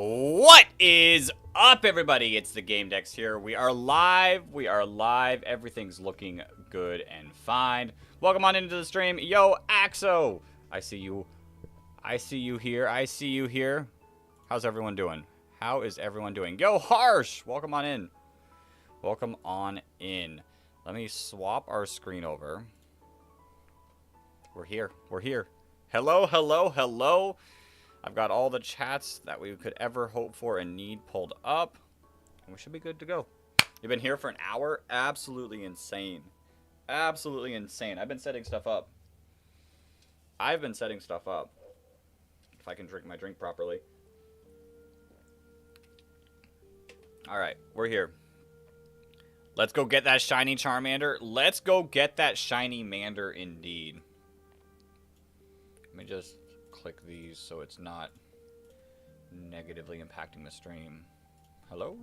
What is up, everybody? It's the Game Dex here. We are live. Everything's looking good and fine. Welcome on into the stream. Yo, Axo. I see you here. How's everyone doing? How is everyone doing? Yo, Harsh. Welcome on in. Let me swap our screen over. We're here. Hello. I've got all the chats that we could ever hope for and need pulled up. And we should be good to go. You've been here for an hour? Absolutely insane. I've been setting stuff up. If I can drink my drink properly. Alright, we're here. Let's go get that shiny Charmander. Let's go get that shiny Mander indeed. Let me just click these so it's not negatively impacting the stream. Hello?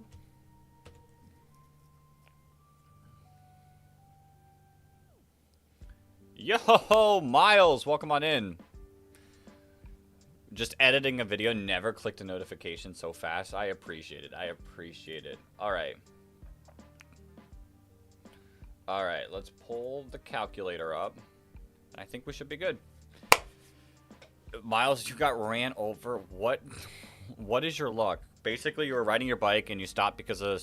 Yo, Miles, welcome on in. Just editing a video, never clicked a notification so fast. I appreciate it. Alright, let's pull the calculator up. I think we should be good. Miles, you got ran over. What is your luck? Basically, you were riding your bike and you stopped because a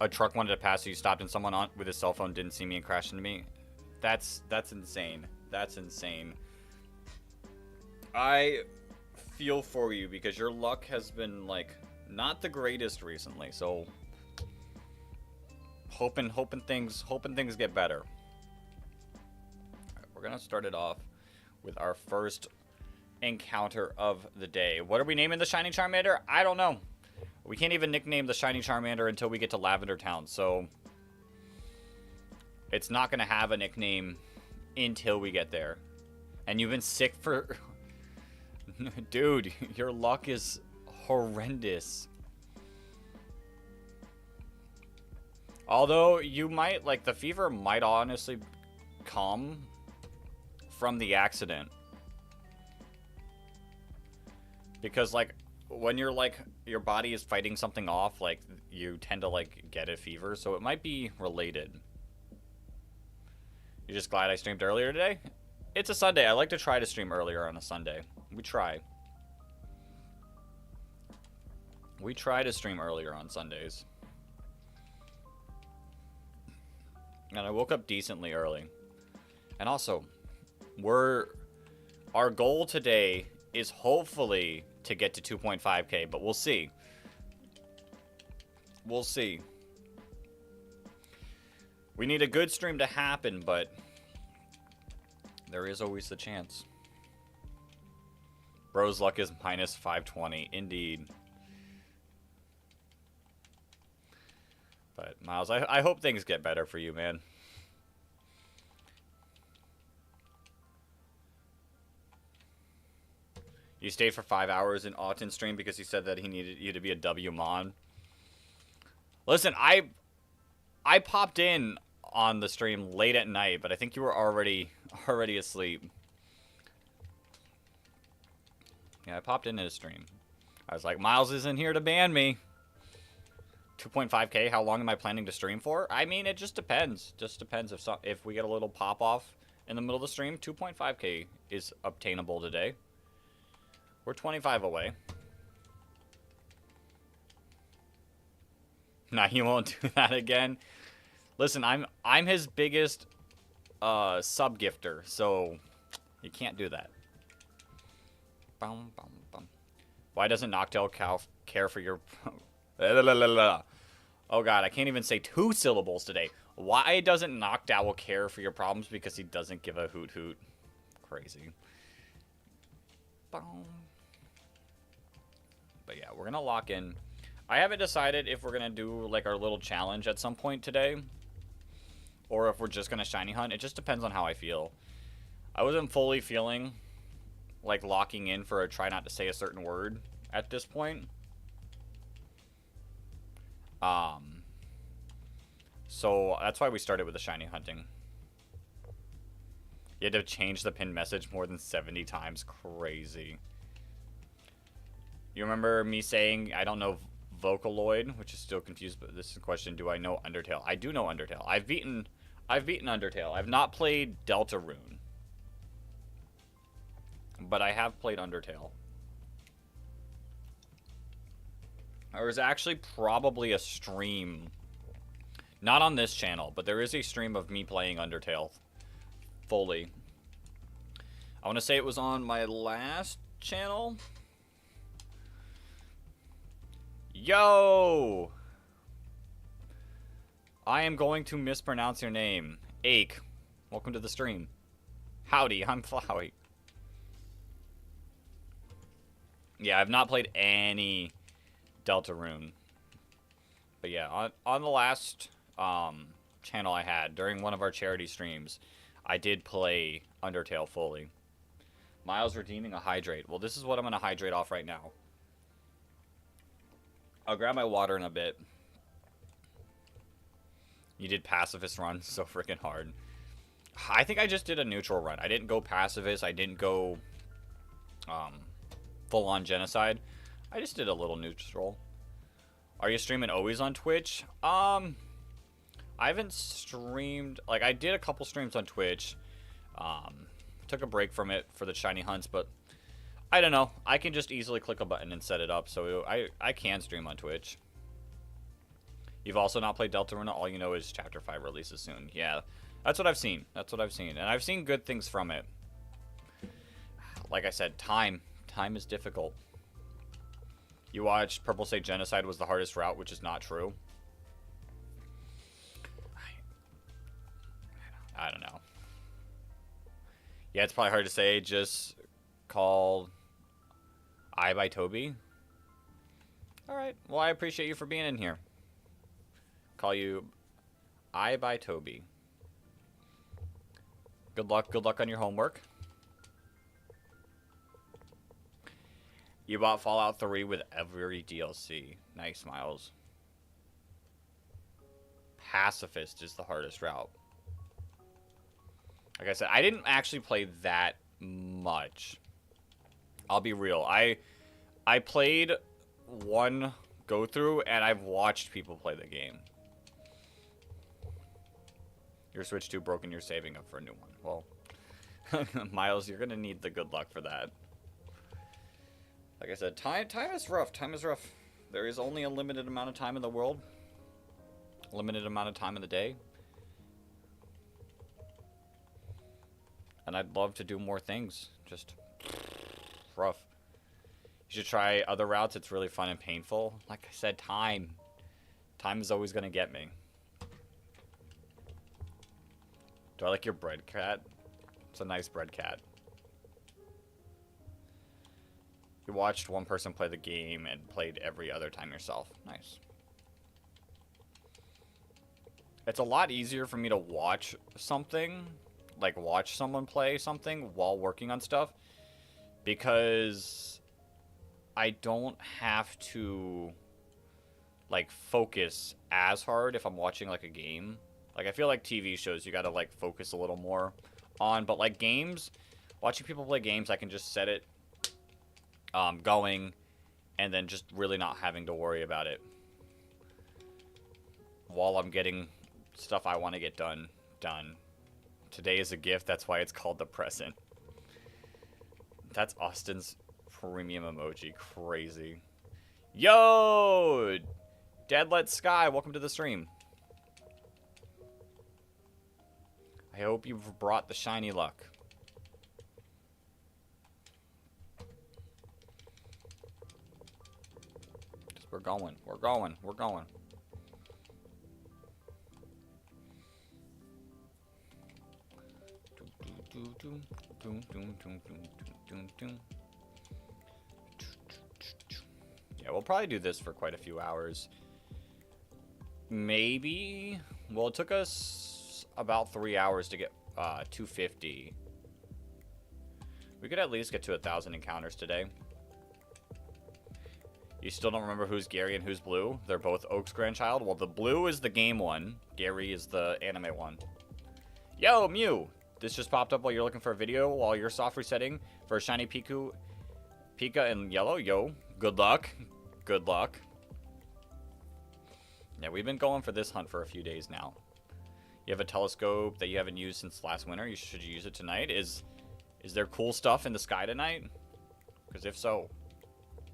truck wanted to pass you. You stopped and someone with his cell phone didn't see me and crashed into me. That's insane. I feel for you because your luck has been like not the greatest recently. So hoping things get better. All right, we're gonna start it off with our first encounter of the day. What are we naming the shiny Charmander? I don't know. We can't even nickname the shiny Charmander until we get to Lavender Town, so it's not going to have a nickname until we get there. And you've been sick for... Dude, your luck is horrendous. Although you might, like, the fever might honestly come from the accident, because like when you're like your body is fighting something off, like you tend to like get a fever, so it might be related. You're just glad I streamed earlier today? It's a Sunday. I like to try to stream earlier on a Sunday. We try to stream earlier on Sundays. And I woke up decently early. And also, our goal today is hopefully to get to 2.5k, but we'll see. We need a good stream to happen, but there is always the chance. Bro's luck is minus 520, indeed. But Miles, I hope things get better for you, man. You stayed for 5 hours in Autumn stream because he said that he needed you to be a W Mon. Listen, I popped in on the stream late at night, but I think you were already asleep. Yeah, I popped into his stream. I was like, Miles isn't here to ban me. 2.5k, how long am I planning to stream for? I mean, it just depends. If we get a little pop off in the middle of the stream, 2.5k is obtainable today. We're 25 away. Nah, he won't do that again. Listen, I'm his biggest sub gifter, so you can't do that. Why doesn't Noctel care for your... Oh god, I can't even say 2 syllables today. Why doesn't Noctowl care for your problems? Because he doesn't give a hoot hoot. Crazy. But yeah, we're gonna lock in. I haven't decided if we're gonna do like our little challenge at some point today, or if we're just gonna shiny hunt. It just depends on how I feel. I wasn't fully feeling like locking in for a try not to say a certain word at this point. So that's why we started with the shiny hunting. You had to change the pinned message more than 70 times. Crazy. You remember me saying I don't know Vocaloid, which is still confused, but this is a question, do I know Undertale? I do know Undertale. I've beaten Undertale. I've not played Deltarune, but I have played Undertale. There was actually probably a stream, not on this channel, but there is a stream of me playing Undertale fully. I want to say it was on my last channel. Yo! I am going to mispronounce your name. Ake. Welcome to the stream. Howdy, I'm Flowey. Yeah, I've not played any Deltarune. But yeah, on the last channel I had, during one of our charity streams, I did play Undertale fully. Miles redeeming a hydrate. Well, this is what I'm going to hydrate off right now. I'll grab my water in a bit. You did pacifist run so freaking hard. I think I just did a neutral run. I didn't go pacifist. I didn't go full-on genocide. I just did a little neutral. Are you streaming always on Twitch? I haven't streamed... Like, I did a couple streams on Twitch. Took a break from it for the shiny hunts, but... I don't know. I can just easily click a button and set it up, so I can stream on Twitch. You've also not played Deltarune. All you know is Chapter 5 releases soon. Yeah, that's what I've seen. That's what I've seen. And I've seen good things from it. Like I said, time. Time is difficult. You watched Purple say Genocide was the hardest route, which is not true. I don't know. Yeah, it's probably hard to say. Just call I by Toby. Alright. Well, I appreciate you for being in here. Call you I by Toby. Good luck. Good luck on your homework. You bought Fallout 3 with every DLC. Nice, Miles. Pacifist is the hardest route. Like I said, I didn't actually play that much. I'll be real. I played one go through and I've watched people play the game. Your Switch 2 broken, you're saving up for a new one. Well, Miles, you're gonna need the good luck for that. Like I said, time is rough. Time is rough. There is only a limited amount of time in the world. A limited amount of time in the day. And I'd love to do more things. Just rough. You should try other routes. It's really fun and painful. Like I said, time. Time is always going to get me. Do I like your bread cat? It's a nice bread cat. You watched one person play the game and played every other time yourself. Nice. It's a lot easier for me to watch something, like watch someone play something while working on stuff, because I don't have to like focus as hard if I'm watching like a game. Like I feel like TV shows you gotta like focus a little more on, but like games, watching people play games, I can just set it going and then just really not having to worry about it while I'm getting stuff I want to get done. Today is a gift, that's why it's called the present. That's Austin's premium emoji. Crazy. Yo! Deadlet Sky, welcome to the stream. I hope you've brought the shiny luck. We're going. We're going. We're going. Yeah, we'll probably do this for quite a few hours. Maybe. Well, it took us about 3 hours to get 250. We could at least get to 1,000 encounters today. You still don't remember who's Gary and who's Blue? They're both Oak's grandchild. Well, the Blue is the game one. Gary is the anime one. Yo, Mew! This just popped up while you're looking for a video while you're soft resetting for a shiny Pika in yellow. Yo, Good luck. Good luck. Yeah, we've been going for this hunt for a few days now. You have a telescope that you haven't used since last winter. Should you use it tonight? Is there cool stuff in the sky tonight? Because if so,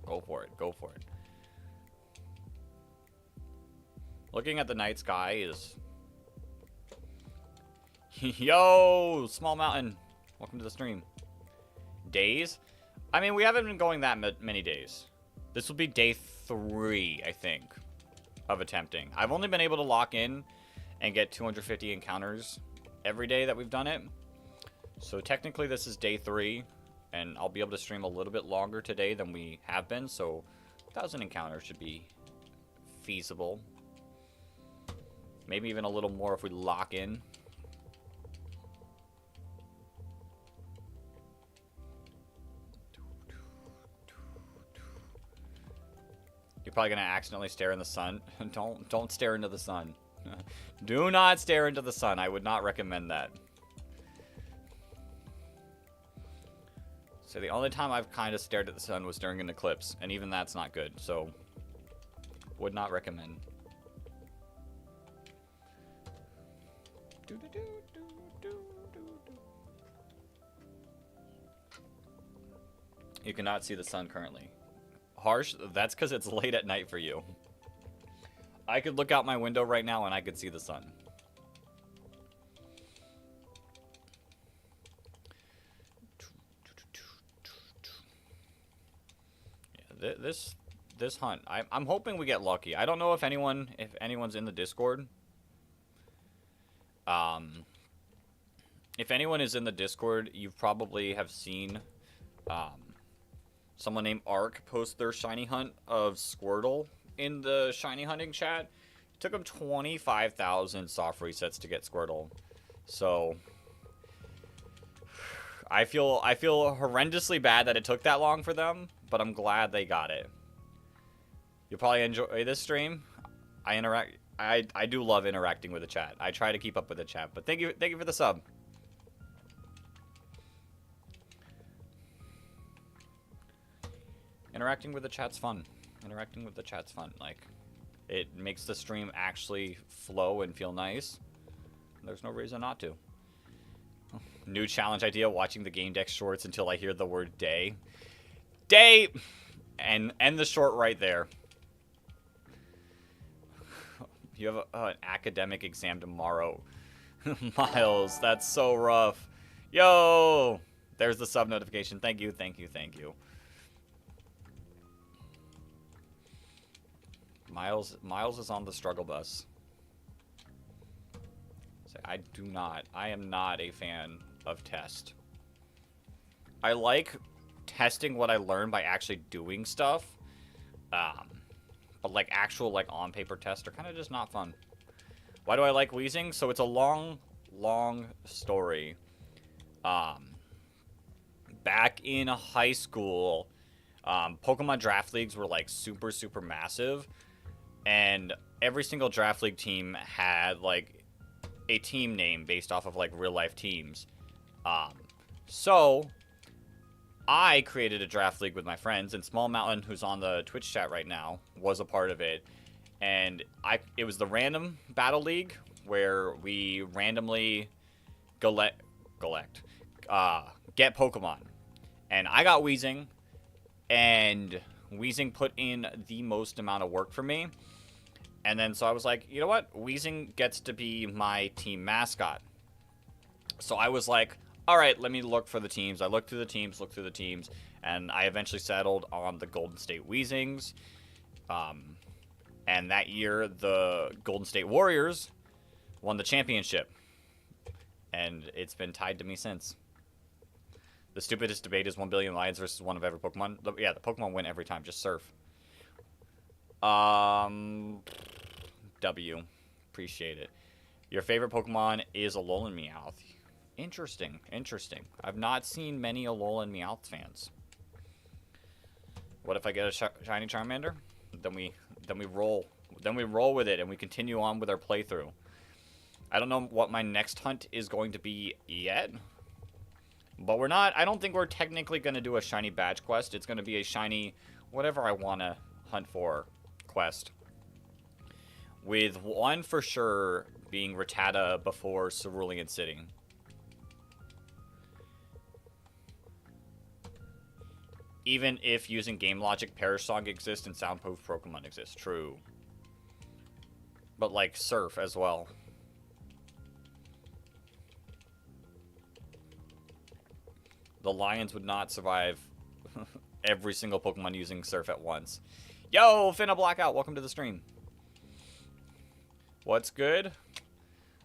go for it. Go for it. Looking at the night sky is... Yo, Small Mountain. Welcome to the stream. Days? I mean, we haven't been going that many days. This will be day 3, I think, of attempting. I've only been able to lock in and get 250 encounters every day that we've done it. So technically this is day 3, and I'll be able to stream a little bit longer today than we have been. So 1,000 encounters should be feasible. Maybe even a little more if we lock in. You're probably gonna accidentally stare in the sun. Don't stare into the sun. Do not stare into the sun. I would not recommend that. So the only time I've kind of stared at the sun was during an eclipse, and even that's not good. So would not recommend. You cannot see the sun currently. Harsh, that's because it's late at night for you. I could look out my window right now and I could see the sun. Yeah, this hunt, I'm hoping we get lucky. I don't know if anyone's in the Discord. If anyone is in the Discord, you probably have seen someone named Ark post their shiny hunt of Squirtle in the shiny hunting chat. It took him 25,000 soft resets to get Squirtle. So I feel horrendously bad that it took that long for them, but I'm glad they got it. You'll probably enjoy this stream. I do love interacting with the chat. I try to keep up with the chat, but thank you for the sub. Interacting with the chat's fun. Interacting with the chat's fun. Like, it makes the stream actually flow and feel nice. There's no reason not to. New challenge idea, watching the Game Deck shorts until I hear the word day. Day! And end the short right there. You have an academic exam tomorrow. Miles, that's so rough. Yo! There's the sub notification. Thank you, thank you, thank you. Miles is on the struggle bus. I am not a fan of test. I like testing what I learn by actually doing stuff. But like actual like on paper tests are kind of just not fun. Why do I like wheezing? So it's a long story. Back in high school, Pokemon draft leagues were like super massive. And every single draft league team had like a team name based off of like real life teams. So I created a draft league with my friends, and Small Mountain, who's on the Twitch chat right now, was a part of it. And it was the random battle league where we randomly get Pokemon. And I got Weezing, and Weezing put in the most amount of work for me. And then so I was like, you know what? Weezing gets to be my team mascot. So I was like, all right, let me look for the teams. I looked through the teams, and I eventually settled on the Golden State Weezings. And that year, the Golden State Warriors won the championship. And it's been tied to me since. The stupidest debate is 1 billion lions versus one of every Pokemon. Yeah, the Pokemon win every time. Just surf. W. Appreciate it. Your favorite Pokemon is Alolan Meowth. Interesting. I've not seen many Alolan Meowth fans. What if I get a shiny Charmander? Then we roll. Then we roll with it and we continue on with our playthrough. I don't know what my next hunt is going to be yet. But I don't think we're technically going to do a shiny badge quest. It's going to be a shiny whatever I want to hunt for quest. With one for sure being Rattata before Cerulean City. Even if using game logic, Perish Song exists and soundproof Pokemon exists. True. But like Surf as well. The Lions would not survive every single Pokemon using Surf at once. Yo, Finna Blackout, welcome to the stream. What's good?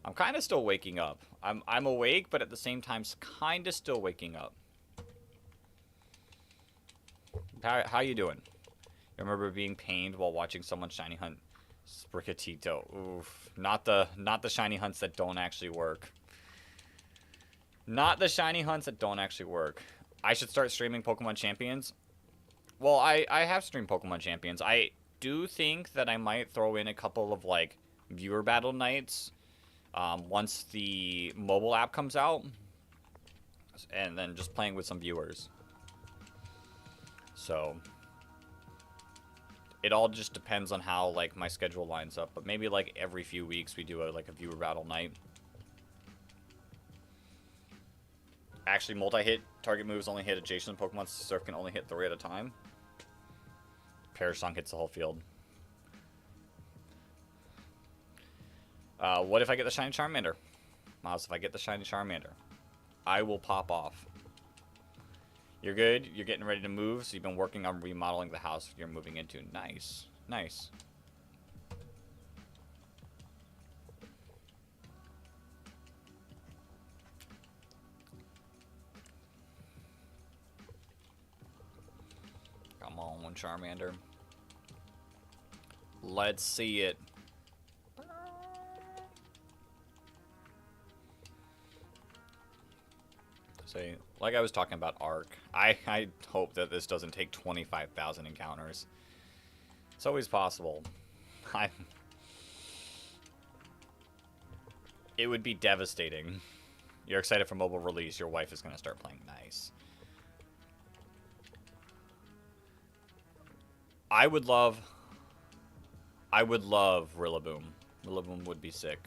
I'm kind of still waking up. I'm awake, but at the same time, kind of still waking up. How you doing? You remember being pained while watching someone shiny hunt Sprigatito? Oof, not the shiny hunts that don't actually work. Not the shiny hunts that don't actually work. I should start streaming Pokemon Champions. Well, I have streamed Pokemon Champions. I do think that I might throw in a couple of, like, viewer battle nights once the mobile app comes out. And then just playing with some viewers. So, it all just depends on how, like, my schedule lines up. But maybe, like, every few weeks we do, a viewer battle night. Actually, multi-hit target moves only hit adjacent Pokemon. Surf can only hit 3 at a time. Perish Song hits the whole field. What if I get the shiny Charmander? Miles, if I get the shiny Charmander, I will pop off. You're good? You're getting ready to move, so you've been working on remodeling the house you're moving into. Nice. Nice. Come on, Charmander. Let's see it. Say, like I was talking about Arc, I hope that this doesn't take 25,000 encounters. It's always possible. It would be devastating. You're excited for mobile release. Your wife is going to start playing. Nice. I would love Rillaboom. Rillaboom would be sick.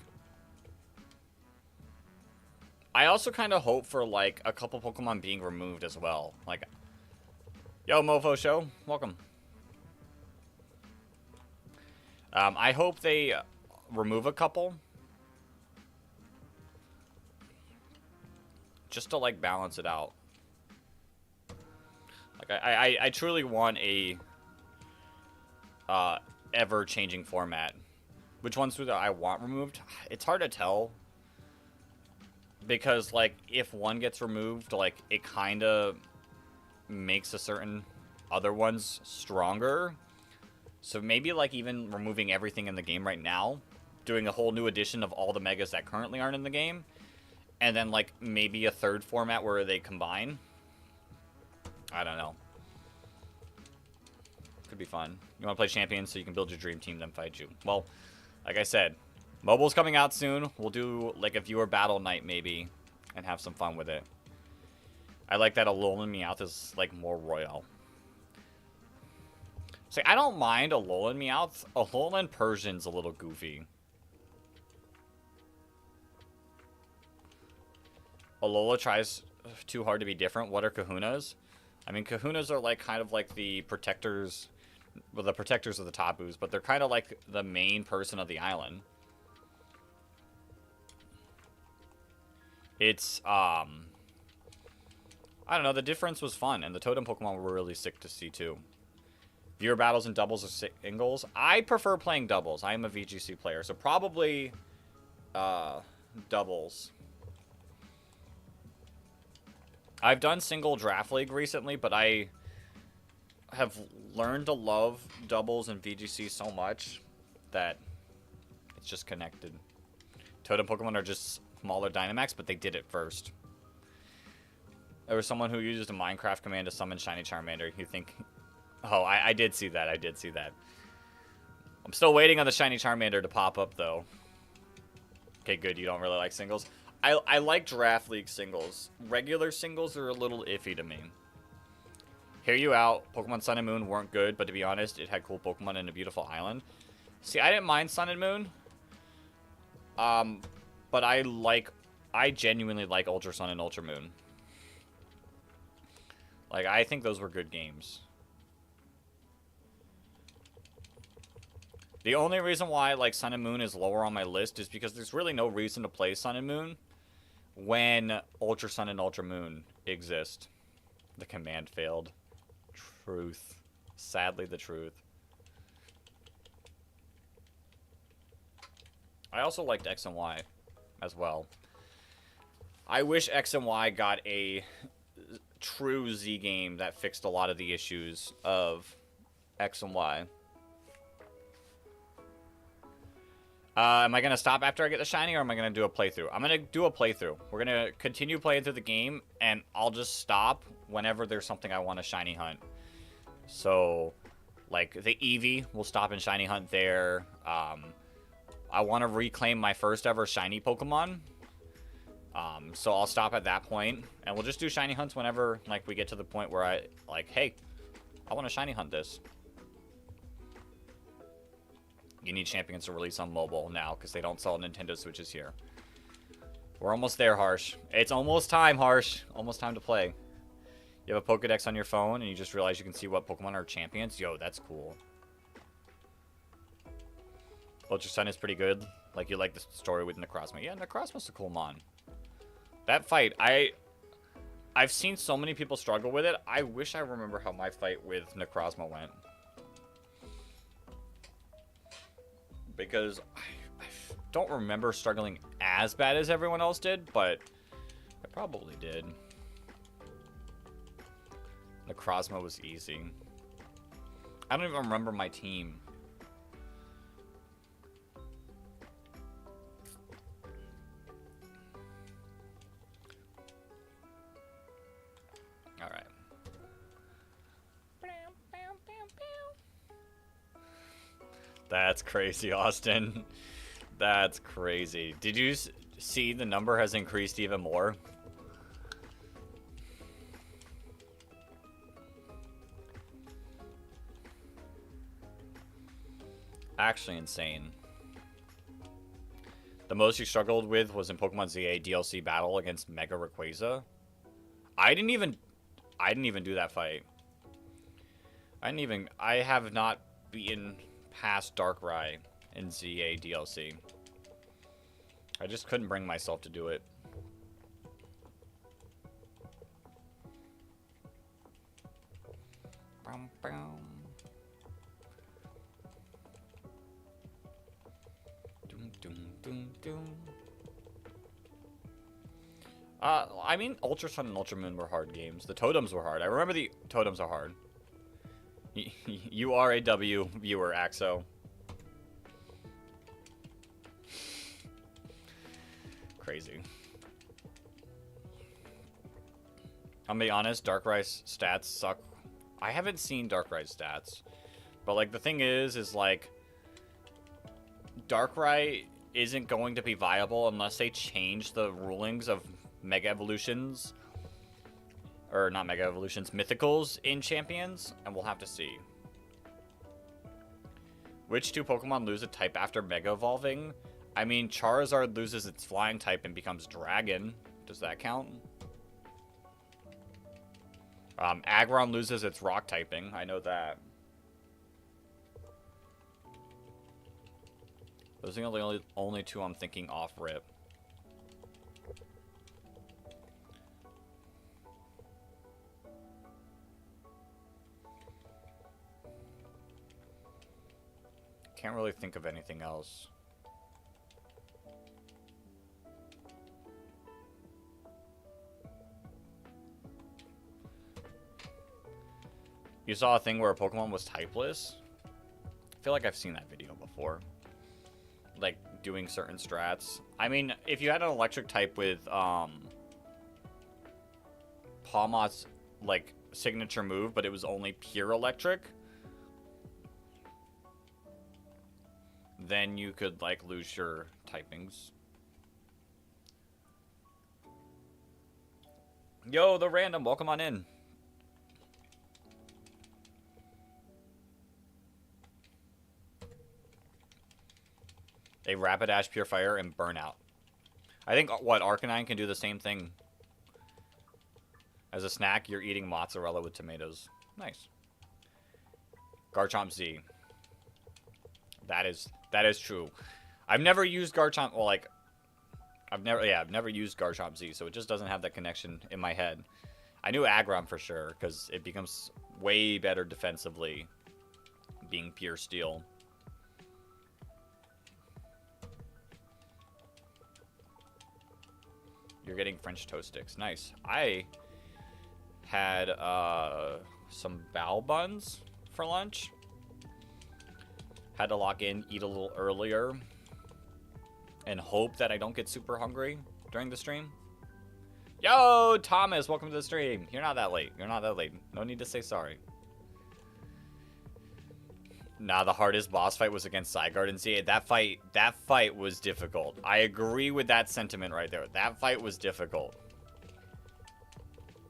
I also kind of hope for, like, a couple Pokemon being removed as well. Like, yo, Mofo Show, welcome. I hope they remove a couple. Just to, like, balance it out. Like, I truly want a ever-changing format. Which ones do I want removed? It's hard to tell. Because, like, if one gets removed, like, it kind of makes a certain other ones stronger. So maybe, like, even removing everything in the game right now. Doing a whole new edition of all the Megas that currently aren't in the game. And then, like, maybe a third format where they combine. I don't know. Could be fun. You want to play Champions so you can build your dream team, then fight you. Well, like I said, mobile's coming out soon. We'll do, like, a viewer battle night, maybe, and have some fun with it. I like that Alolan Meowth is, like, more royal. See, I don't mind Alolan Meowth. Alolan Persian's a little goofy. Alola tries too hard to be different. What are Kahunas? I mean, Kahunas are, like, kind of like the protectors... Well, the protectors of the Tabus, but they're kind of like the main person of the island. It's, I don't know, the difference was fun, and the Totem Pokemon were really sick to see, too. Viewer battles and doubles or singles? I prefer playing doubles. I am a VGC player, so probably, doubles. I've done single draft league recently, but I have learned to love doubles and VGC so much that it's just connected. Totem Pokemon are just smaller Dynamax, but they did it first. There was someone who used a Minecraft command to summon Shiny Charmander. You think... Oh, I did see that. I did see that. I'm still waiting on the Shiny Charmander to pop up, though. Okay, good. You don't really like singles? I like draft league singles. Regular singles are a little iffy to me. Hear you out. Pokemon Sun and Moon weren't good, but to be honest, it had cool Pokemon and a beautiful island. See, I didn't mind Sun and Moon. But I genuinely like Ultra Sun and Ultra Moon. Like, I think those were good games. The only reason why, like, Sun and Moon is lower on my list is because there's really no reason to play Sun and Moon when Ultra Sun and Ultra Moon exist. The command failed. Truth. Sadly, the truth. I also liked X and Y as well. I wish X and Y got a true Z game that fixed a lot of the issues of X and Y. Am I going to stop after I get the shiny, or am I going to do a playthrough? I'm going to do a playthrough. We're going to continue playing through the game, and I'll just stop whenever there's something I want to shiny hunt. So, like, the Eevee, we'll stop and shiny hunt there. I want to reclaim my first ever shiny Pokemon. So I'll stop at that point, and we'll just do shiny hunts whenever, like, we get to the point where I, like, hey, I want to shiny hunt this. You need champions to release on mobile now, because they don't sell Nintendo Switches here. We're almost there, Harsh. It's almost time, Harsh. Almost time to play. You have a Pokedex on your phone, and you just realize you can see what Pokemon are champions? Yo, that's cool. Ultra Sun is pretty good. Like, you like the story with Necrozma. Yeah, Necrozma's a cool mon. That fight, I've seen so many people struggle with it. I wish I remember how my fight with Necrozma went. Because I don't remember struggling as bad as everyone else did, but I probably did. Necrozma was easy. I don't even remember my team. Alright. That's crazy, Austin. That's crazy. Did you see the number has increased even more? Actually insane. The most you struggled with was in Pokemon ZA DLC battle against Mega Rayquaza. I didn't even do that fight. I have not beaten past Darkrai in ZA DLC. I just couldn't bring myself to do it. Boom, boom. Doom, doom, doom, doom. I mean, Ultra Sun and Ultra Moon were hard games. The totems were hard. I remember the totems are hard. You are a W viewer, Axo. Crazy. I'll be honest, Darkrai's stats suck. I haven't seen Darkrai's stats. But, like, the thing is like, Darkrai isn't going to be viable unless they change the rulings of Mega Evolutions. Or not Mega Evolutions, Mythicals in Champions. And we'll have to see. Which two Pokemon lose a type after Mega Evolving? I mean, Charizard loses its flying type and becomes Dragon. Does that count? Aggron loses its rock typing. I know that. Those are the only two I'm thinking off rip. Can't really think of anything else. You saw a thing where a Pokemon was typeless? I feel like I've seen that video before. Like, doing certain strats. I mean, if you had an electric type with, Pawmot's, like, signature move, but it was only pure electric, then you could, like, lose your typings. Yo, the random, welcome on in. A Rapidash Pure Fire and Burnout. I think, what, Arcanine can do the same thing. As a snack, you're eating mozzarella with tomatoes. Nice. Garchomp Z. That is true. I've never used Garchomp, well, like, I've never used Garchomp Z, so it just doesn't have that connection in my head. I knew Aggron for sure, because it becomes way better defensively being pure steel. You're getting French toast sticks. Nice. I had some bao buns for lunch. Had to lock in, eat a little earlier, and hope that I don't get super hungry during the stream. Yo, Thomas, welcome to the stream. You're not that late. You're not that late. No need to say sorry. Nah, the hardest boss fight was against Zygarde and Z. That fight was difficult. I agree with that sentiment right there. That fight was difficult.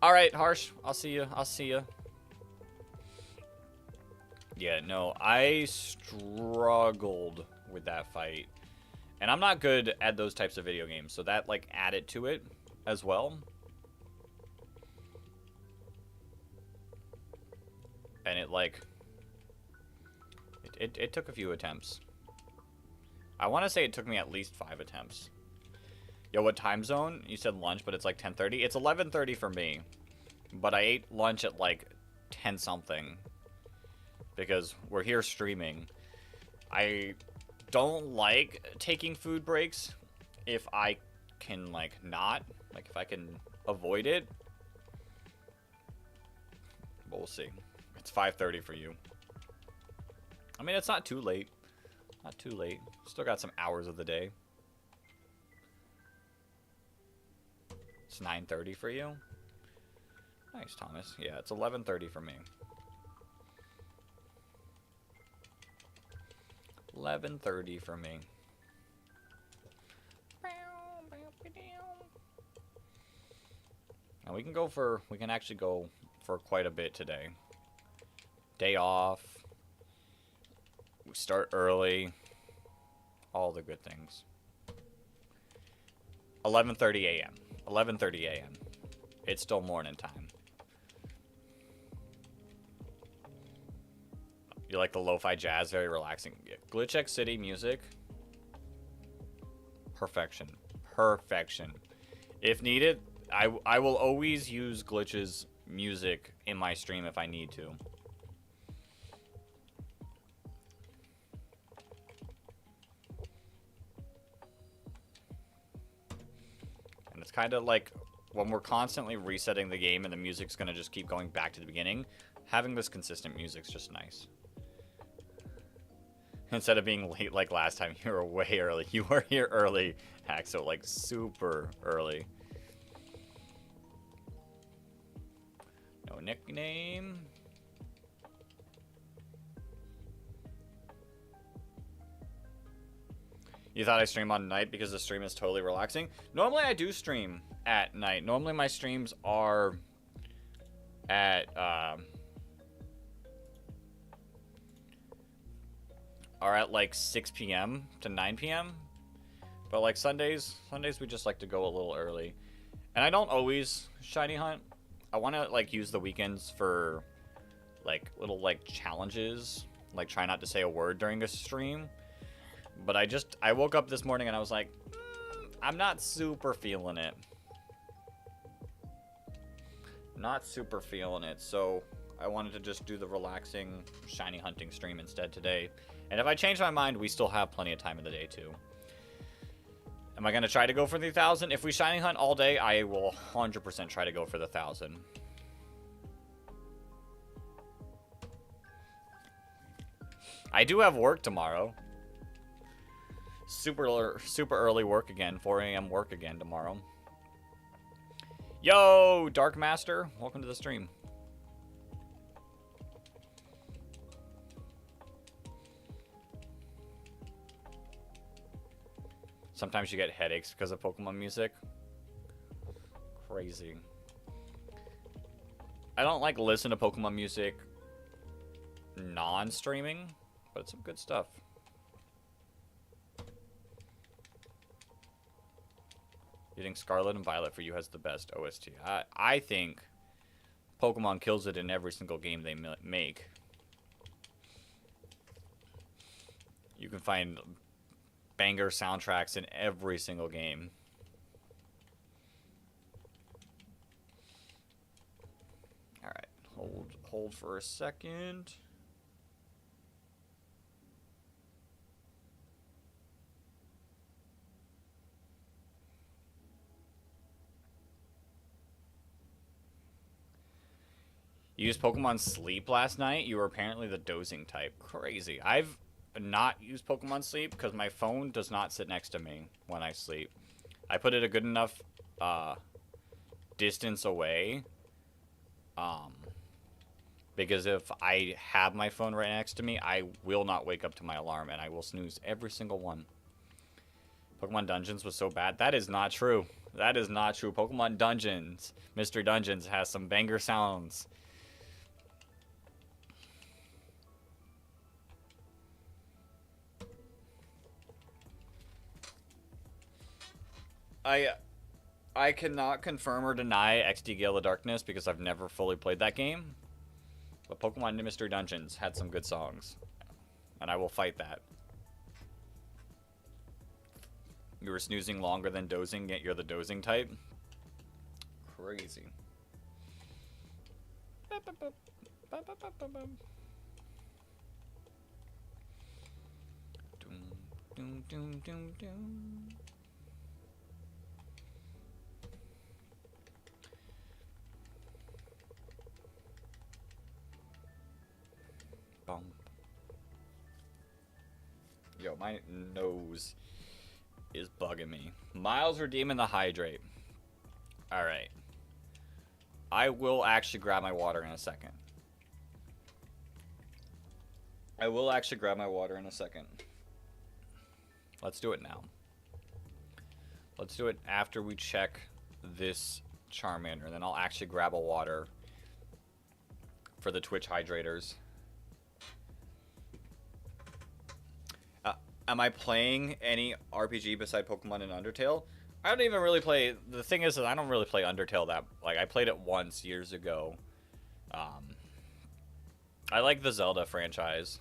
All right, Harsh. I'll see you. I'll see you. Yeah, no, I struggled with that fight. And I'm not good at those types of video games, so that, like, added to it as well. And it, like, it took a few attempts. I want to say it took me at least 5 attempts. Yo, what time zone? You said lunch, but it's like 10:30. It's 11:30 for me. But I ate lunch at, like, 10-something. Because we're here streaming. I don't like taking food breaks if I can, like, not. Like, if I can avoid it. But we'll see. It's 5:30 for you. I mean, it's not too late. Not too late. Still got some hours of the day. It's 9:30 for you? Nice, Thomas. Yeah, it's 11:30 for me. 11:30 for me. And we can actually go for quite a bit today. Day off. We start early. All the good things. 11:30 a.m. 11:30 a.m. It's still morning time. You like the lo-fi jazz? Very relaxing. Yeah. Glitch X City music. Perfection. Perfection. If needed, I will always use Glitch's music in my stream if I need to. And it's kind of like when we're constantly resetting the game and the music's going to just keep going back to the beginning, having this consistent music's just nice. Instead of being late like last time, you were way early. You were here early, Haxo, like super early. No nickname. You thought I stream on night because the stream is totally relaxing? Normally I do stream at night. Normally my streams are at like 6 p.m. to 9 p.m. But like Sundays we just like to go a little early. And I don't always shiny hunt. I want to like use the weekends for like little like challenges, like try not to say a word during a stream. But I woke up this morning and I was like, I'm not super feeling it. Not super feeling it. So I wanted to just do the relaxing shiny hunting stream instead today. And if I change my mind, we still have plenty of time in the day too. Am I going to try to go for the 1,000? If we shiny hunt all day, I will 100% try to go for the 1,000. I do have work tomorrow. Super early work again. 4 a.m. work again tomorrow. Yo, Dark Master. Welcome to the stream. Sometimes you get headaches because of Pokemon music. Crazy. I don't like listen to Pokemon music non-streaming, but it's some good stuff. you think Scarlet and Violet for you has the best OST? I think Pokemon kills it in every single game they make. You can find banger soundtracks in every single game. Alright, hold for a second. You used Pokemon Sleep last night? You were apparently the dozing type. Crazy. I've not used Pokemon Sleep because my phone does not sit next to me when I sleep. I put it a good enough distance away. Because if I have my phone right next to me, I will not wake up to my alarm and I will snooze every single one. Pokemon Dungeons was so bad. That is not true. That is not true. Pokemon Dungeons, Mystery Dungeons has some banger sounds. I cannot confirm or deny XD Gale of Darkness because I've never fully played that game. But Pokemon Mystery Dungeons had some good songs. And I will fight that. You were snoozing longer than dozing, yet you're the dozing type? Crazy. Doom, doom, doom, doom. Yo, my nose is bugging me. Miles redeeming the hydrate. Alright. I will actually grab my water in a second. Let's do it now. Let's do it after we check this Charmander. Then I'll actually grab a water for the Twitch hydrators. Am I playing any RPG beside Pokemon and Undertale? I don't even really play... The thing is that I don't really play Undertale that... Like, I played it once years ago. I like the Zelda franchise.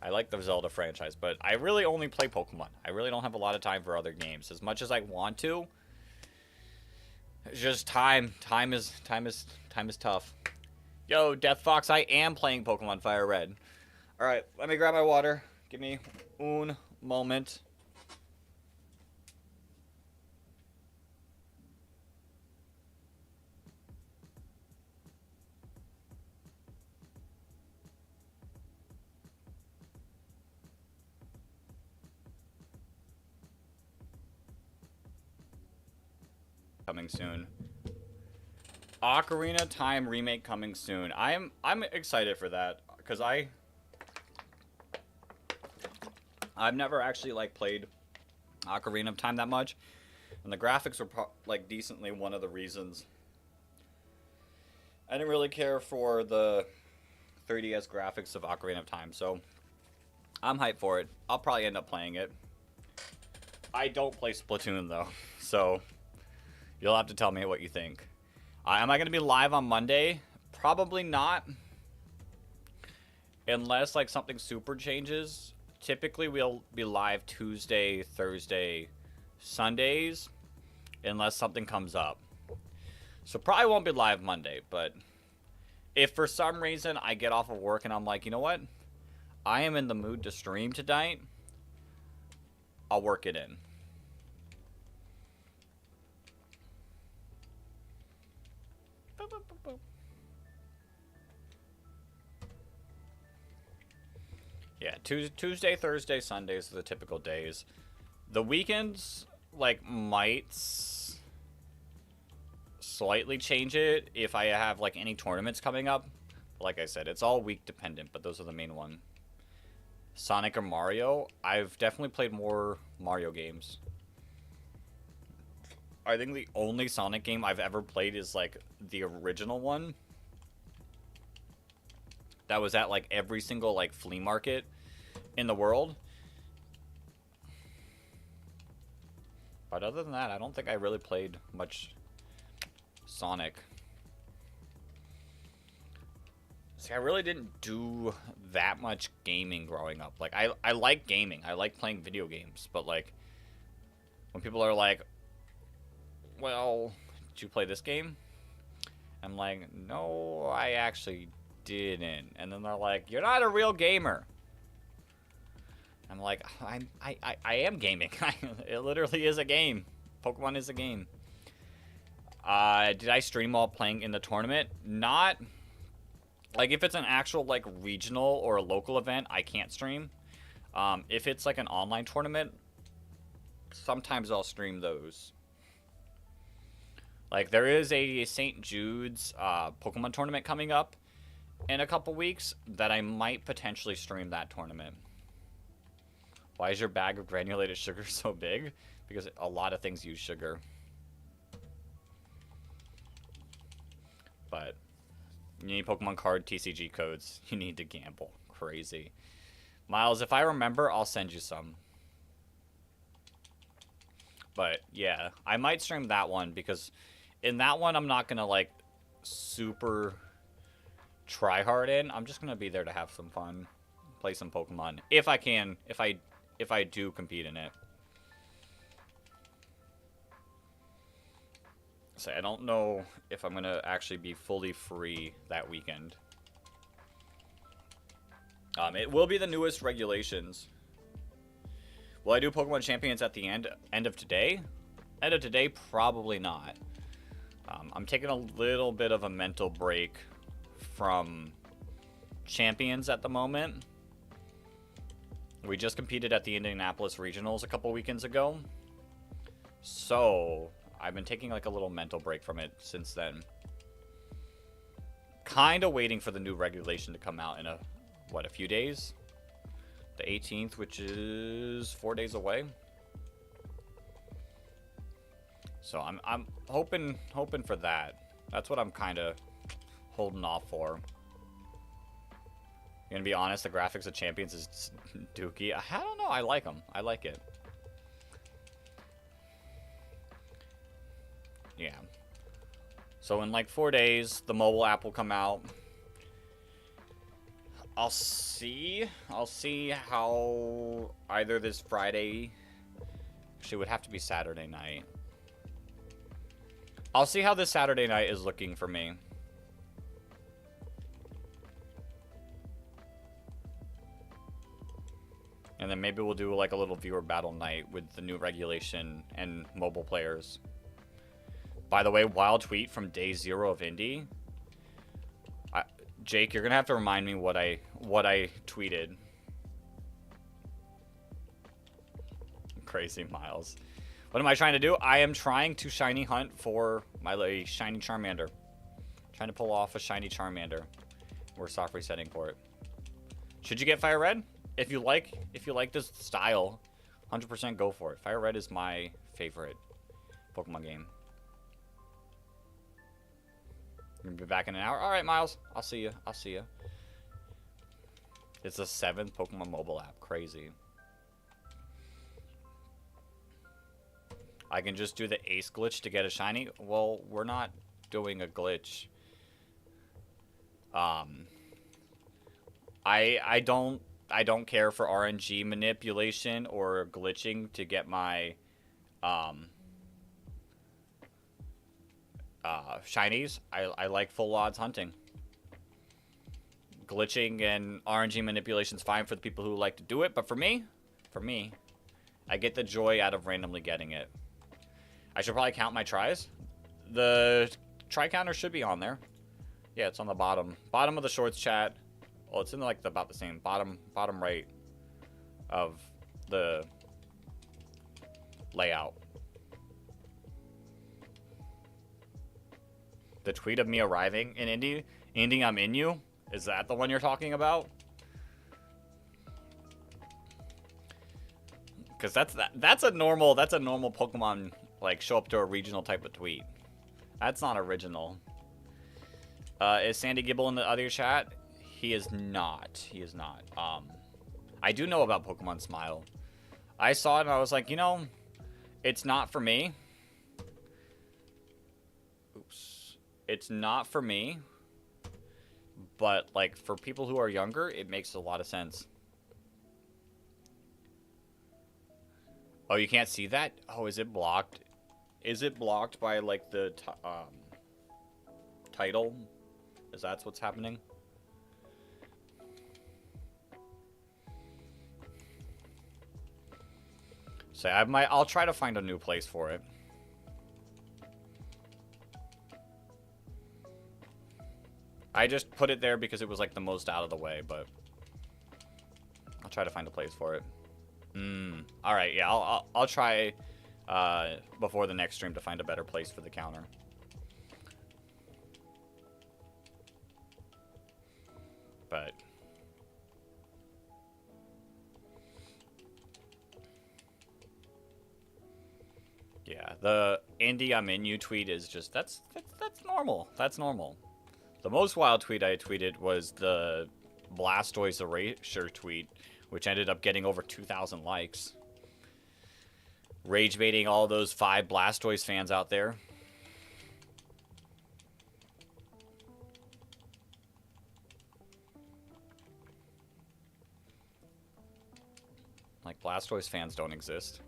But I really only play Pokemon. I really don't have a lot of time for other games. As much as I want to, it's just time. Time is tough. Yo, Death Fox, I am playing Pokemon Fire Red. Alright, let me grab my water. Give me un moment. Coming soon. Ocarina Time remake coming soon. I'm excited for that because I've never actually like played Ocarina of Time that much, and the graphics were like decently one of the reasons. I didn't really care for the 3DS graphics of Ocarina of Time, so I'm hyped for it. I'll probably end up playing it. I don't play Splatoon though, so you'll have to tell me what you think. Am I going to be live on Monday? Probably not, unless like something super changes. Typically, we'll be live Tuesday, Thursday, Sundays, unless something comes up. So probably won't be live Monday, but if for some reason I get off of work and I'm like, you know what? I am in the mood to stream tonight, I'll work it in. Yeah, Tuesday, Thursday, Sundays are the typical days. The weekends, like, might slightly change it if I have, like, any tournaments coming up. Like I said, it's all week dependent, but those are the main one. Sonic or Mario? I've definitely played more Mario games. I think the only Sonic game I've ever played is, like, the original one. That was at, like, every single, like, flea market in the world. But other than that, I don't think I really played much Sonic. See, I really didn't do that much gaming growing up. Like, I like gaming. I like playing video games. But, like, when people are like, well, did you play this game? I'm like, no, I actually didn't. And then they're like, you're not a real gamer. I'm like, I am gaming. It literally is a game. Pokemon is a game. Did I stream while playing in the tournament? Not... Like, if it's an actual, like, regional or a local event, I can't stream. If it's, like, an online tournament, sometimes I'll stream those. Like, there is a St. Jude's Pokemon tournament coming up in a couple weeks that I might potentially stream that tournament. Why is your bag of granulated sugar so big? Because a lot of things use sugar. But... you need Pokemon card TCG codes. You need to gamble. Crazy. Miles, if I remember, I'll send you some. But, yeah. I might stream that one because in that one, I'm not going to, like, super try hard in. I'm just going to be there to have some fun. Play some Pokemon. If I can. If I do compete in it. So I don't know if I'm going to actually be fully free that weekend. It will be the newest regulations. Will I do Pokemon Champions at the end of today? End of today, probably not. I'm taking a little bit of a mental break from Champions at the moment. We just competed at the Indianapolis Regionals a couple weekends ago. So... I've been taking like a little mental break from it since then. Kind of waiting for the new regulation to come out in a few days? The 18th, which is 4 days away. So I'm hoping for that. That's what I'm kind of holding off for. Gonna be honest, the graphics of Champions is dookie. I don't know. I like them. I like it. Yeah. So in like 4 days, the mobile app will come out. I'll see how either this Friday... Actually, it would have to be Saturday night. I'll see how this Saturday night is looking for me. And then maybe we'll do like a little viewer battle night with the new regulation and mobile players. By the way, wild tweet from day 0 of Indy. Jake, you're gonna have to remind me what I tweeted. Crazy Miles. What am I trying to do? I am trying to shiny hunt for my shiny Charmander. Trying to pull off a shiny Charmander. We're soft resetting for it. Should you get Fire Red? If you like this style, 100% go for it. Fire Red is my favorite Pokemon game. We're gonna be back in an hour. All right, Miles. I'll see you. I'll see you. It's the 7th Pokemon mobile app. Crazy. I can just do the ace glitch to get a shiny. Well, we're not doing a glitch. I don't care for RNG manipulation or glitching to get my shinies. I like full odds hunting. Glitching and RNG manipulation is fine for the people who like to do it, but for me, I get the joy out of randomly getting it. I should probably count my tries. The try counter should be on there. Yeah, it's on the bottom of the shorts chat. Well, it's in like about the same bottom right of the layout. The tweet of me arriving in Indy, I'm in you. Is that the one you're talking about? Because that's a normal Pokemon like show up to a regional type of tweet. That's not original. Is Sandy Gibble in the other chat? He is not. He is not. I do know about Pokemon Smile. I saw it and I was like, you know, It's not for me. Oops. It's not for me. But, like, for people who are younger, it makes a lot of sense. Oh, you can't see that? Oh, is it blocked? Is it blocked by, like, the title? Is that what's happening? So I'll try to find a new place for it. I just put it there because it was like the most out of the way, but I'll try to find a place for it. All right, yeah, I'll try before the next stream to find a better place for the counter. But yeah, the Andy I'm in you tweet is just that's normal. That's normal. The most wild tweet I tweeted was the Blastoise erasure tweet, which ended up getting over 2,000 likes. Rage baiting all those 5 Blastoise fans out there. Like, Blastoise fans don't exist.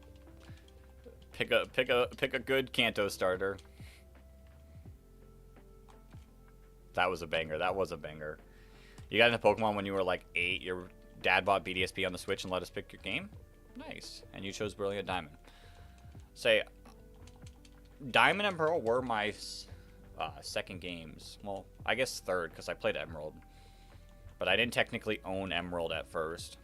Pick a good Kanto starter. That was a banger. That was a banger. You got into Pokemon when you were like 8. Your dad bought BDSP on the Switch and let us pick your game? Nice. And you chose Brilliant Diamond. Say, Diamond and Pearl were my second games. Well, I guess third, because I played Emerald. But I didn't technically own Emerald at first.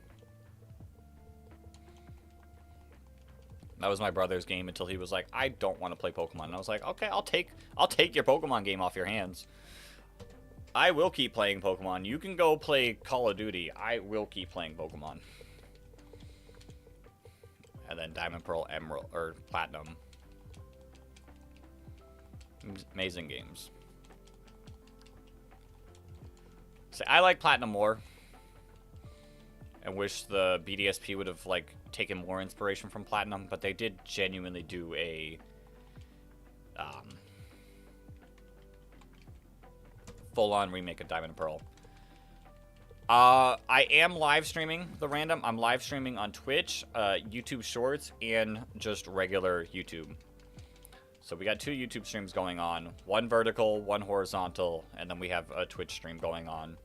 That was my brother's game until he was like, I don't want to play Pokemon. And I was like, okay, I'll take your Pokemon game off your hands. I will keep playing Pokemon. You can go play Call of Duty. I will keep playing Pokemon. And then Diamond, Pearl, Emerald, or Platinum. Amazing games. So I like Platinum more. I wish the BDSP would have, like, taken more inspiration from Platinum, but they did genuinely do a full-on remake of Diamond and Pearl. I am live streaming the random. I'm live streaming on Twitch, YouTube Shorts, and just regular YouTube. So we got 2 YouTube streams going on. One vertical, one horizontal, and then we have a Twitch stream going on.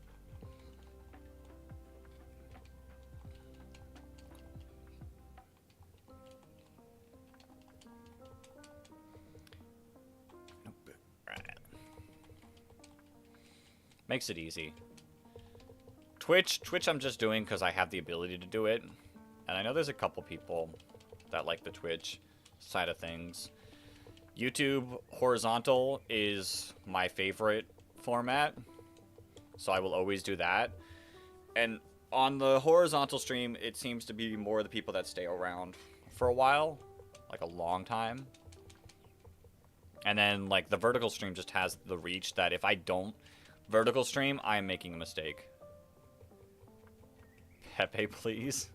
Makes it easy. Twitch I'm just doing because I have the ability to do it. And I know there's a couple people that like the Twitch side of things. YouTube horizontal is my favorite format. So I will always do that. And on the horizontal stream, it seems to be more the people that stay around for a while. Like a long time. And then like the vertical stream just has the reach that if I don't vertical stream, I am making a mistake. Pepe, please.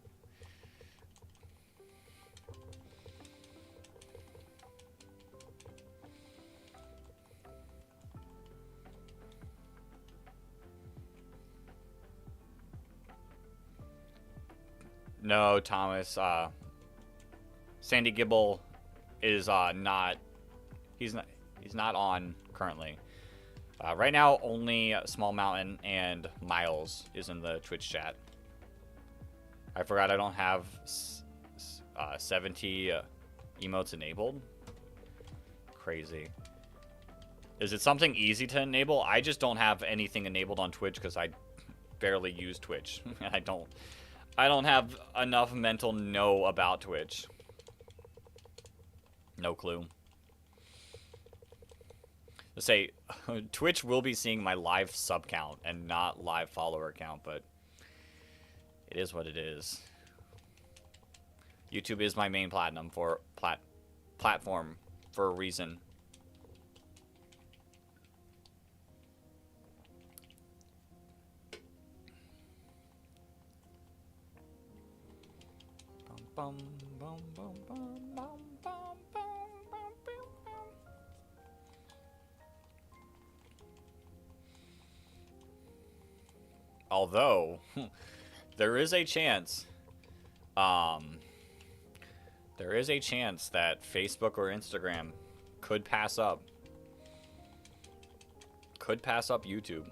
No, Thomas. Sandy Gibble is not. He's not on currently. Right now, only Small Mountain and Miles is in the Twitch chat. I forgot I don't have 70 emotes enabled. Crazy. Is it something easy to enable? I just don't have anything enabled on Twitch because I barely use Twitch. I don't have enough mental know about Twitch. No clue. To say, Twitch will be seeing my live sub count and not live follower count, but it is what it is. YouTube is my main platinum for platform for a reason. Bum, bum, bum, bum, bum, bum, Although, there is a chance, that Facebook or Instagram could pass up YouTube.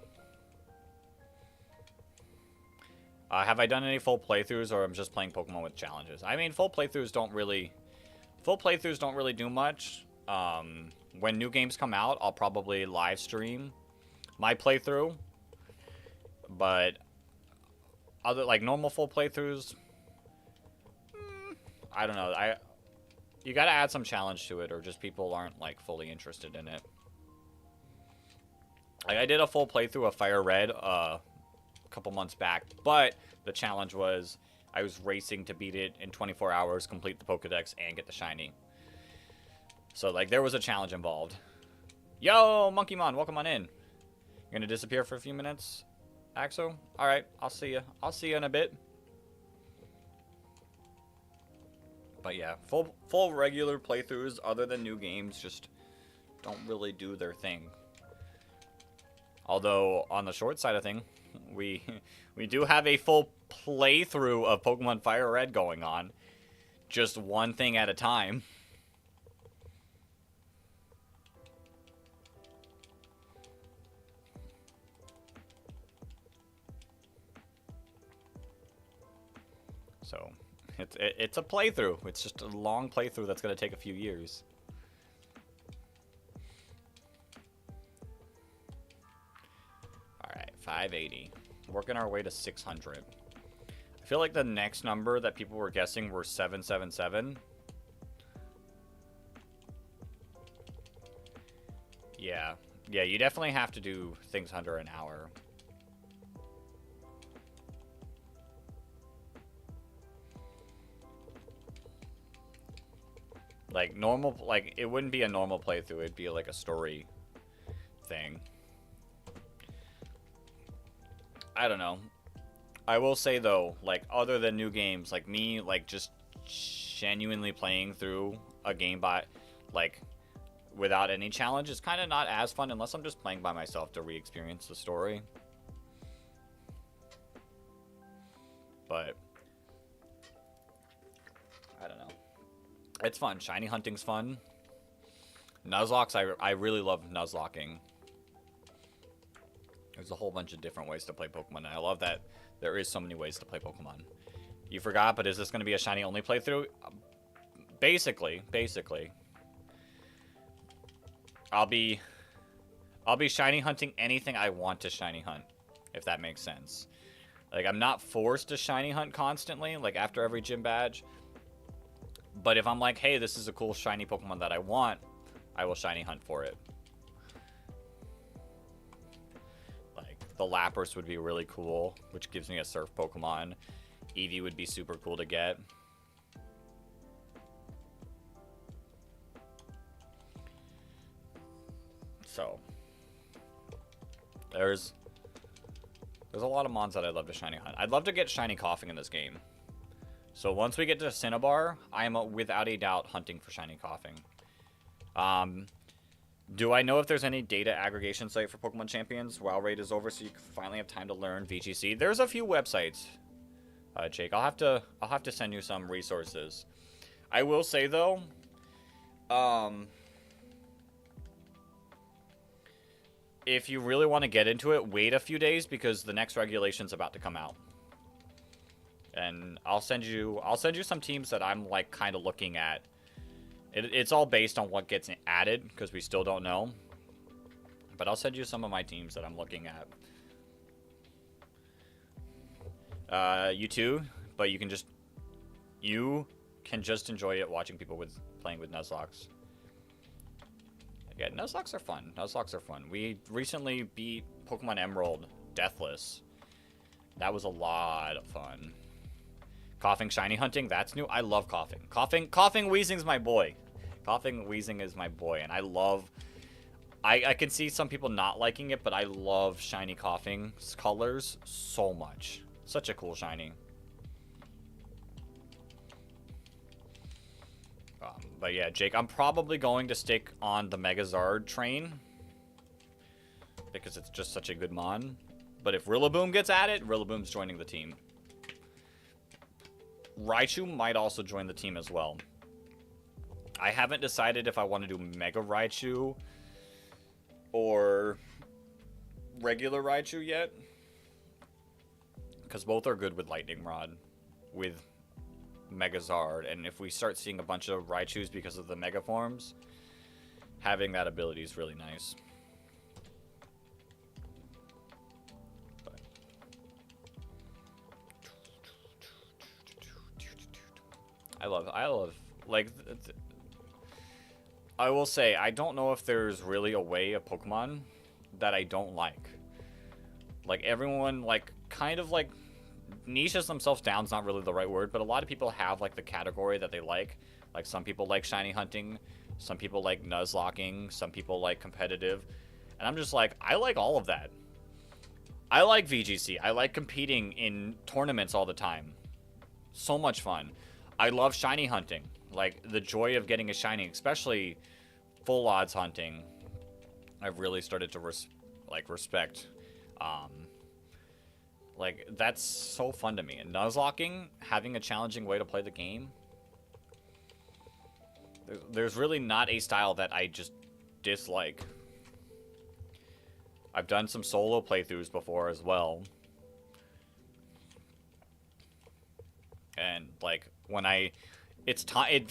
Have I done any full playthroughs, or I'm just playing Pokemon with challenges? I mean, full playthroughs don't really do much. When new games come out, I'll probably live stream my playthrough. But other, like, normal full playthroughs, I don't know. You gotta add some challenge to it, or just people aren't, like, fully interested in it. Like, I did a full playthrough of Fire Red a couple months back, but the challenge was I was racing to beat it in 24 hours, complete the Pokedex, and get the shiny. So, like, there was a challenge involved. Yo, Monkeymon, welcome on in. You're gonna disappear for a few minutes, Axo? Alright, I'll see you. I'll see you in a bit. But yeah, full regular playthroughs, other than new games, just don't really do their thing. Although, on the short side of thing, we do have a full playthrough of Pokemon Fire Red going on. Just one thing at a time. So, it's a playthrough. It's just a long playthrough that's going to take a few years. Alright, 580. Working our way to 600. I feel like the next number that people were guessing were 777. Yeah. Yeah, you definitely have to do things under an hour. Like, normal, like, it wouldn't be a normal playthrough. It'd be like a story thing. I don't know. I will say, though, like, other than new games, like, me, like, just genuinely playing through a game like, without any challenge is kind of not as fun unless I'm just playing by myself to re-experience the story. But I don't know. It's fun. Shiny hunting's fun. Nuzlocke, I really love Nuzlocking. There's a whole bunch of different ways to play Pokemon, and I love that there is so many ways to play Pokemon. You forgot, but is this going to be a shiny only playthrough? Basically. I'll be shiny hunting anything I want to shiny hunt, if that makes sense. Like, I'm not forced to shiny hunt constantly, like after every gym badge. But if I'm like, hey, this is a cool shiny Pokemon that I want, I will shiny hunt for it. Like, the Lapras would be really cool, which gives me a Surf Pokemon. Eevee would be super cool to get. So, there's a lot of mons that I'd love to shiny hunt. I'd love to get shiny Coughing in this game. So once we get to Cinnabar, I am without a doubt hunting for shiny Coughing. Do I know if there's any data aggregation site for Pokemon Champions while raid is over, so you can finally have time to learn VGC? There's a few websites, Jake. I'll have to send you some resources. I will say though, if you really want to get into it, wait a few days because the next regulation's about to come out. And I'll send you some teams that I'm like kind of looking at. It's all based on what gets added because we still don't know. But I'll send you some of my teams that I'm looking at. You too, but you can just enjoy it watching people playing with Nuzlocks. Yeah, Nuzlocks are fun. Nuzlocks are fun. We recently beat Pokemon Emerald Deathless. That was a lot of fun. Coughing shiny hunting, that's new. I love Coughing. Coughing Wheezing's my boy. Coughing Wheezing is my boy, and I love... I can see some people not liking it, but I love shiny Coughing's colors so much. Such a cool shiny. But yeah, Jake, I'm probably going to stick on the Megazard train because it's just such a good mon. But if Rillaboom gets added, Rillaboom's joining the team. Raichu might also join the team as well. I haven't decided if I want to do Mega Raichu or regular Raichu yet. Because both are good with Lightning Rod, with Megazard. And if we start seeing a bunch of Raichus because of the Mega forms, having that ability is really nice. I love, like, I will say, I don't know if there's really a way of Pokemon that I don't like. Like, everyone, like, kind of, like, niches themselves down is not really the right word, but a lot of people have, like, the category that they like. Like, some people like shiny hunting, some people like Nuzlocking, some people like competitive. And I'm just like, I like all of that. I like VGC. I like competing in tournaments all the time. So much fun. I love shiny hunting. Like, the joy of getting a shiny, especially full odds hunting, I've really started to respect. Like, that's so fun to me. And Nuzlocking, having a challenging way to play the game, there's really not a style that I just dislike. I've done some solo playthroughs before as well. And, like, when it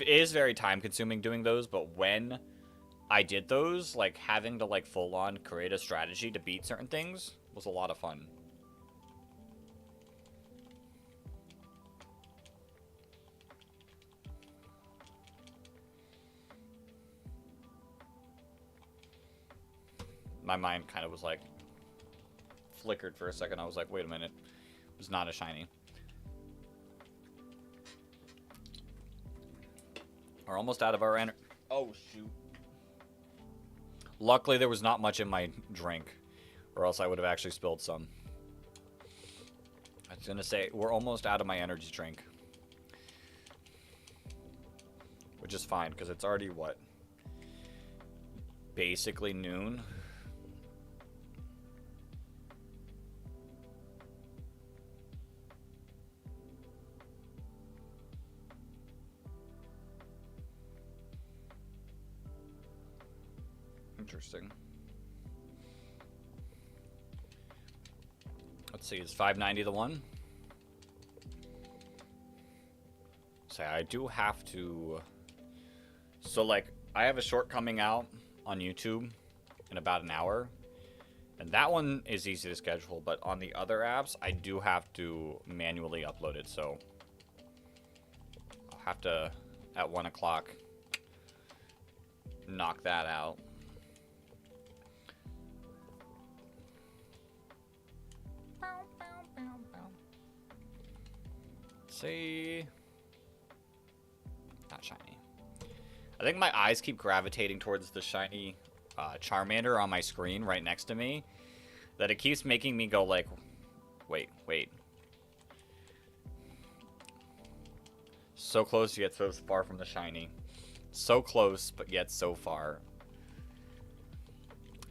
is very time consuming doing those, but when I did those, like, having to, like, full on create a strategy to beat certain things was a lot of fun. My mind kind of was like flickered for a second. I was like, wait a minute. It was not a shiny. We're almost out of our energy. Oh, shoot. Luckily, there was not much in my drink, or else I would have actually spilled some. I was going to say, we're almost out of my energy drink. Which is fine, because it's already, what? Basically noon. Interesting. Let's see, is 590 the one? Say, I do have to... So, like, I have a short coming out on YouTube in about an hour. And that one is easy to schedule, but on the other apps, I do have to manually upload it, so... I'll have to, at 1 o'clock, knock that out. See, not shiny. I think my eyes keep gravitating towards the shiny Charmander on my screen right next to me, that it keeps making me go like, wait. So close yet so far from the shiny. So close, but yet so far.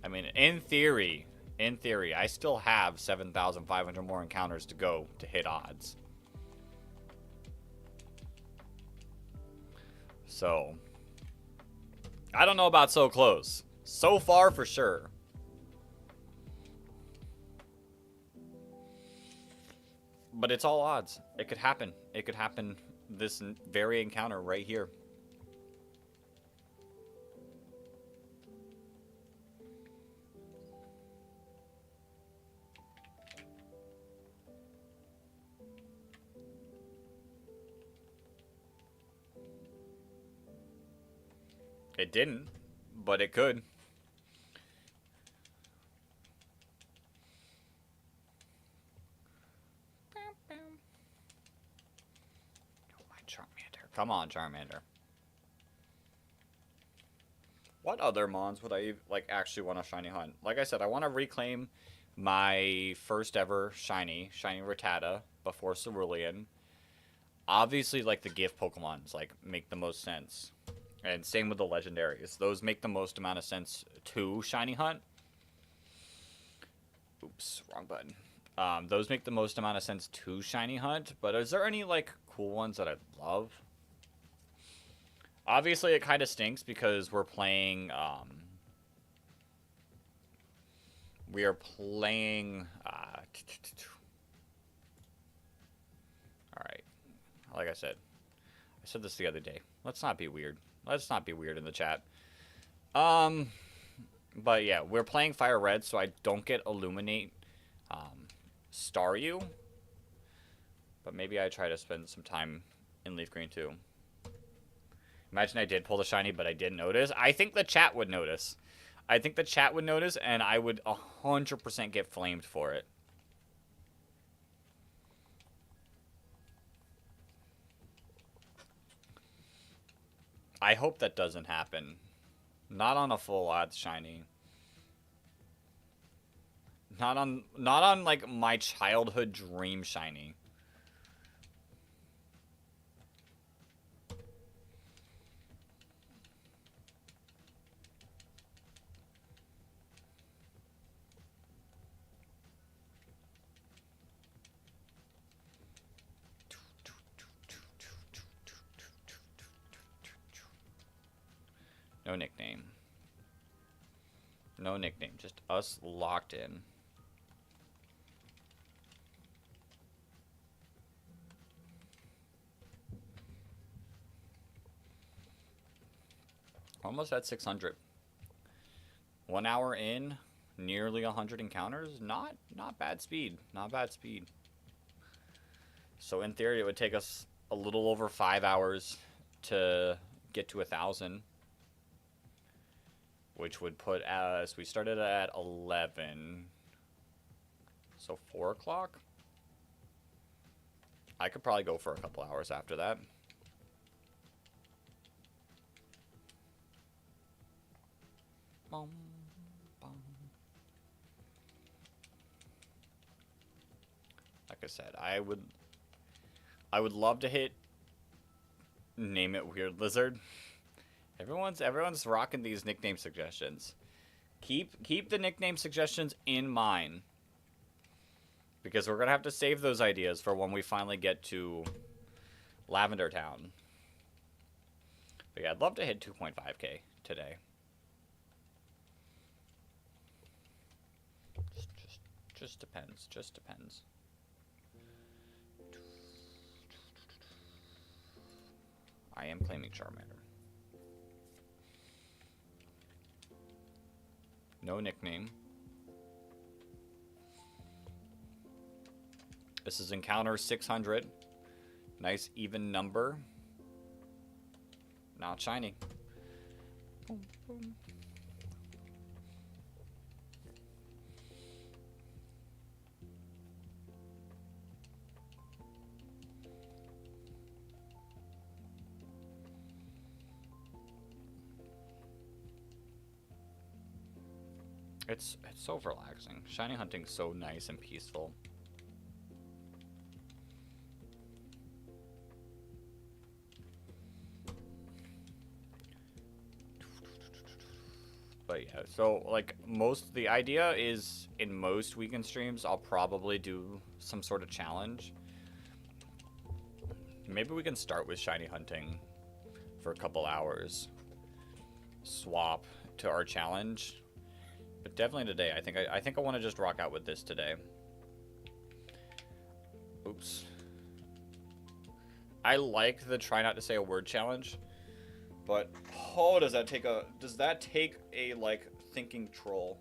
I mean, in theory, I still have 7,500 more encounters to go to hit odds. So, I don't know about so close. So far, for sure. But it's all odds. It could happen. It could happen this very encounter right here. It didn't, but it could. Oh, my Charmander. Come on, Charmander. What other mons would I, like, actually want to shiny hunt? Like I said, I want to reclaim my first ever shiny Rattata before Cerulean. Obviously, like, the gift Pokemons, like, make the most sense. And same with the legendaries. Those make the most amount of sense to shiny hunt. Oops, wrong button. Those make the most amount of sense to shiny hunt, but is there any, like, cool ones that I love? Obviously, it kind of stinks because we're playing, we are playing, alright, like I said this the other day. Let's not be weird. Let's not be weird in the chat. But yeah, we're playing Fire Red, so I don't get Illuminate, Star You. But maybe I try to spend some time in Leaf Green too. Imagine I did pull the shiny, but I didn't notice. I think the chat would notice. I think the chat would notice, and I would 100% get flamed for it. I hope that doesn't happen. Not on a full odds shiny. Not on like my childhood dream shiny. No nickname. No nickname. Just us locked in. Almost at 600. 1 hour in, nearly 100 encounters. Not bad speed. Not bad speed. So in theory, it would take us a little over 5 hours to get to 1,000. Which would put us, we started at 11. So 4 o'clock? I could probably go for a couple hours after that. Bum, bum. Like I said, I would love to hit Name It Weird Lizard. Everyone's rocking these nickname suggestions. Keep the nickname suggestions in mind. Because we're gonna have to save those ideas for when we finally get to Lavender Town. But yeah, I'd love to hit 2.5k today. Just depends. Just depends. I am claiming Charmander. No nickname. This is encounter 600. Nice even number. Not shiny. Boom, boom. It's so relaxing. Shiny hunting's so nice and peaceful. But yeah, so like the idea is in most weekend streams, I'll probably do some sort of challenge. Maybe we can start with shiny hunting for a couple hours. Swap to our challenge. But definitely today, I think I want to just rock out with this today. Oops. I like the try not to say a word challenge, but oh, does that take a like thinking troll?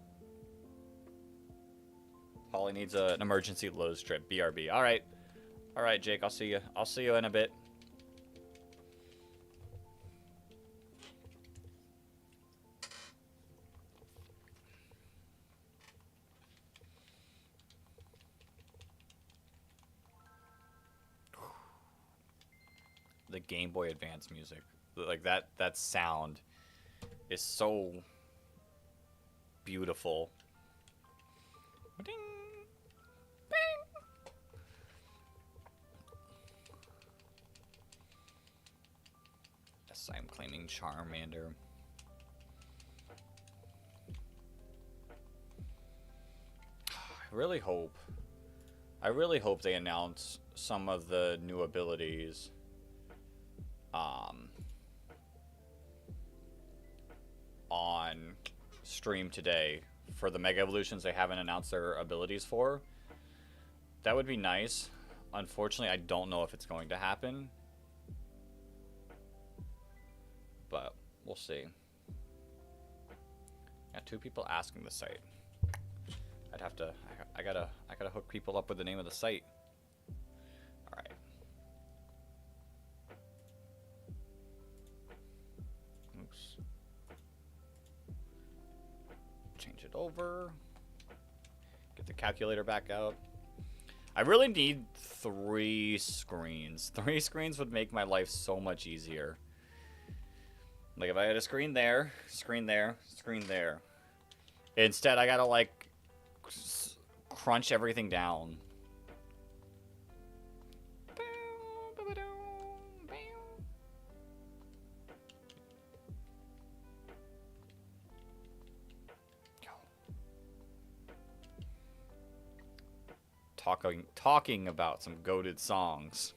Holly needs an emergency Lowe's trip. BRB. All right, Jake. I'll see you in a bit. The Game Boy Advance music, like that sound is so beautiful. Ding, bing. Yes, I'm claiming Charmander. really hope. I really hope they announce some of the new abilities. On stream today for the Mega Evolutions they haven't announced their abilities for. That would be nice. Unfortunately, I don't know if it's going to happen. But we'll see. Got 2 people asking the site. I'd have to I gotta hook people up with the name of the site. Alright. Oops. Change it over. Get the calculator back out. I really need 3 screens. 3 screens would make my life so much easier. Like if I had a screen there, screen there, screen there. Instead, I gotta like crunch everything down. Talking about some goated songs.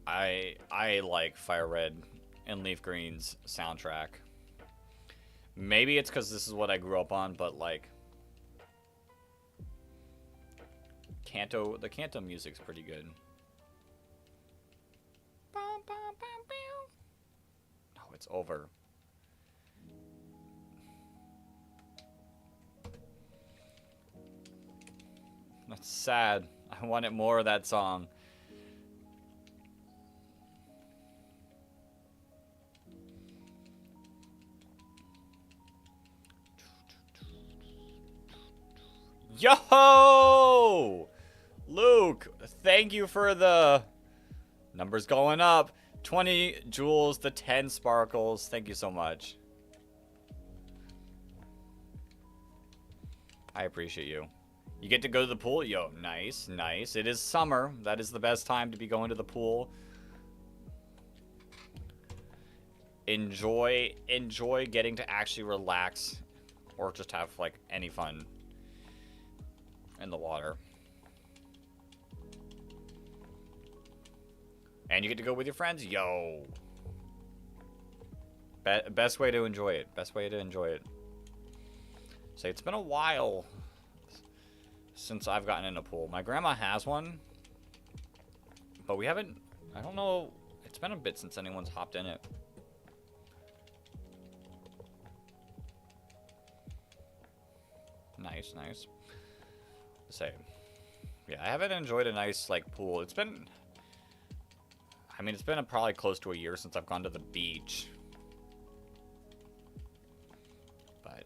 I like Fire Red and Leaf Green's soundtrack. Maybe it's because this is what I grew up on, but like the Kanto music's pretty good. Oh, it's over. That's sad. I wanted more of that song. Yo! Luke, thank you for the numbers going up. 20 jewels to 10 sparkles. Thank you so much. I appreciate you. You get to go to the pool? Yo, nice, nice. It is summer. That is the best time to be going to the pool. Enjoy getting to actually relax or just have like any fun in the water. And you get to go with your friends? Yo. Best way to enjoy it. Best way to enjoy it. Say, it's been a while since I've gotten in a pool. My grandma has one, but we haven't, I don't know, it's been a bit since anyone's hopped in it. Nice, nice. Say, yeah, I haven't enjoyed a nice, like, pool. It's been, I mean, it's been probably close to a year since I've gone to the beach. But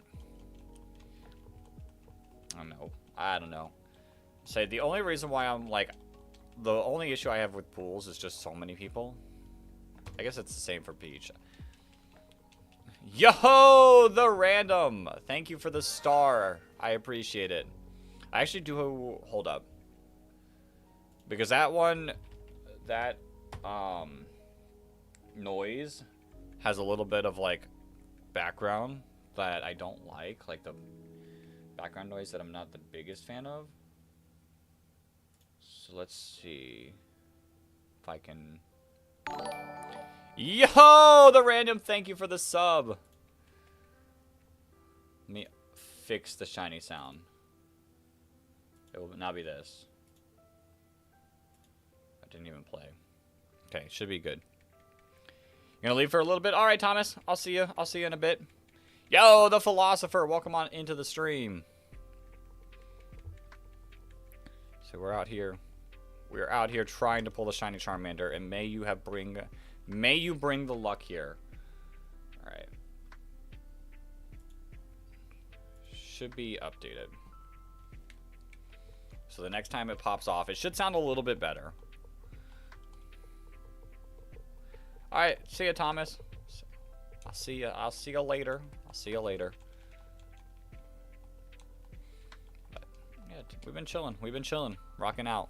I don't know. Say, the only reason why I'm like, the only issue I have with pools is just so many people. I guess it's the same for Peach. Yo, the random. Thank you for the star. I appreciate it. I actually do, hold up. Because that one, that noise has a little bit of like background that I don't like the background noise that I'm not the biggest fan of. So let's see if I can. Yo, the random, thank you for the sub. Let me fix the shiny sound. It will not be this. I didn't even play. Okay, should be good. You're gonna leave for a little bit? All right, Thomas. I'll see you. I'll see you in a bit. Yo, the philosopher. Welcome on into the stream. So we're out here. We're out here trying to pull the shiny Charmander, and may you bring the luck here. All right. Should be updated. So the next time it pops off, it should sound a little bit better. All right, see ya, Thomas. I'll see you. I'll see you later. I'll see you later. But, yeah, we've been chilling. We've been chilling, rocking out.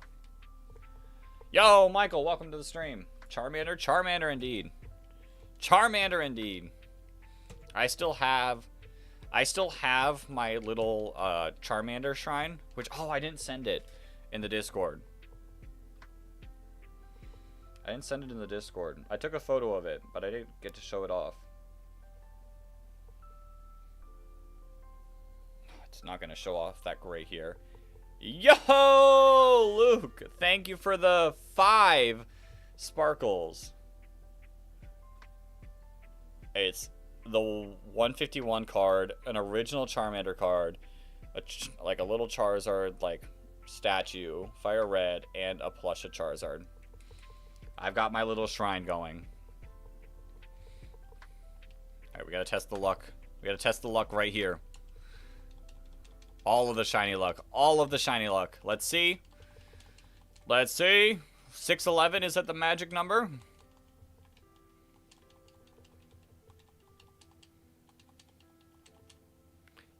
Yo, Michael, welcome to the stream. Charmander, Charmander, indeed. Charmander indeed. I still have my little Charmander shrine, which, oh, I didn't send it in the Discord. I didn't send it in the Discord. I took a photo of it, but I didn't get to show it off. It's not going to show off that great here. Yo, Luke! Thank you for the 5 sparkles. It's the 151 card, an original Charmander card, like a little Charizard like statue, fire red, and a plush of Charizard. I've got my little shrine going. Alright, we gotta test the luck. We gotta test the luck right here. All of the shiny luck. All of the shiny luck. Let's see. Let's see. 611, is that the magic number?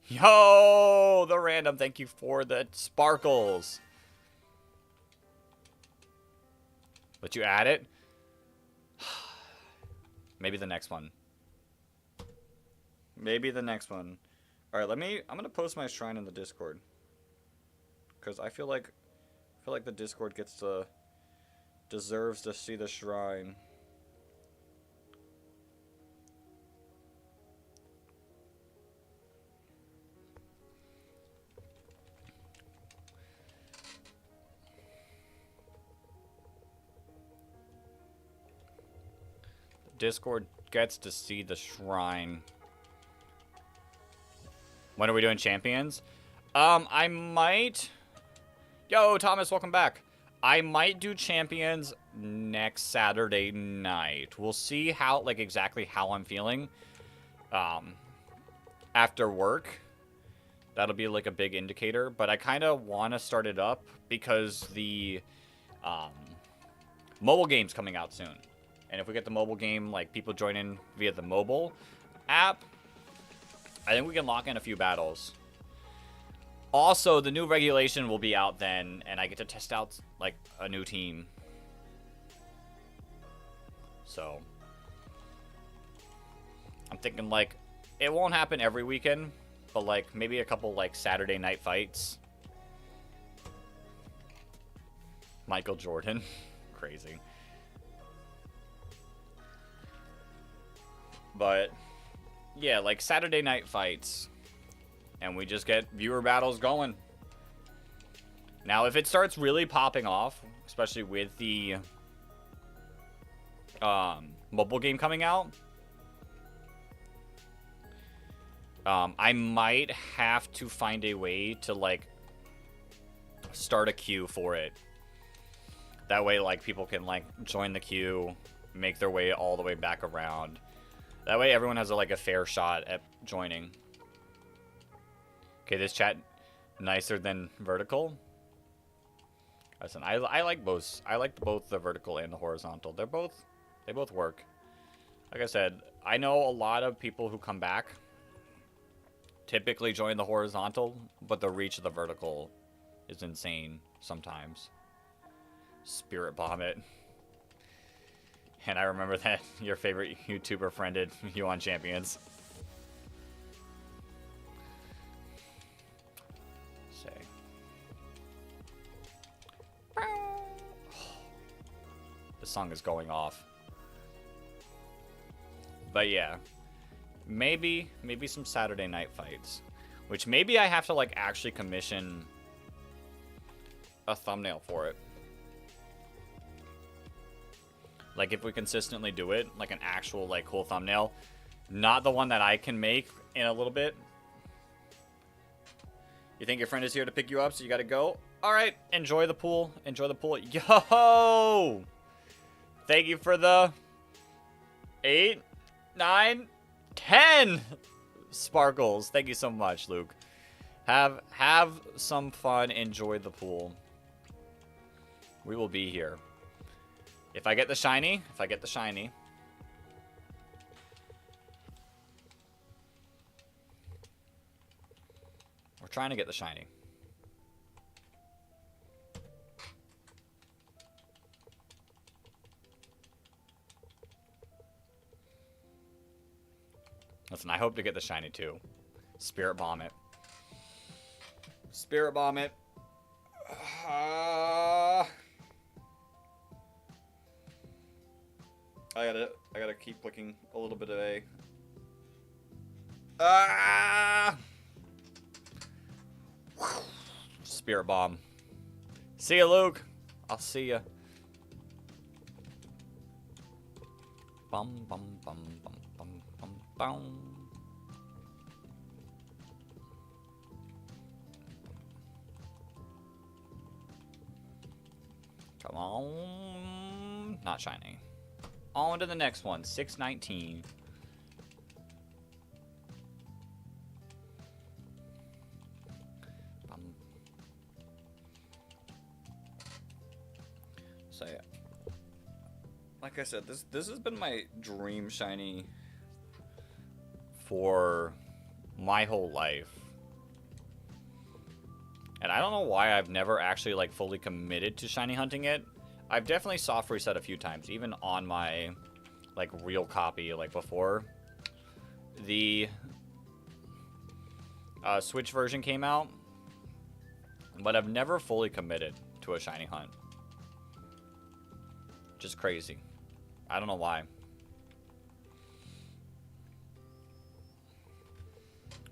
Yo, the random. Thank you for the sparkles. Let you add it? Maybe the next one. Maybe the next one. All right, I'm gonna post my shrine in the Discord, because I feel like the Discord deserves to see the shrine. Discord gets to see the shrine. When are we doing champions? I might... Yo, Thomas, welcome back. I might do champions next Saturday night. We'll see how, like, exactly how I'm feeling. After work. That'll be, like, a big indicator. But I kind of want to start it up because the mobile game's coming out soon. And if we get the mobile game, like, people join in via the mobile app, I think we can lock in a few battles. Also, the new regulation will be out then, and I get to test out, like, a new team. So, I'm thinking, like, it won't happen every weekend, but, like, maybe a couple, like, Saturday night fights. Michael Jordan. Crazy. But, yeah, like Saturday night fights. And we just get viewer battles going. Now, if it starts really popping off, especially with the mobile game coming out, I might have to find a way to, like, start a queue for it. That way, like, people can, like, join the queue, make their way all the way back around. That way everyone has a fair shot at joining. Okay, this chat nicer than vertical. Listen, I like both. I like both the vertical and the horizontal. They both work. Like I said, I know a lot of people who come back typically join the horizontal, but the reach of the vertical is insane sometimes. Spirit bomb it. And I remember that your favorite YouTuber friended you on Champions. Say. This song is going off. But yeah. Maybe some Saturday night fights. Which maybe I have to, like, actually commission a thumbnail for it. Like, if we consistently do it, like an actual, like, cool thumbnail. Not the one that I can make in a little bit. You think your friend is here to pick you up, so you gotta go? Alright, enjoy the pool. Enjoy the pool. Yo! Thank you for the 8, 9, 10 sparkles. Thank you so much, Luke. Have some fun. Enjoy the pool. We will be here. If I get the shiny, we're trying to get the shiny. Listen, I hope to get the shiny too. Spirit Bomb it. Spirit Bomb it. I gotta keep clicking a little bit of A. Spirit Bomb. See ya, Luke. I'll see ya. Bum bum bum bum bum bum bum. Come on. Not shiny. On to the next one. 619. So yeah. Like I said, this has been my dream shiny for my whole life. And I don't know why I've never actually like fully committed to shiny hunting it. I've definitely soft reset a few times, even on my like real copy, like before the Switch version came out. But I've never fully committed to a shiny hunt. Just crazy. I don't know why.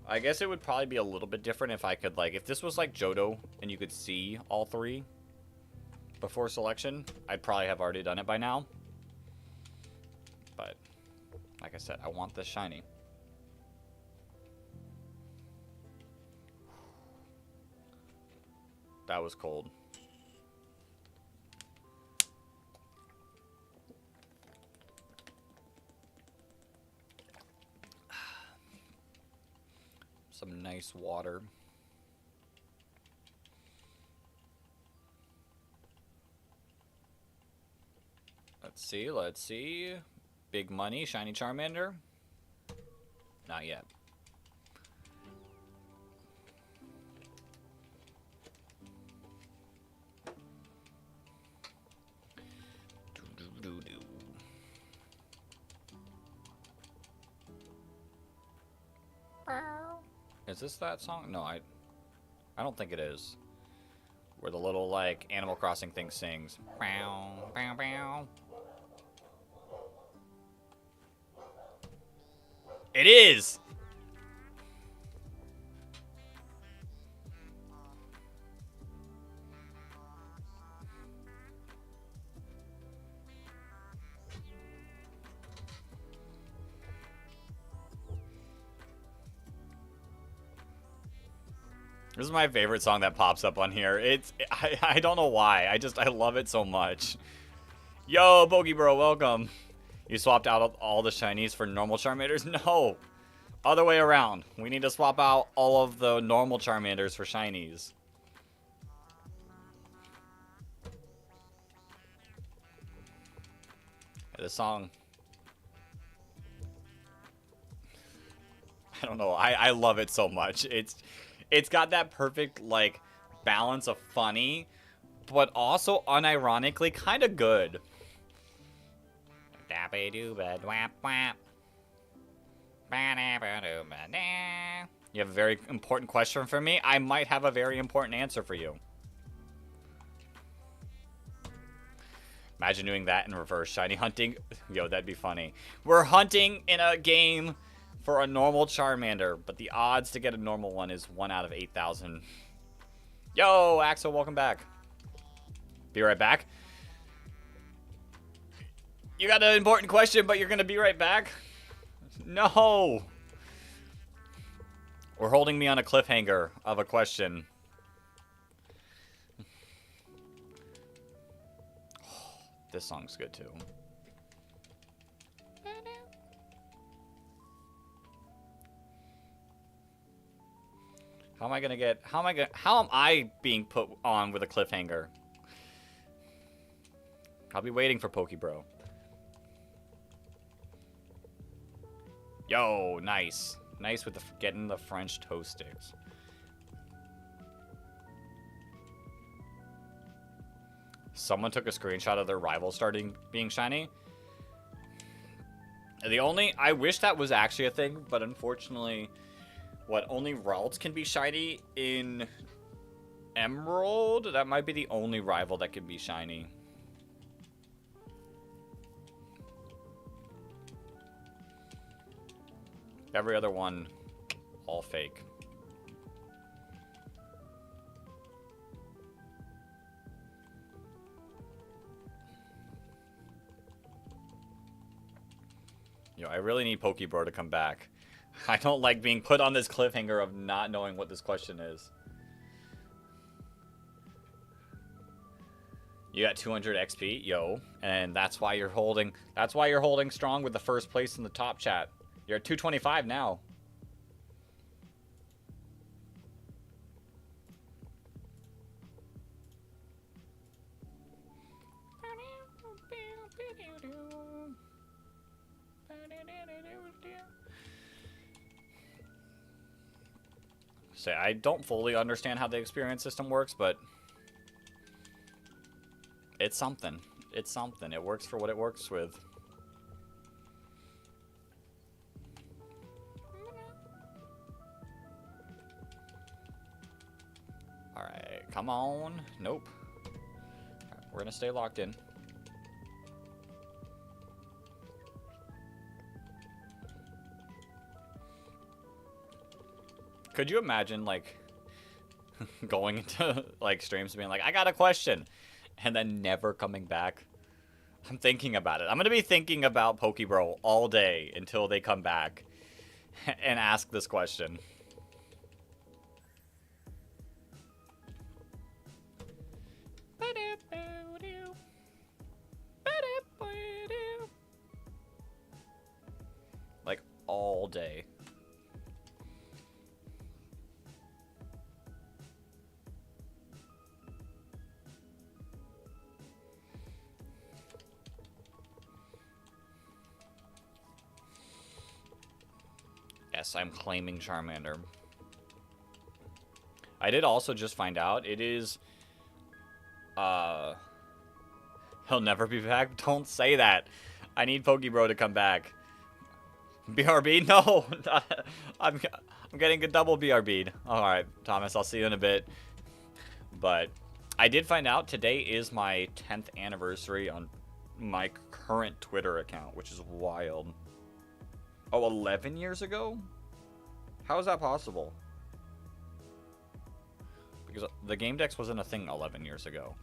I guess it would probably be a little bit different if I could, like, if this was like Johto and you could see all three before selection, I'd probably have already done it by now. But, like I said, I want this shiny. That was cold. Some nice water. Let's see. Big money, shiny Charmander. Not yet. Is this that song? No, I don't think it is. Where the little, like, Animal Crossing thing sings. Bow, bow, bow. It is! This is my favorite song that pops up on here. I don't know why. I love it so much. Yo, Pokebro, welcome. You swapped out all the shinies for normal Charmanders? No. Other way around. We need to swap out all of the normal Charmanders for shinies. The song. I don't know. I love it so much. It's got that perfect, like, balance of funny, but also unironically kind of good. You have a very important question for me? I might have a very important answer for you. Imagine doing that in reverse. Shiny hunting. Yo, that'd be funny. We're hunting in a game for a normal Charmander, but the odds to get a normal one is 1 out of 8,000. Yo, Axel, welcome back. Be right back. You got an important question, but you're going to be right back? No. We're holding me on a cliffhanger of a question. This song's good too. How am I being put on with a cliffhanger? I'll be waiting for Pokebro. Yo, nice. Nice with getting the French toast sticks. Someone took a screenshot of their rival starting being shiny. I wish that was actually a thing, but unfortunately, only Ralts can be shiny in Emerald? That might be the only rival that can be shiny. Every other one, all fake. Yo, I really need Pokebro to come back. I don't like being put on this cliffhanger of not knowing what this question is. You got 200 XP, yo, and that's why you're holding. That's why you're holding strong with the first place in the top chat. You're at 225 now. Say, I don't fully understand how the experience system works, but it's something. It's something. It works for what it works with. Alright, come on. Nope. Right, we're gonna stay locked in. Could you imagine, like, going into, like, streams and being like, I got a question, and then never coming back? I'm thinking about it. I'm going to be thinking about Pokebro all day until they come back and ask this question. Like, all day. Yes, I'm claiming Charmander. I did also just find out it is, he'll never be back. Don't say that. I need Pokebro to come back. BRB? No! I'm getting a double BRB'd. Alright, Thomas, I'll see you in a bit. But I did find out today is my 10th anniversary on my current Twitter account, which is wild. Oh, 11 years ago? How is that possible? Because the Game Dex wasn't a thing 11 years ago.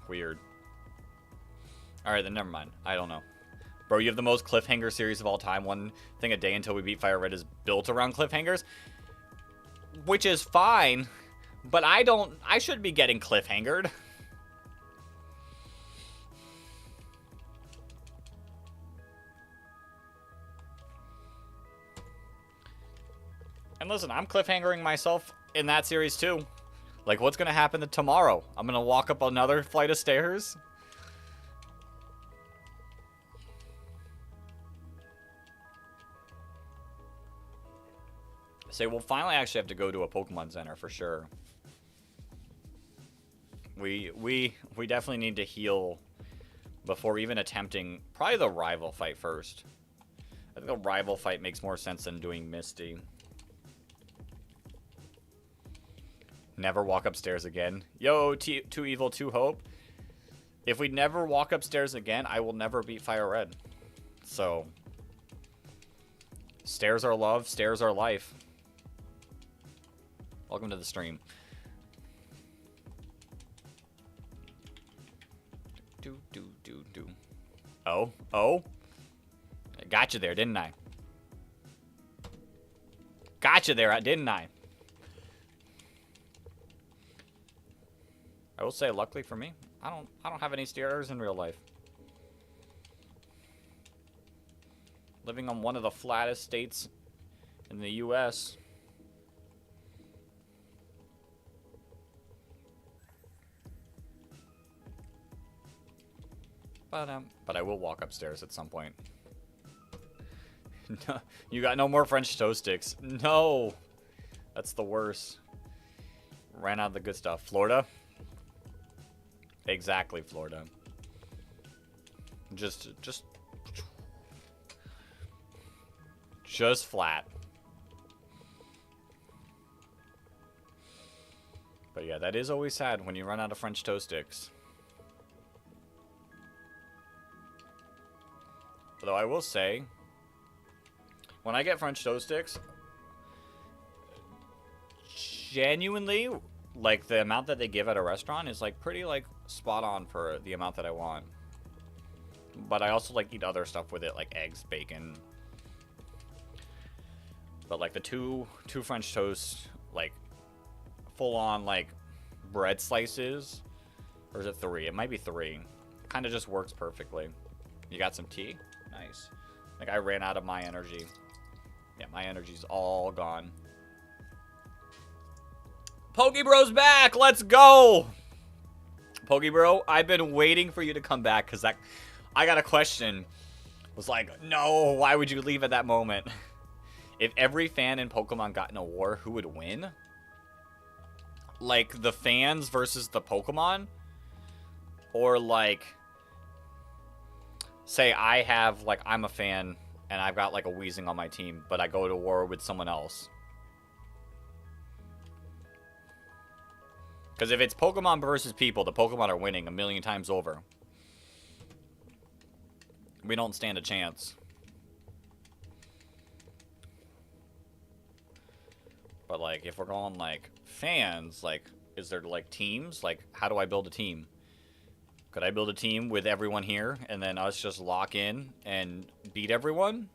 Weird. Alright, then never mind. I don't know. Bro, you have the most cliffhanger series of all time. One thing a day until we beat Fire Red is built around cliffhangers. Which is fine, but I should be getting cliffhangered. And listen, I'm cliffhangering myself in that series too. Like, what's going to happen tomorrow? I'm going to walk up another flight of stairs? Say, we'll finally actually have to go to a Pokemon Center for sure. We definitely need to heal before even attempting probably the rival fight first. I think the rival fight makes more sense than doing Misty. Never walk upstairs again. Yo, Too Evil, Too Hope. If we never walk upstairs again, I will never beat Fire Red. So, stairs are love, stairs are life. Welcome to the stream. Do. Oh. I got you there, didn't I? Got you there, didn't I? I will say, luckily for me, I don't have any stairs in real life. Living on one of the flattest states in the U.S. But I will walk upstairs at some point. No, you got no more French toast sticks. No! That's the worst. Ran out of the good stuff. Florida? Exactly, Florida. Just flat. But yeah, that is always sad when you run out of French toast sticks. Although I will say, when I get French toast sticks, genuinely, like, the amount that they give at a restaurant is, like, pretty, like, spot on for the amount that I want. But I also, like, eat other stuff with it, like eggs, bacon. But, like, the two French toast, like, full-on, like, bread slices. Or is it 3? It might be 3. Kind of just works perfectly. You got some tea? Nice. Like, I ran out of my energy. Yeah, my energy's all gone. Pokebro's back! Let's go! Pokebro, I've been waiting for you to come back, because I got a question. Was like, no, why would you leave at that moment? If every fan in Pokemon got in a war, who would win? Like, the fans versus the Pokemon? Or, like, say I have, like, I'm a fan, and I've got, like, a Weezing on my team, but I go to war with someone else. Because if it's Pokemon versus people, the Pokemon are winning a million times over. We don't stand a chance. But, like, if we're going, like, fans, like, is there, like, teams? Like, how do I build a team? Could I build a team with everyone here, and then us just lock in and beat everyone?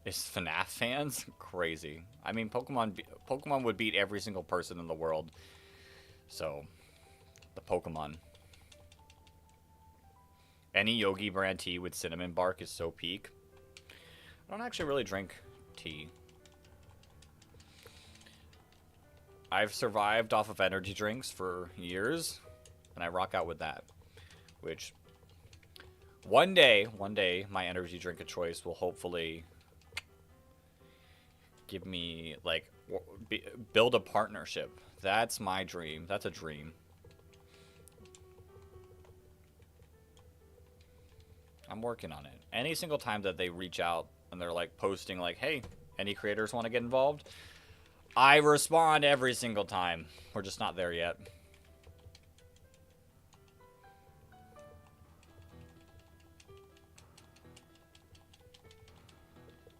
Is FNAF fans? Crazy. I mean, Pokemon would beat every single person in the world. So, the Pokemon. Any Yogi brand tea with cinnamon bark is so peak. I don't actually really drink tea. I've survived off of energy drinks for years, and I rock out with that. Which, one day, my energy drink of choice will hopefully give me, like, build a partnership. That's my dream. That's a dream. I'm working on it. Any single time that they reach out and they're, like, posting, like, hey, any creators want to get involved? I respond every single time. We're just not there yet.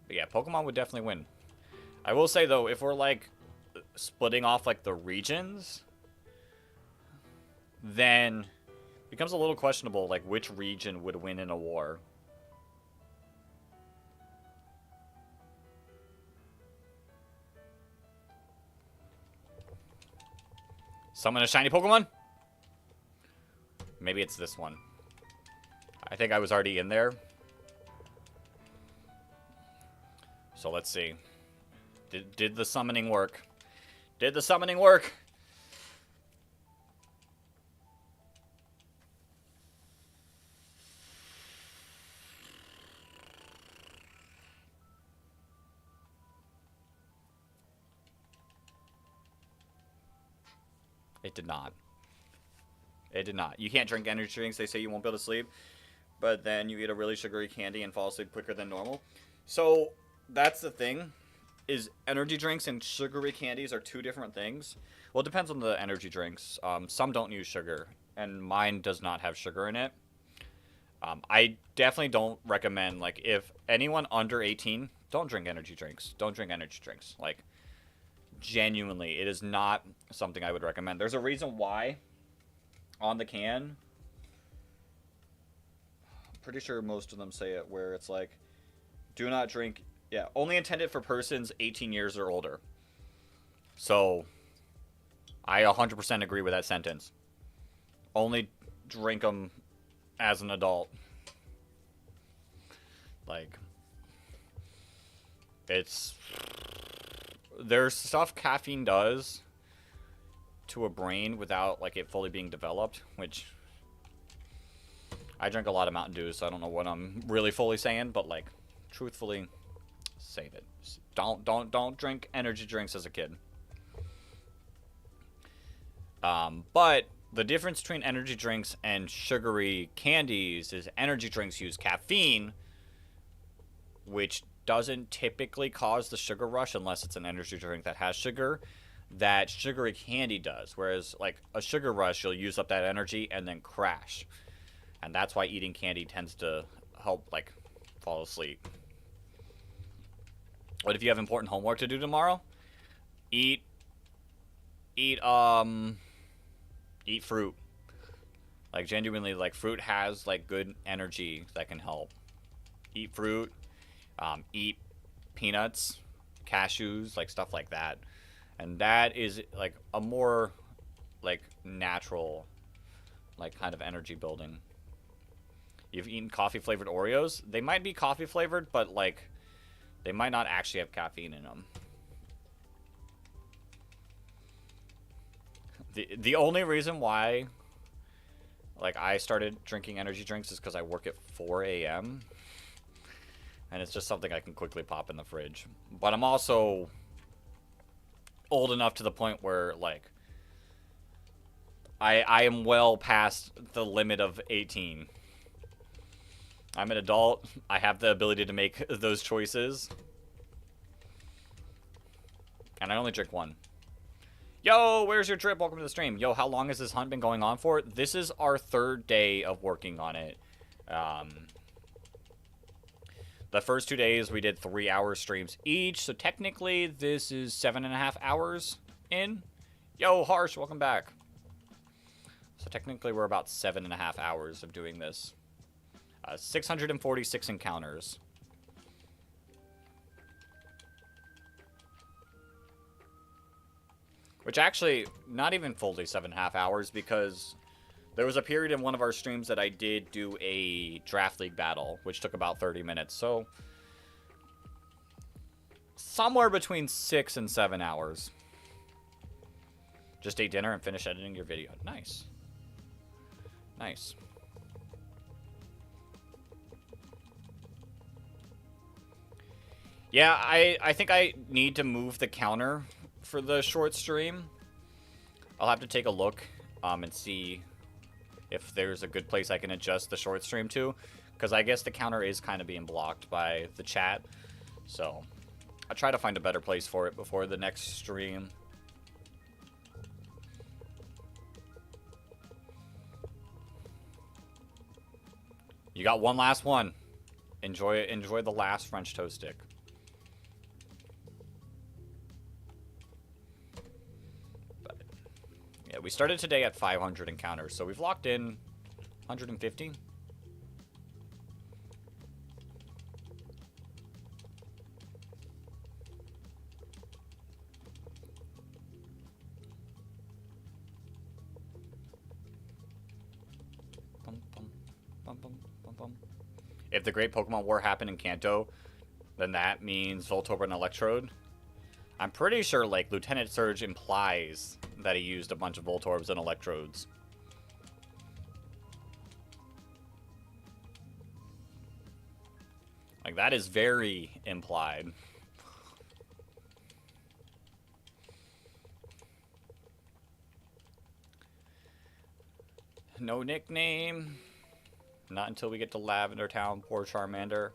But yeah, Pokemon would definitely win. I will say, though, if we're, like, splitting off, like, the regions, then it becomes a little questionable, like, which region would win in a war. Summon a shiny Pokemon? Maybe it's this one. I think I was already in there. So let's see. Did the summoning work? Did the summoning work? It did not. It did not. You can't drink energy drinks. They say you won't be able to sleep. But then you eat a really sugary candy and fall asleep quicker than normal. So that's the thing. Is energy drinks and sugary candies are two different things. Well, it depends on the energy drinks. Some don't use sugar. And mine does not have sugar in it. I definitely don't recommend, like, if anyone under 18, don't drink energy drinks. Don't drink energy drinks. Like, genuinely, it is not something I would recommend. There's a reason why on the can. I'm pretty sure most of them say it where it's like, do not drink, yeah, only intended for persons 18 years or older. So, I 100% agree with that sentence. Only drink them as an adult. Like, there's stuff caffeine does to a brain without, like, it fully being developed, which I drink a lot of Mountain Dew, so I don't know what I'm really fully saying, but, like, truthfully, save it. Don't drink energy drinks as a kid. But the difference between energy drinks and sugary candies is energy drinks use caffeine, which doesn't typically cause the sugar rush unless it's an energy drink that has sugar. That sugary candy does. Whereas, like, a sugar rush, you'll use up that energy and then crash. And that's why eating candy tends to help, like, fall asleep. What if you have important homework to do tomorrow? Eat fruit. Like, genuinely, like, fruit has, like, good energy that can help. Eat fruit. Eat peanuts, cashews, like, stuff like that. And that is, like, a more, like, natural, like, kind of energy building. You've eaten coffee-flavored Oreos? They might be coffee-flavored, but, like, they might not actually have caffeine in them. The only reason why, like, I started drinking energy drinks is because I work at 4 a.m. And it's just something I can quickly pop in the fridge. But I'm also old enough to the point where, like, I am well past the limit of 18. I'm an adult. I have the ability to make those choices. And I only drink one. Yo, where's your trip? Welcome to the stream. Yo, how long has this hunt been going on for? This is our 3rd day of working on it. The first 2 days we did 3-hour streams each, so technically this is 7.5 hours in. Yo, Harsh, welcome back. So technically we're about 7.5 hours of doing this. 646 encounters. Which actually, not even fully 7.5 hours, because there was a period in one of our streams that I did do a draft league battle, which took about 30 minutes. So, somewhere between 6 and 7 hours. Just ate dinner and finished editing your video. Nice. Nice. Yeah, I think I need to move the counter for the short stream. I'll have to take a look and see if there's a good place I can adjust the short stream to, because I guess the counter is kind of being blocked by the chat. So I'll try to find a better place for it before the next stream. You got one last one. Enjoy it. Enjoy the last French toast stick. Yeah, we started today at 500 encounters, so we've locked in 150. If the Great Pokemon War happened in Kanto, then that means Voltorb and Electrode. I'm pretty sure, like, Lieutenant Surge implies that he used a bunch of Voltorbs and Electrodes. Like, that is very implied. No nickname. Not until we get to Lavender Town. Poor Charmander.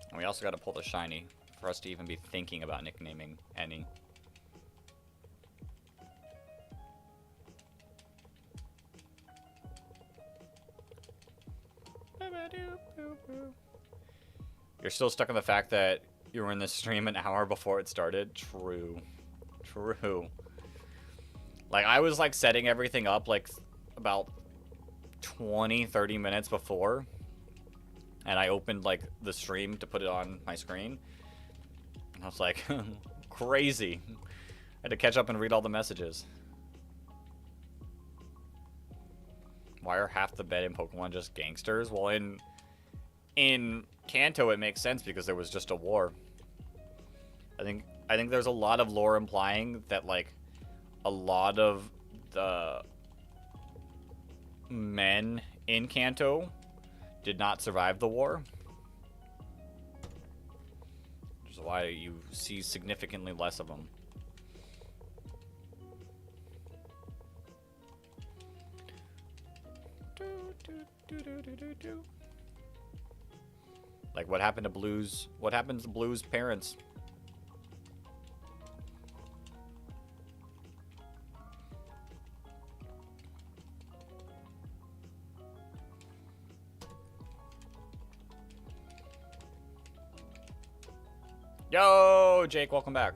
And we also got to pull the shiny for us to even be thinking about nicknaming any. You're still stuck on the fact that you were in this stream an hour before it started? True. True. Like, I was, like, setting everything up, like, about 20-30 minutes before. And I opened, like, the stream to put it on my screen. And I was like, crazy. I had to catch up and read all the messages. Why are half the bed in Pokemon just gangsters? Well, in Kanto, it makes sense because there was just a war. I think there's a lot of lore implying that, like, a lot of the men in Kanto did not survive the war. There's why you see significantly less of them. Like, what happened to Blue's? What happened to Blue's parents? Yo, Jake, welcome back.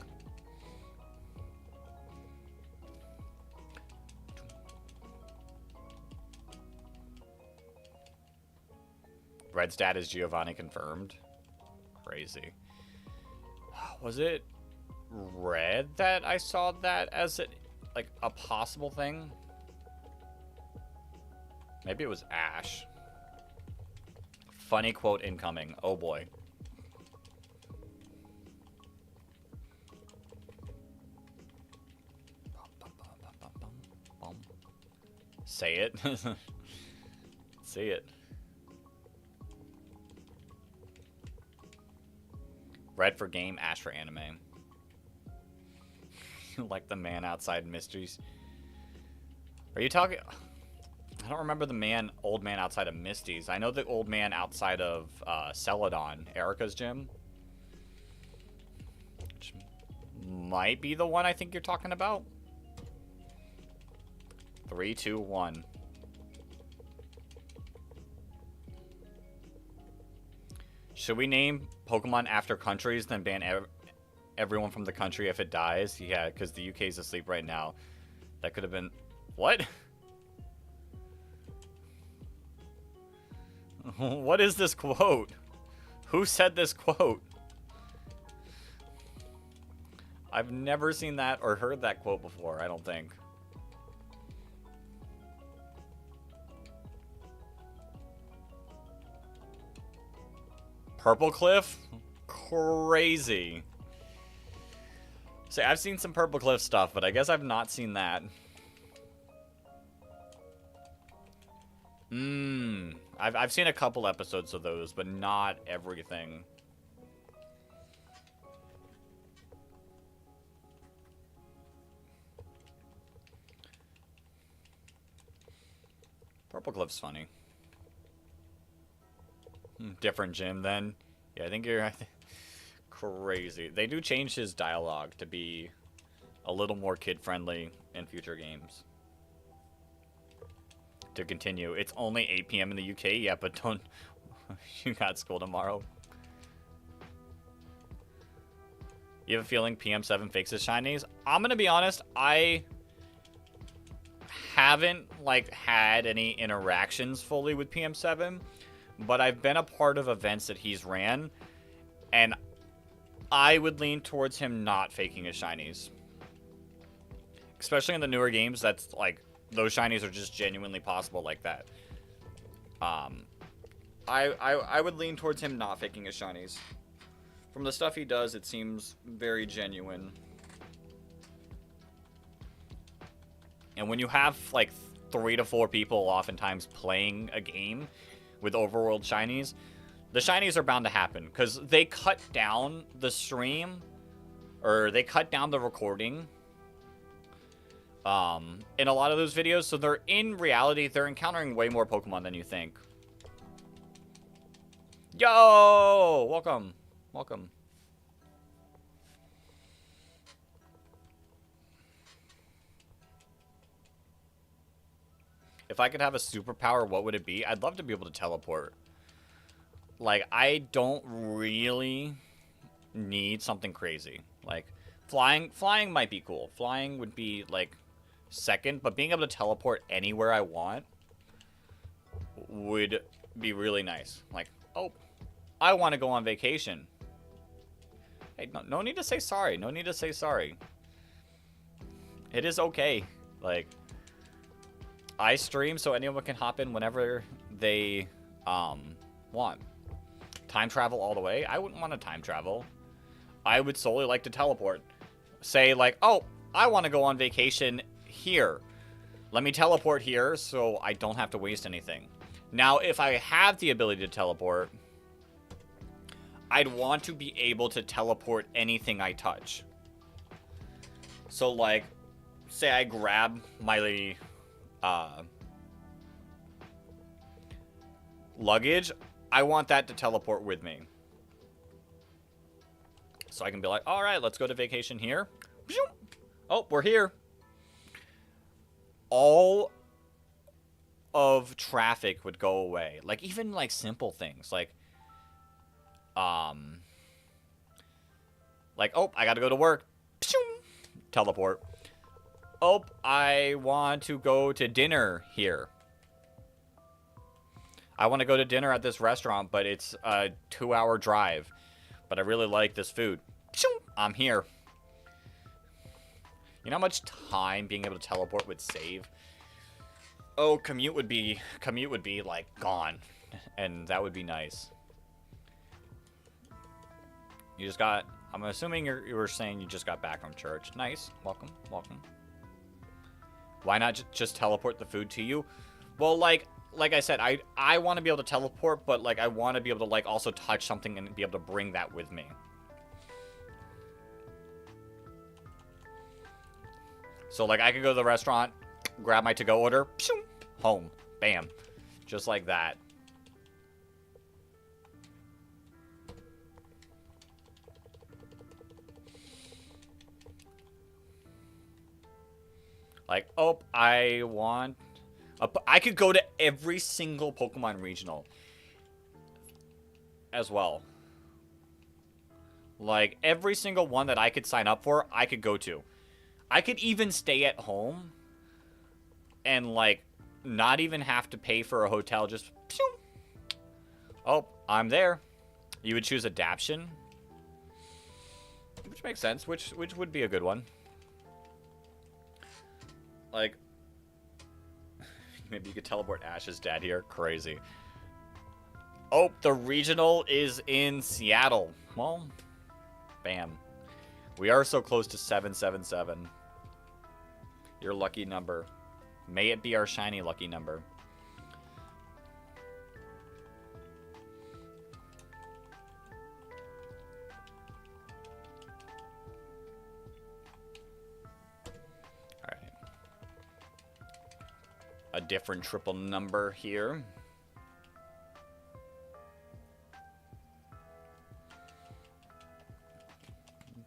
Red's dad is Giovanni confirmed. Crazy. Was it Red that I saw that as like a possible thing? Maybe it was Ash. Funny quote incoming. Oh boy. Say it. Say it. Red for game, Ash for anime. Like the man outside Mysteries. Are you talking... I don't remember the old man outside of Misty's. I know the old man outside of Celadon, Erica's gym. Which might be the one I think you're talking about. 3, 2, 1. Should we name Pokemon after countries, then ban everyone from the country if it dies? Yeah, because the UK is asleep right now. That could have been... What? What is this quote? Who said this quote? I've never seen that or heard that quote before, I don't think. Purple Cliff? Crazy. See, I've seen some Purple Cliff stuff, but I guess I've not seen that. I've seen a couple episodes of those, but not everything. Purple Cliff's funny. Different gym then. Yeah, I think you're crazy. They do change his dialogue to be a little more kid-friendly in future games. To continue, it's only 8 p.m. in the UK. Yeah, but don't... You got school tomorrow. You have a feeling PM7 fakes his shinies? I'm gonna be honest, I haven't, like, had any interactions fully with PM7, but I've been a part of events that he's ran, and I would lean towards him not faking his shinies. Especially in the newer games, that's, like, those shinies are just genuinely possible like that. I would lean towards him not faking his shinies. From the stuff he does, it seems very genuine. And when you have, like, 3 to 4 people oftentimes playing a game with overworld shinies, the shinies are bound to happen. Because they cut down the stream, or they cut down the recording in a lot of those videos. So they're, in reality, they're encountering way more Pokemon than you think. Yo! Welcome. Welcome. If I could have a superpower, what would it be? I'd love to be able to teleport. Like, I don't really need something crazy. Like, flying might be cool. Flying would be, like, second, but being able to teleport anywhere I want would be really nice. Like, oh, I want to go on vacation. Hey, no need to say sorry. No need to say sorry. It is okay. Like, I stream so anyone can hop in whenever they want. Time travel all the way? I wouldn't want to time travel. I would solely like to teleport. Say, like, oh, I want to go on vacation here. Let me teleport here so I don't have to waste anything. Now, if I have the ability to teleport, I'd want to be able to teleport anything I touch. So, like, say I grab my luggage, I want that to teleport with me. So I can be like, all right, let's go to vacation here. Oh, we're here. All of traffic would go away. Like, even, like, simple things. Like, oh, I gotta go to work. Teleport. Oh, I want to go to dinner here. I want to go to dinner at this restaurant, but it's a 2-hour drive. But I really like this food. I'm here. You know how much time being able to teleport would save? Oh, commute would be like gone. And that would be nice. You just got, I'm assuming you were saying you just got back from church. Nice. Welcome. Welcome. Why not just teleport the food to you? Well, like I said, I want to be able to teleport, but like I want to be able to like also touch something and be able to bring that with me. So like I could go to the restaurant, grab my to-go order, home, bam, just like that. Like, oh, I want... I could go to every single Pokemon regional as well. Like, every single one that I could sign up for, I could go to. I could even stay at home and, like, not even have to pay for a hotel. Just, oh, I'm there. You would choose Adaption, which makes sense, which would be a good one. Like, maybe you could teleport Ash's dad here. Crazy. Oh, the regional is in Seattle. Well, bam. We are so close to 777. Your lucky number. May it be our shiny lucky number. A different triple number here.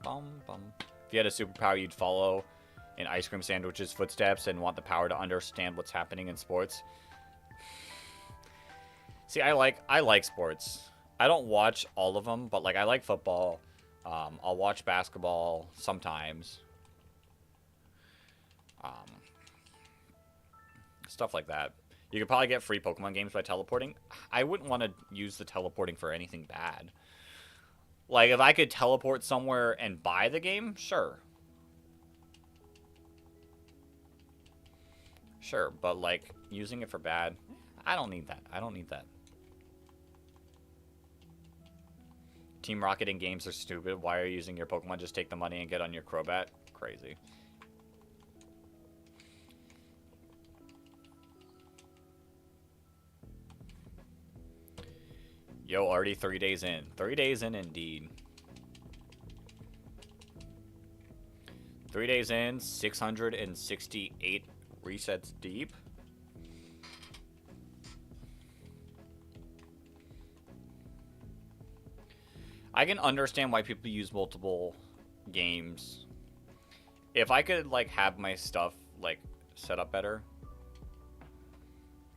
Bum, bum. If you had a superpower, you'd follow in Ice Cream Sandwich's footsteps and want the power to understand what's happening in sports. See, I like sports. I don't watch all of them, but like I like football. I'll watch basketball sometimes. Stuff like that. You could probably get free Pokemon games by teleporting. I wouldn't want to use the teleporting for anything bad. Like, if I could teleport somewhere and buy the game, sure. Sure, but, like, using it for bad, I don't need that. I don't need that. Team Rocket in games are stupid. Why are you using your Pokemon? Just take the money and get on your Crobat. Crazy. Yo, already 3 days in. 3 days in, indeed. 3 days in, 668 resets deep. I can understand why people use multiple games. If I could, like, have my stuff, like, set up better,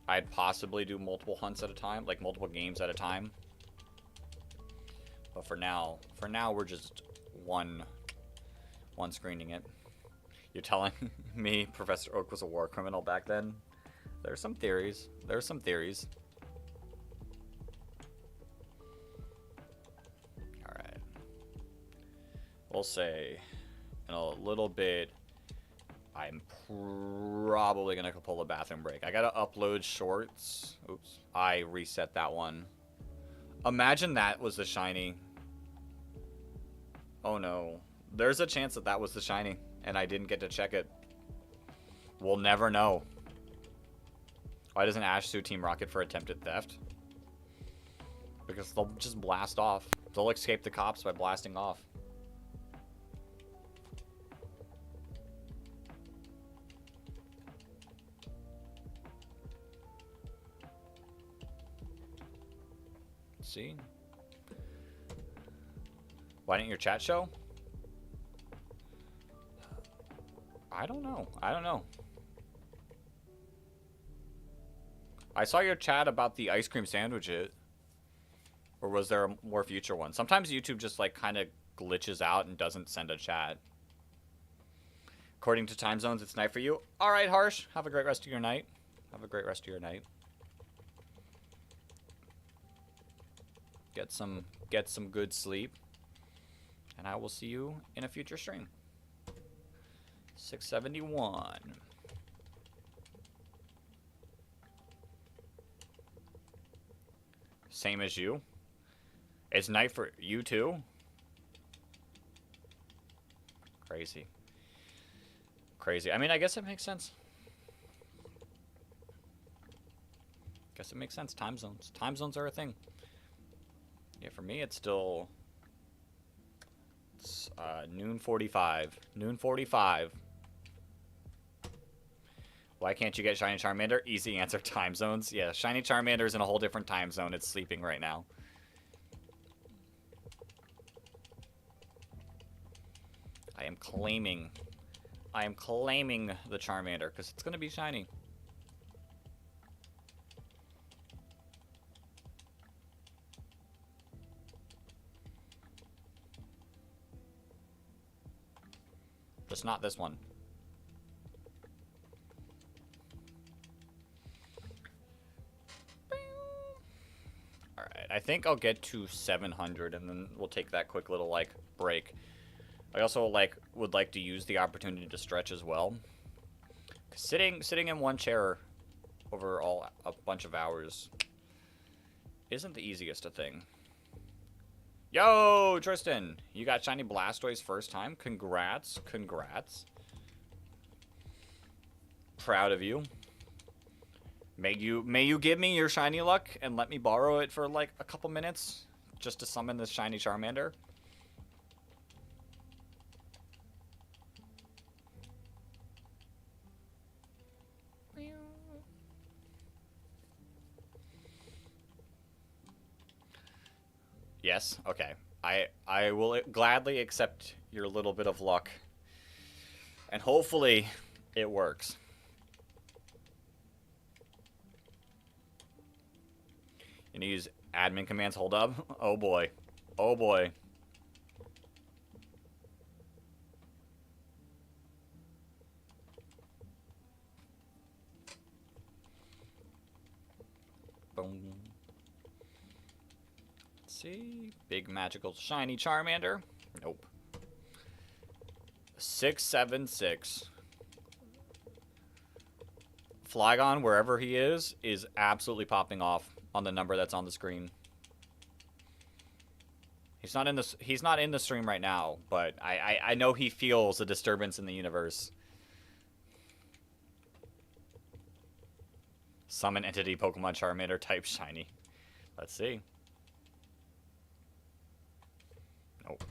I'd possibly do multiple hunts at a time, like multiple games at a time. But for now we're just one screening it. You're telling me Professor Oak was a war criminal back then? There's some theories. There's some theories. Alright. We'll say in a little bit I'm probably gonna pull a bathroom break. I gotta upload shorts. Oops. I reset that one. Imagine that was the shiny. Oh no. There's a chance that was the shiny, and I didn't get to check it. We'll never know. Why doesn't Ash sue Team Rocket for attempted theft? Because they'll just blast off. They'll escape the cops by blasting off. See? Why didn't your chat show? I don't know. I don't know. I saw your chat about the ice cream sandwiches. Or was there a more future one? Sometimes YouTube just like kind of glitches out and doesn't send a chat. According to time zones, it's night for you. All right, Harsh. Have a great rest of your night. Have a great rest of your night. Get some good sleep. And I will see you in a future stream. 671. Same as you. It's night for you too? Crazy. Crazy. I mean, I guess it makes sense. Guess it makes sense. Time zones. Time zones are a thing. Yeah, for me, it's still... It's, noon 45. Noon 45. Why can't you get Shiny Charmander? Easy answer, time zones. Yeah, Shiny Charmander is in a whole different time zone. It's sleeping right now. I am claiming the Charmander because it's going to be shiny. Just not this one. Alright, I think I'll get to 700 and then we'll take that quick little, like, break. I also, like, would like to use the opportunity to stretch as well. 'Cause sitting in one chair over a bunch of hours isn't the easiest of thing. Yo, Tristan, you got Shiny Blastoise first time. Congrats, congrats. Proud of you. May you give me your shiny luck and let me borrow it for like a couple minutes just to summon this shiny Charmander. Yes, okay. I will gladly accept your little bit of luck. And hopefully it works. You need to use admin commands, hold up. Oh boy. Oh boy. Boom. Let's see. Big magical shiny Charmander. Nope. 676. Flygon, wherever he is absolutely popping off on the number that's on the screen. He's not in the stream right now, but I know he feels a disturbance in the universe. Summon entity Pokemon Charmander type shiny. Let's see. Nope.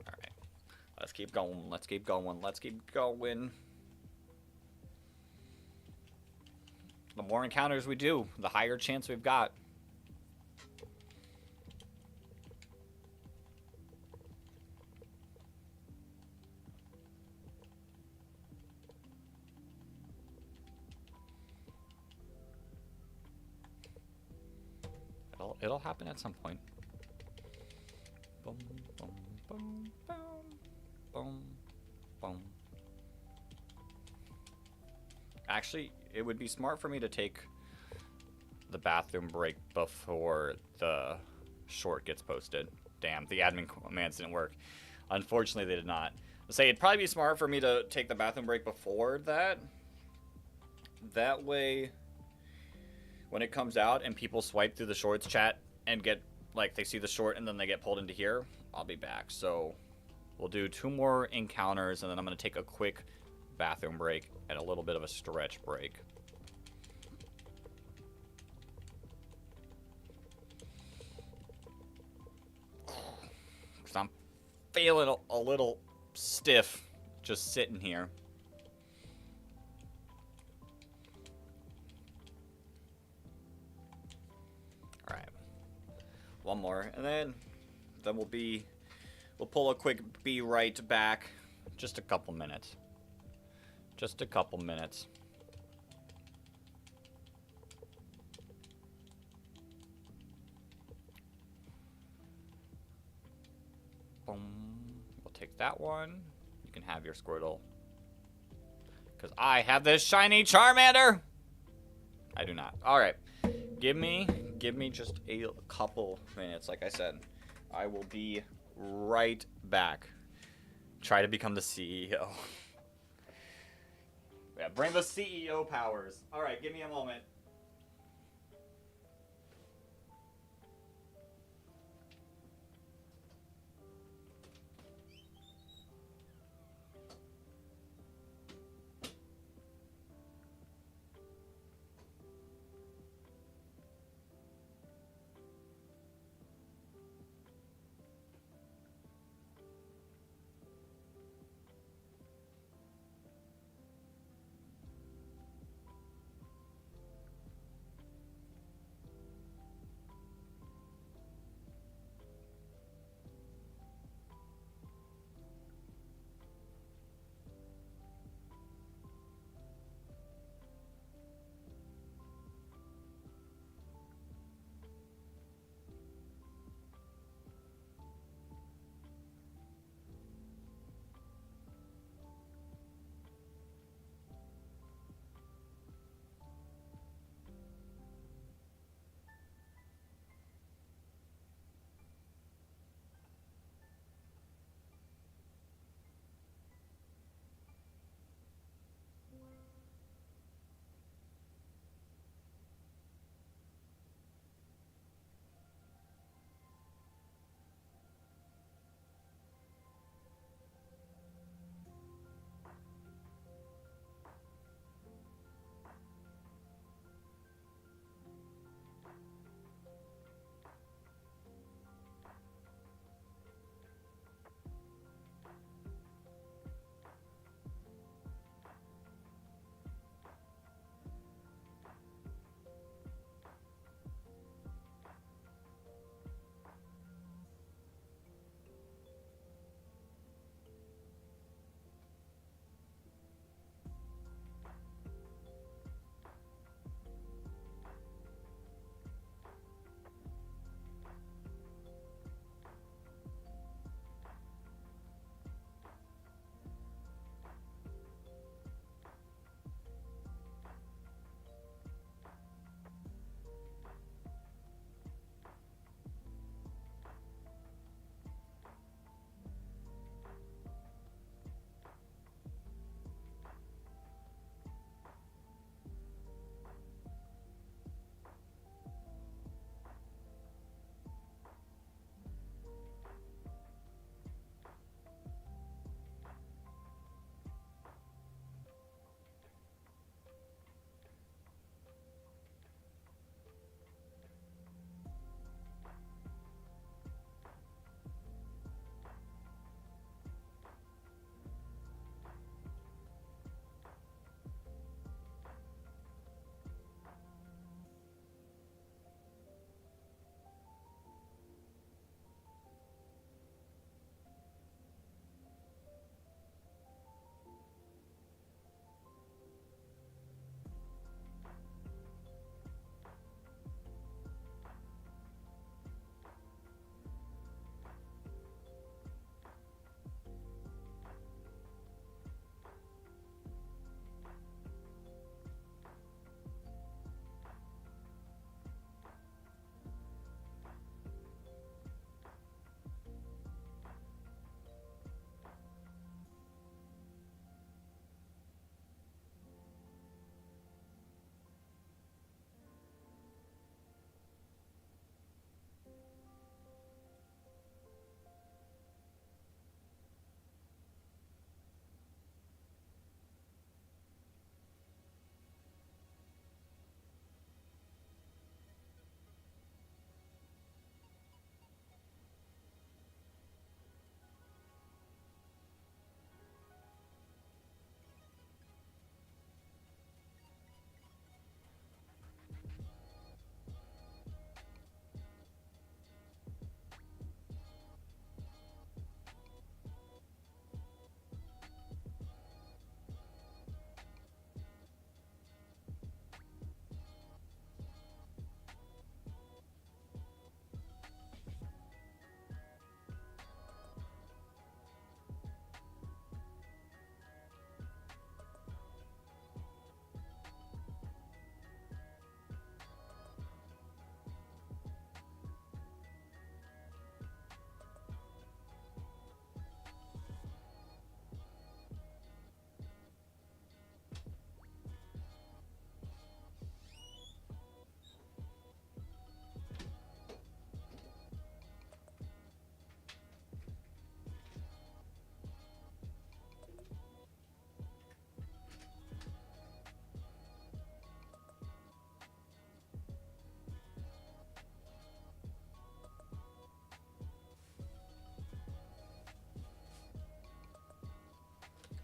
Alright. Let's keep going. Let's keep going. Let's keep going. The more encounters we do, the higher chance we've got. It'll happen at some point. Boom, boom, boom, boom, boom, boom. Actually, it would be smart for me to take the bathroom break before the short gets posted. Damn, the admin commands didn't work. Unfortunately, they did not. I'll say it'd probably be smart for me to take the bathroom break before that. That way, when it comes out and people swipe through the shorts chat and get, like, they see the short and then they get pulled into here, I'll be back. So we'll do 2 more encounters and then I'm going to take a quick bathroom break and a little bit of a stretch break. feeling a little stiff just sitting here. Alright. One more, and then we'll pull a quick be right back. Just a couple minutes. Just a couple minutes. Boom. We'll take that one. You can have your Squirtle. Because I have this shiny Charmander! I do not. Alright. Give me just a couple minutes. Like I said, I will be right back. Try to become the CEO. Yeah, bring the CEO powers. Alright, give me a moment.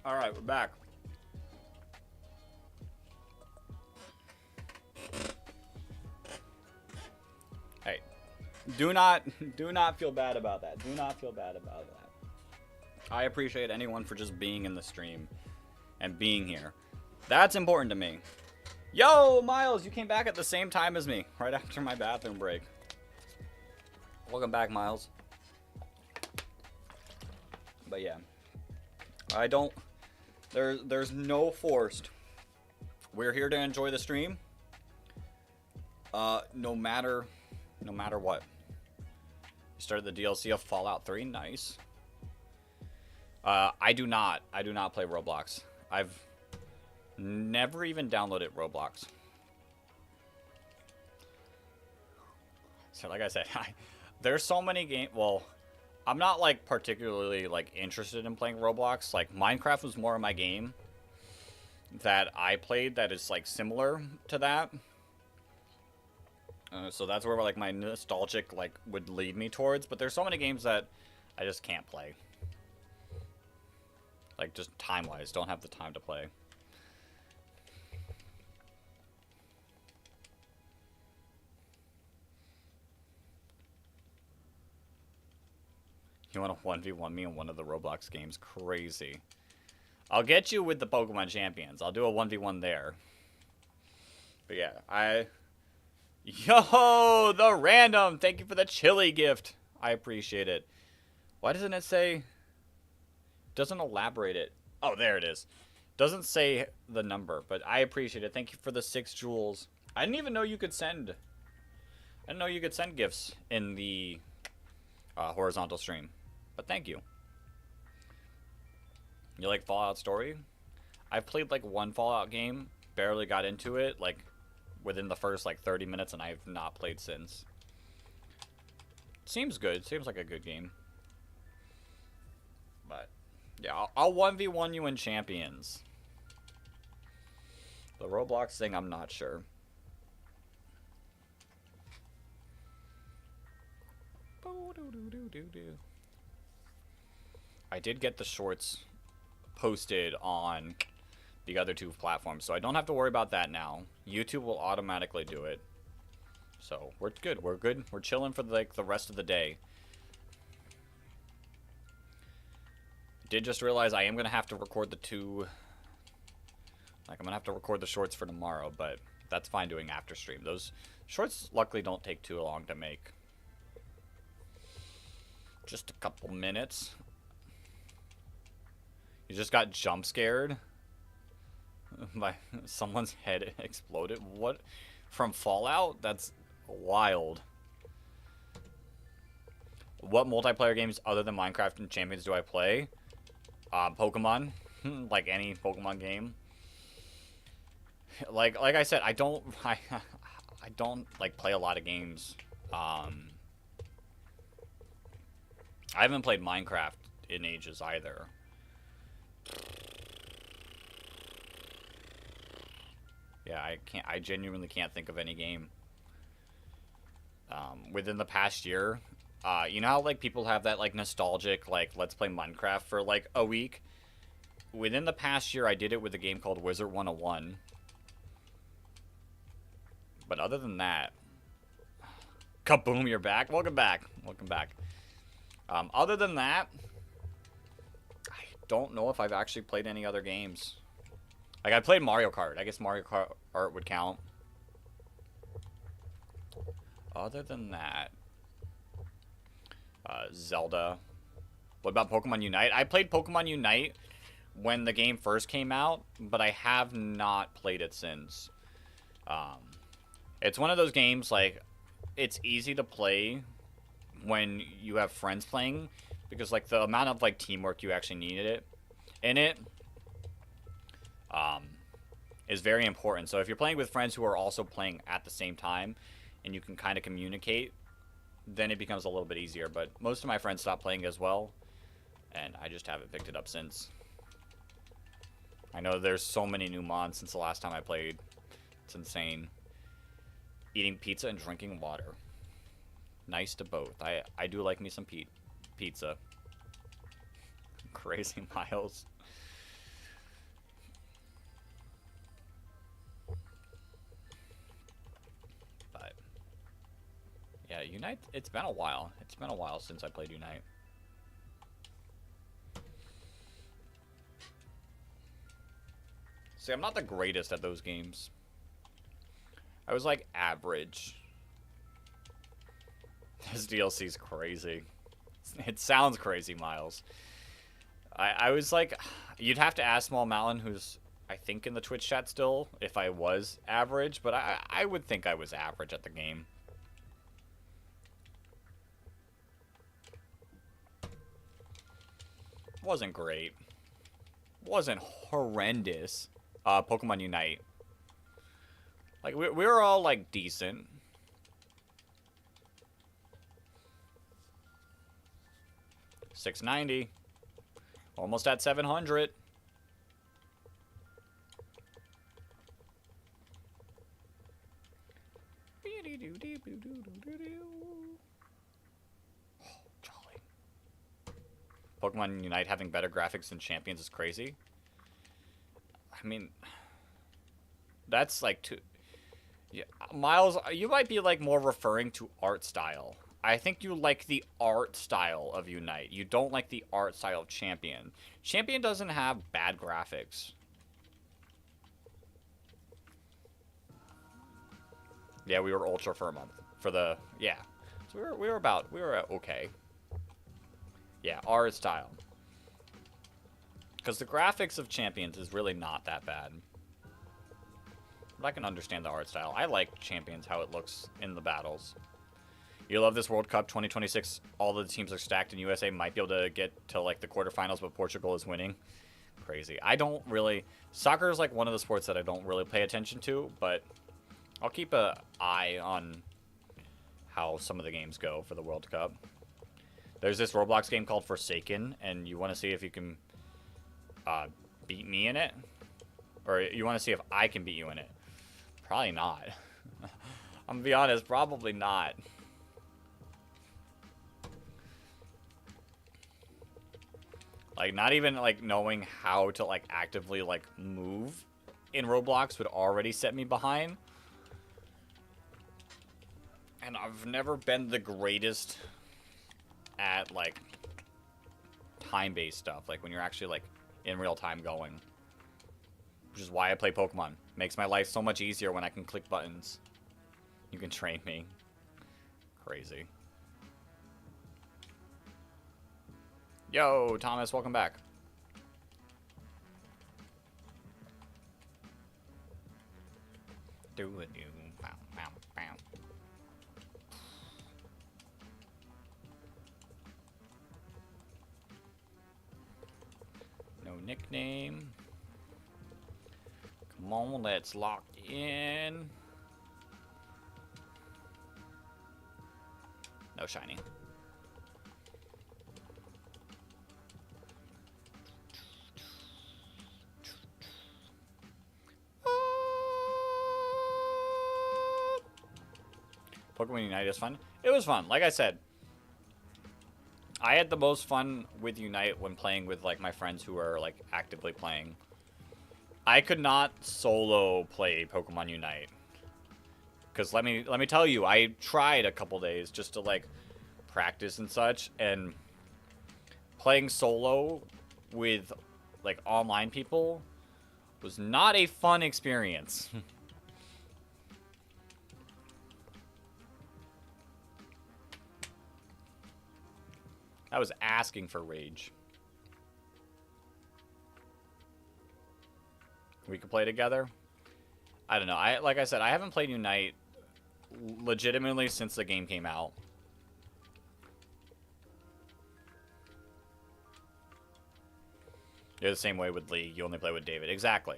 Alright, we're back. Hey, do not feel bad about that. Do not feel bad about that. I appreciate anyone for just being in the stream and being here. That's important to me. Yo, Miles, you came back at the same time as me, right after my bathroom break. Welcome back, Miles. But yeah, I don't. There's no forced. We're here to enjoy the stream. No matter what. You started the DLC of Fallout 3. Nice. I do not play Roblox. I've never even downloaded Roblox. So like I said, there's so many games. Well, I'm not like particularly like interested in playing Roblox. Like Minecraft was more of my game that I played that is like similar to that. So that's where like my nostalgic like would lead me towards. But there's so many games that I just can't play. Like just time-wise, don't have the time to play. You want to 1v1 me in one of the Roblox games? Crazy. I'll get you with the Pokemon Champions. I'll do a 1v1 there. But yeah, Yo, the random! Thank you for the chili gift. I appreciate it. Why doesn't it say... Doesn't elaborate it. Oh, there it is. Doesn't say the number, but I appreciate it. Thank you for the 6 jewels. I didn't even know you could send... I didn't know you could send gifts in the horizontal stream. But thank you. You like Fallout Story? I've played like one Fallout game. Barely got into it. Like within the first like 30 minutes, and I've not played since. Seems good. Seems like a good game. But yeah, I'll 1v1 you in Champions. The Roblox thing, I'm not sure. I did get the shorts posted on the other 2 platforms, so I don't have to worry about that now. YouTube will automatically do it. So we're good. We're good. We're chilling for like the rest of the day. Did just realize I am gonna have to record the 2. Like I'm gonna have to record the shorts for tomorrow, but that's fine doing after stream. Those shorts luckily don't take too long to make. Just a couple minutes. You just got jump scared by someone's head exploded. What? From Fallout? That's wild. What multiplayer games other than Minecraft and Champions do I play? Pokemon. Like any Pokemon game. Like I said, I don't like play a lot of games. I haven't played Minecraft in ages either. Yeah, I genuinely can't think of any game. Within the past year, you know how like people have that like nostalgic like let's play Minecraft for like a week? Within the past year, I did it with a game called Wizard 101. But other than that, kaboom, you're back. Welcome back. Welcome back. Other than that, I don't know if I've actually played any other games. Like, I played Mario Kart. I guess Mario Kart would count. Other than that, Zelda. What about Pokemon Unite? I played Pokemon Unite when the game first came out, but I have not played it since. It's one of those games, like, it's easy to play when you have friends playing, because, like, the amount of, like, teamwork you actually need in it is very important. So if you're playing with friends who are also playing at the same time, and you can kind of communicate, then it becomes a little bit easier. But most of my friends stopped playing as well, and I just haven't picked it up since. I know there's so many new mods since the last time I played. It's insane. Eating pizza and drinking water. Nice to both. I do like me some pizza. Crazy Miles. Yeah, Unite, it's been a while. It's been a while since I played Unite. See, I'm not the greatest at those games. I was like average. This DLC's crazy. It sounds crazy, Miles. I was like, you'd have to ask Small Mountain, who's I think in the Twitch chat still, if I was average, but I would think I was average at the game. Wasn't great. Wasn't horrendous. Pokemon Unite. Like, we were all, like, decent. $690. Almost at 700. Pokemon Unite having better graphics than Champions is crazy. I mean, that's like too... Yeah, Miles, you might be like more referring to art style. I think you like the art style of Unite. You don't like the art style of Champion. Champion doesn't have bad graphics. Yeah, we were Ultra for a month. For the... Yeah. So we were okay. Yeah, art style. Because the graphics of Champions is really not that bad. But I can understand the art style. I like Champions, how it looks in the battles. You love this World Cup 2026. All the teams are stacked, and USA might be able to get to, like, the quarterfinals, but Portugal is winning. Crazy. I don't really... Soccer is, like, one of the sports that I don't really pay attention to, but I'll keep an eye on how some of the games go for the World Cup. There's this Roblox game called Forsaken, and you want to see if you can beat me in it? Or you want to see if I can beat you in it? Probably not. I'm gonna be honest, probably not. Like, not even, like, knowing how to, like, actively, like, move in Roblox would already set me behind. And I've never been the greatest at, like, time-based stuff. Like, when you're actually, like, in real time going. Which is why I play Pokemon. Makes my life so much easier when I can click buttons. You can train me. Crazy. Yo, Thomas, welcome back. Do it, you. Bow, bow, bow. No nickname. Come on, let's lock in. No shiny. Pokemon Unite is fun. It was fun. Like I said, I had the most fun with Unite when playing with, like, my friends who are, like, actively playing. I could not solo play Pokemon Unite. Because let me tell you, I tried a couple days just to, like, practice and such, and playing solo with, like, online people was not a fun experience. I was asking for rage. We could play together? I don't know. Like I said, I haven't played Unite legitimately since the game came out. You're the same way with League. You only play with David. Exactly.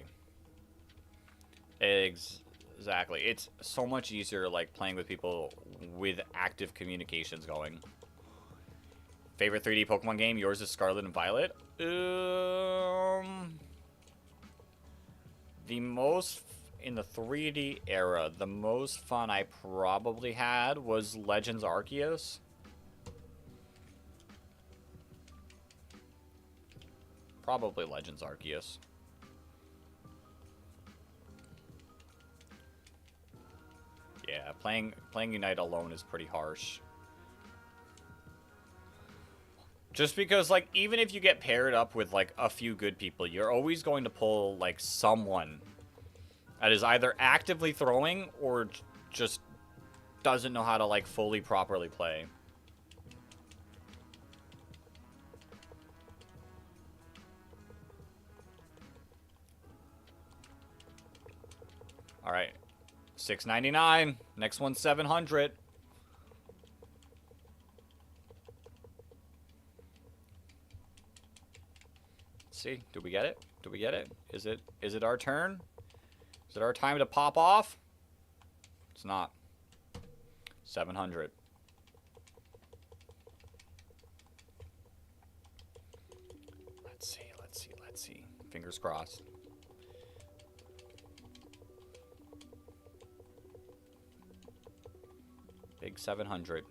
Exactly. It's so much easier, like, playing with people with active communications going. Favorite 3D Pokemon game? Yours is Scarlet and Violet. The most, in the 3D era, the most fun I probably had was Legends Arceus. Probably Legends Arceus. Yeah, playing Unite alone is pretty harsh. Just because, like, even if you get paired up with, like, a few good people, you're always going to pull, like, someone that is either actively throwing or just doesn't know how to, like, fully properly play. All right. $6.99. Next one's $700. Let's see. Do we get it? Do we get it? Is it our turn? Is it our time to pop off? It's not. 700. Let's see. Let's see. Let's see. Fingers crossed. Big 700.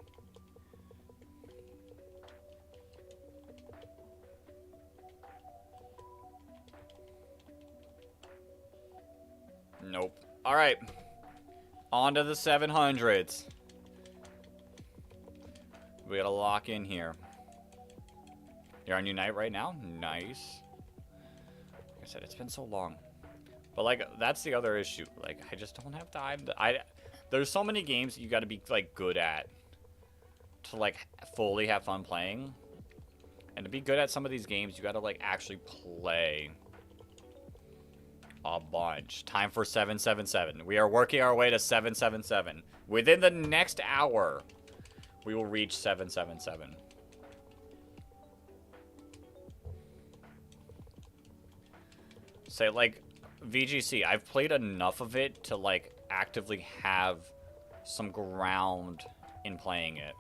Nope. All right. On to the 700s. We gotta lock in here. You're on Unite right now? Nice. Like I said, it's been so long. But, like, that's the other issue. Like, I just don't have time. There's so many games you gotta be, like, good at to, like, fully have fun playing. And to be good at some of these games, you gotta, like, actually play a bunch. Time for 777. We are working our way to 777. Within the next hour, we will reach 777. Say, like, VGC, I've played enough of it to, like, actively have some ground in playing it.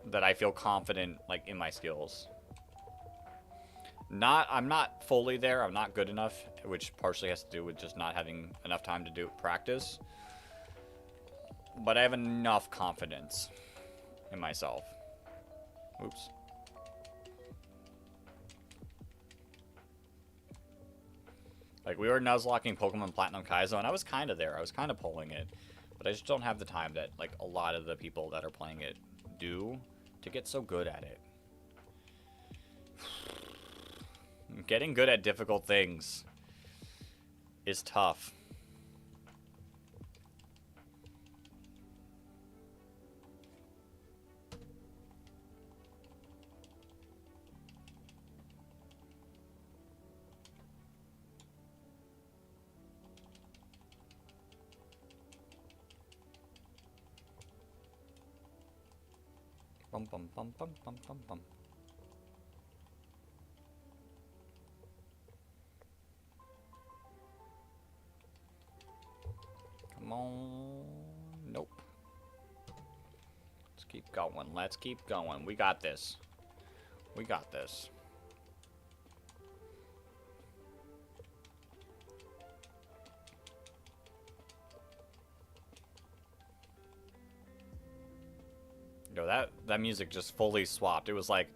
That I feel confident, like, in my skills. I'm not fully there. I'm not good enough, which partially has to do with just not having enough time to do practice. But I have enough confidence in myself. Oops. Like, we were nuzlocking Pokemon Platinum Kaizo, and I was kind of there. I was kind of pulling it. But I just don't have the time that, like, a lot of the people that are playing it do to get so good at it. Getting good at difficult things is tough. Bum bum bum bum bum bum bum. Come on. Nope. Let's keep going. Let's keep going. We got this. We got this. Yo, that music just fully swapped. It was like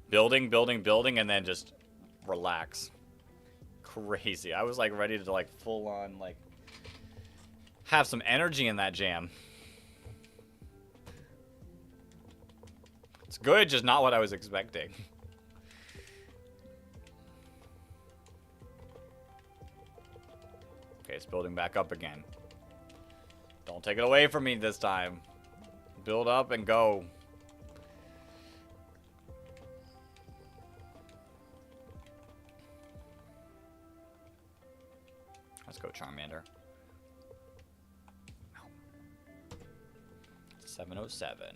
building, building, building, and then just relax. Crazy. I was like ready to like full on like have some energy in that jam. It's good, just not what I was expecting. Okay, it's building back up again. Don't take it away from me this time. Build up and go. Let's go, Charmander. 707.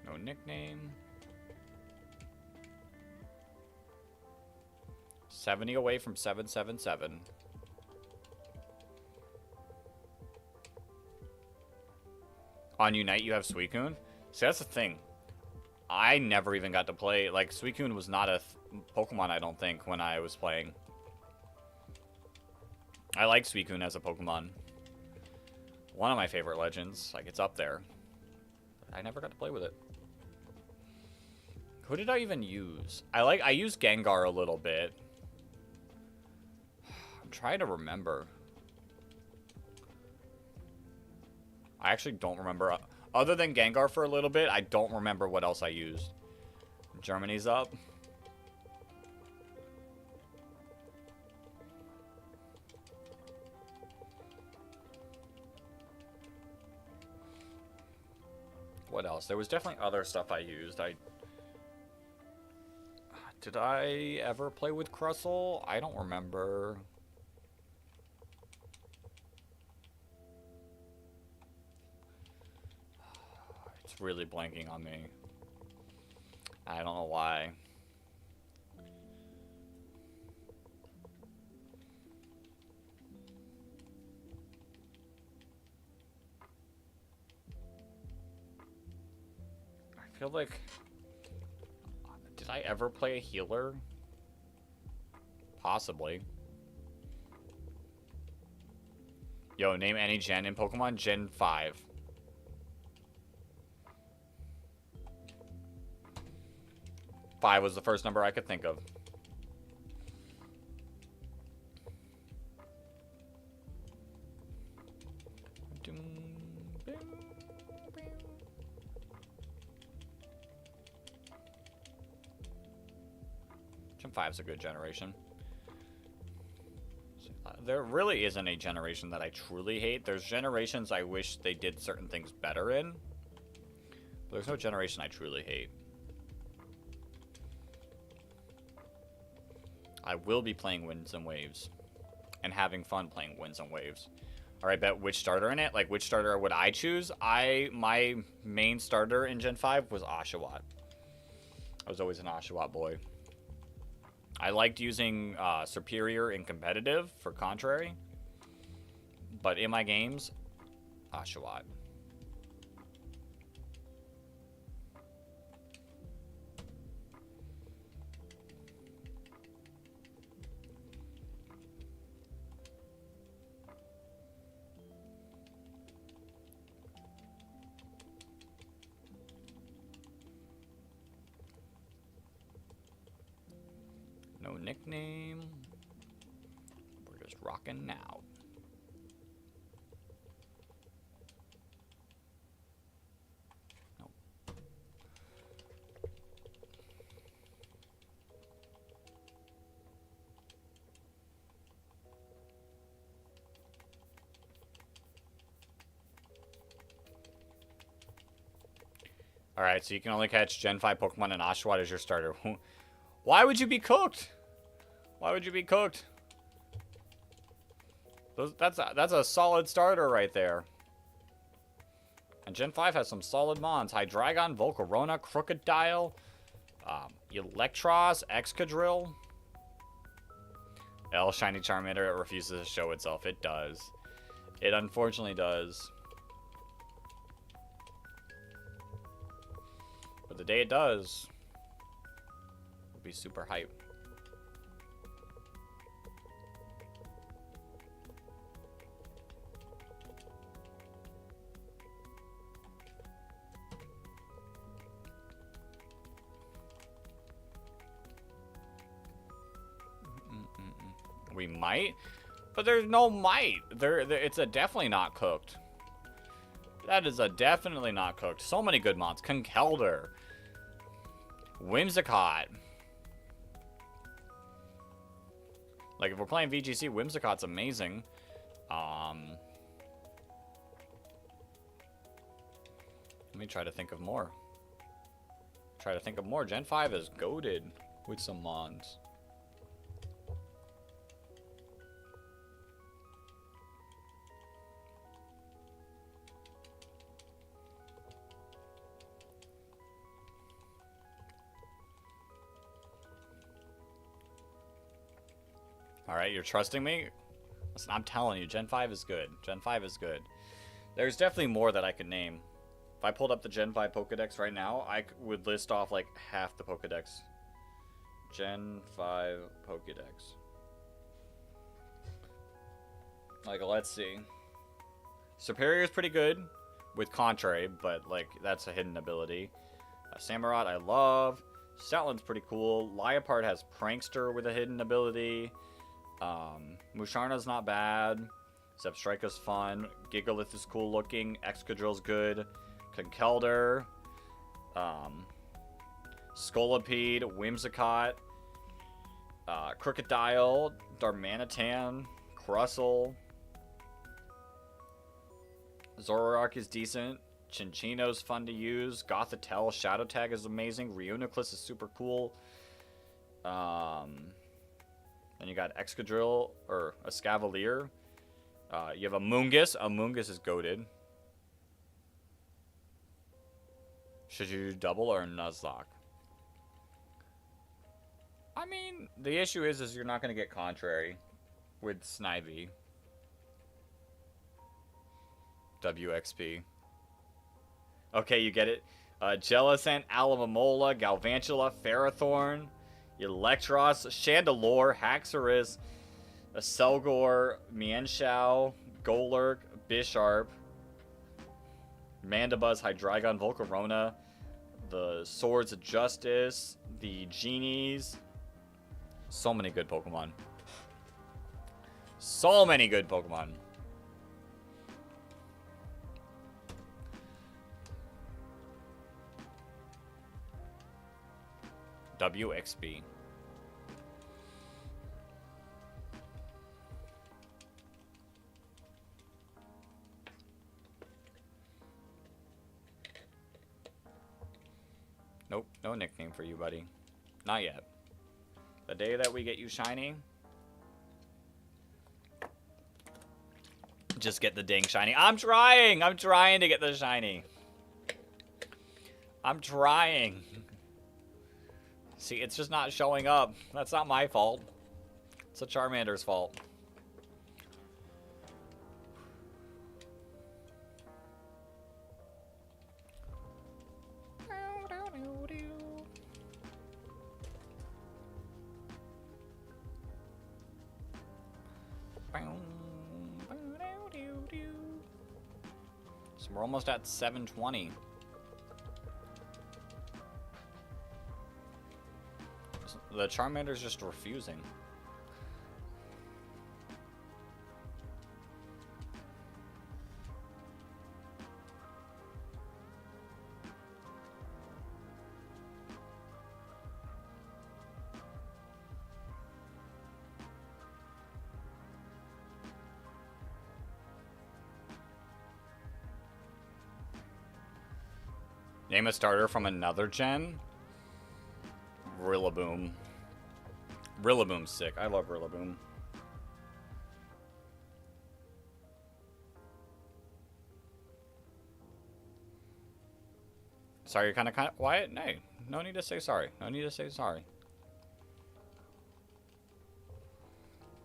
No nickname. 70 away from 777. On Unite, you have Suicune? See, that's the thing. I never even got to play. Like, Suicune was not a Pokemon, I don't think, when I was playing. I like Suicune as a Pokemon. One of my favorite legends. Like, it's up there. I never got to play with it. Who did I even use? I used Gengar a little bit. I'm trying to remember. I actually don't remember. Other than Gengar for a little bit, I don't remember what else I used. Germany's up. What else? There was definitely other stuff I used. Did I ever play with Crustle? I don't remember. It's really blanking on me. I don't know why. I feel like... Did I ever play a healer? Possibly. Yo, name any gen in Pokemon. Gen 5. Five was the first number I could think of. Gen 5's a good generation. There really isn't a generation that I truly hate. There's generations I wish they did certain things better in. But there's no generation I truly hate. I will be playing Winds and Waves. And having fun playing Winds and Waves. Alright, bet which starter in it? Like, which starter would I choose? My main starter in Gen 5 was Oshawott. I was always an Oshawott boy. I liked using Superior in competitive for Contrary. But in my games, Oshawott. No nickname. We're just rocking now. Nope. Alright, so you can only catch Gen 5 Pokemon and Oshawott as your starter. Why would you be cooked? Why would you be cooked? That's a solid starter right there. And Gen 5 has some solid mons. Hydreigon, Volcarona, Crocodile, Electros, Excadrill. L Shiny Charmander, it refuses to show itself. It does. It unfortunately does. But the day it does, will be super hype. We might, but there's no might. It's a definitely not cooked. That is a definitely not cooked. So many good mods. Conkeldurr. Whimsicott. Like, if we're playing VGC, Whimsicott's amazing. Let me try to think of more. Gen 5 is goated with some mods. Alright, you're trusting me? Listen, I'm telling you, Gen 5 is good. Gen 5 is good. There's definitely more that I could name. If I pulled up the Gen 5 Pokedex right now, I would list off like half the Pokedex. Gen 5 Pokedex. Like, let's see. Superior is pretty good with Contrary, but, like, that's a hidden ability. Samurott, I love. Stoutland's pretty cool. Liepard has Prankster with a hidden ability. Musharna's not bad. Zebstrika's fun. Gigalith is cool looking. Excadrill's good. Conkeldurr. Scolipede. Whimsicott. Crocodile. Darmanitan. Crustle. Zoroark is decent. Chinchino's fun to use. Gothitelle. Shadow Tag is amazing. Reuniclus is super cool. Then you got Excadrill, or a Escavalier. You have a Moongus. A Moongus is goated. Should you do double or Nuzlocke? I mean, the issue is you're not going to get Contrary with Snivy. WXP. Okay, you get it. Jellicent, Alomomola, Galvantula, Ferrothorn, Electros, Chandelure, Haxorus, Selgor, Mienshao, Golurk, Bisharp, Mandibuzz, Hydreigon, Volcarona, the Swords of Justice, the Genies. So many good Pokemon. So many good Pokemon. WXB. Nope, no nickname for you, buddy. Not yet. The day that we get you shiny, just get the dang shiny. I'm trying to get the shiny. I'm trying. See, it's just not showing up. That's not my fault. It's a Charmander's fault. So we're almost at 720. The Charmander's just refusing. Name a starter from another gen? Rillaboom. Rillaboom's sick. I love Rillaboom. Sorry, you're kind of quiet? No. No need to say sorry. No need to say sorry.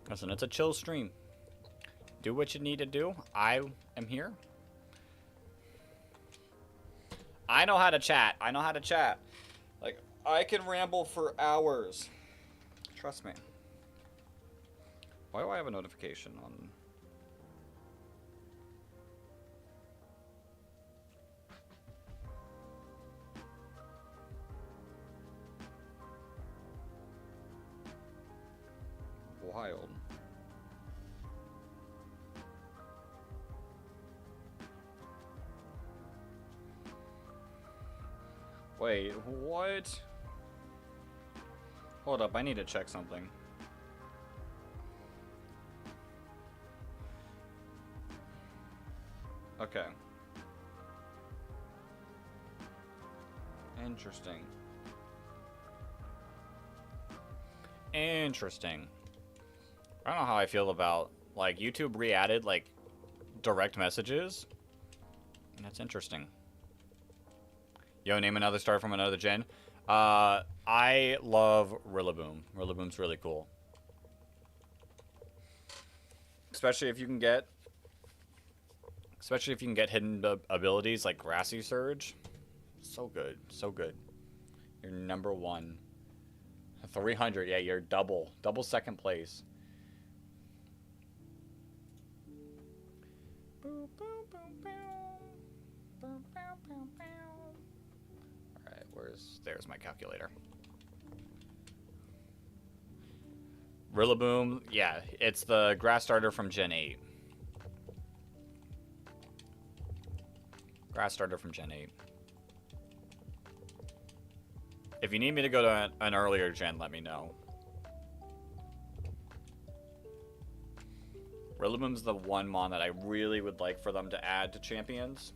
Listen, it's a chill stream. Do what you need to do. I am here. I know how to chat. I know how to chat. Like, I can ramble for hours. Trust me. Why do I have a notification on? Wild. Wait, what? Hold up, I need to check something. Okay. Interesting. Interesting. I don't know how I feel about, like, YouTube re-added, like, direct messages. And that's interesting. Yo, name another star from another gen. I love Rillaboom. Rillaboom's really cool. Especially if you can get hidden abilities like Grassy Surge. So good. So good. You're number one. 300. Yeah, you're double second place. Alright, there's my calculator. Rillaboom, yeah, it's the grass starter from Gen 8. Grass starter from Gen 8. If you need me to go to an earlier gen, let me know. Rillaboom's the one mon that I really would like for them to add to Champions.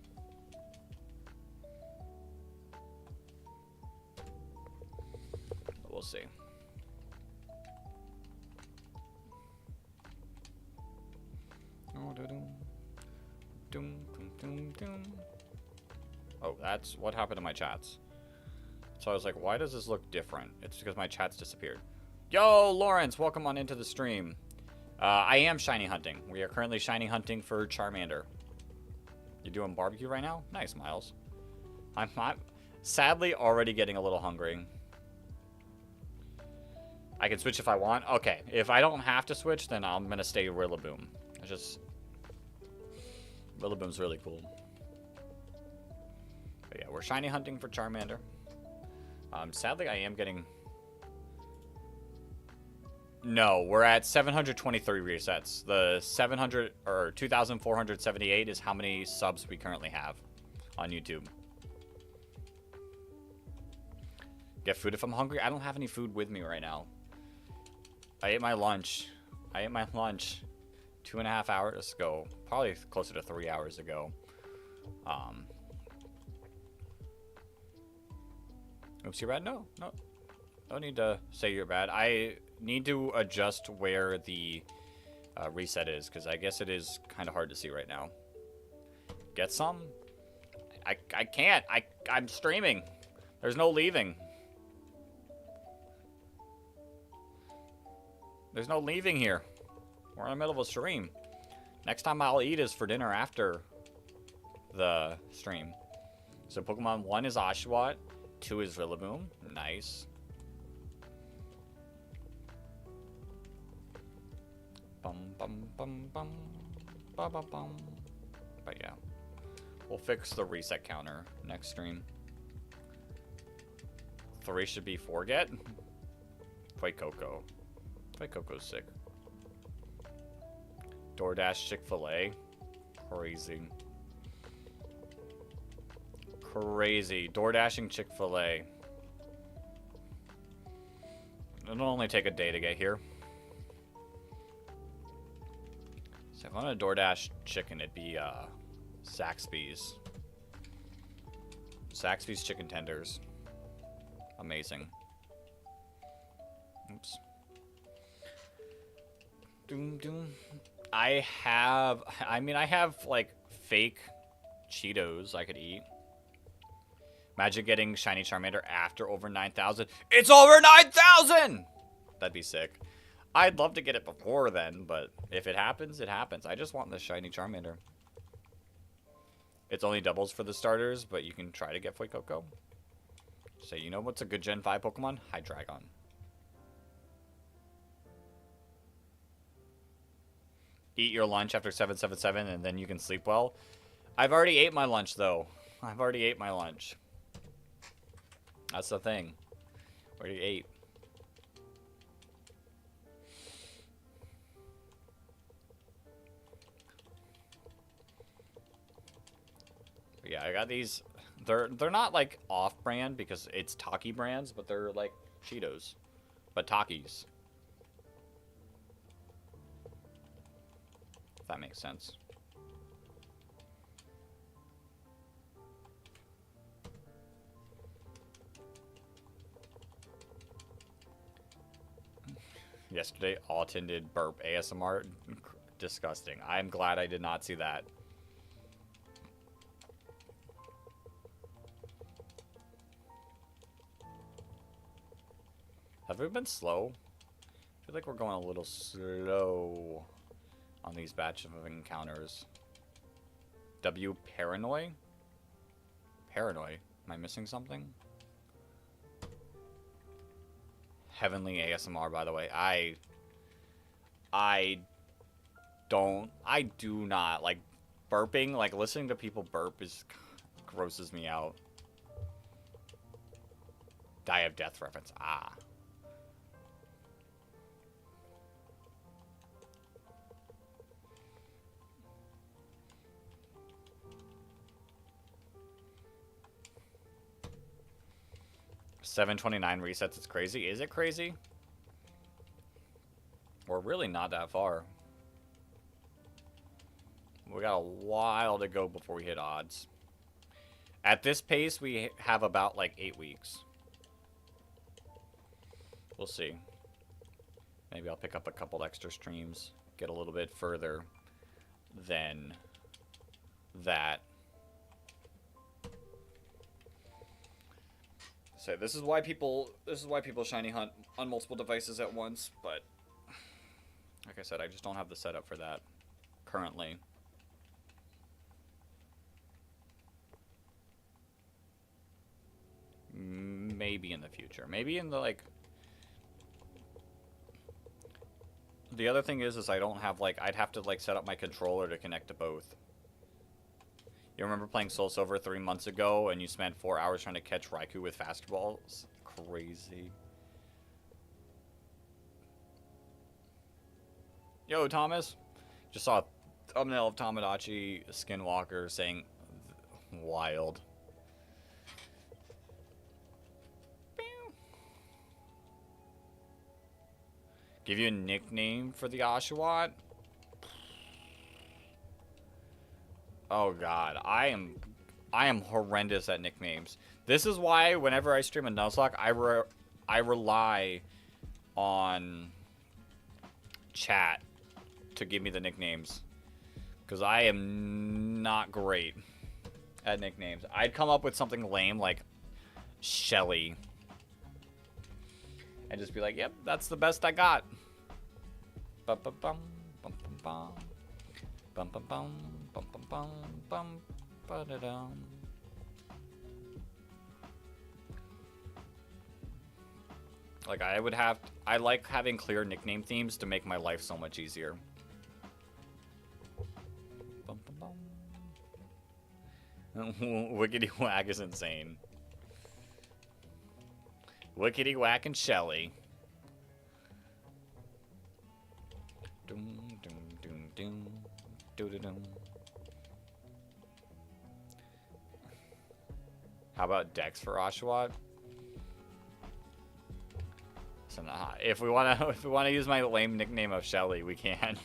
But we'll see. Oh, that's what happened to my chats. So I was like, why does this look different? It's because my chat's disappeared. Yo, Lawrence, welcome on into the stream. I am shiny hunting. We are currently shiny hunting for Charmander. You doing barbecue right now? Nice, Miles. I'm sadly already getting a little hungry. I can switch if I want. Okay, if I don't have to switch, then I'm going to stay Rillaboom. Rillaboom's really cool. But yeah, we're shiny hunting for Charmander. Sadly, I am getting... No, we're at 723 resets. The 700 or 2,478 is how many subs we currently have on YouTube. Get food if I'm hungry? I don't have any food with me right now. I ate my lunch. 2.5 hours ago. Probably closer to 3 hours ago. Oops, you're bad? No. No need to say you're bad. I need to adjust where the reset is, because I guess it is kind of hard to see right now. Get some? I can't. I'm streaming. There's no leaving. There's no leaving here. We're in the middle of a stream. Next time I'll eat is for dinner after the stream. So Pokemon 1 is Oshawott, 2 is Rillaboom. Nice. Bum bum bum bum bum bum bum. But yeah, we'll fix the reset counter next stream. 3 should be forget. Fight Coco. Fight Coco's sick. DoorDash Chick-fil-A. Crazy. Crazy. DoorDashing Chick-fil-A. It'll only take a day to get here. So if I want to DoorDash chicken, it'd be Zaxby's. Zaxby's chicken tenders. Amazing. Oops. Doom doom. I have like fake Cheetos I could eat. Imagine getting shiny Charmander after over 9,000. It's over 9,000! That'd be sick. I'd love to get it before then, but if it happens, it happens. I just want the shiny Charmander. It's only doubles for the starters, but you can try to get Fuecoco. So you know what's a good Gen 5 Pokemon? Hydreigon. Eat your lunch after 777 and then you can sleep well. I've already ate my lunch, though. I've already ate my lunch. That's the thing. Already ate. But yeah, I got these. They're not like off-brand because it's Taki brands, but they're like Cheetos, but Takis. If that makes sense. Yesterday, Alton did burp ASMR. Disgusting. I'm glad I did not see that. Have we been slow? I feel like we're going a little slow on these batch of encounters. W Paranoid? Paranoid. Am I missing something? Heavenly ASMR, by the way. I do not like Burping, like listening to people burp grosses me out. Die of Death reference. Ah. $7.29 resets. It's crazy. Is it crazy? We're really not that far. We got a while to go before we hit odds. At this pace, we have about like 8 weeks. We'll see. Maybe I'll pick up a couple extra streams. Get a little bit further than that. So this is why people shiny hunt on multiple devices at once, but like I said, I just don't have the setup for that currently. Maybe in the future. Maybe in the like. The other thing is I don't have like, I'd have to like set up my controller to connect to both. You remember playing Soul Silver 3 months ago and you spent 4 hours trying to catch Raikou with faster balls? Crazy. Yo, Thomas. Just saw a thumbnail of Tamagotchi Skinwalker saying wild. Give you a nickname for the Oshawott? Oh god, I am horrendous at nicknames. This is why whenever I stream a Nuzlocke, I rely on chat to give me the nicknames. Because I am not great at nicknames. I'd come up with something lame like Shelly. And just be like, yep, that's the best I got. Bum bum bum bum bum bum bum bum bum bum bum bum ba da dum. Like I like having clear nickname themes to make my life so much easier. Bum bum bum. Wickety Whack is insane. Wickety Whack and Shelly. Doom, doom, doom, doom, doo doo doom. How about Dex for Oshawott? So if we wanna use my lame nickname of Shelly, we can.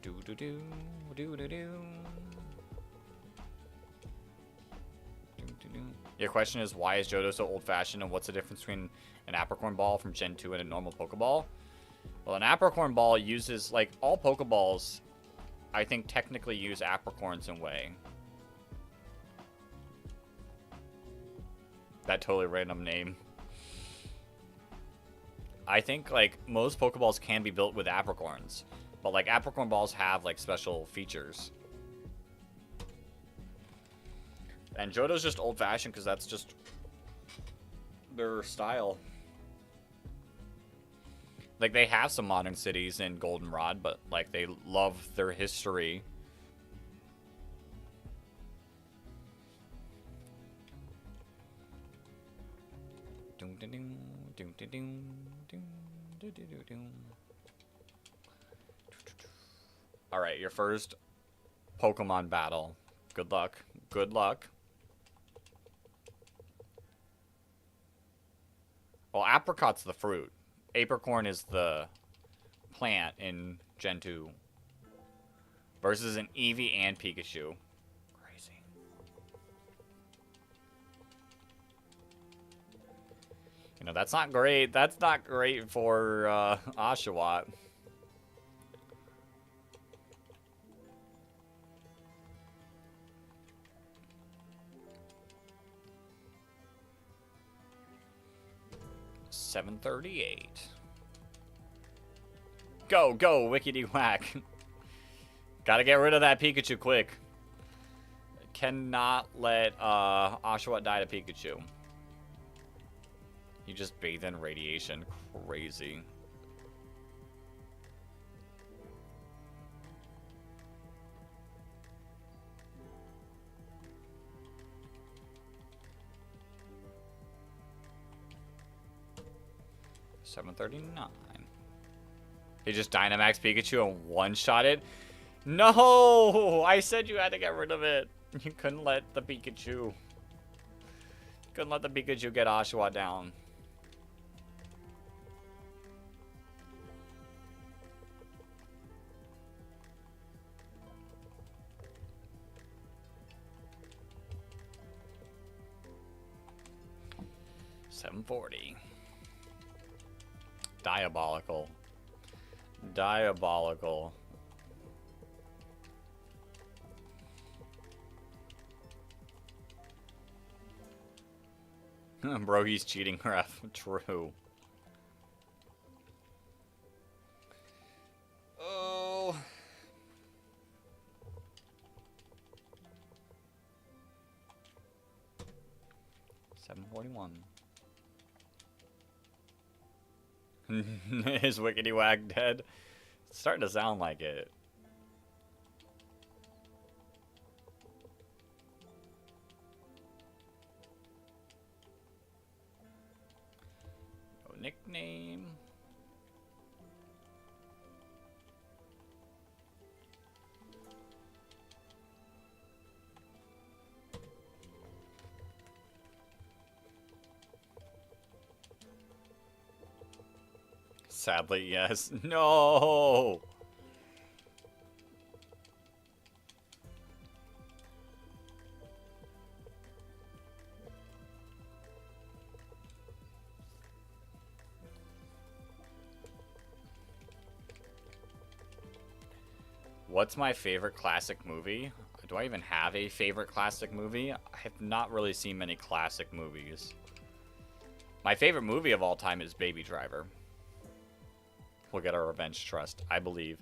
Do do do do do do. Your question is, why is Johto so old-fashioned, and what's the difference between an Apricorn Ball from Gen 2 and a normal Pokeball? Well, an Apricorn Ball uses, like, all Pokeballs, I think, technically use Apricorns in a way. That totally random name. I think, like, most Pokeballs can be built with Apricorns, but, like, Apricorn Balls have, like, special features. And Johto's just old-fashioned because that's just their style. Like, they have some modern cities in Goldenrod, but, like, they love their history. Alright, your first Pokemon battle. Good luck. Good luck. Well, apricot's the fruit. Apricorn is the plant in Gen 2. Versus an Eevee and Pikachu. Crazy. You know, that's not great. That's not great for Oshawott. $7.38. Go, go, Wickety Whack. Gotta get rid of that Pikachu quick. Cannot let Oshawott die to Pikachu. You just bathe in radiation. Crazy. 739. He just Dynamax Pikachu and one-shot it? No! I said you had to get rid of it. You couldn't let the Pikachu... Couldn't let the Pikachu get Oshawott down. $740. Diabolical. Diabolical. Bro, he's cheating, ref. True. Oh. $741. Is Wickety Wag dead? It's starting to sound like it. No nickname. Sadly, yes. No! What's my favorite classic movie? Do I even have a favorite classic movie? I have not really seen many classic movies. My favorite movie of all time is Baby Driver. We'll get our revenge trust, I believe.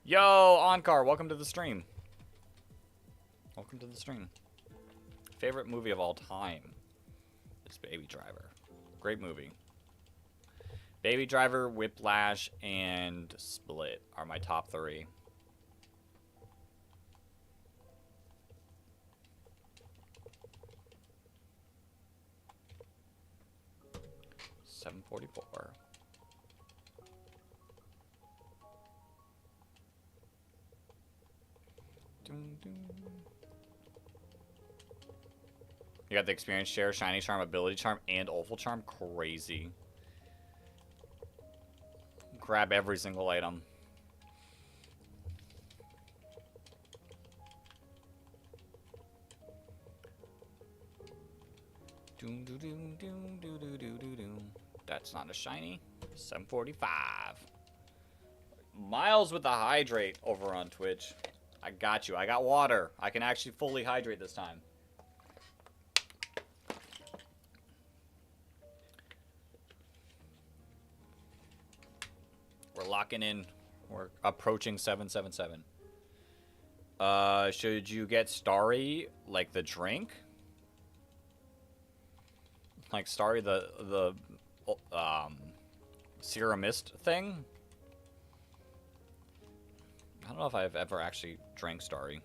Yo, Onkar, welcome to the stream. Welcome to the stream. Favorite movie of all time is Baby Driver. Great movie. Baby Driver, Whiplash, and Split are my top 3. $744. You got the experience share, shiny charm, ability charm, and awful charm. Crazy. Grab every single item. That's not a shiny. 745. Miles with the hydrate over on Twitch. I got you. I got water. I can actually fully hydrate this time. We're locking in. We're approaching 777. Should you get Starry like the drink? Like Starry the Serum Mist thing? I don't know if I've ever actually drank Starry.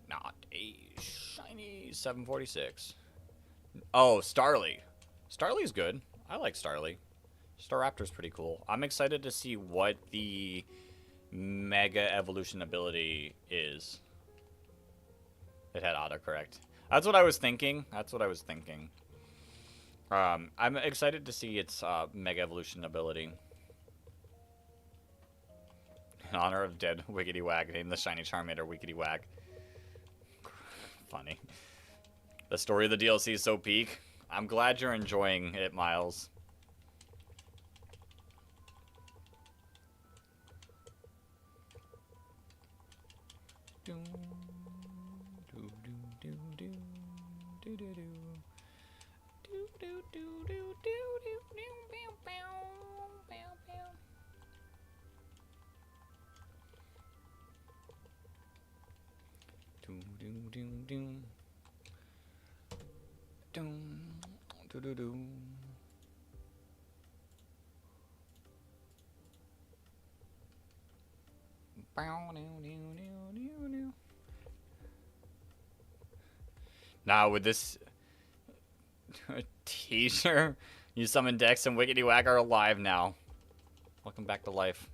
Not a shiny 746. Oh, Starly. Starly's good. I like Starly. Staraptor's pretty cool. I'm excited to see what the Mega Evolution ability is. It had autocorrect. That's what I was thinking. That's what I was thinking. I'm excited to see its Mega Evolution ability. In honor of dead Wiggity Wag, name the shiny Charmander Wiggity Wag. Funny. The story of the DLC is so peak. I'm glad you're enjoying it, Miles. Now with this teaser, you summon Dex and Wickety Whack are alive now. Welcome back to life.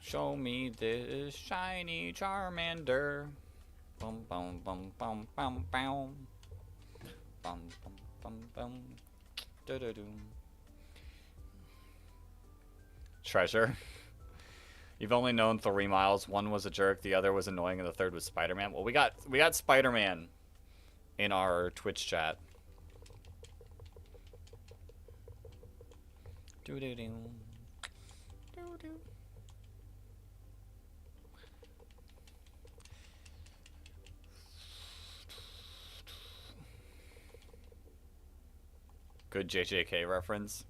Show me this shiny Charmander. Bum bum bum bum bum bum. Bum bum bum bum. Do do do. Treasure. You've only known 3 miles. One was a jerk, the other was annoying, and the third was Spider-Man. Well, we got Spider-Man in our Twitch chat. Do do do. Do do. Good JJK reference.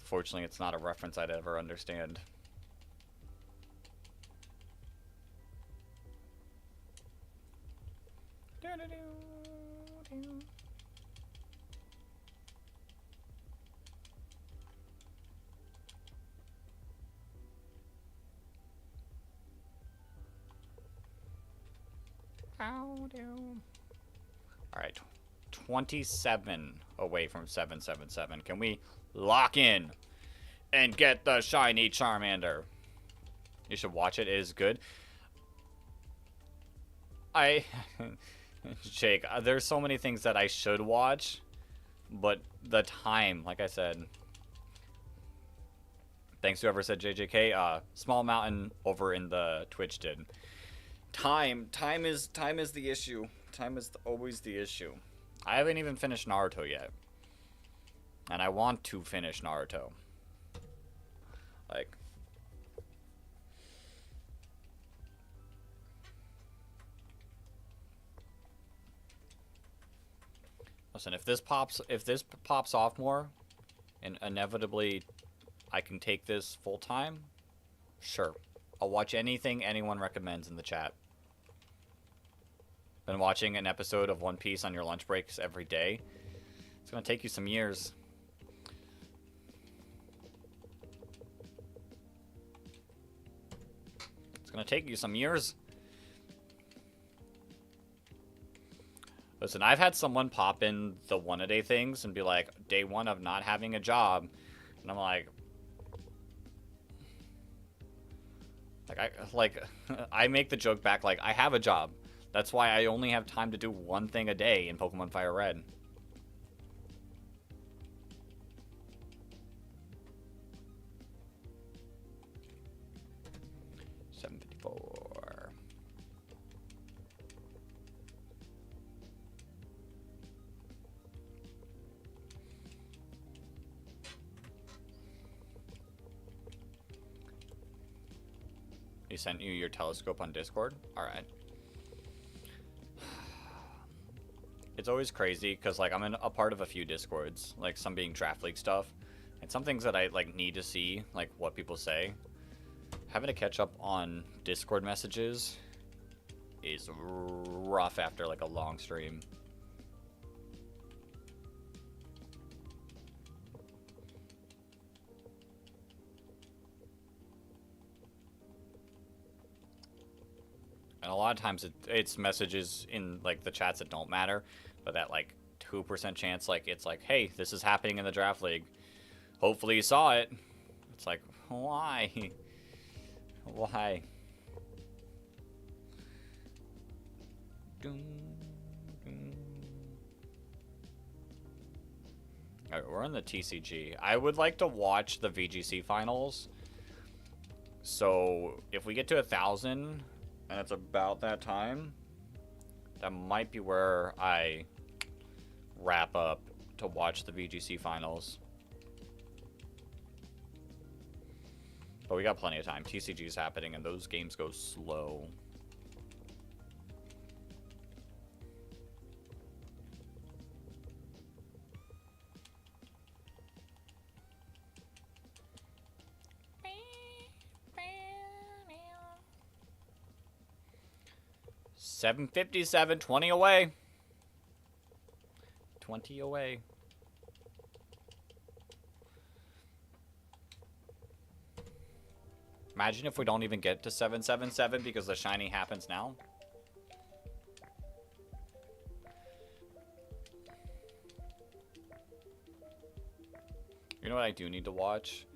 Fortunately, it's not a reference I'd ever understand. Alright, 27 away from 777. Can we lock in and get the shiny Charmander? You should watch it. It is good. Jake, there's so many things that I should watch, but the time, like I said. Thanks to whoever said JJK. Small Mountain over in the Twitch did. Time is the issue. Time is always the issue. I haven't even finished Naruto yet. And I want to finish Naruto. Like, listen, if this pops off more, and inevitably I can take this full time, sure. I'll watch anything anyone recommends in the chat. Been watching an episode of One Piece on your lunch breaks every day. It's gonna take you some years. It's gonna take you some years. Listen, I've had someone pop in the one-a-day things and be like, day one of not having a job. And I'm like, I make the joke back like, I have a job. That's why I only have time to do one thing a day in Pokemon Fire Red. $7.54. He sent you your telescope on Discord? Alright. It's always crazy because, like, I'm in a part of a few Discords, like some being Draft League stuff, and some things that I like need to see, like what people say. Having to catch up on Discord messages is rough after like a long stream. And a lot of times it's messages in like the chats that don't matter, but that like 2% chance, like it's like, hey, this is happening in the Draft League. Hopefully you saw it. It's like, why? Why? Alright, we're on the TCG. I would like to watch the VGC finals. So if we get to 1,000 and it's about that time, that might be where I wrap up to watch the VGC finals. But we got plenty of time. TCG is happening and those games go slow. 757, 20 away. 20 away. Imagine if we don't even get to 777 because the shiny happens now. You know what I do need to watch?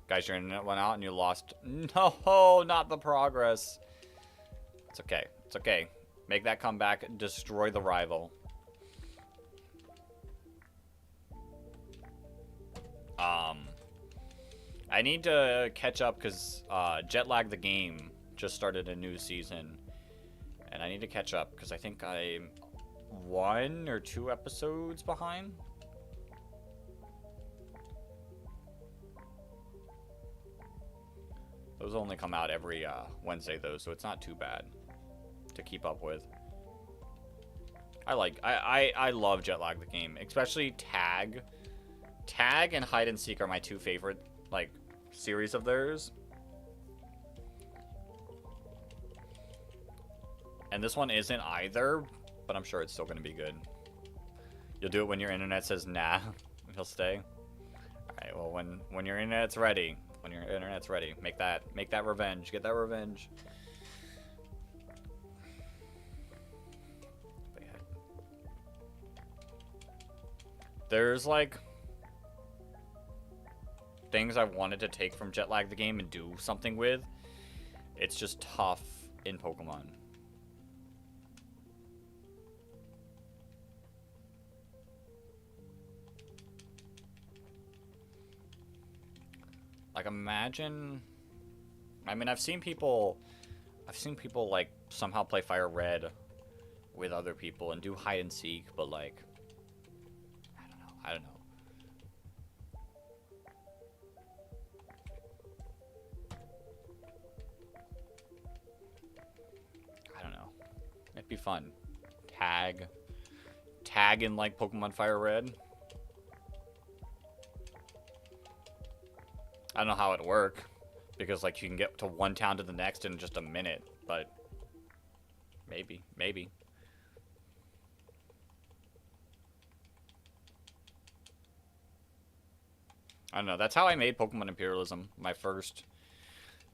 Guys, your internet went out and you lost. No, not the progress. It's okay. It's okay. Make that comeback. Destroy the rival. I need to catch up because Jetlag the game just started a new season. And I need to catch up because I think I'm 1 or 2 episodes behind. Those only come out every Wednesday though, so it's not too bad to keep up with. I love Jetlag the game, especially Tag. Tag and Hide and Seek are my 2 favorite like series of theirs. And this one isn't either, but I'm sure it's still going to be good. You'll do it when your internet says nah. He'll stay. All right. Well, when your internet's ready. When your internet's ready, make that revenge. Get that revenge. But yeah. There's like things I wanted to take from Jetlag the game and do something with. It's just tough in Pokemon. Like, imagine... I mean, I've seen people like somehow play Fire Red with other people and do hide and seek, but like, I don't know. It'd be fun. Tag in like Pokemon Fire Red. I don't know how it'd work, because like you can get to one town to the next in just a minute, but maybe. I don't know. That's how I made Pokemon Imperialism, my first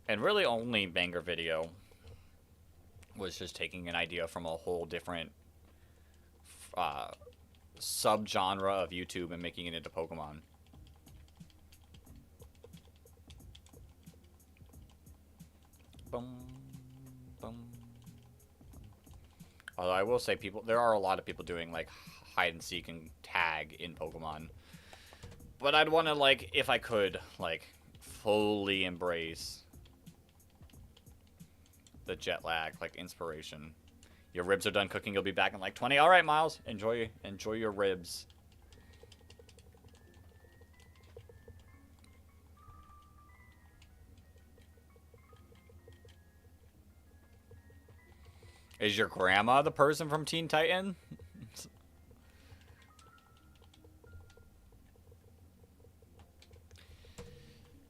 and really only banger video. Was just taking an idea from a whole different subgenre of YouTube and making it into Pokemon. Boom, boom. Although I will say, there are a lot of people doing like hide and seek and tag in Pokemon. But I'd want to, like, if I could, like, fully embrace the jet lag, like, inspiration. Your ribs are done cooking. You'll be back in like 20. All right, Miles. Enjoy your ribs. Is your grandma the person from Teen Titan?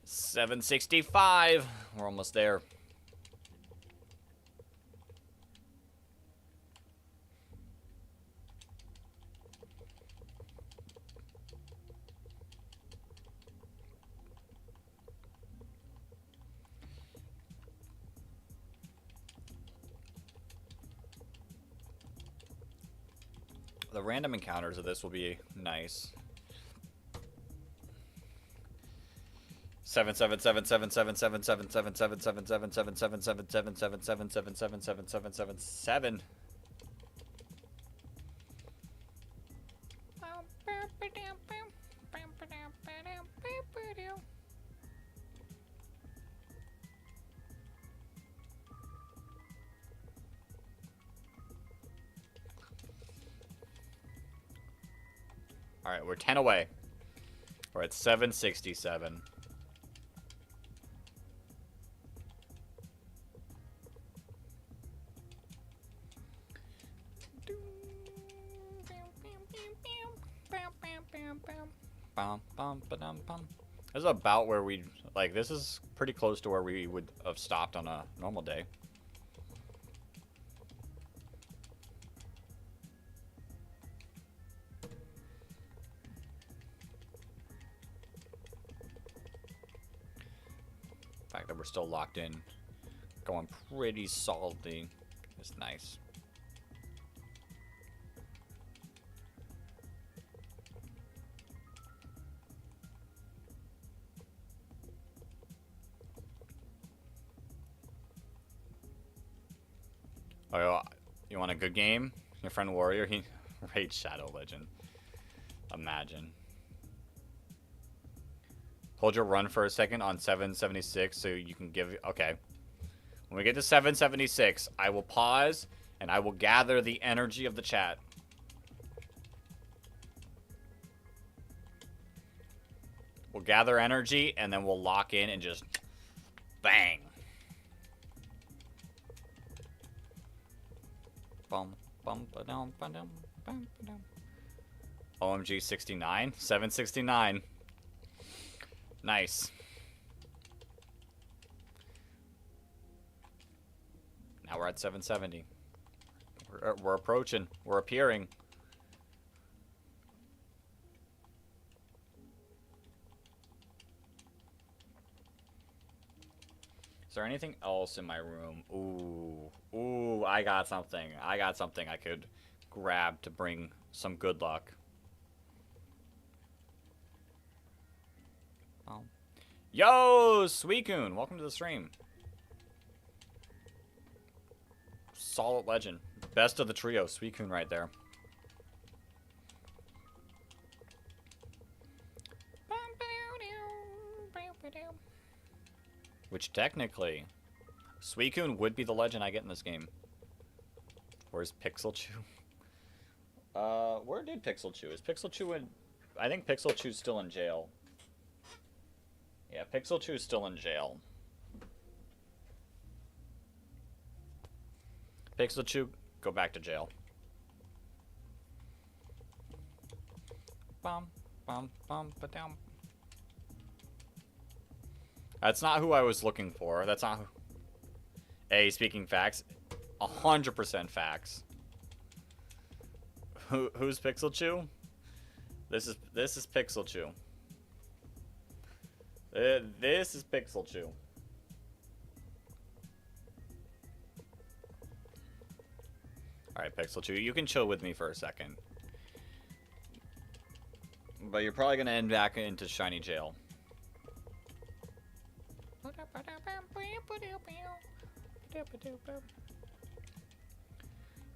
$765. We're almost there. The random encounters of this will be nice. 777777777777777777777777777777777777777777777777777777777777777777777777777777777777777777777777777777777777777777777777777777777777777777777777777777777777777777777. All right, we're 10 away. We're at 767. This is about where we like. This is pretty close to where we would have stopped on a normal day. fact that we're still locked in, going pretty solidly, is nice. Oh, you want a good game? Your friend Warrior, he raid Shadow Legend. Imagine. Hold your run for a second on 776 so you can give... Okay. When we get to 776, I will pause and I will gather the energy of the chat. We'll gather energy and then we'll lock in and just... Bang. Bum, bum, ba-dum, ba-dum, bum, ba-dum. OMG 69? 769. Nice. Now we're at 770. We're approaching. We're appearing. Is there anything else in my room? Ooh. Ooh, I got something. I got something I could grab to bring some good luck. Oh. Yo, Suicune, welcome to the stream. Solid legend. Best of the trio, Suicune right there. Which technically, Suicune would be the legend I get in this game. Where's Pixelchu? Where did Pixelchu? Is Pixelchu in... I think Pixelchu's still in jail. Yeah, Pixelchu's still in jail. Pixelchu, go back to jail. Bum, bum, bum, ba-dum. That's not who I was looking for. That's not who... Hey, speaking facts. 100% facts. Who's Pixelchu? This is Pixelchu. This is Pixelchu. Alright, Pixelchu, you can chill with me for a second. But you're probably going to end back into shiny jail.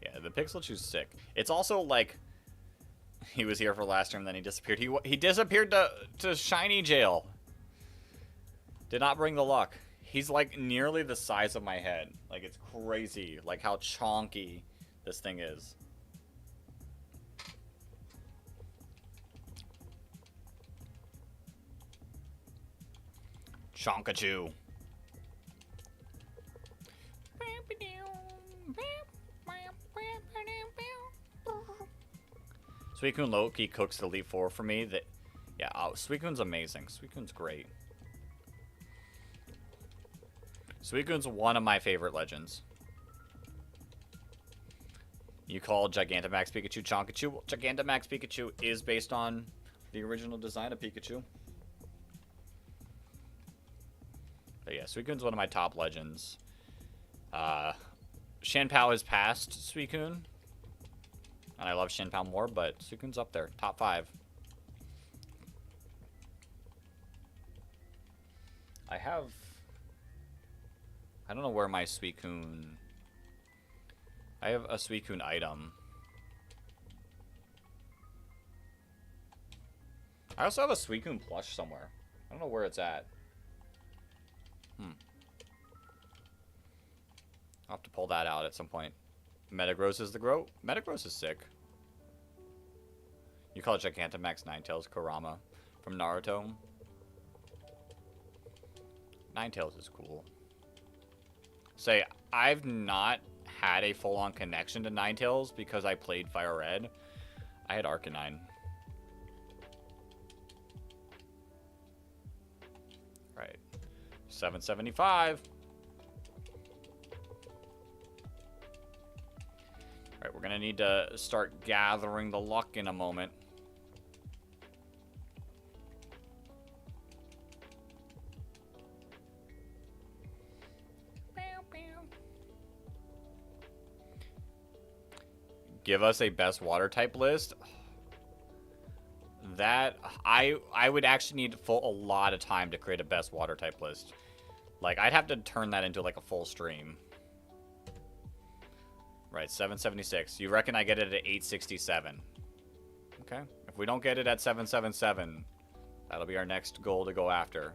Yeah, the Pixelchu's sick. It's also like... He was here for last term, then he disappeared. He disappeared to shiny jail. Did not bring the luck. He's like nearly the size of my head. Like, it's crazy. Like how chonky this thing is. Chonkachu. Suicune Loki cooks the Elite Four for me. Yeah, Suicune's amazing. Suicune's great. Suicune's one of my favorite legends. You call Gigantamax Pikachu Chonkachu? Well, Gigantamax Pikachu is based on the original design of Pikachu. But yeah, Suicune's one of my top legends. Shanpao has passed Suicune. And I love Shanpao more, but Suicune's up there. Top 5. I don't know where my Suicune... I have a Suicune item. I also have a Suicune plush somewhere. I don't know where it's at. I'll have to pull that out at some point. Metagross is the grow. Metagross is sick. You call it Gigantamax Ninetales Kurama from Naruto. Ninetales is cool. Say, I've not had a full-on connection to Ninetales because I played Fire Red. I had Arcanine. Right. 775. Alright, we're gonna need to start gathering the luck in a moment. give us a best water type list, that I would actually need a lot of time to create a best water type list. Like, I'd have to turn that into like a full stream. Right, 776. You reckon I get it at 867? Okay. If we don't get it at 777, that'll be our next goal to go after.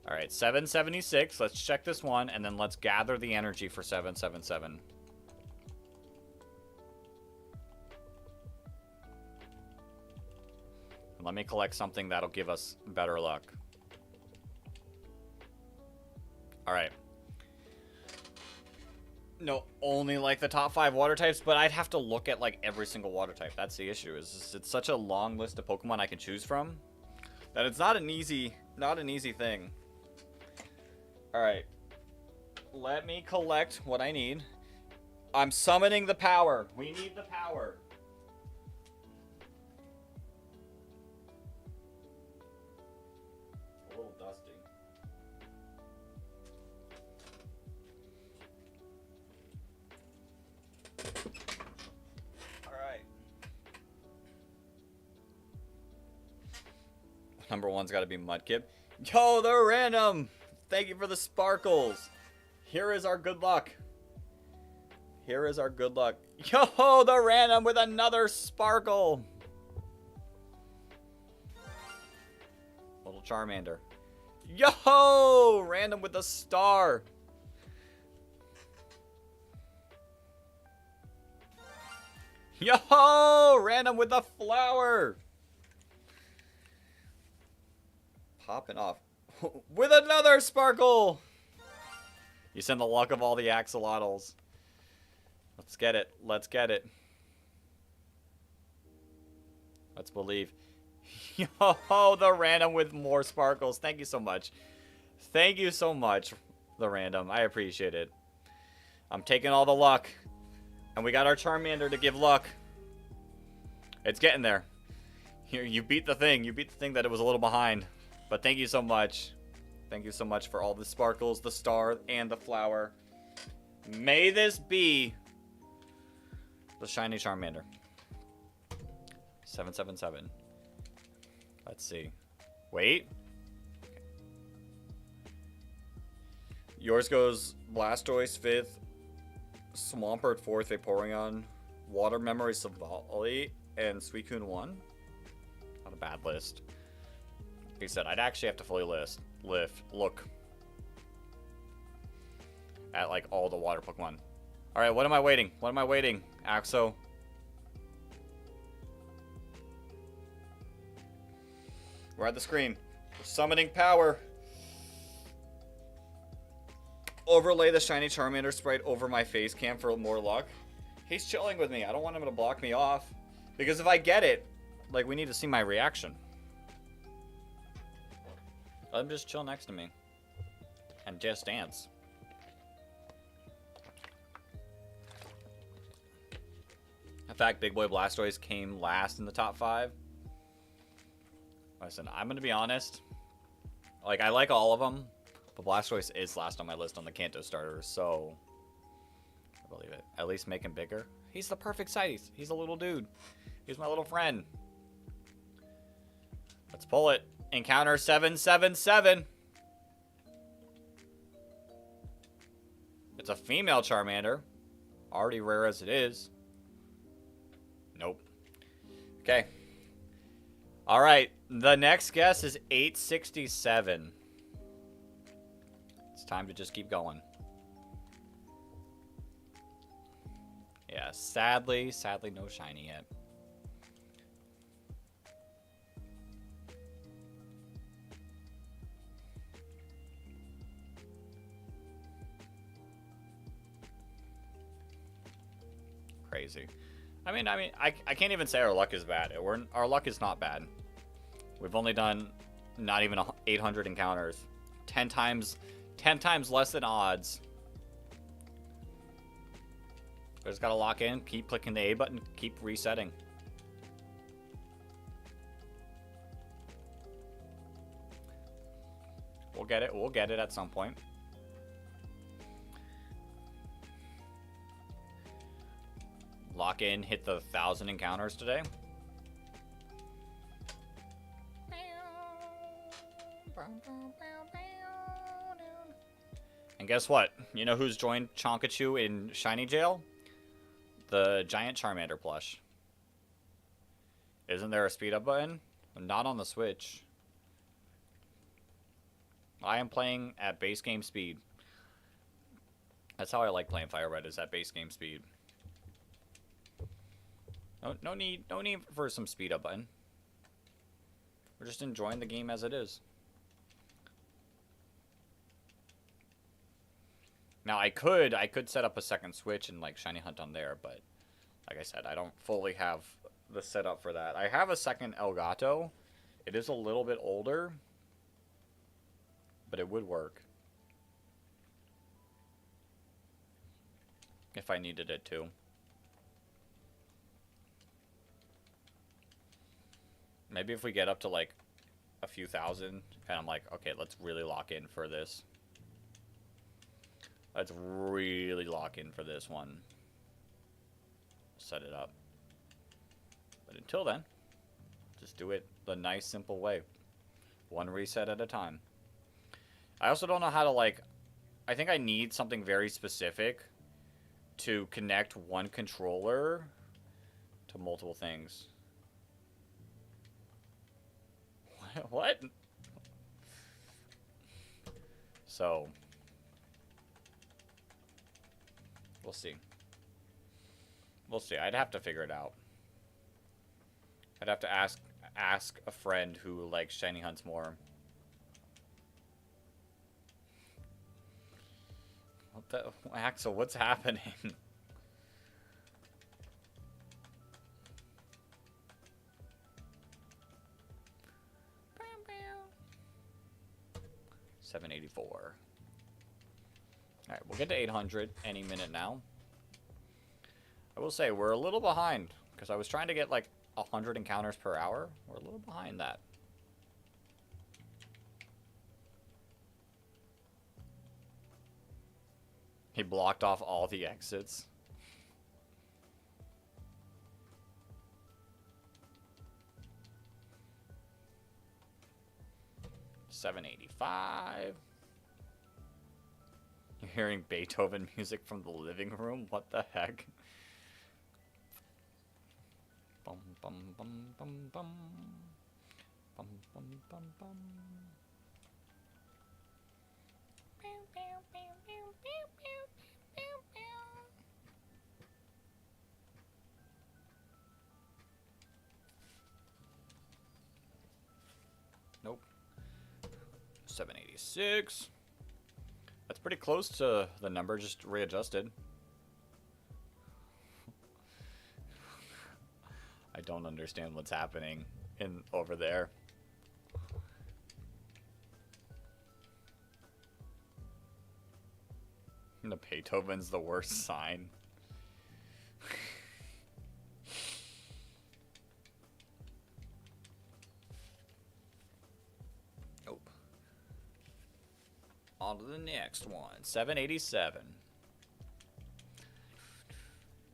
All right, 776. Let's check this one, and then let's gather the energy for 777. Let me collect something that'll give us better luck. All right. No, only like the top 5 water types, but I'd have to look at like every single water type. That's the issue. Is it's such a long list of Pokemon I can choose from that it's not an easy thing. All right. Let me collect what I need. I'm summoning the power. We need the power. A little dusty. Alright. Number one's got to be Mudkip. Yo, they're random! Thank you for the sparkles. Here is our good luck. Here is our good luck. Yo, the random with another sparkle. Little Charmander. Yo, random with a star. Yo, random with a flower. Popping off. With another sparkle. You send the luck of all the axolotls. Let's get it. Let's get it. Let's believe. Yo, the random with more sparkles. Thank you so much. Thank you so much, the random. I appreciate it. I'm taking all the luck. And we got our Charmander to give luck. It's getting there. Here, you beat the thing. You beat the thing that it was a little behind. But thank you so much. Thank you so much for all the sparkles, the star, and the flower. May this be the shiny Charmander. 777. Let's see. Wait. Yours goes Blastoise 5th, Swampert 4th, Vaporeon, Water Memory Savali, and Suicune 1. Not a bad list. Like I said, I'd actually have to fully look at like all the water Pokemon. Alright, what am I waiting? What am I waiting? Axo. We're at the screen. We're summoning power. Overlay the shiny Charmander sprite over my face cam for more luck. He's chilling with me. I don't want him to block me off. Because if I get it, like, we need to see my reaction. Let him just chill next to me. And just dance. In fact, Big Boy Blastoise came last in the top 5. Listen, I'm going to be honest. Like, I like all of them. But Blastoise is last on my list on the Kanto starters, so I believe it. At least make him bigger. He's the perfect size. He's a little dude. He's my little friend. Let's pull it. Encounter 777. It's a female Charmander. Already rare as it is. Nope. Okay. Alright. The next guess is 867. It's time to just keep going. Yeah, sadly no shiny yet. Crazy. I mean, I can't even say our luck is bad. Our luck is not bad. We've only done not even 800 encounters. 10 times less than odds. We just gotta lock in, keep clicking the A button, keep resetting. We'll get it at some point. Lock in, hit the 1,000 encounters today. And guess what? You know who's joined Chonkachu in Shiny Jail? The giant Charmander plush. Isn't there a speed up button? Not on the Switch. I am playing at base game speed. That's how I like playing Fire Red, is at base game speed. No need for some speed up button. We're just enjoying the game as it is. Now I could set up a second Switch and like Shiny Hunt on there, but like I said, I don't fully have the setup for that. I have a second Elgato. It is a little bit older, but it would work if I needed it to. Maybe if we get up to like a few thousand and I'm like, okay, let's really lock in for this. Let's really lock in for this one. Set it up. But until then, just do it the nice, simple way. One reset at a time. I also don't know how to, like... I think I need something very specific to connect one controller to multiple things. What? So... we'll see. We'll see. I'd have to figure it out. I'd have to ask a friend who likes Shiny Hunts more. What the... Axel, what's happening? $784. Alright, we'll get to 800 any minute now. I will say, we're a little behind, because I was trying to get like 100 encounters per hour. We're a little behind that. He blocked off all the exits. $785. You're hearing Beethoven music from the living room? What the heck? Bum bum bum bum bum. Bum bum bum bum. Nope. 786. That's pretty close to the number, just readjusted. I don't understand what's happening over there. The Beethoven's the worst sign. Nope. On to the next one. 787.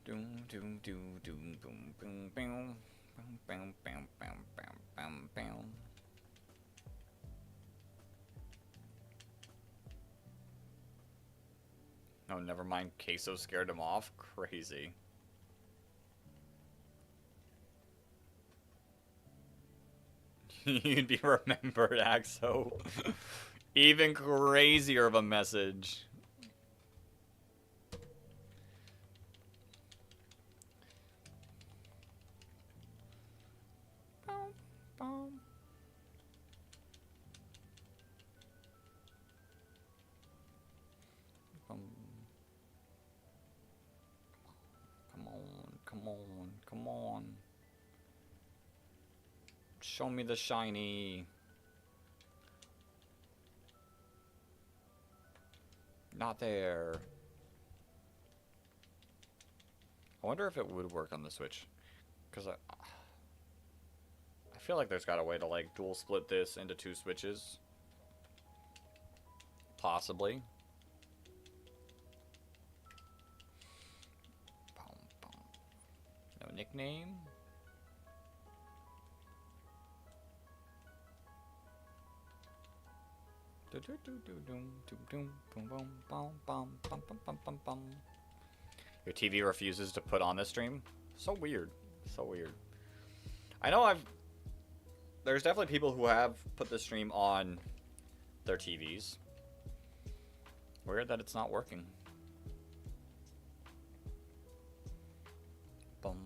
Doom doom doom doom boom boom boom boom boom boom boom boom. Oh, never mind. Queso scared him off. Crazy. You'd be remembered, Axo. Even crazier of a message. Come on. Show me the shiny. Not there. I wonder if it would work on the Switch. Because I feel like there's got a way to like dual split this into 2 switches. Possibly. No nickname. Your TV refuses to put on the stream? So weird. So weird. I know there's definitely people who have put the stream on their TVs. Weird that it's not working. Boom.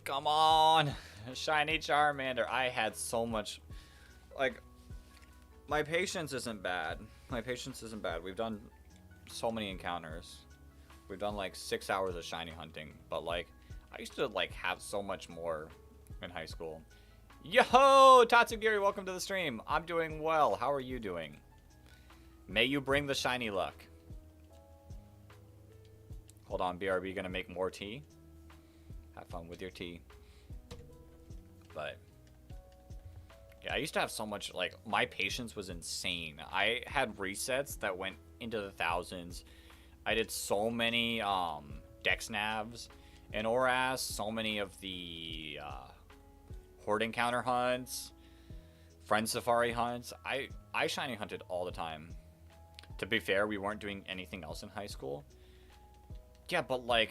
Come on! Shiny Charmander. I had so much... Like, my patience isn't bad. My patience isn't bad. We've done so many encounters. We've done like 6 hours of shiny hunting. But like, I used to like have so much more in high school. Yo! Tatsugiri, welcome to the stream. I'm doing well. How are you doing? May you bring the shiny luck. Hold on, BRB gonna make more tea? Have fun with your tea. But yeah, I used to have so much, like, my patience was insane. I had resets that went into the thousands. I did so many dex navs and ORAS, so many of the horde encounter hunts, friend safari hunts. I shiny hunted all the time. To be fair, we weren't doing anything else in high school. Yeah, but like,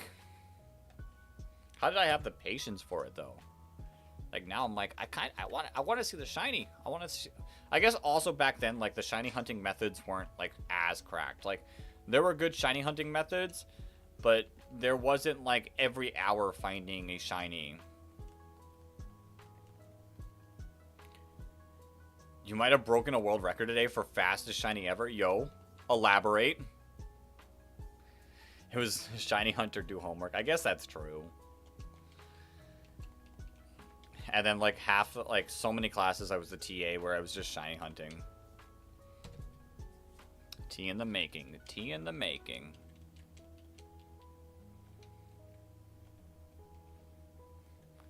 how did I have the patience for it though? Like now I'm like, I want to see the shiny. I want to see. I guess also back then, like the shiny hunting methods weren't like as cracked. Like there were good shiny hunting methods, but there wasn't like every hour finding a shiny. You might have broken a world record today for fastest shiny ever. Yo, elaborate. It was shiny hunter do homework. I guess that's true. And then like half, like so many classes I was the TA where I was just shiny hunting. Tea in the making. Tea in the making.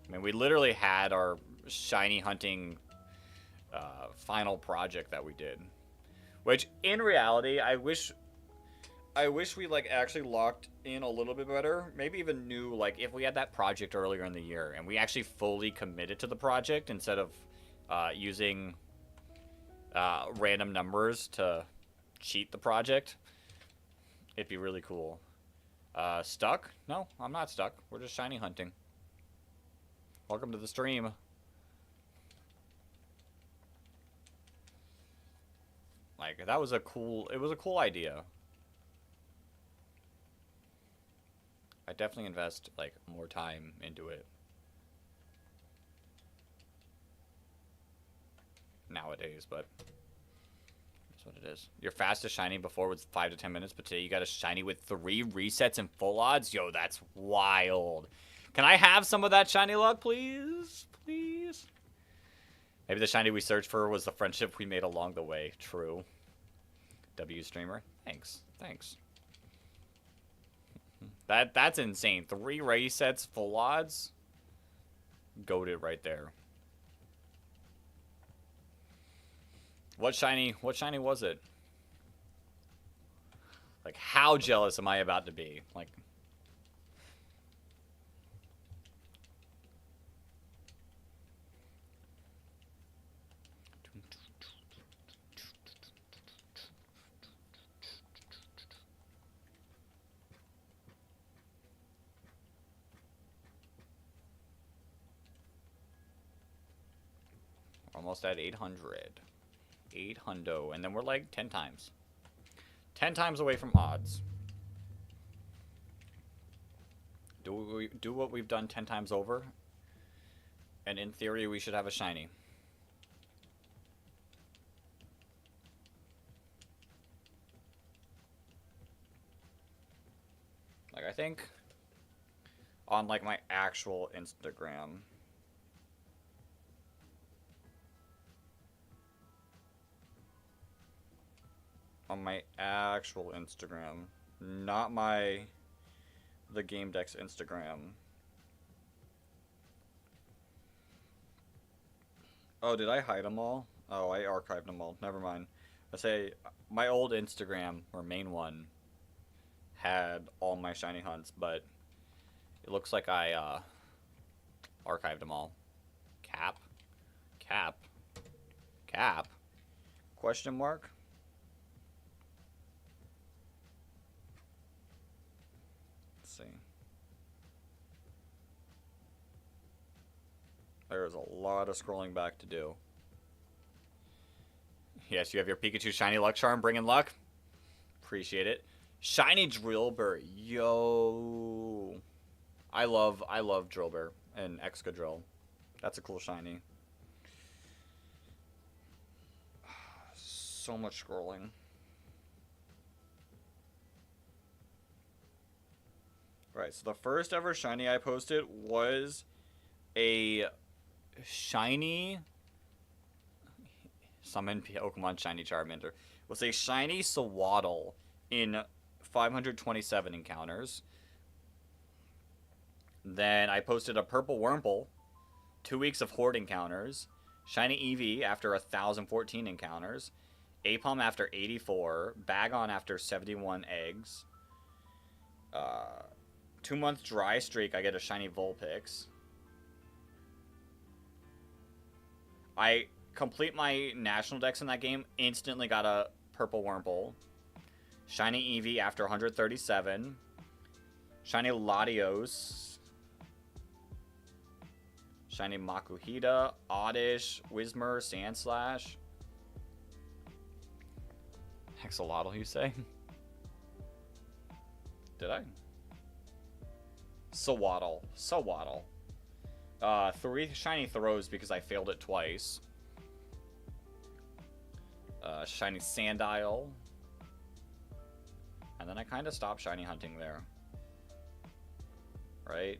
I mean, we literally had our shiny hunting final project that we did. Which, in reality, I wish we like actually locked in a little bit better. Maybe even knew like if we had that project earlier in the year and we actually fully committed to the project instead of using random numbers to cheat the project. It'd be really cool. Stuck? No, I'm not stuck. We're just shiny hunting. Welcome to the stream. Like that was it was a cool idea. I definitely invest like more time into it nowadays, but that's what it is. Your fastest shiny before was 5 to 10 minutes, but today you got a shiny with 3 resets and full odds. Yo, that's wild. Can I have some of that shiny luck, please? Please? Maybe the shiny we searched for was the friendship we made along the way. True. W streamer. Thanks. Thanks. That's insane. 3 resets, full odds. Goated right there. What shiny was it? Like, how jealous am I about to be? Like, almost at 800. 800. And then we're like 10 times. 10 times away from odds. Do what we've done 10 times over. And in theory, we should have a shiny. Like, I think on like my actual Instagram, not the Game Dex Instagram. Oh, did I hide them all? Oh, I archived them all. Never mind. I say my old Instagram or main one had all my shiny hunts, but it looks like I archived them all. Cap, cap, cap? Question mark? Let's see. There's a lot of scrolling back to do. Yes, you have your Pikachu Shiny Luck Charm bringing luck. Appreciate it. Shiny Drillbur. Yo. I love Drillbur and Excadrill. That's a cool shiny. So much scrolling. Right, so the first ever shiny I posted was a shiny summon Pokemon shiny Charmander. It was a shiny Sawaddle in 527 encounters. Then I posted a purple Wurmple, 2 weeks of Horde encounters, shiny Eevee after 1014 encounters, Apom after 84, Bagon after 71 eggs, 2-month dry streak, I get a shiny Vulpix. I complete my national dex in that game, instantly got a purple Wurmple. Shiny Eevee after 137. Shiny Latios. Shiny Makuhita, Oddish, Whismur, Sandslash. Hexalotl, you say? Did I? Sawaddle. 3 shiny throws because I failed it twice. Shiny Sandile. And then I kind of stopped shiny hunting there. Right?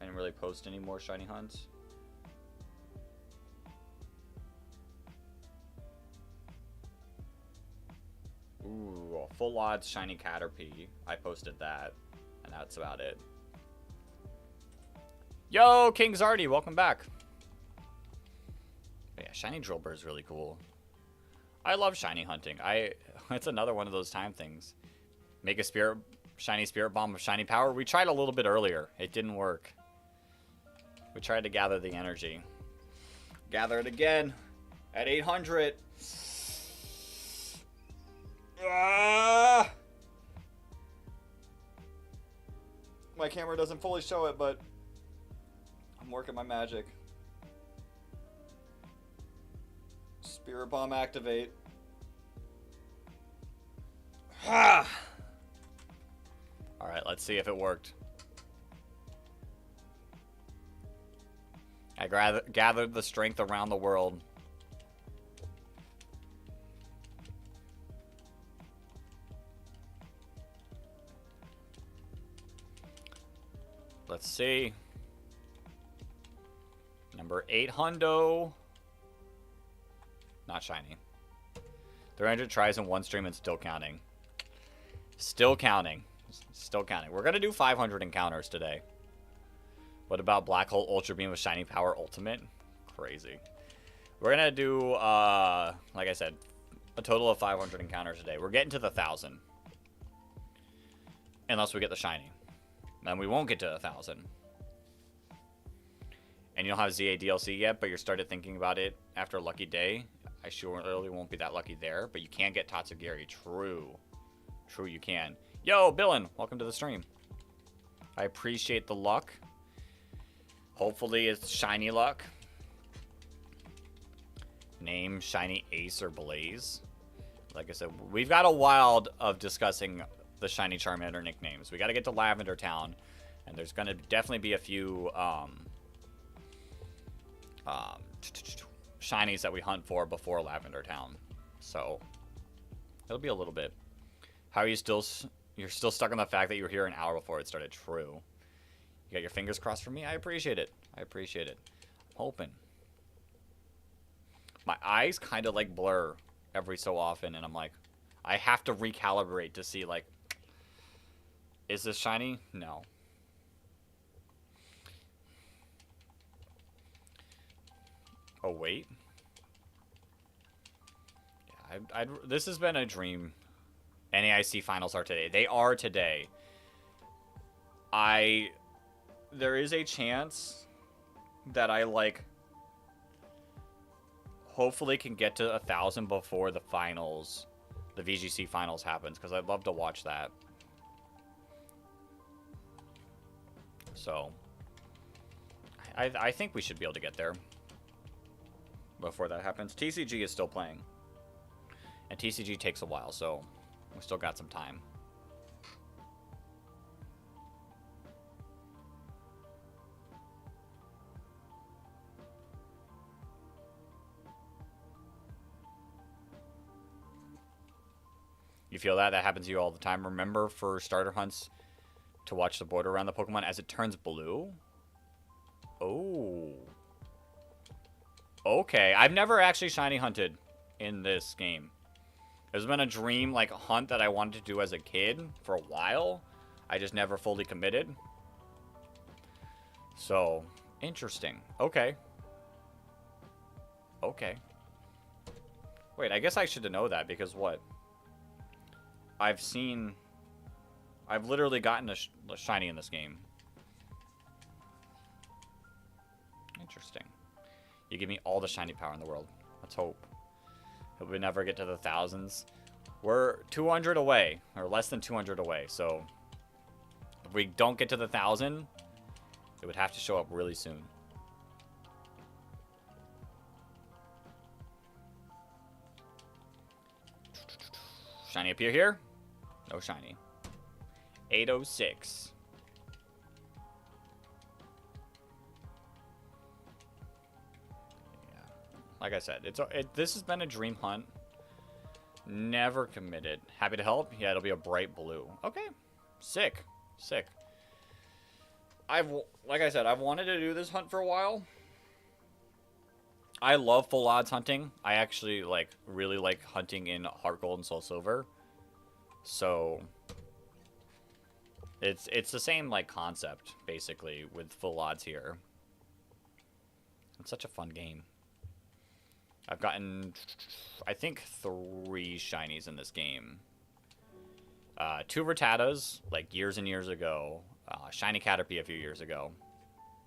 I didn't really post any more shiny hunts. Ooh, full odds shiny Caterpie. I posted that. And that's about it. Yo, King Zardy, welcome back. But yeah, shiny Drillbur is really cool. I love shiny hunting. It's another one of those time things. Make a shiny Spirit Bomb of shiny power. We tried a little bit earlier. It didn't work. We tried to gather the energy. Gather it again at 800. Ah! My camera doesn't fully show it, but I'm working my magic. Spirit Bomb activate. Ah! Alright, let's see if it worked. I gathered the strength around the world. Let's see. Number 800. Not shiny. 300 tries in one stream and still counting. Still counting. Still counting. We're going to do 500 encounters today. What about Black Hole Ultra Beam with Shiny Power Ultimate? Crazy. We're going to do, like I said, a total of 500 encounters today. We're getting to the 1,000. Unless we get the shiny. Then we won't get to 1,000. And you don't have ZA DLC yet, but you started thinking about it after a lucky day. I surely won't be that lucky there, but you can get Tatsugiri. True. True, you can. Yo, Billin, welcome to the stream. I appreciate the luck. Hopefully it's shiny luck. Name shiny Ace or Blaze. Like I said, we've got a while of discussing the shiny Charmander nicknames. We got to get to Lavender Town, and there's going to definitely be a few shinies that we hunt for before Lavender Town. So it'll be a little bit. How are you still? You're still stuck on the fact that you were here an hour before it started. True. You got your fingers crossed for me? I appreciate it. I appreciate it. I'm hoping. My eyes kind of like blur every so often, and I'm like, I have to recalibrate to see, like, is this shiny? No. Oh, wait. this has been a dream. NAIC finals are today. They are today. There is a chance that I, like, hopefully can get to 1,000 before the finals, the VGC finals happens, because I'd love to watch that. So, I think we should be able to get there before that happens. TCG is still playing. And TCG takes a while, so we still got some time. You feel that? That happens to you all the time. Remember for starter hunts to watch the border around the Pokemon as it turns blue? Oh. Okay. I've never actually shiny hunted in this game. There's been a dream, like, hunt that I wanted to do as a kid for a while. I just never fully committed. So, interesting. Okay. Okay. Wait, I guess I should know that because what? I've literally gotten a shiny in this game. Interesting. You give me all the shiny power in the world. Let's hope. Hope we never get to the thousands. We're 200 away, or less than 200 away, so if we don't get to the 1,000, it would have to show up really soon. Shiny appear here? No shiny. 806. Yeah. Like I said, this has been a dream hunt. Never committed. Happy to help? Yeah, it'll be a bright blue. Okay. Sick. Sick. Like I said, I've wanted to do this hunt for a while. I love full odds hunting. I actually really like hunting in Heart Gold and Soul Silver. So it's the same like concept basically with full odds here. It's such a fun game. I've gotten I think 3 shinies in this game. 2 Rattatas like years and years ago. Shiny Caterpie a few years ago.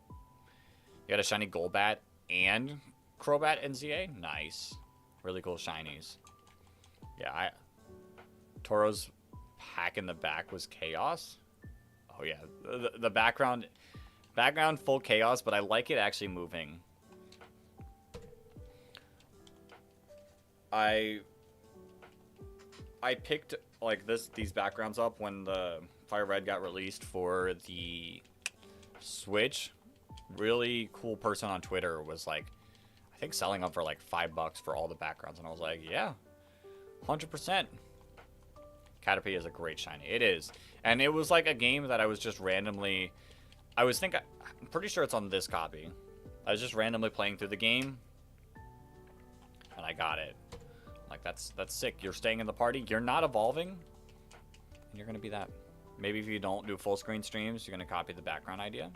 You got a shiny Golbat and Crobat and ZA. Nice. Really cool shinies. Yeah, Toro's pack in the back was chaos. Oh yeah, the background full chaos, but I like it actually moving. I picked like these backgrounds up when the Fire Red got released for the Switch. Really cool person on Twitter was like, I think selling them for like $5 for all the backgrounds, and I was like, yeah, 100%. Caterpie is a great shiny. It is. And it was like a game that I was just randomly... I'm pretty sure it's on this copy. I was just randomly playing through the game. And I got it. Like, that's sick. You're staying in the party. You're not evolving. And you're going to be that. Maybe if you don't do full screen streams, you're going to copy the background idea.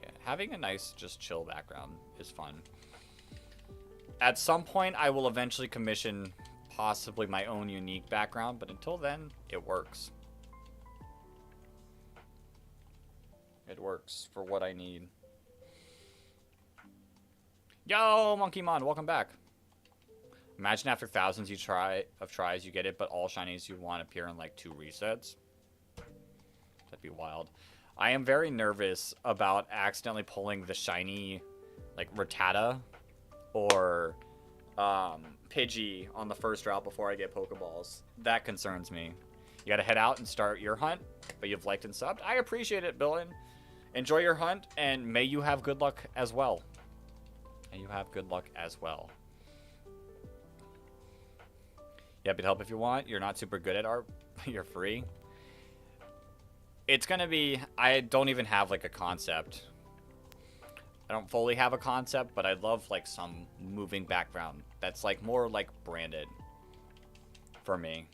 Yeah, having a nice, just chill background is fun. At some point, I will eventually commission... possibly my own unique background, but until then, it works. It works for what I need. Yo, Monkeymon, welcome back. Imagine after thousands of tries you get it, but all shinies you want appear in like 2 resets. That'd be wild. I am very nervous about accidentally pulling the shiny, like Rattata or Pidgey on the first route before I get Pokeballs. That concerns me. You gotta head out and start your hunt, but you've liked and subbed. I appreciate it, Billin. Enjoy your hunt, and may you have good luck as well. May you have good luck as well. Yeah, but help if you want. You're not super good at art. You're free. It's gonna be... I don't even have, like, a concept. I don't fully have a concept, but I'd love, like, some moving background that's, like, more, like, branded for me.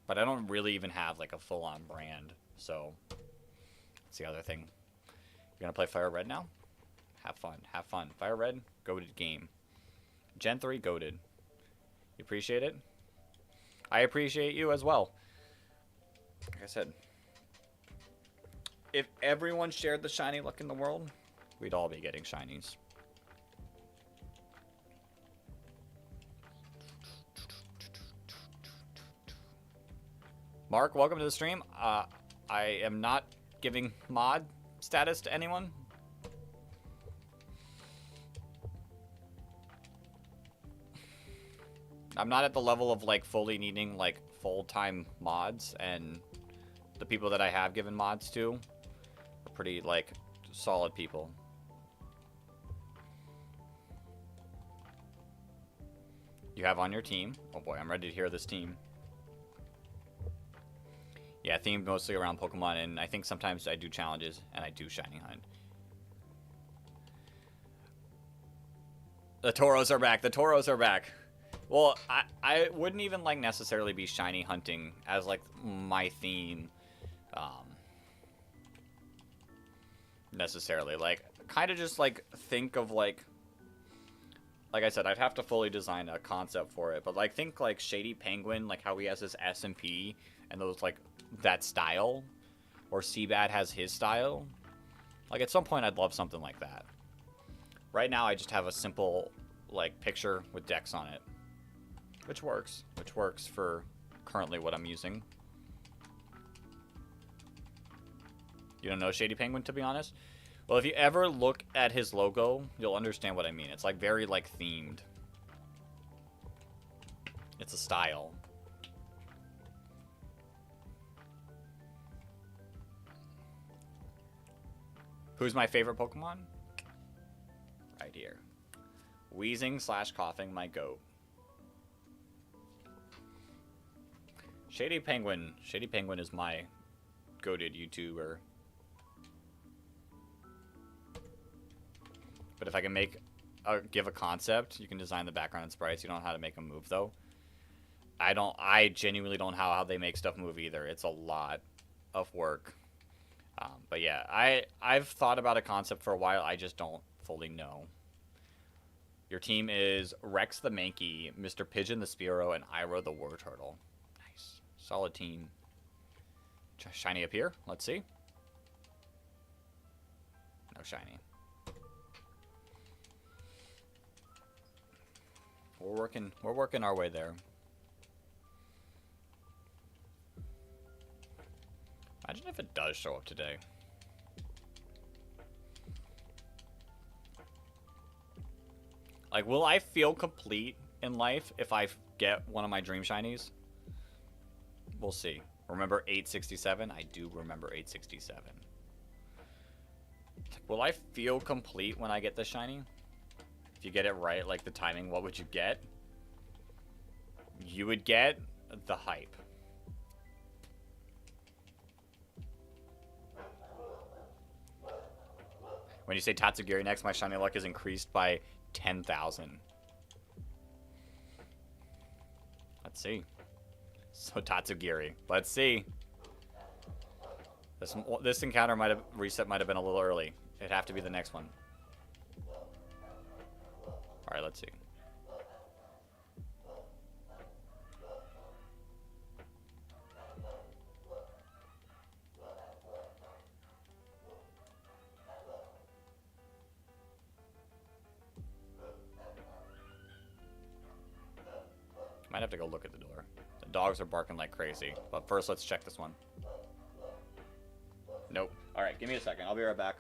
But I don't really even have, like, a full-on brand. So, that's the other thing. You're gonna play Fire Red now? Have fun. Have fun. Fire Red, goated game. Gen 3, goated. You appreciate it? I appreciate you as well. Like I said, if everyone shared the shiny luck in the world, we'd all be getting shinies. Mark, welcome to the stream. I am not giving mod status to anyone. I'm not at the level of like fully needing like full-time mods, and the people that I have given mods to are pretty like solid people. You have on your team. Oh boy, I'm ready to hear this team. Yeah, themed mostly around Pokemon, and I think sometimes I do challenges and I do shiny hunt. The Tauros are back. The Tauros are back. Well, I wouldn't even like necessarily be shiny hunting as like my theme, necessarily. Like, kind of just like think of like I said, I'd have to fully design a concept for it, but like think like Shady Penguin, like how he has his SMP and those like that style, or Seabat has his style. Like at some point, I'd love something like that. Right now, I just have a simple like picture with Dex on it. Which works for currently what I'm using. You don't know Shady Penguin, to be honest? Well, if you ever look at his logo, you'll understand what I mean. It's like very like themed. It's a style. Who's my favorite Pokemon? Right here. Wheezing / coughing, my goat. Shady Penguin is my goated YouTuber. But if I can give a concept, you can design the background and sprites. You don't know how to make them move though. I genuinely don't know how they make stuff move either. It's a lot of work. But yeah, I've thought about a concept for a while. I just don't fully know. Your team is Rex the Mankey, Mr. Pigeon the Spearow, and Iroh the War Turtle. Nice. Solid team. Shiny up here. Let's see. No shiny. We're working our way there. Imagine if it does show up today. Like, will I feel complete in life if I get one of my dream shinies? We'll see. Remember 867? I do remember 867. Will I feel complete when I get the shiny? If you get it right, like the timing, what would you get? You would get the hype. When you say Tatsugiri next, my shiny luck is increased by 10,000. Let's see. So Tatsugiri. Let's see. This encounter reset might have been a little early. It'd have to be the next one. All right, let's see. Might have to go look at the door. The dogs are barking like crazy. But first, let's check this one. Nope. All right, give me a second. I'll be right back.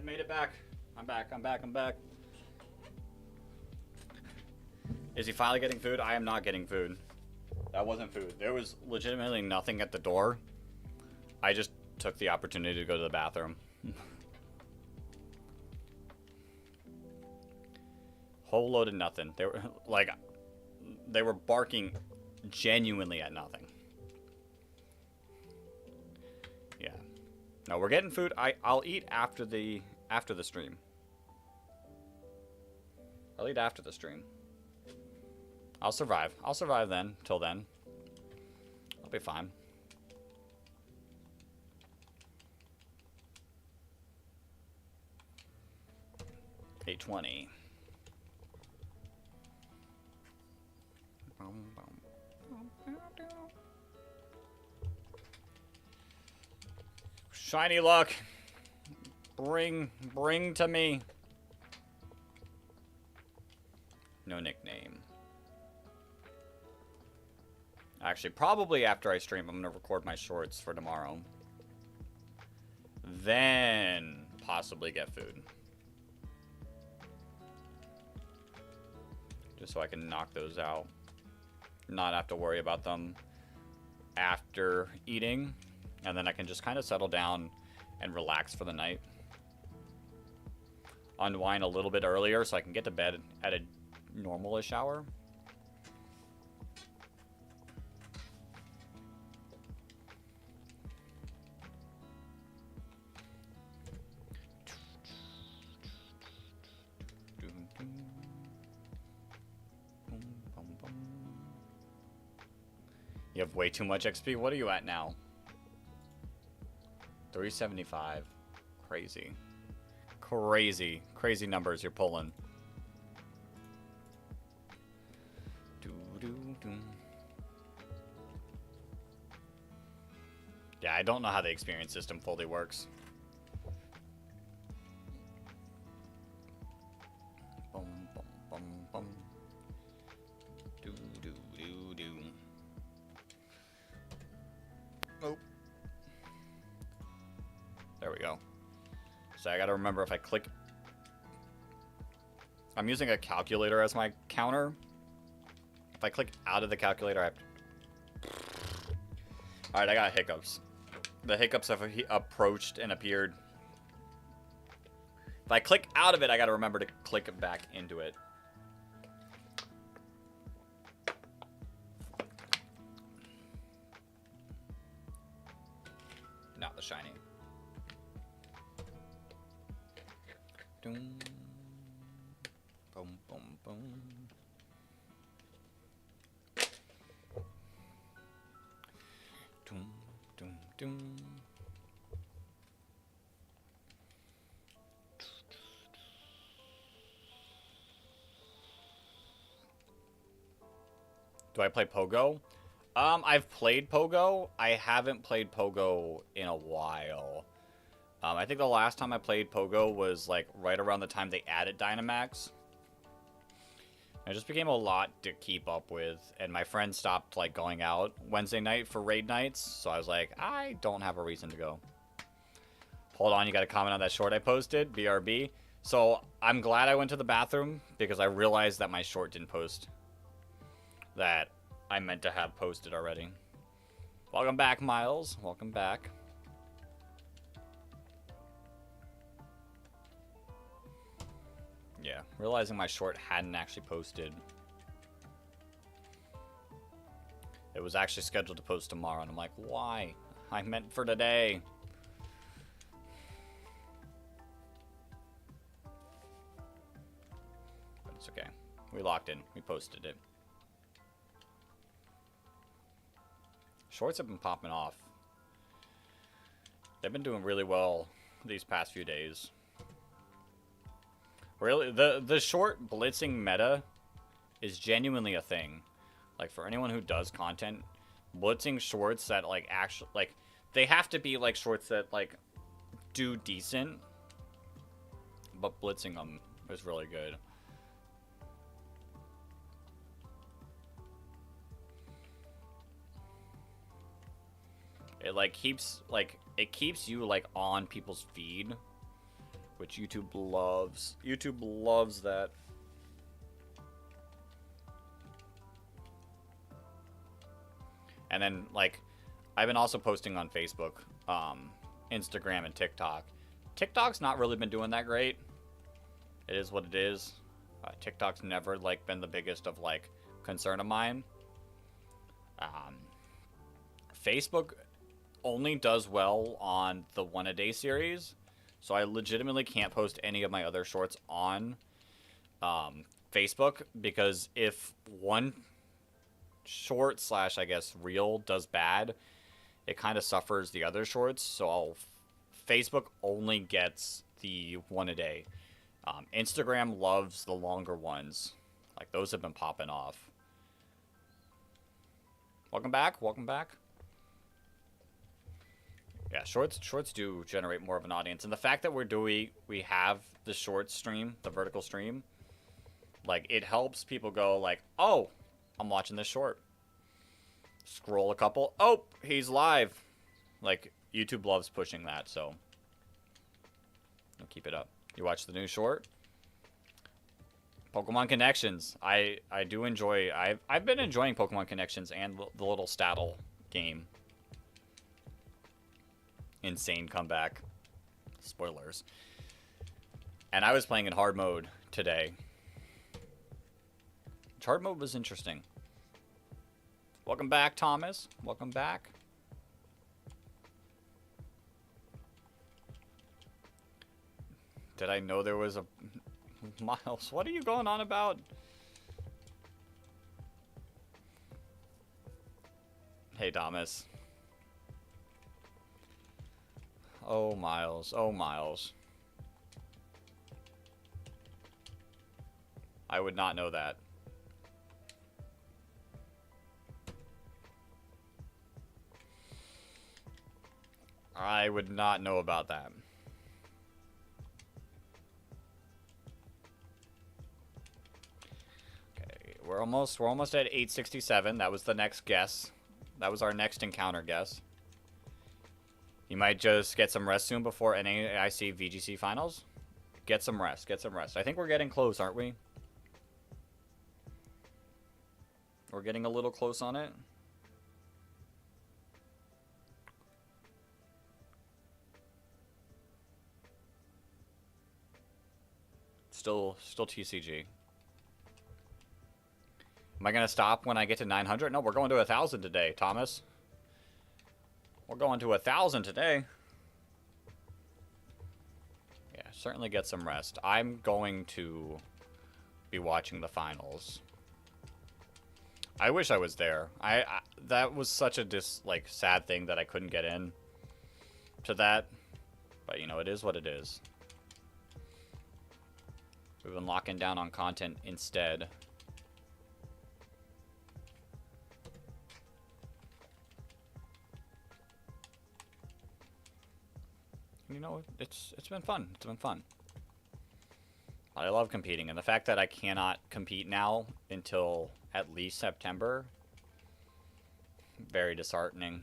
made it back. I'm back. I'm back. I'm back. Is he finally getting food? I am not getting food. That wasn't food. There was legitimately nothing at the door. I just took the opportunity to go to the bathroom. Whole load of nothing. They were like, they were barking genuinely at nothing. Yeah. No, we're getting food. I'll eat after the stream. I'll eat after the stream. I'll survive. I'll survive then. Till then. I'll be fine. $8.20. Shiny luck. Bring to me. No nickname. Actually, probably after I stream, I'm going to record my shorts for tomorrow. Then possibly get food. Just so I can knock those out. Not have to worry about them after eating. And then I can just kind of settle down and relax for the night. Unwind a little bit earlier so I can get to bed at a normal-ish hour. You have way too much XP. What are you at now? 375. Crazy. Crazy numbers you're pulling. Yeah, I don't know how the experience system fully works. Bum, bum, bum, bum. Oh. There we go. So I gotta remember if I click... I'm using a calculator as my counter. If I click out of the calculator, I have to... Alright, I got hiccups. The hiccups have approached and appeared. If I click out of it, I gotta remember to click back into it. Not the shiny. Doom. Boom, boom, boom. Doom, doom, doom. Do I play Pogo? I've played Pogo. I haven't played Pogo in a while. I think the last time I played Pogo was like right around the time they added Dynamax. It just became a lot to keep up with, and my friend stopped like going out Wednesday night for raid nights, so I was like, I don't have a reason to go. Hold on, you got to comment on that short I posted, BRB. So I'm glad I went to the bathroom because I realized that my short didn't post. That I meant to have posted already. Welcome back, Miles. Welcome back. Yeah, realizing my short hadn't actually posted. It was actually scheduled to post tomorrow, and I'm like, why? I meant for today. But it's okay. We locked in. We posted it. Shorts have been popping off. They've been doing really well these past few days. Really, the short blitzing meta is genuinely a thing. Like, for anyone who does content, blitzing shorts that, like, actually, like, they have to be, like, shorts that, like, do decent. But blitzing them is really good. It, like, keeps, like, it keeps you, like, on people's feed which YouTube loves. YouTube loves that. And then, like, I've been also posting on Facebook, Instagram, and TikTok. TikTok's not really been doing that great. It is what it is. TikTok's never, like, been the biggest of, like, concern of mine. Facebook only does well on the one-a-day series, so I legitimately can't post any of my other shorts on Facebook, because if one short / I guess reel does bad, it kind of suffers the other shorts. So Facebook only gets the one a day. Instagram loves the longer ones. Like, those have been popping off. Welcome back. Welcome back. Yeah, shorts do generate more of an audience, and the fact that we have the short stream, the vertical stream, like, it helps people go like, oh, I'm watching this short. Scroll a couple. Oh, he's live. Like, YouTube loves pushing that, so I'll keep it up. You watch the new short? Pokemon Connections. I do enjoy. I've been enjoying Pokemon Connections and the little Staddle game. Insane comeback. Spoilers. And I was playing in hard mode today. Hard mode was interesting. Welcome back, Thomas. Welcome back. Did I know there was a... Miles, what are you going on about? Hey, Thomas. Oh, Miles. Oh, Miles. I would not know that. I would not know about that. Okay, we're almost at 867. That was the next guess. That was our next encounter guess. You might just get some rest soon before NAIC VGC finals. Get some rest. Get some rest. I think we're getting close, aren't we? We're getting a little close on it. Still TCG. Am I going to stop when I get to 900? No, we're going to 1,000 today, Thomas. We're going to 1,000 today. Yeah, certainly get some rest. I'm going to be watching the finals. I wish I was there. That was such a sad thing that I couldn't get in to that. But, you know, it is what it is. We've been locking down on content instead. You know, it's been fun. It's been fun. I love competing, and the fact that I cannot compete now until at least September, very disheartening.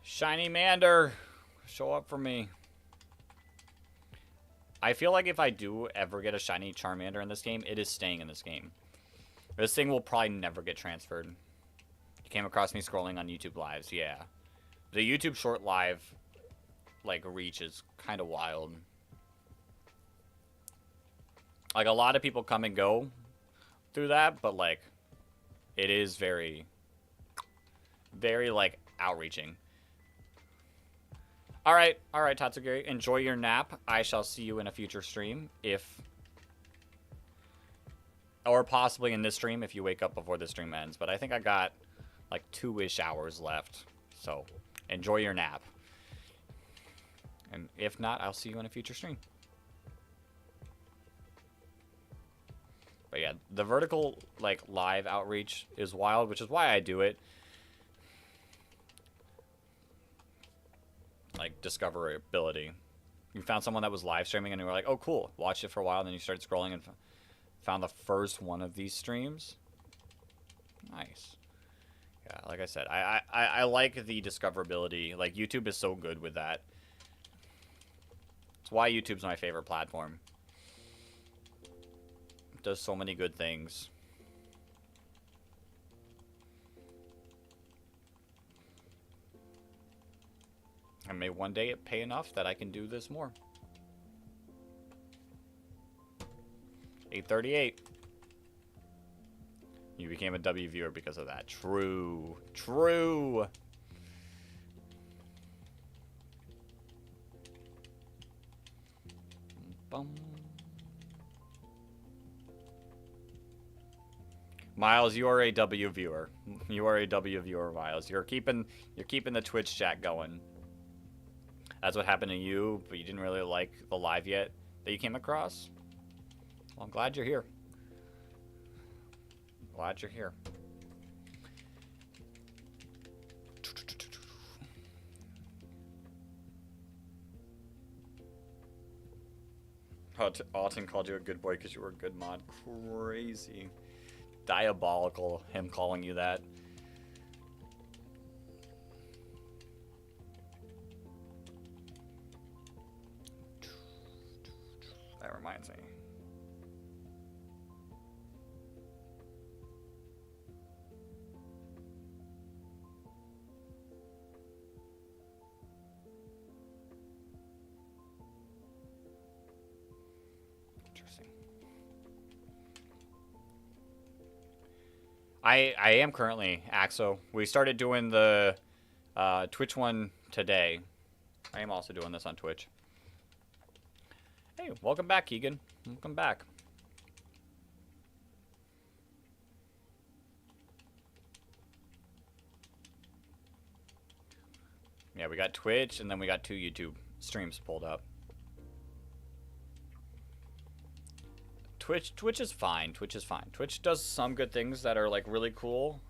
Shiny Mander, show up for me. I feel like if I do ever get a shiny Charmander in this game, it is staying in this game. This thing will probably never get transferred. You came across me scrolling on YouTube Lives, yeah. The YouTube short live, like, reach is kind of wild. Like, a lot of people come and go through that, but, like, it is very, very, like, outreaching. Alright, Tatsugiri, enjoy your nap. I shall see you in a future stream, or possibly in this stream if you wake up before the stream ends. But I think I got, like, 2-ish hours left, so enjoy your nap. And if not, I'll see you in a future stream. But yeah, the vertical, like, live outreach is wild, which is why I do it. Like, discoverability. You found someone that was live streaming and you were like, oh, cool. Watched it for a while, and then you started scrolling and found the first one of these streams. Nice. Yeah, like I said, I like the discoverability. Like, YouTube is so good with that. It's why YouTube's my favorite platform. It does so many good things. And may one day it pay enough that I can do this more. 838. You became a W viewer because of that. True. True. Bum. Miles, you are a W viewer. You are a W viewer, Miles. You're keeping the Twitch chat going. That's what happened to you, but you didn't really like the live yet that you came across. Well, I'm glad you're here. Glad you're here. Alton called you a good boy because you were a good mod. Crazy. Diabolical, him calling you that. That reminds me. Interesting. I am currently Axo. We started doing the Twitch one today. I am also doing this on Twitch. Hey, welcome back, Keegan. Welcome back. Yeah, we got Twitch, and then we got 2 YouTube streams pulled up. Twitch is fine. Twitch is fine. Twitch does some good things that are like really cool,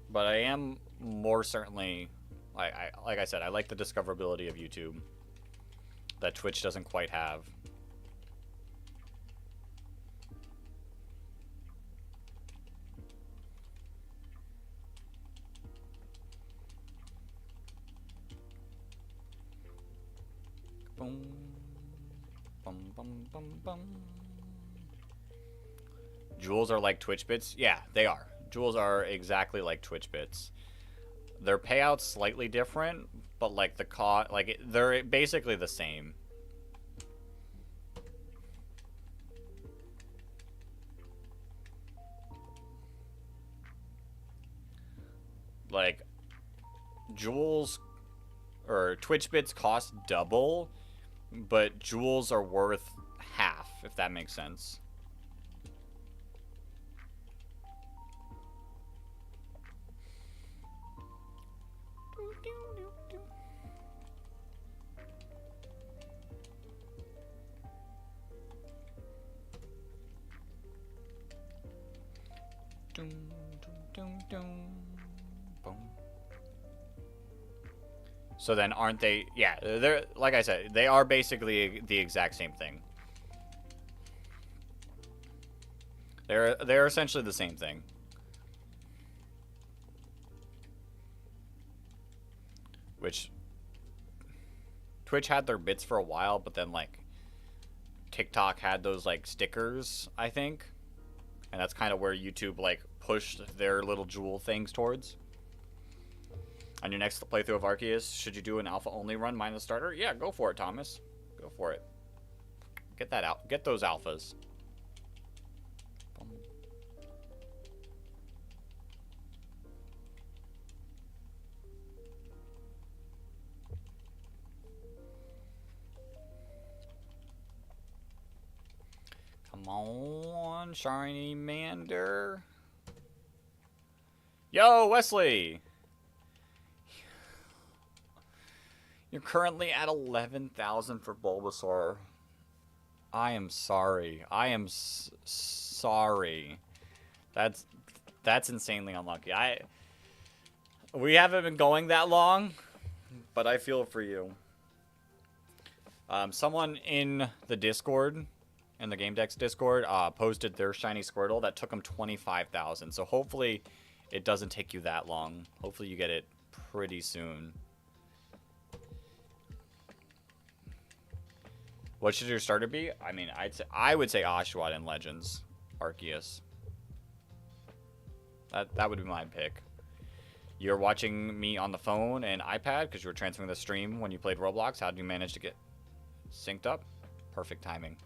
but I am more certainly, like I said, I like the discoverability of YouTube that Twitch doesn't quite have. Boom, bum, bum, bum, bum. Jewels are like Twitch bits? Yeah, they are. Jewels are exactly like Twitch bits. Their payouts slightly different, but like the cost, like they're basically the same. Like Jewels or Twitch bits cost double, but Jewels are worth half, if that makes sense. So then aren't they, yeah, they're, like I said, they are basically the exact same thing. They're essentially the same thing. Which Twitch had their bits for a while, but then like TikTok had those like stickers, I think. And that's kind of where YouTube like pushed their little jewel things towards. On your next playthrough of Arceus, should you do an alpha only run minus starter? Yeah, go for it, Thomas. Go for it. Get that out. Get those alphas. Come on, Charmander. Yo, Wesley! You're currently at 11,000 for Bulbasaur. I am sorry. I am sorry. That's insanely unlucky. We haven't been going that long, but I feel for you. Someone in the Discord, in the Game Dex Discord, posted their shiny Squirtle that took them 25,000. So hopefully it doesn't take you that long. Hopefully you get it pretty soon. What should your starter be? I mean, I would say Oshawott in Legends, Arceus. That would be my pick. You're watching me on the phone and iPad because you were transferring the stream when you played Roblox. How did you manage to get synced up? Perfect timing.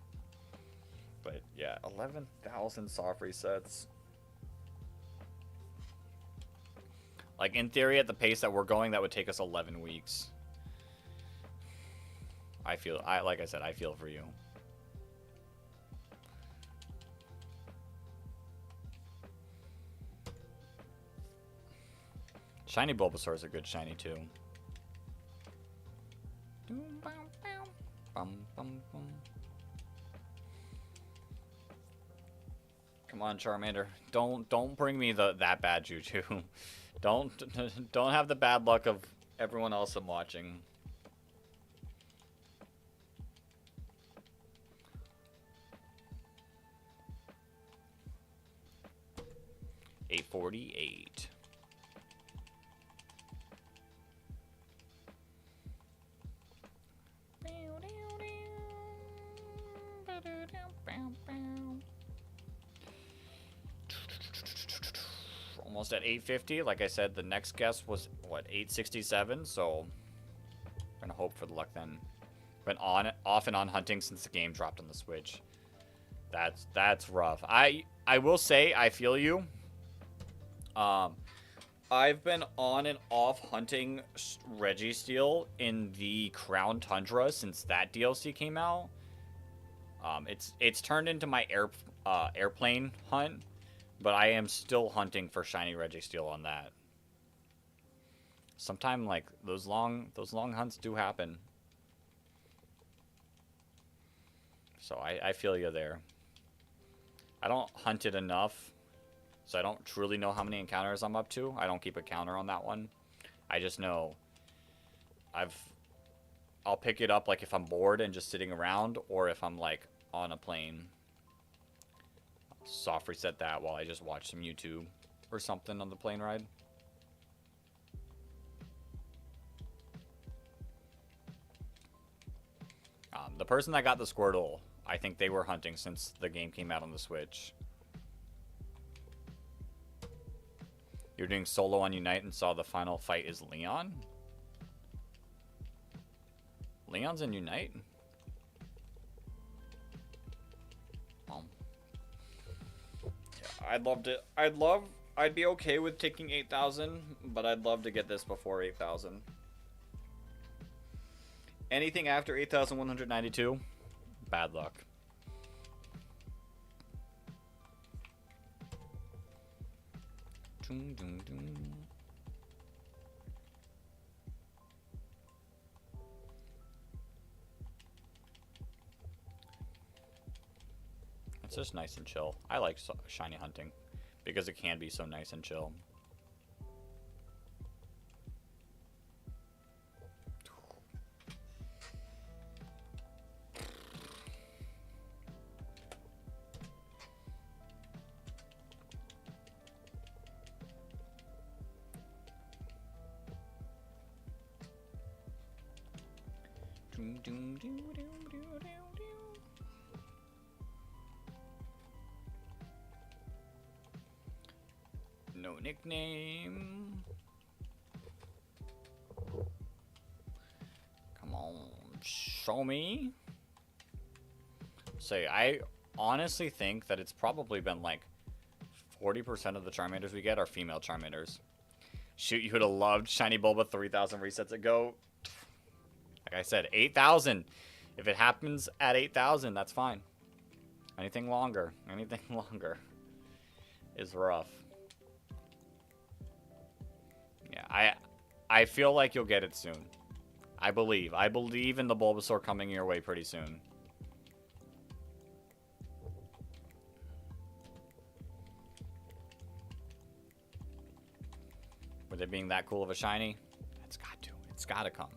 But yeah, 11,000 soft resets. Like in theory, at the pace that we're going, that would take us 11 weeks. Like I said, I feel for you. Shiny Bulbasaur is a good shiny too. Come on, Charmander. Don't bring me that bad juju. don't have the bad luck of everyone else I'm watching. $848. Almost at 850. Like I said, the next guess was what, 867. So I'm gonna hope for the luck then. Been off and on hunting since the game dropped on the Switch. That's rough. I will say I feel you. I've been on and off hunting Registeel in the Crown Tundra since that DLC came out. It's turned into my airplane hunt, but I am still hunting for shiny Registeel on that. Sometimes like those long hunts do happen. So I feel you there. I don't hunt it enough, so I don't truly know how many encounters I'm up to. I don't keep a counter on that one. I just know I'll pick it up like if I'm bored and just sitting around, or if I'm like on a plane. Soft reset that while I just watch some YouTube or something on the plane ride. The person that got the Squirtle, I think they were hunting since the game came out on the Switch. You're doing solo on Unite and saw the final fight is Leon? Leon's in Unite? Yeah, I'd be okay with taking 8,000, but I'd love to get this before 8,000. Anything after 8,192, bad luck. Doom, doom, doom. It's just nice and chill. I like shiny hunting because it can be so nice and chill. Doom, doom, doom, doom, doom, doom. No nickname. Come on, show me. Say, I honestly think that it's probably been like 40% of the Charmanders we get are female Charmanders. Shoot, you would have loved Shiny Bulba 3,000 resets ago. Like I said, 8,000. If it happens at 8,000, that's fine. Anything longer is rough. Yeah, I feel like you'll get it soon. I believe in the Bulbasaur coming your way pretty soon. With it being that cool of a shiny, it's got to come.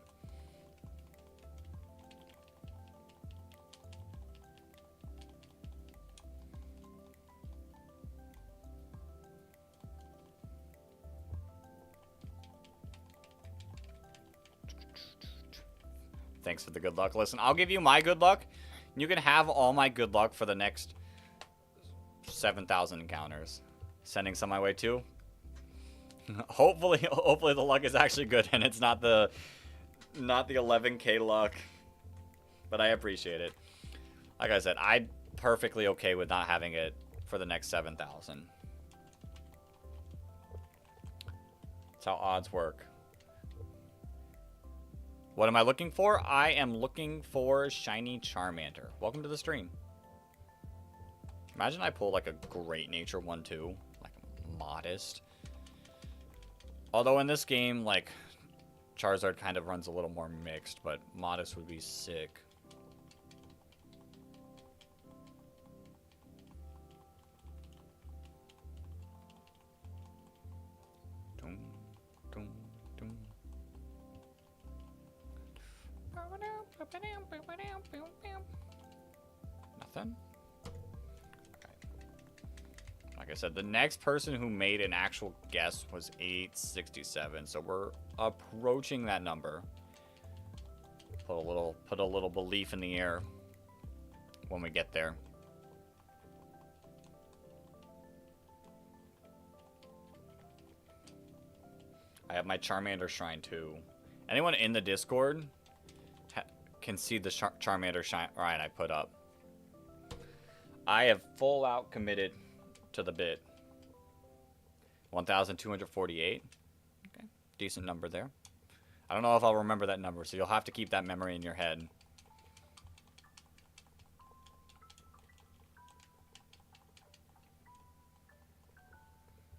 Thanks for the good luck. Listen, I'll give you my good luck. You can have all my good luck for the next 7,000 encounters. Sending some my way too. Hopefully the luck is actually good and it's not the 11k luck. But I appreciate it. Like I said, I'm perfectly okay with not having it for the next 7,000. That's how odds work. What am I looking for? I am looking for shiny Charmander. Welcome to the stream. Imagine I pull like a great nature one too. Like modest. Although in this game, like Charizard kind of runs a little more mixed, but modest would be sick. Nothing? Okay. Like I said, the next person who made an actual guess was 867, so we're approaching that number. Put a little belief in the air when we get there. I have my Charmander shrine too. Anyone in the Discord can see the Charmander shrine I put up. I have full out committed to the bit. 1,248. Okay, decent number there. I don't know if I'll remember that number, so you'll have to keep that memory in your head.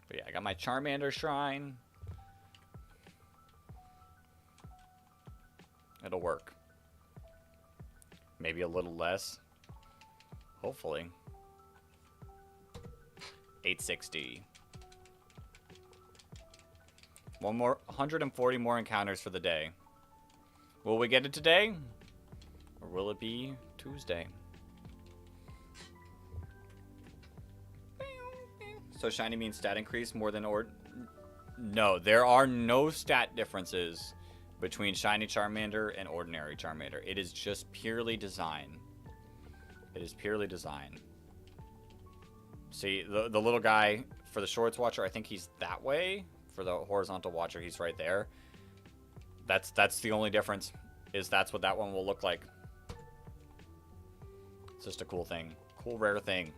But yeah, I got my Charmander shrine. It'll work. Maybe a little less. Hopefully. 860. 140 more encounters for the day. Will we get it today? Or will it be Tuesday? So shiny means stat increase more than No, there are no stat differences between shiny Charmander and ordinary Charmander. It is just purely design. It is purely design. See, the little guy for the shorts watcher, I think he's that way. For the horizontal watcher, he's right there. That's the only difference, is that's what that one will look like. It's just a cool thing. Cool, rare thing.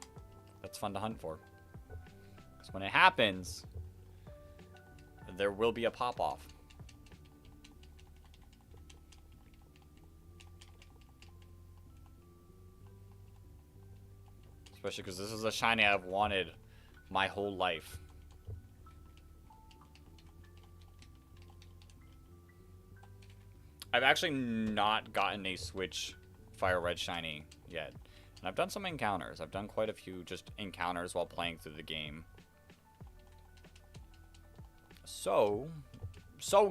That's fun to hunt for. Because when it happens, there will be a pop-off. Especially because this is a shiny I've wanted my whole life. I've actually not gotten a Switch Fire Red shiny yet. And I've done some encounters. I've done quite a few just encounters while playing through the game. So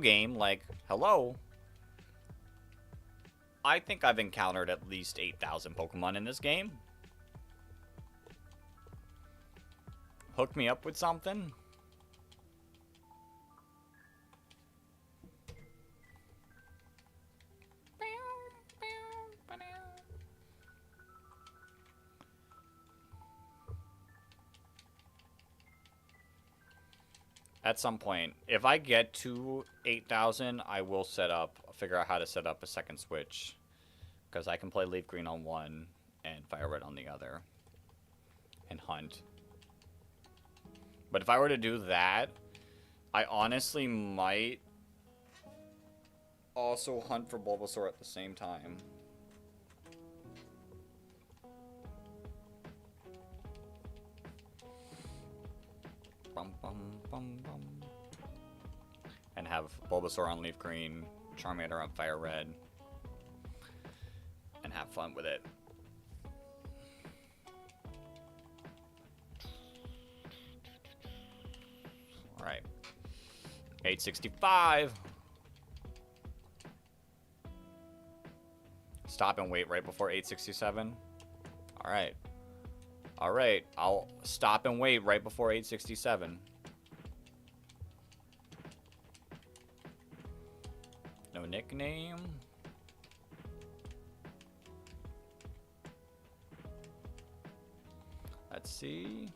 game, like, hello. I think I've encountered at least 8,000 Pokemon in this game. Hook me up with something. At some point, if I get to 8,000, I will figure out how to set up a second Switch. Because I can play Leaf Green on one and Fire Red on the other. And hunt. But if I were to do that, I honestly might also hunt for Bulbasaur at the same time. Bum, bum, bum, bum. And have Bulbasaur on Leaf Green, Charmander on Fire Red, and have fun with it. Alright. 865. Stop and wait right before 867. Alright. Alright, I'll stop and wait right before 867. No nickname. Let's see.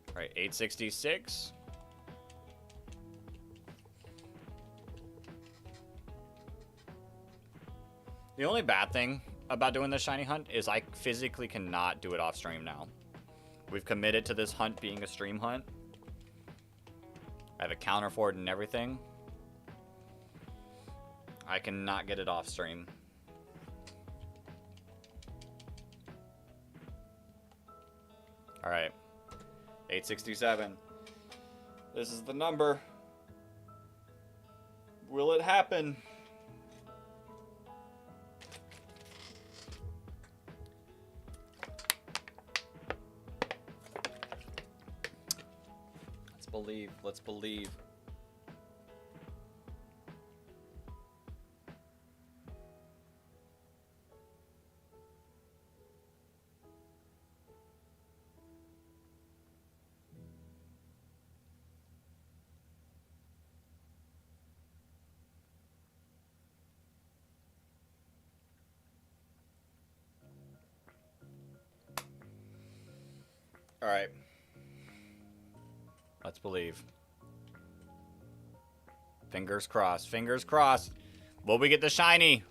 All right, 866. The only bad thing about doing the shiny hunt is I physically cannot do it off stream now. We've committed to this hunt being a stream hunt. I have a counter for it and everything. I cannot get it off stream. All right, 867. This is the number. Will it happen? Let's believe. Let's believe. All right. Let's believe. Fingers crossed. Fingers crossed. Will we get the shiny?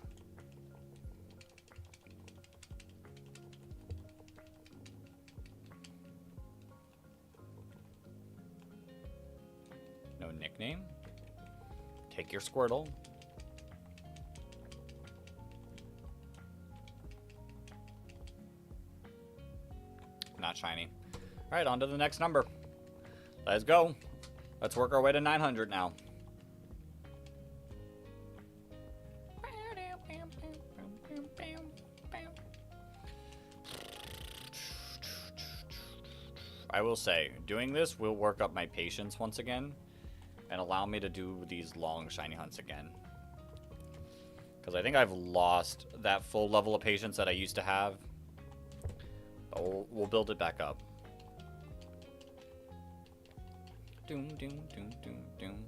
No nickname? Take your Squirtle. Not shiny. All right, on to the next number. Let's go. Let's work our way to 900 now. I will say, doing this will work up my patience once again and allow me to do these long shiny hunts again. Because I think I've lost that full level of patience that I used to have. But we'll build it back up. Doom, doom, doom, doom, doom.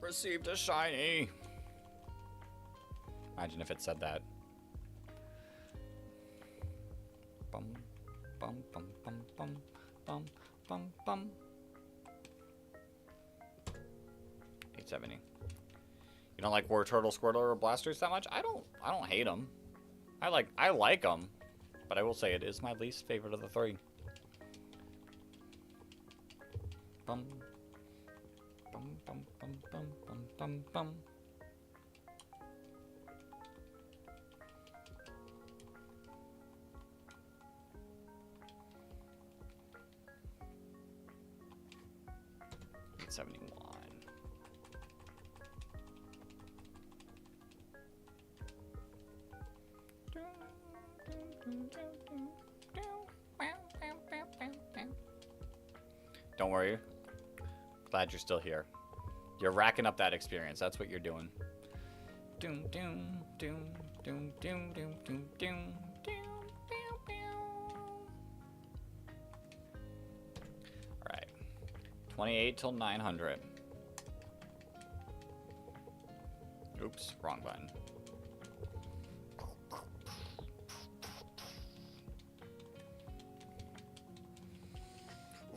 Received a shiny. Imagine if it said that. Bum, bum, bum, bum, bum, bum, bum, bum. 870. You don't like War Turtle, Squirtle, or Blasters that much? I don't hate them. I like them, but I will say it is my least favorite of the three. Bum, bum, bum, bum, bum, bum, bum, bum. Don't worry. Glad you're still here. You're racking up that experience. That's what you're doing. Doom, doom, doom, doom, doom, doom, doom, doom, doom, all right. 28 till 900. Oops, wrong button.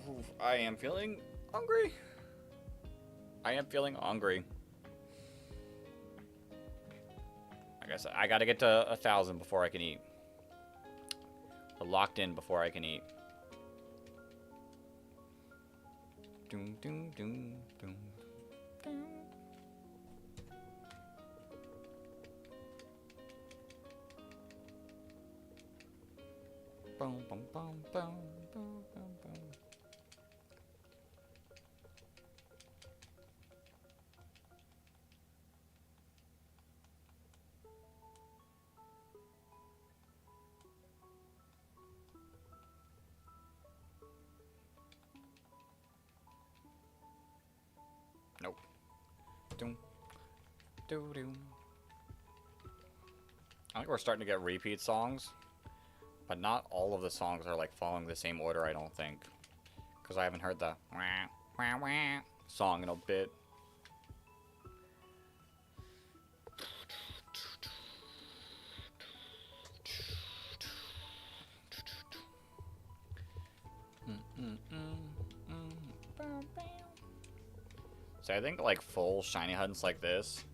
Ooh, I am feeling hungry. I am feeling hungry. Like I said, I gotta get to 1,000 before I can eat. Locked in before I can eat. Doom, doom, doom, doom, doom. Boom, boom, boom, boom, boom, boom, boom. Nope. Doom. Doo-doom. I think we're starting to get repeat songs. But not all of the songs are like following the same order, I don't think. Because I haven't heard the wah, wah, wah song in a bit. So I think like full shiny hunts like this,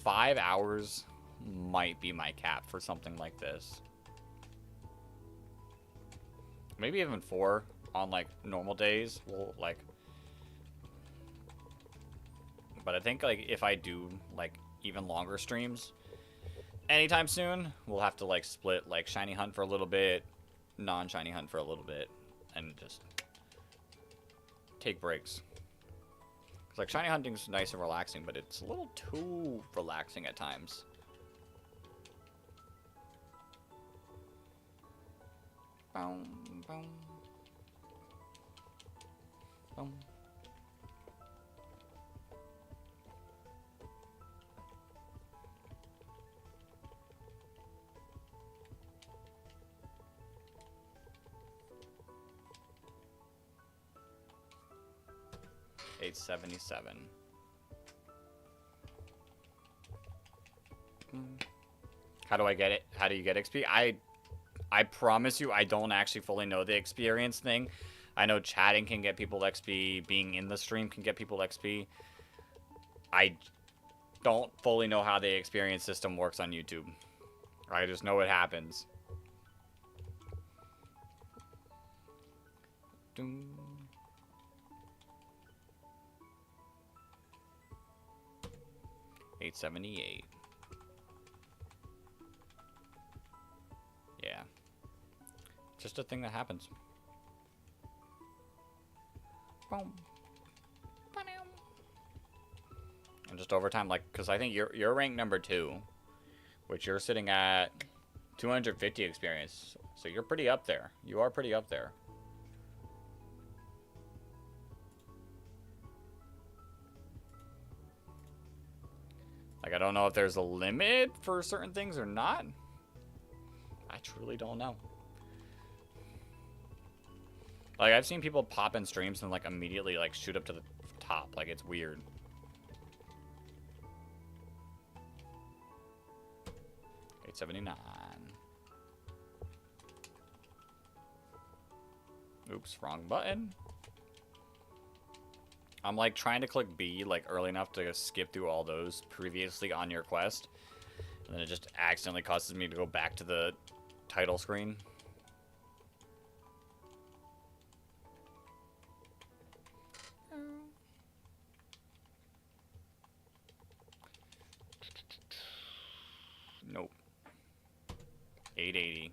5 hours might be my cap for something like this. Maybe even 4 on like normal days. Well, like, but I think like if I do like even longer streams anytime soon, we'll have to like split like shiny hunt for a little bit, non-shiny hunt for a little bit, and just take breaks. Cause like shiny hunting's nice and relaxing, but it's a little too relaxing at times. Boom, boom, boom. $877. How do I get it? How do you get XP? I promise you, I don't actually fully know the experience thing. I know chatting can get people XP, being in the stream can get people XP. I don't fully know how the experience system works on YouTube. I just know it happens. Doom. $878. Yeah. Just a thing that happens. Boom. And just over time, like, because I think you're ranked number 2, which you're sitting at 250 experience. So you're pretty up there. You are pretty up there. Like, I don't know if there's a limit for certain things or not. I truly don't know. Like, I've seen people pop in streams and, like, immediately, like, shoot up to the top. Like, it's weird. $879. Oops, wrong button. I'm like trying to click B like early enough to skip through all those previously on your quest. And then it just accidentally causes me to go back to the title screen. Nope. 880.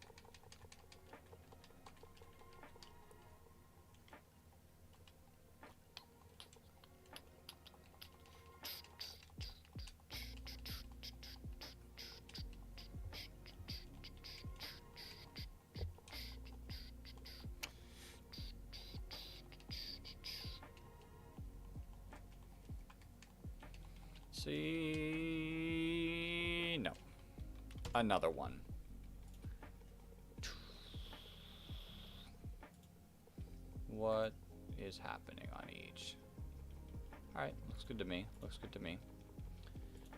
See, no. Another one. What is happening on each? Alright, looks good to me. Looks good to me.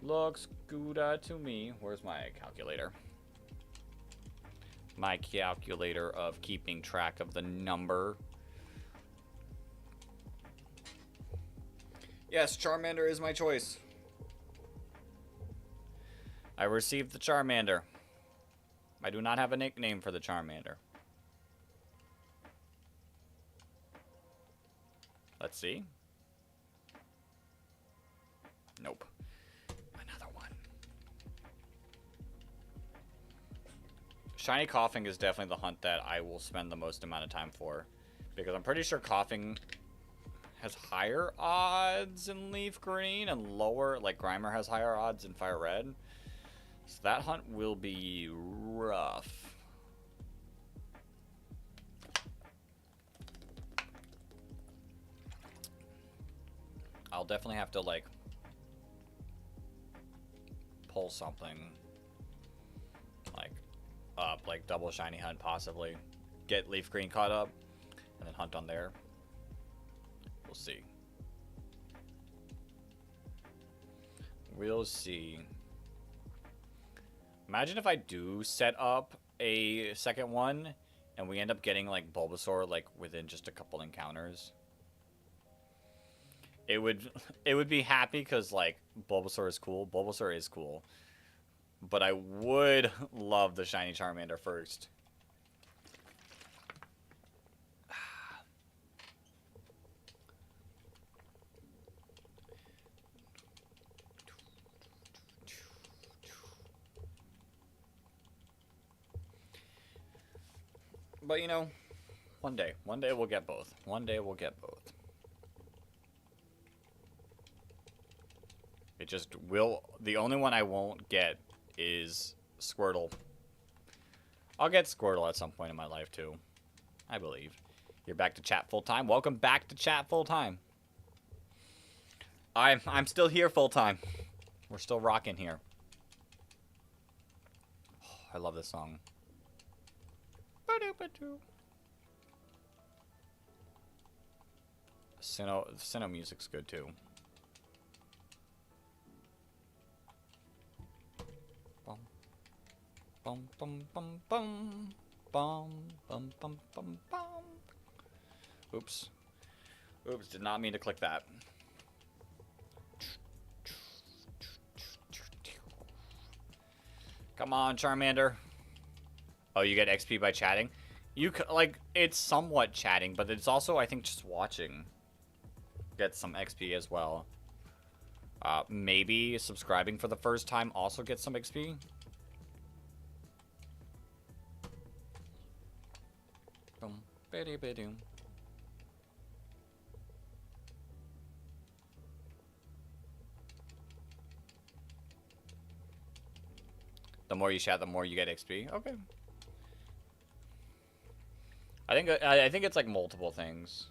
Looks good to me. Where's my calculator? My calculator of keeping track of the number. Yes, Charmander is my choice. I received the Charmander. I do not have a nickname for the Charmander. Let's see. Nope. Another one. Shiny Coughing is definitely the hunt that I will spend the most amount of time for. Because I'm pretty sure Coughing has higher odds in Leaf Green and lower, like Grimer has higher odds in Fire Red. So that hunt will be rough. I'll definitely have to like pull something like up, like double shiny hunt possibly. Get Leaf Green caught up and then hunt on there. We'll see. We'll see. Imagine if I do set up a second one and we end up getting like Bulbasaur like within just a couple encounters, it would be happy because like Bulbasaur is cool. Bulbasaur is cool, but I would love the shiny Charmander first. But you know, one day we'll get both. One day we'll get both. It just will. The only one I won't get is Squirtle. I'll get Squirtle at some point in my life too, I believe. You're back to chat full time. Welcome back to chat full time. I'm still here full time. We're still rocking here. Oh, I love this song. Sinnoh music's good too. Bum bum bum bum bum bum bum bum bum bum. Oops. Oops, did not mean to click that. Come on, Charmander. Oh, you get XP by chatting? You like, it's somewhat chatting, but it's also, I think, just watching. Get some XP as well. Maybe subscribing for the first time also gets some XP. Boom, bitty bitty. The more you chat, the more you get XP. Okay. I think it's like multiple things.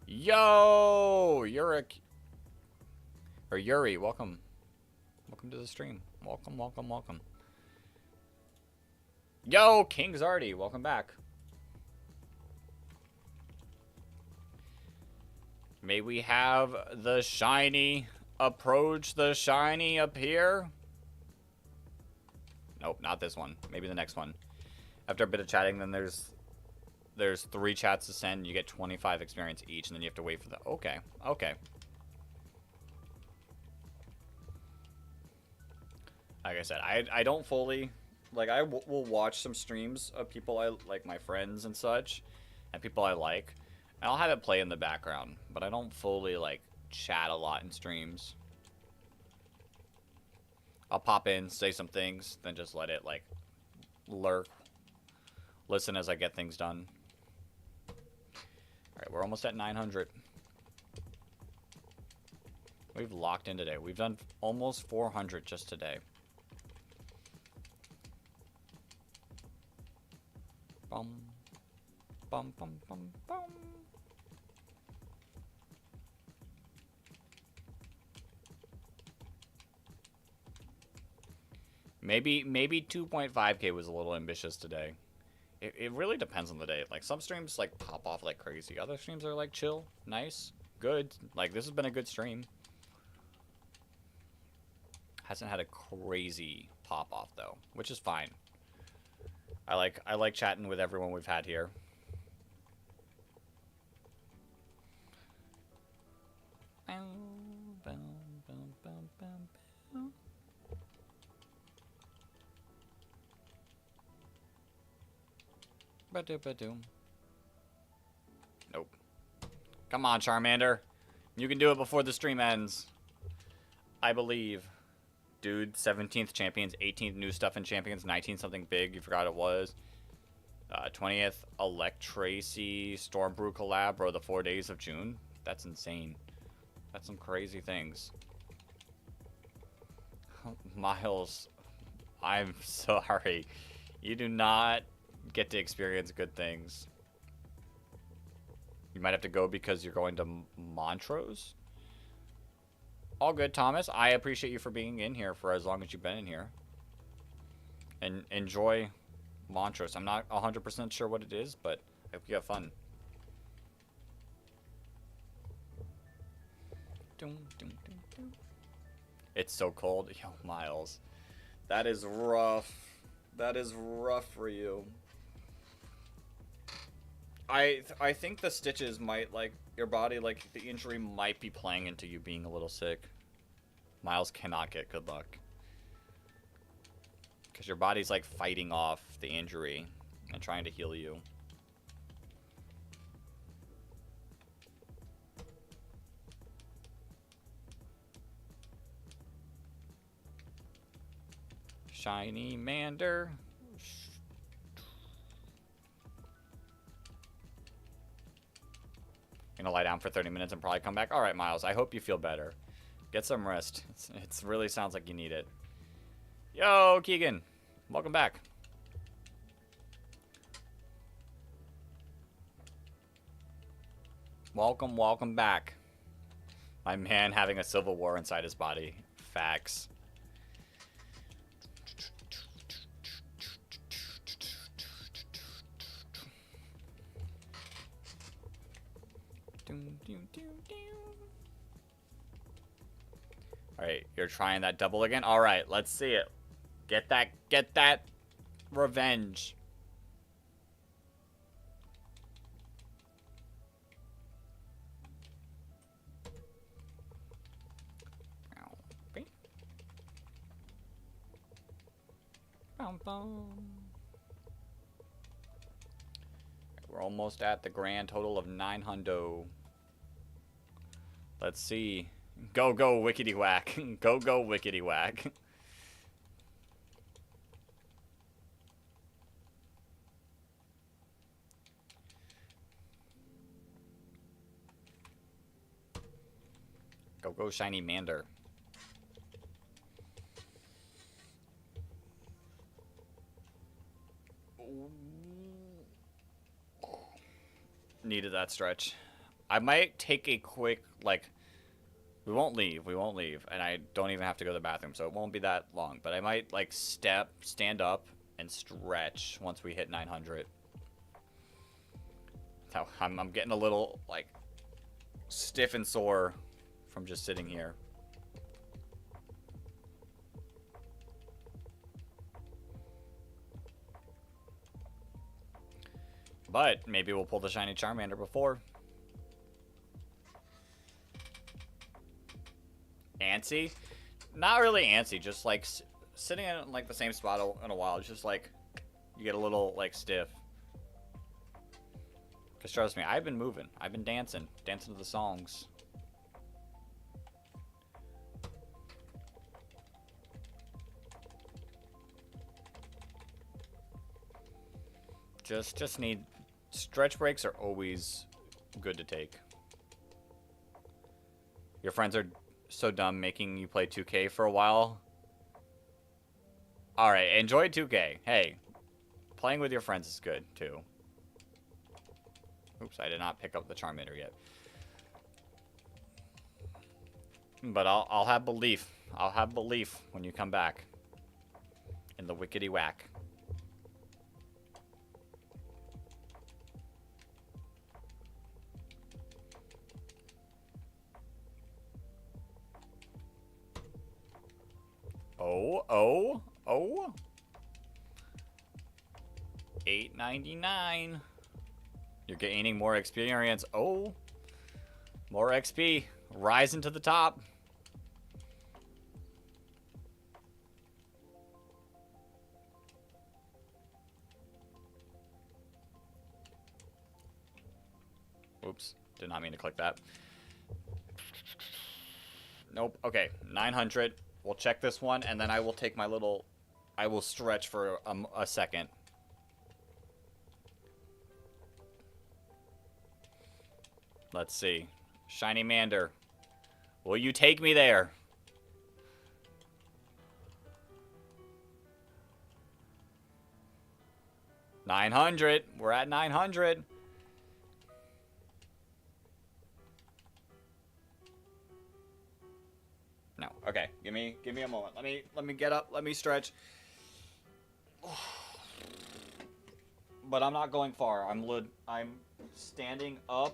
Yo, Yuri, welcome. Welcome to the stream. Welcome, welcome, welcome. Yo, King Zardy, welcome back. May we have the shiny approach the shiny up here? Nope, not this one. Maybe the next one. After a bit of chatting, then there's 3 chats to send. You get 25 experience each, and then you have to wait for the... Okay, okay. Like I said, I don't fully... Like, I will watch some streams of people I like, my friends and such, and people I like. And I'll have it play in the background, but I don't fully, like, chat a lot in streams. I'll pop in, say some things, then just let it, like, lurk. Listen as I get things done. Alright, we're almost at 900. We've locked in today. We've done almost 400 just today. Bum. Bum, bum, bum, bum. Maybe 2.5K was a little ambitious today. It really depends on the day. Like, some streams, like, pop off like crazy. Other streams are, like, chill, nice, good. Like, this has been a good stream. Hasn't had a crazy pop off, though, which is fine. I like chatting with everyone we've had here. Nope. Come on, Charmander. You can do it before the stream ends. I believe. Dude, 17th champions, 18th new stuff in champions, 19th something big, you forgot it was. 20th Electracy Stormbrew collab, bro, the 4 days of June. That's insane. That's some crazy things. Miles, I'm sorry. You do not get to experience good things. You might have to go because you're going to Montrose. All good, Thomas. I appreciate you for being in here for as long as you've been in here. And enjoy Montrose. I'm not 100% sure what it is, but I hope you have fun. It's so cold. Yo, Miles. That is rough. That is rough for you. I think the stitches might, like, your body, like, the injury might be playing into you being a little sick. Miles cannot get good luck. Because your body's, like, fighting off the injury and trying to heal you. Shiny Mander. Gonna lie down for 30 minutes and probably come back. All right, Miles, I hope you feel better. Get some rest. It really sounds like you need it. Yo, Keegan. Welcome back. Welcome back. My man having a civil war inside his body. Facts. Alright, you're trying that double again? Alright, let's see it. Get that revenge. We're almost at the grand total of 900. Let's see. Go wickety whack. Go wickety whack. Go shiny Mander. Needed that stretch. I might take a quick, like, we won't leave, and I don't even have to go to the bathroom, so it won't be that long, but I might, like, stand up, and stretch once we hit 900. So I'm getting a little, like, stiff and sore from just sitting here. But maybe we'll pull the shiny Charmander before. Antsy? Not really antsy, just like sitting in like the same spot in a while. It's just like you get a little like stiff. Because trust me, I've been moving. I've been dancing to the songs. Just need stretch breaks are always good to take. Your friends are so dumb making you play 2K for a while. Alright, enjoy 2K. Hey, playing with your friends is good too. Oops, I did not pick up the Charmander yet. But I'll have belief. I'll have belief when you come back. In the wickety whack. Oh. $8.99. You're gaining more experience. Oh. More XP. Rising to the top. Oops. Did not mean to click that. Nope. Okay. 900. We'll check this one, and then I will take my little... I will stretch for a second. Let's see. Shiny Mander. Will you take me there? $900. We're at 900. No. Okay. Give me a moment. Let me get up. Let me stretch. But I'm not going far. I'm standing up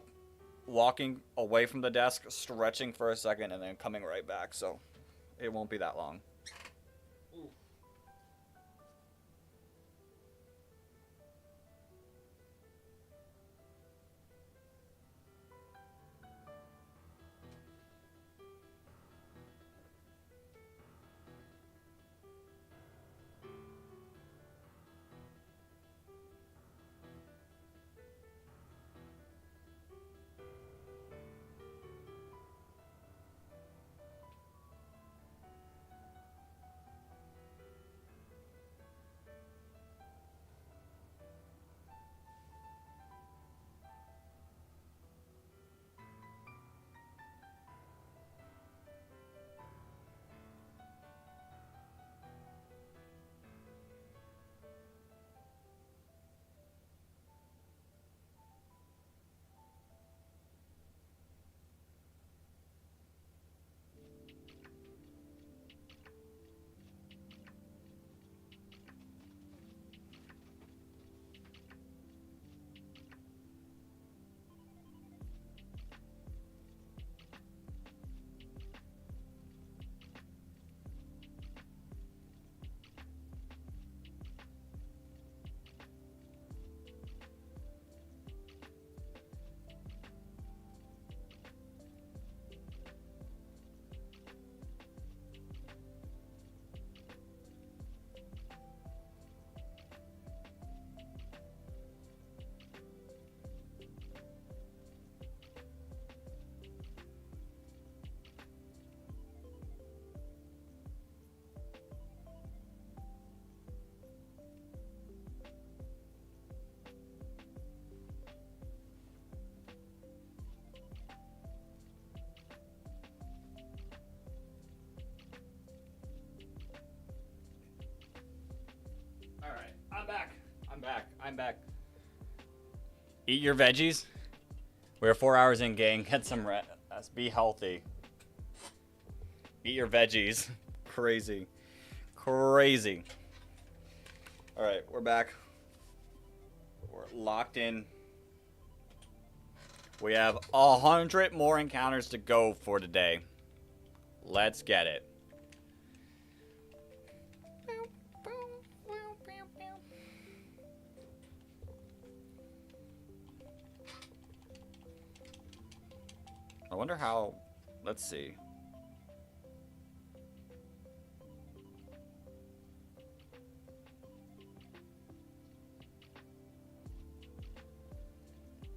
walking away from the desk, stretching for a second, and then coming right back. So it won't be that long. Alright, I'm back. Eat your veggies. We're 4 hours in, gang. Get some rest. Be healthy. Eat your veggies. Crazy. Crazy. Alright, we're back. We're locked in. We have 100 more encounters to go for today. Let's get it. I wonder how... Let's see.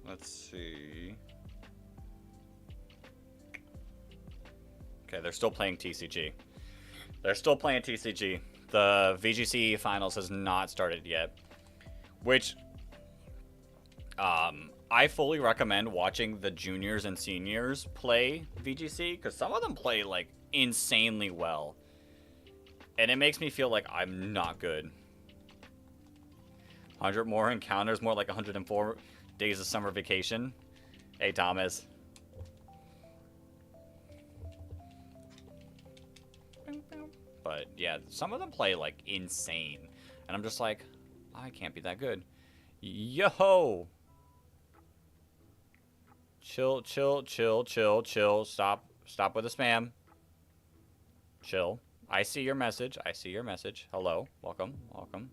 Let's see. Okay, they're still playing TCG. They're still playing TCG. The VGC finals has not started yet. Which... I fully recommend watching the juniors and seniors play VGC, because some of them play, like, insanely well. And it makes me feel like I'm not good. 100 more encounters, more like 104 days of summer vacation. Hey, Thomas. But, yeah, some of them play, like, insane. And I'm just like, I can't be that good. Yo! Chill, chill, chill, chill, chill. Stop. Stop with the spam. Chill. I see your message. I see your message. Hello. Welcome. Welcome.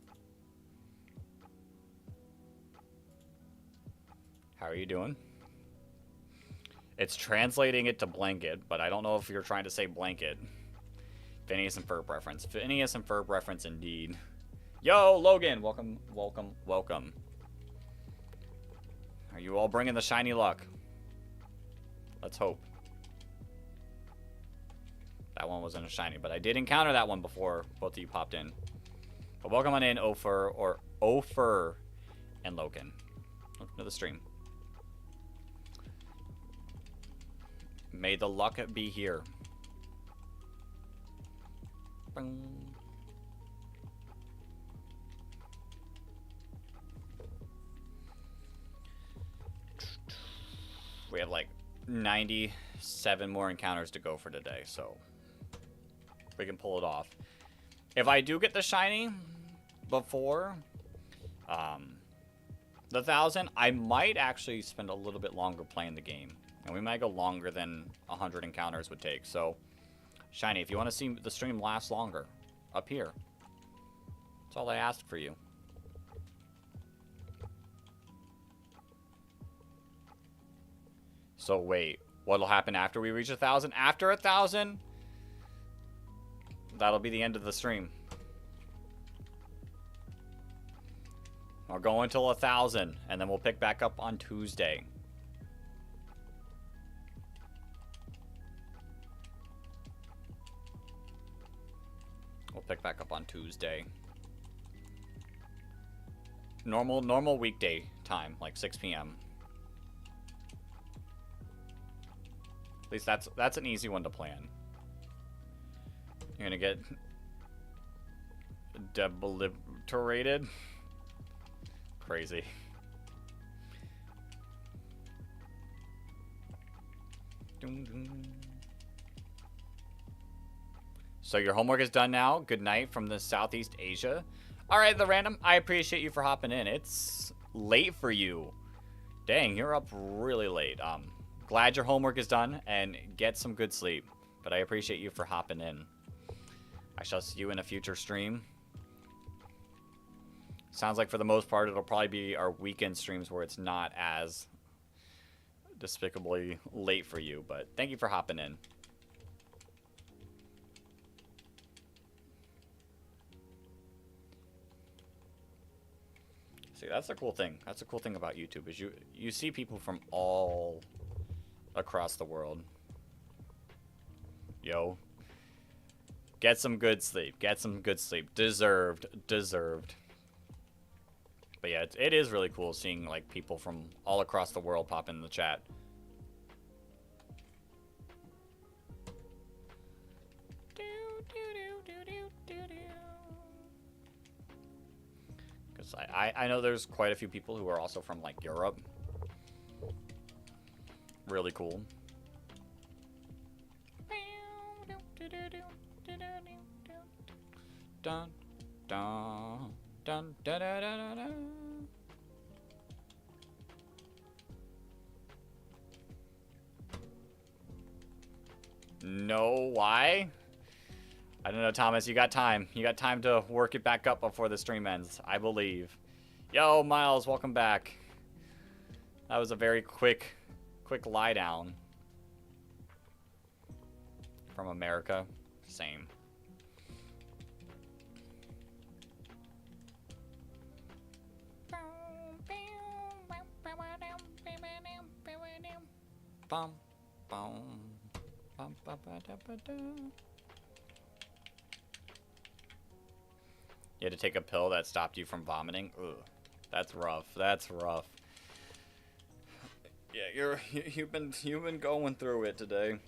How are you doing? It's translating it to blanket, but I don't know if you're trying to say blanket. Phineas and Ferb reference. Phineas and Ferb reference indeed. Yo, Logan. Welcome, welcome, welcome. Are you all bringing the shiny luck? Let's hope. That one wasn't a shiny, but I did encounter that one before both of you popped in. But welcome on in, Ofer and Logan. Welcome to the stream. May the luck be here. Bing. We have like 97 more encounters to go for today, so we can pull it off. If I do get the shiny before the 1,000, I might actually spend a little bit longer playing the game. And we might go longer than 100 encounters would take. So, Shiny, if you want to see the stream last longer, up here. That's all I ask for you. So wait, what'll happen after we reach 1,000? After 1,000, that'll be the end of the stream. I'll go until 1,000, and then we'll pick back up on Tuesday. We'll pick back up on Tuesday. Normal weekday time, like 6 p.m. At least that's an easy one to plan. You're gonna get debilitated. Crazy. So your homework is done now. Good night from the Southeast Asia. All right, the random. I appreciate you for hopping in. It's late for you. Dang, you're up really late. Glad your homework is done and get some good sleep. But I appreciate you for hopping in. I shall see you in a future stream. Sounds like for the most part, it'll probably be our weekend streams where it's not as despicably late for you. But thank you for hopping in. See, that's the cool thing. That's the cool thing about YouTube is you see people from all across the world. Yo. Get some good sleep. Get some good sleep. Deserved. Deserved. But yeah, it is really cool seeing like people from all across the world pop in the chat. Because I know there's quite a few people who are also from like Europe. Really cool. Dun, dun, dun, da, da, da, da, da. No, why? I don't know, Thomas. You got time. You got time to work it back up before the stream ends, I believe. Yo, Miles, welcome back. That was a very quick lie down. From America. Same. Bum, bum, bum, ba, ba, da, ba, da. You had to take a pill that stopped you from vomiting? Ugh, that's rough. That's rough. Yeah, you've been going through it today.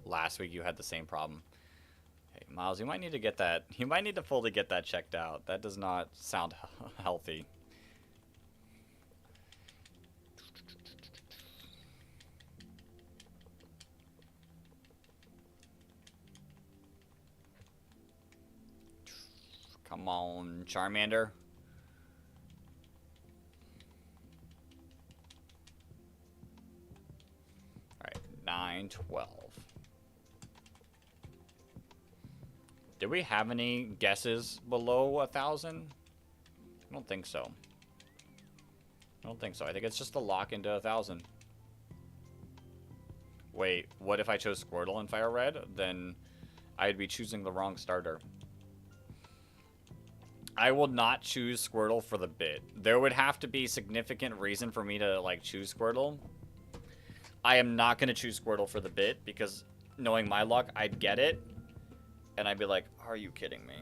Last week you had the same problem. Hey, Miles, you might need to get that. You might need to fully get that checked out. That does not sound healthy. Come on, Charmander. Alright, 9, 12. Did we have any guesses below 1,000? I don't think so. I don't think so. I think it's just a lock into 1,000. Wait, what if I chose Squirtle and Fire Red? Then I'd be choosing the wrong starter. I will not choose Squirtle for the bit. There would have to be significant reason for me to like choose Squirtle. I am not going to choose Squirtle for the bit because knowing my luck, I'd get it. And I'd be like, are you kidding me?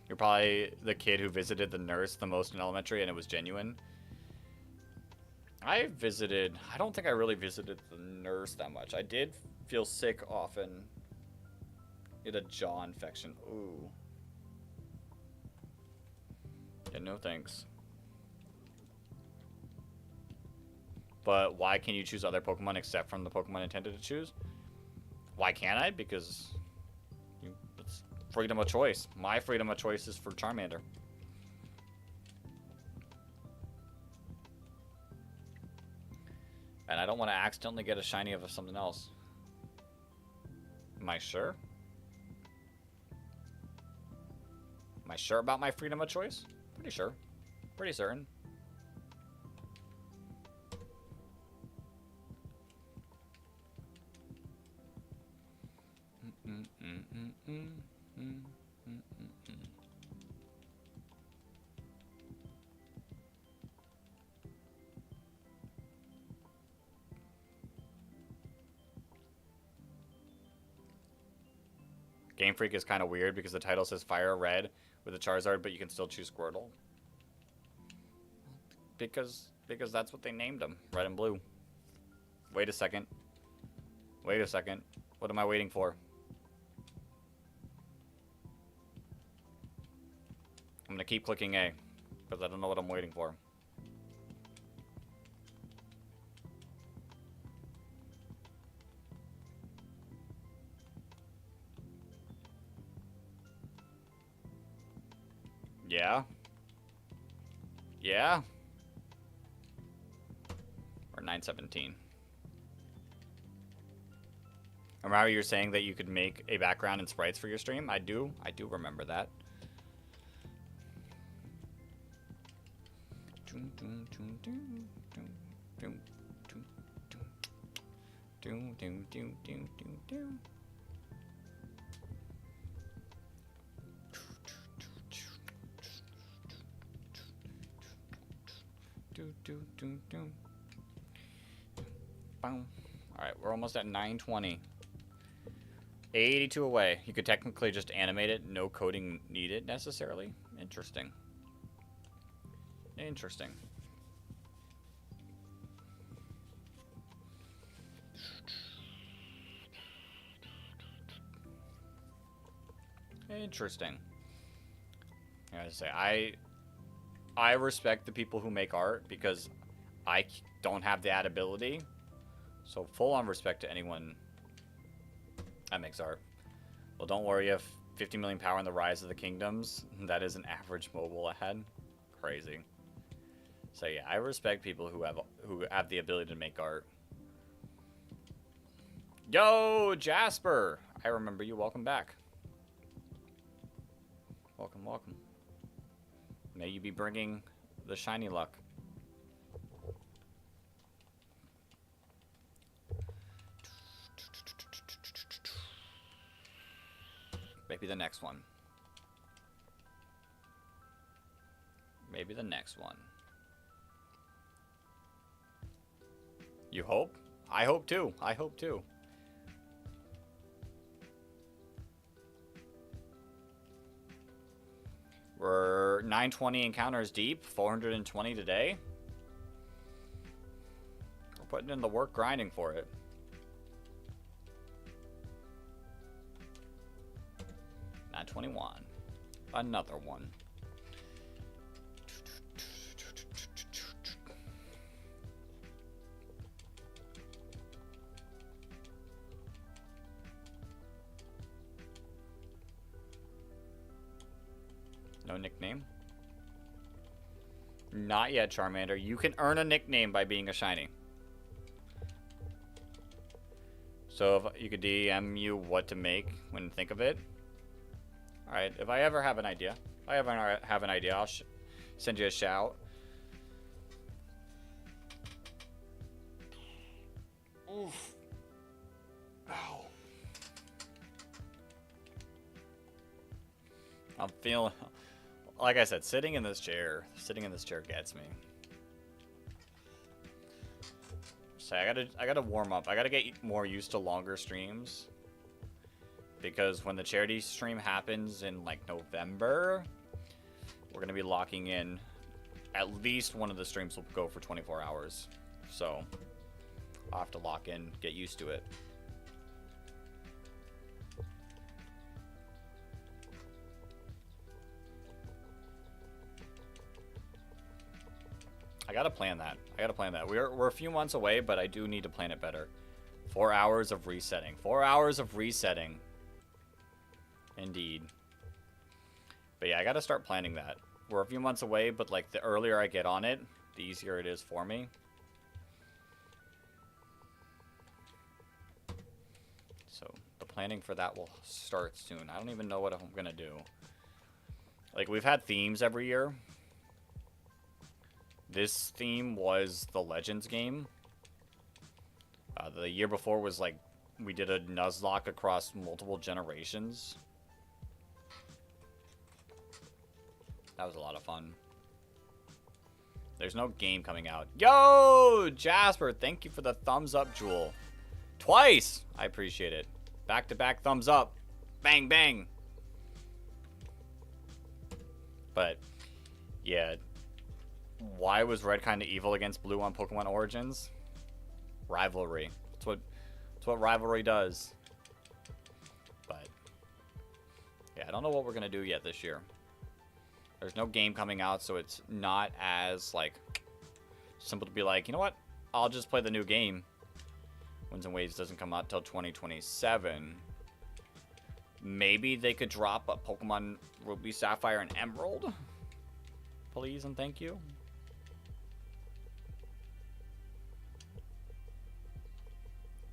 You're probably the kid who visited the nurse the most in elementary and it was genuine. I don't think I really visited the nurse that much. I did feel sick often Get a jaw infection. Ooh. Yeah, no thanks. But why can you choose other Pokemon except from the Pokemon intended to choose? Why can't I? Because it's freedom of choice. My freedom of choice is for Charmander. And I don't want to accidentally get a shiny of something else. Am I sure? Am I sure about my freedom of choice? Pretty sure. Pretty certain. Game Freak is kind of weird because the title says Fire Red with a Charizard, but you can still choose Squirtle. Because that's what they named them, Red and Blue. Wait a second. Wait a second. What am I waiting for? I'm gonna keep clicking A, because I don't know what I'm waiting for. Yeah? Yeah? Or 917. Remember how you were saying that you could make a background and sprites for your stream? I do remember that. Alright, we're almost at 920. 82 away. You could technically just animate it, no coding needed necessarily. Interesting. Interesting. Interesting. I gotta say, I respect the people who make art because I don't have that ability. So full on respect to anyone that makes art. Well, don't worry, you have 50 million power in the Rise of the Kingdoms. That is an average mobile ahead. Crazy. So yeah, I respect people who have the ability to make art. Yo, Jasper! I remember you. Welcome back. Welcome, welcome. May you be bringing the shiny luck. Maybe the next one. Maybe the next one. You hope? I hope too. I hope too. We're 920 encounters deep, 420 today. We're putting in the work grinding for it. At 21. Another one. No nickname? Not yet, Charmander. You can earn a nickname by being a shiny. So if you could DM you what to make when you think of it. Alright, if I ever have an idea, I'll send you a shout. Oof. Ow. I'm feeling, like I said, sitting in this chair gets me. So I gotta warm up. I gotta get more used to longer streams. Because when the charity stream happens in like November, we're gonna be locking in. At least one of the streams will go for 24 hours. So I'll have to lock in, get used to it. I gotta plan that. I gotta plan that. We're a few months away, but I do need to plan it better. 4 hours of resetting. 4 hours of resetting. Indeed. But yeah, I gotta start planning that. We're a few months away, but like the earlier I get on it, the easier it is for me. So the planning for that will start soon. I don't even know what I'm gonna do. Like, we've had themes every year. This theme was the Legends game. The year before was like, we did a Nuzlocke across multiple generations. That was a lot of fun. There's no game coming out. Yo, Jasper, thank you for the thumbs up, Jewel. Twice! I appreciate it. Back-to-back thumbs up. Bang, bang. But, yeah. Why was Red kind of evil against Blue on Pokemon Origins? Rivalry. That's what rivalry does. But, yeah, I don't know what we're going to do yet this year. There's no game coming out, so it's not as, like, simple to be like, you know what? I'll just play the new game. Winds and Waves doesn't come out till 2027. Maybe they could drop a Pokemon Ruby, Sapphire, and Emerald. Please and thank you.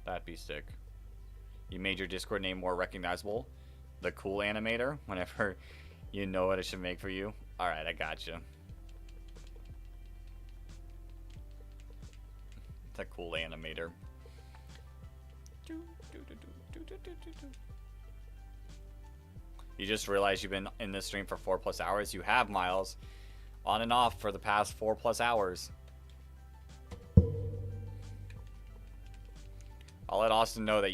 That'd be sick. You made your Discord name more recognizable. The cool animator. Whenever you know what it should make for you. Alright, I gotcha. It's a cool animator. You just realized you've been in this stream for 4+ hours. You have, Miles. On and off for the past 4+ hours. I'll let Austin know that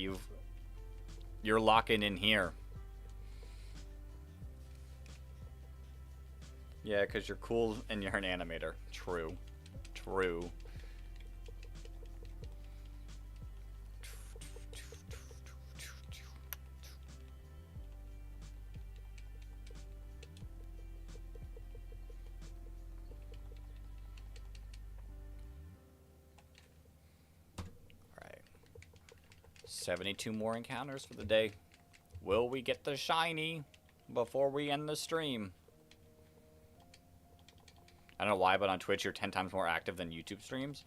you're locking in here. Yeah, because you're cool and you're an animator. True. True. Alright. 72 more encounters for the day. Will we get the shiny before we end the stream? I don't know why, but on Twitch you're 10 times more active than YouTube streams.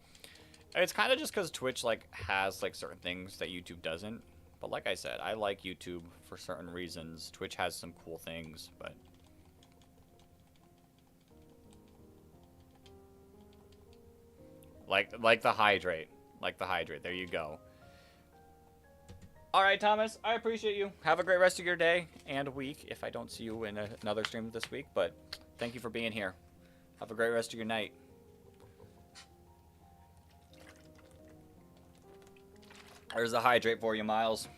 It's kind of just because Twitch has certain things that YouTube doesn't. But like I said, I like YouTube for certain reasons. Twitch has some cool things, but like the hydrate, There you go. All right, Thomas, I appreciate you. Have a great rest of your day and week. If I don't see you in another stream this week, but thank you for being here. Have a great rest of your night. There's the hydrate for you, Miles.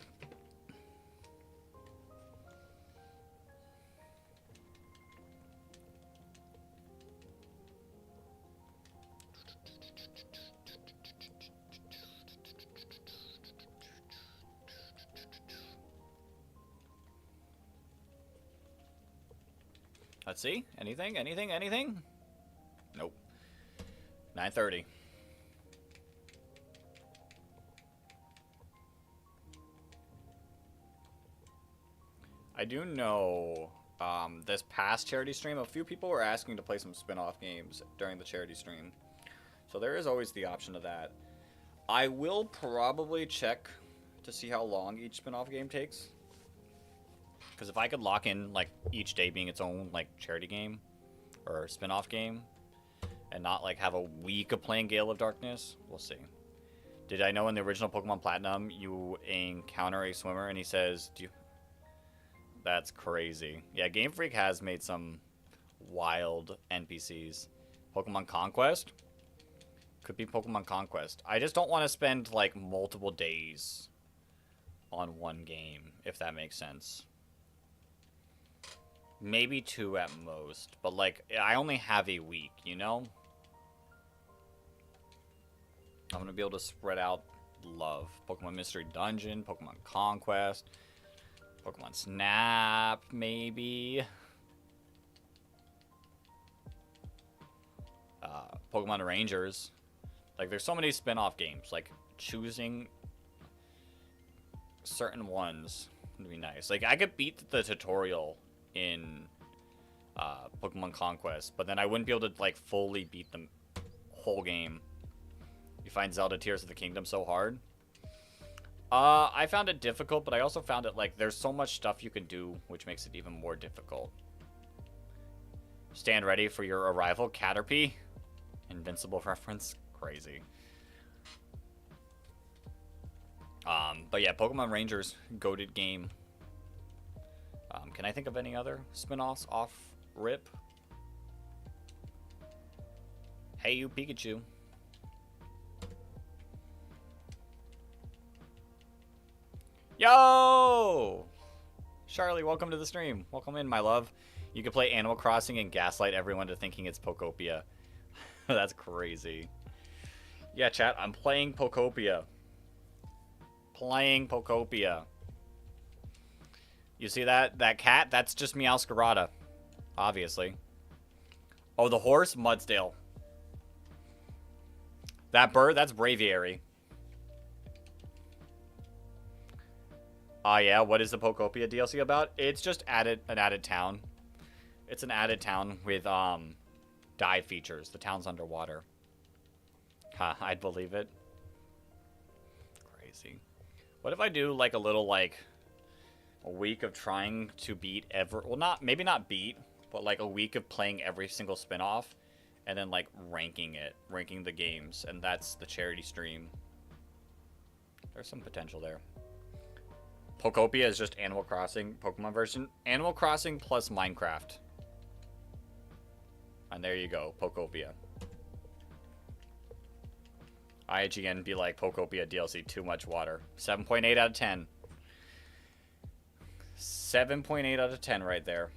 Let's see. Anything? Nope. 9:30. I do know this past charity stream, a few people were asking to play some spin-off games during the charity stream. So there is always the option of that. I will probably check to see how long each spin-off game takes. Because if I could lock in each day being its own charity game or spin-off game and not have a week of playing Gale of Darkness, we'll see. Did I know in the original Pokemon Platinum you encounter a swimmer and he says, "Do you..." That's crazy. Yeah, Game Freak has made some wild NPCs. Pokemon Conquest? Could be Pokemon Conquest. I just don't want to spend multiple days on one game, if that makes sense. Maybe 2 at most, but I only have a week, you know? I'm gonna be able to spread out love. Pokemon Mystery Dungeon, Pokemon Conquest, Pokemon Snap, maybe. Pokemon Rangers. Like, there's so many spin-off games. Like, choosing certain ones would be nice. Like, I could beat the tutorial in Pokemon Conquest, but then I wouldn't be able to, like, fully beat the whole game. You find Zelda Tears of the Kingdom so hard? I found it difficult, but I also found it, like, there's so much stuff you can do, which makes it even more difficult. Stand ready for your arrival, Caterpie. Invincible reference. Crazy. But yeah, Pokemon Rangers, goated game. Can I think of any other spin-offs off rip? Hey, you Pikachu. Yo! Charlie, welcome to the stream. Welcome in, my love. You can play Animal Crossing and gaslight everyone to thinking it's Pokopia. That's crazy. Yeah, chat, I'm playing Pokopia. Playing Pokopia. You see that? That cat? That's just Meowscarada. Obviously. Oh, the horse? Mudsdale. That bird? That's Braviary. Yeah, what is the Pokopia DLC about? It's just an added town. It's an added town with dive features. The town's underwater. Ha, I'd believe it. Crazy. What if I do like a little like a week of trying to beat well, maybe not beat, but like a week of playing every single spin-off and then like ranking the games, and that's the charity stream. There's some potential there. Pokopia is just Animal Crossing Pokemon version. Animal Crossing plus Minecraft. And there you go, Pokopia. IGN be like, Pokopia DLC, too much water. 7.8 out of 10. 7.8 out of 10 right there.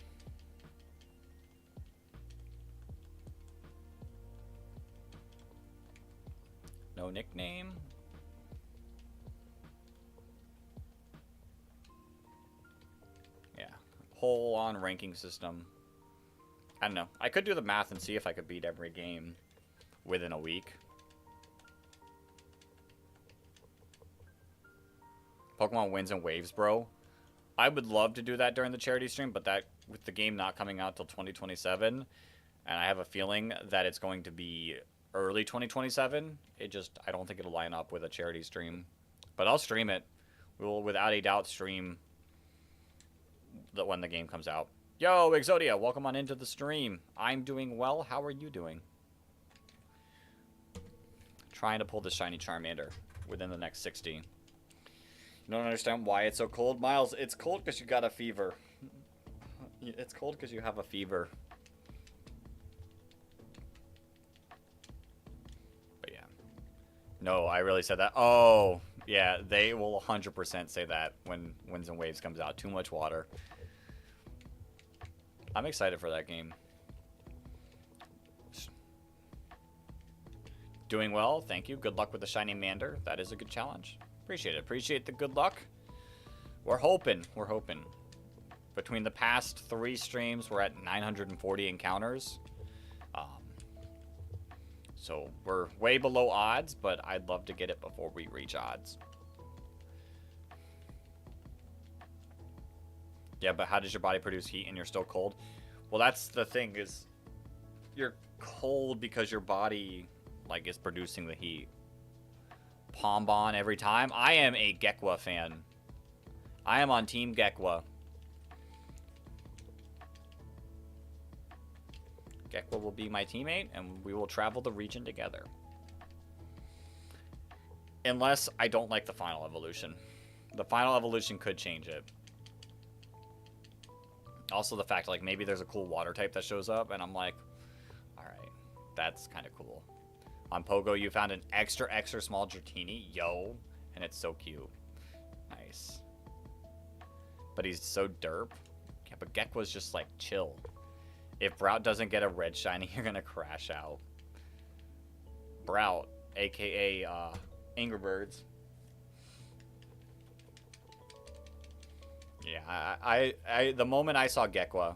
No nickname. Yeah. Whole on ranking system. I don't know. I could do the math and see if I could beat every game within a week. Pokemon wins and waves, bro. I would love to do that during the charity stream, but that with the game not coming out till 2027, and I have a feeling that it's going to be early 2027. I don't think it'll line up with a charity stream, but I'll stream it. We will, without a doubt, stream when the game comes out. Yo, Exodia, welcome on into the stream. I'm doing well. How are you doing? Trying to pull the shiny Charmander within the next 60. You don't understand why it's so cold? Miles, it's cold because you got a fever. It's cold because you have a fever. But yeah. No, I really said that. Oh, yeah, they will 100% say that when Winds and Waves comes out. Too much water. I'm excited for that game. Doing well, thank you. Good luck with the shiny Mander. That is a good challenge. Appreciate it. Appreciate the good luck. We're hoping. We're hoping. Between the past 3 streams, we're at 940 encounters. So we're way below odds, but I'd love to get it before we reach odds. Yeah, but how does your body produce heat and you're still cold? Well, that's the thing, is you're cold because your body like is producing the heat. Pombon every time. I am a Gekwa fan. I am on Team Gekwa. Gekwa will be my teammate, and we will travel the region together. Unless I don't like the final evolution. The final evolution could change it. Also the fact, like, maybe there's a cool water type that shows up, and I'm like, alright, that's kind of cool. On Pogo, you found an extra small Dratini. Yo. And it's so cute. Nice. But he's so derp. Yeah, but Gekwa's just, like, chill. If Brout doesn't get a red shiny, you're gonna crash out. Brout, a.k.a. Angry Birds. Yeah, I the moment I saw Gekwa,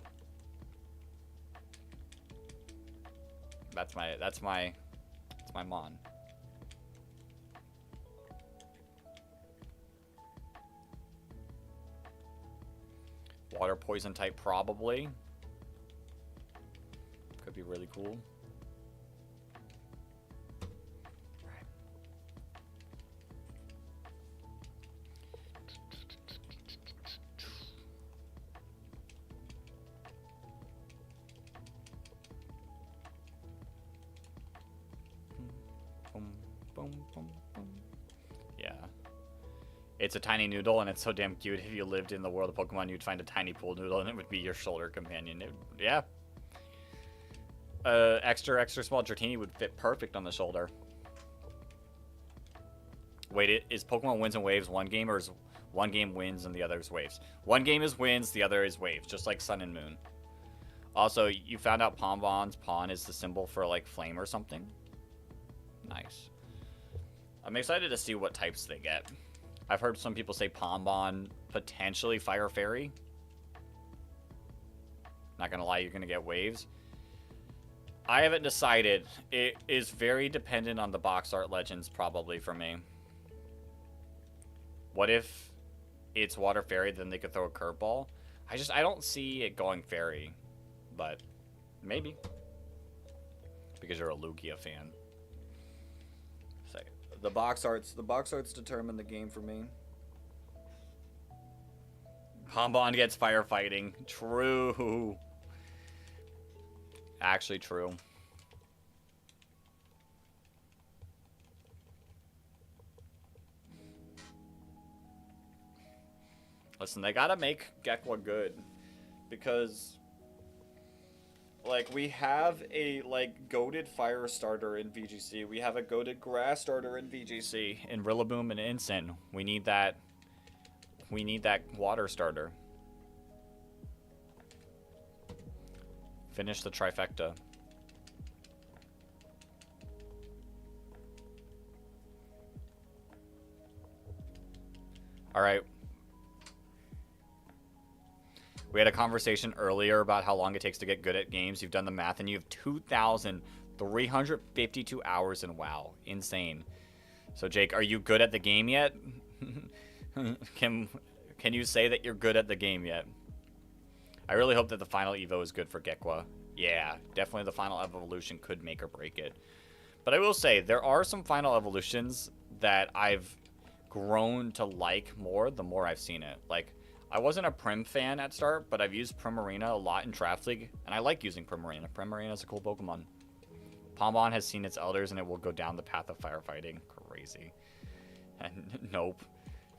that's my my Mon? Water poison type, probably. Could be really cool. Yeah. It's a tiny noodle, and it's so damn cute. If you lived in the world of Pokemon, you'd find a tiny pool noodle, and it would be your shoulder companion. Yeah. Extra small Dratini would fit perfect on the shoulder. Wait, is Pokemon Wins and Waves one game, or is one game wins and the other is waves? One game is wins, the other is waves, just like Sun and Moon. Also, you found out Pombon's pawn is the symbol for, like, flame or something? Nice. I'm excited to see what types they get. I've heard some people say Pombon, potentially Fire Fairy. Not gonna lie, you're gonna get waves. I haven't decided. It is very dependent on the box art legends, probably, for me. What if it's Water Fairy, then they could throw a curveball? I don't see it going Fairy. But maybe. Because you're a Lugia fan. So, the box arts determine the game for me. Pombon gets firefighting. True. Actually true. Listen, they gotta make Gekwa good. Because, like, we have a, like, goated fire starter in VGC. We have a goated grass starter in VGC. In Rillaboom and Incin. We need that water starter. Finish the trifecta. Alright. We had a conversation earlier about how long it takes to get good at games. You've done the math, and you have 2,352 hours in WoW. Insane. So, Jake, are you good at the game yet? Can you say that you're good at the game yet? I really hope that the final Evo is good for Gekwa. Yeah, definitely the final evolution could make or break it. But I will say, there are some final evolutions that I've grown to like more the more I've seen it. Like, I wasn't a Prim fan at start, but I've used Primarina a lot in Draft League, and I like using Primarina. Primarina is a cool Pokemon. Pombon has seen its elders, and it will go down the path of firefighting. Crazy. And nope.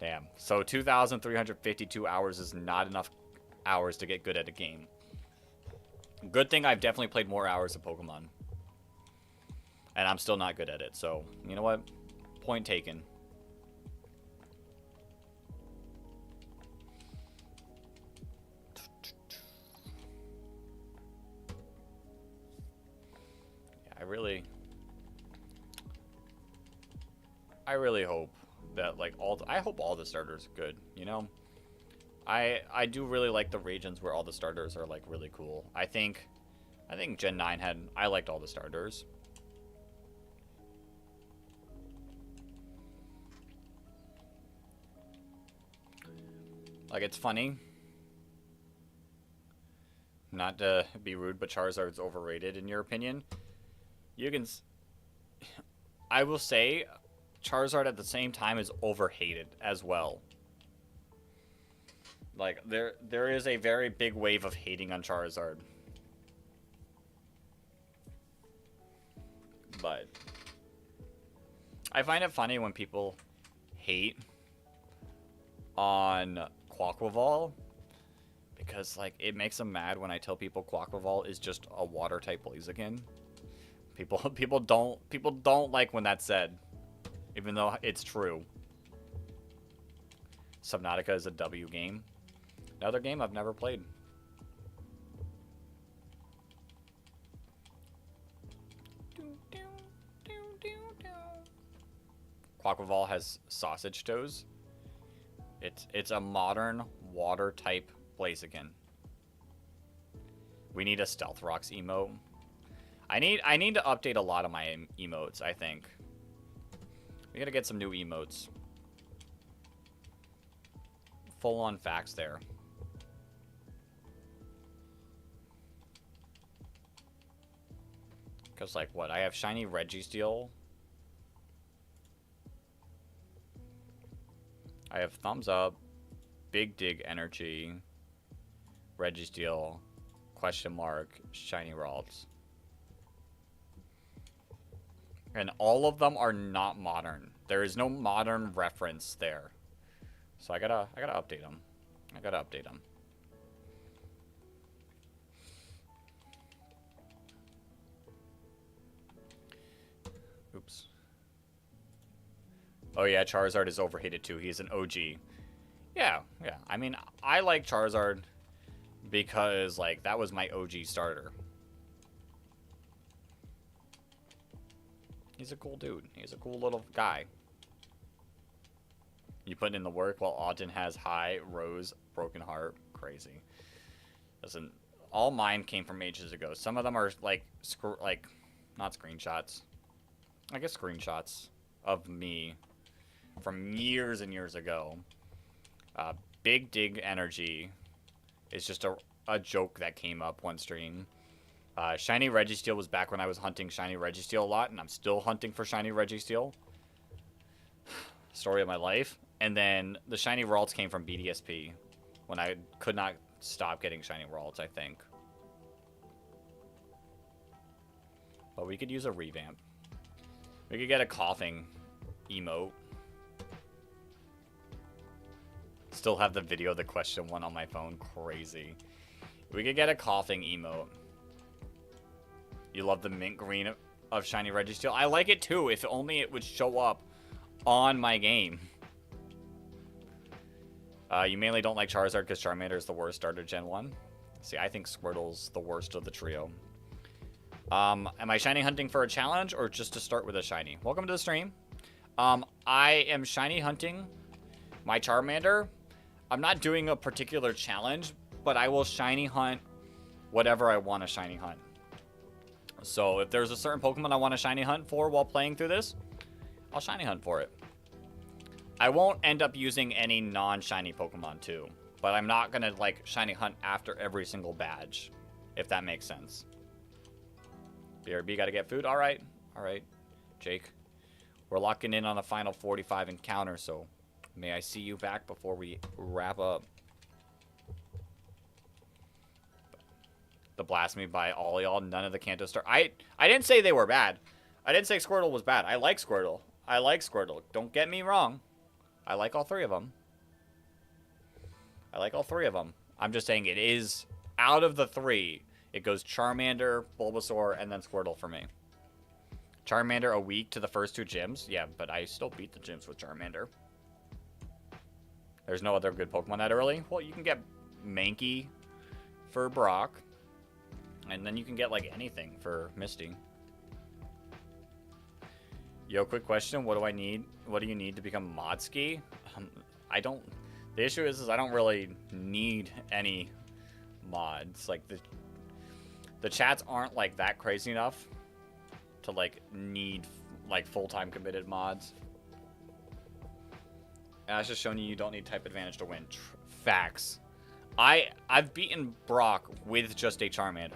Damn. So 2,352 hours is not enough hours to get good at a game. Good thing I've definitely played more hours of Pokemon. And I'm still not good at it, so, you know what? Point taken. I really hope that, like, I hope all the starters are good, you know? I do really like the regions where all the starters are, like, really cool. I think Gen 9 I liked all the starters. Like, it's funny. Not to be rude, but Charizard's overrated in your opinion. I will say Charizard at the same time is overhated as well. Like, there is a very big wave of hating on Charizard. But I find it funny when people hate on Quaquaval, because, like, it makes them mad when I tell people Quaquaval is just a water type Blaziken. People don't like when that's said, even though it's true. Subnautica is a W game. Another game I've never played. Quaquaval has sausage toes. It's a modern water type Blaziken. We need a Stealth Rocks emote. I need to update a lot of my emotes, I think. We gotta get some new emotes. Full on facts there. Because, like, what? I have shiny Registeel. I have Thumbs Up, Big Dig Energy, Registeel, question mark, shiny Ralts. And all of them are not modern. There is no modern reference there. So I gotta update them. I gotta update them. Oops. Oh yeah, Charizard is overhated too. He's an OG. Yeah. I mean, I like Charizard because, like, that was my OG starter. He's a cool dude. He's a cool little guy. You put in the work while Auden has high, Rose, broken heart. Crazy. Listen, all mine came from ages ago. Some of them are like not screenshots. I guess screenshots of me from years and years ago. Big Dig Energy is just a joke that came up one stream. Shiny Registeel was back when I was hunting Shiny Registeel a lot, and I'm still hunting for Shiny Registeel. Story of my life. And then the Shiny Ralts came from BDSP when I could not stop getting Shiny Ralts, I think. But we could use a revamp. We could get a coughing emote. Still have the video of the question one on my phone. Crazy. We could get a coughing emote. You love the mint green of Shiny Registeel? I like it too, if only it would show up on my game. You mainly don't like Charizard because Charmander is the worst starter Gen 1. See, I think Squirtle's the worst of the trio. Am I shiny hunting for a challenge or just to start with a shiny? Welcome to the stream. I am shiny hunting my Charmander. I'm not doing a particular challenge, but I will shiny hunt whatever I want to shiny hunt. So if there's a certain Pokemon I want to shiny hunt for while playing through this, I'll shiny hunt for it. I won't end up using any non-shiny Pokemon too, but I'm not going to like shiny hunt after every single badge, if that makes sense. BRB got to get food. All right, Jake. We're locking in on a final 45 encounter, so may I see you back before we wrap up. The Blasphemy by all y'all, none of the Kanto Star. I didn't say they were bad. I didn't say Squirtle was bad. I like Squirtle. Don't get me wrong. I like all three of them. I'm just saying it is, out of the three, it goes Charmander, Bulbasaur, and then Squirtle for me. Charmander a week to the first two gyms? Yeah, but I still beat the gyms with Charmander. There's no other good Pokemon that early? Well, you can get Mankey for Brock. And then you can get, like, anything for Misty. Yo, quick question. What do I need? What do you need to become Modski? I don't... The issue is I don't really need any mods. Like, the chats aren't, like, that crazy enough to, like, need, like, full-time committed mods. Ash has shown you don't need type advantage to win. Facts. I've beaten Brock with just a Charmander.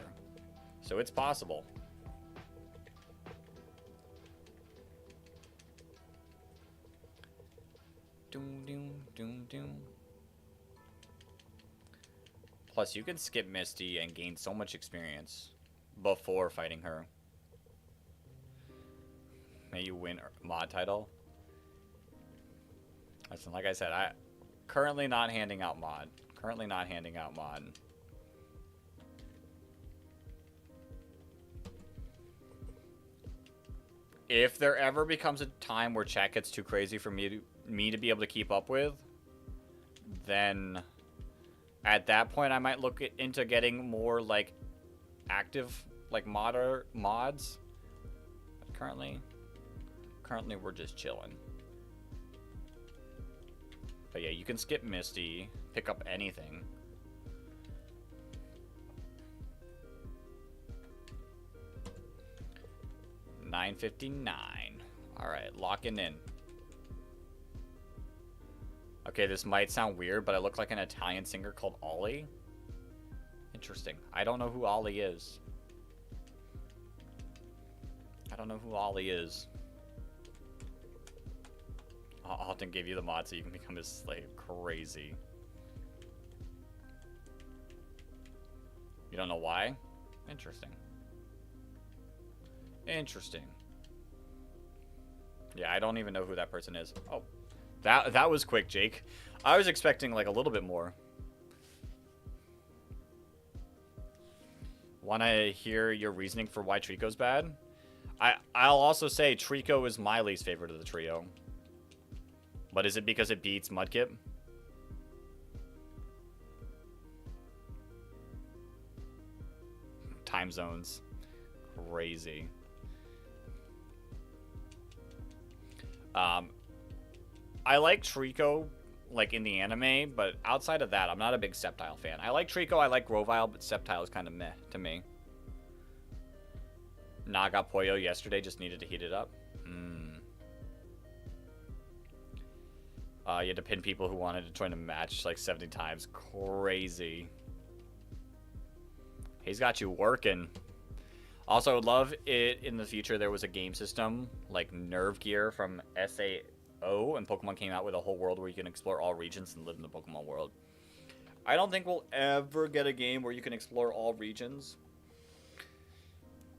So it's possible. Doom, doom, doom, doom. Plus, you can skip Misty and gain so much experience before fighting her. May you win mod title. Listen, like I said, I currently not handing out mod. If there ever becomes a time where chat gets too crazy for me to be able to keep up with, then at that point I might look into getting more like active like mods. But currently we're just chilling. But yeah, you can skip Misty, pick up anything. 9:59. Alright, locking in. Okay, this might sound weird, but I look like an Italian singer called Ollie. Interesting. I don't know who Ollie is. I don't know who Ollie is. Alton gave you the mod so you can become his slave. Crazy. You don't know why? Interesting. Interesting. Yeah, I don't even know who that person is. Oh. That was quick, Jake. I was expecting like a little bit more. Want to hear your reasoning for why Trico's bad? I'll also say Trico is my least favorite of the trio. But is it because it beats Mudkip? Time zones. Crazy. I like Trico, like, in the anime, but outside of that, I'm not a big Sceptile fan. I like Trico, I like Grovyle, but Sceptile is kind of meh to me. Naga Poyo yesterday, just needed to heat it up. You had to pin people who wanted to join a match like 70 times. Crazy. He's got you working. Also, I would love it in the future there was a game system like Nerve Gear from SAO, and Pokemon came out with a whole world where you can explore all regions and live in the Pokemon world. I don't think we'll ever get a game where you can explore all regions.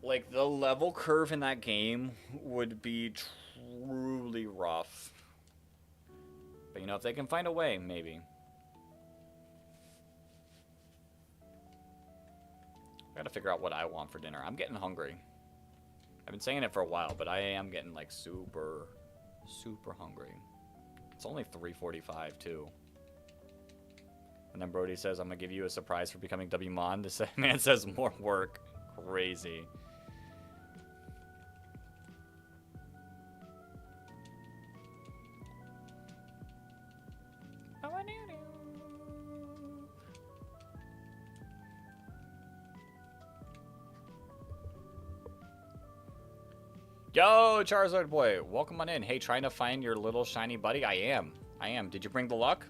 Like, the level curve in that game would be truly rough. But, you know, if they can find a way, maybe. I gotta figure out what I want for dinner. I'm getting hungry. I've been saying it for a while, but I am getting, like, super hungry. It's only 3:45, too. And then Brody says, I'm gonna give you a surprise for becoming Wmon. This man says more work. Crazy. Yo, Charizard boy, welcome on in. Hey, trying to find your little shiny buddy? I am. Did you bring the luck?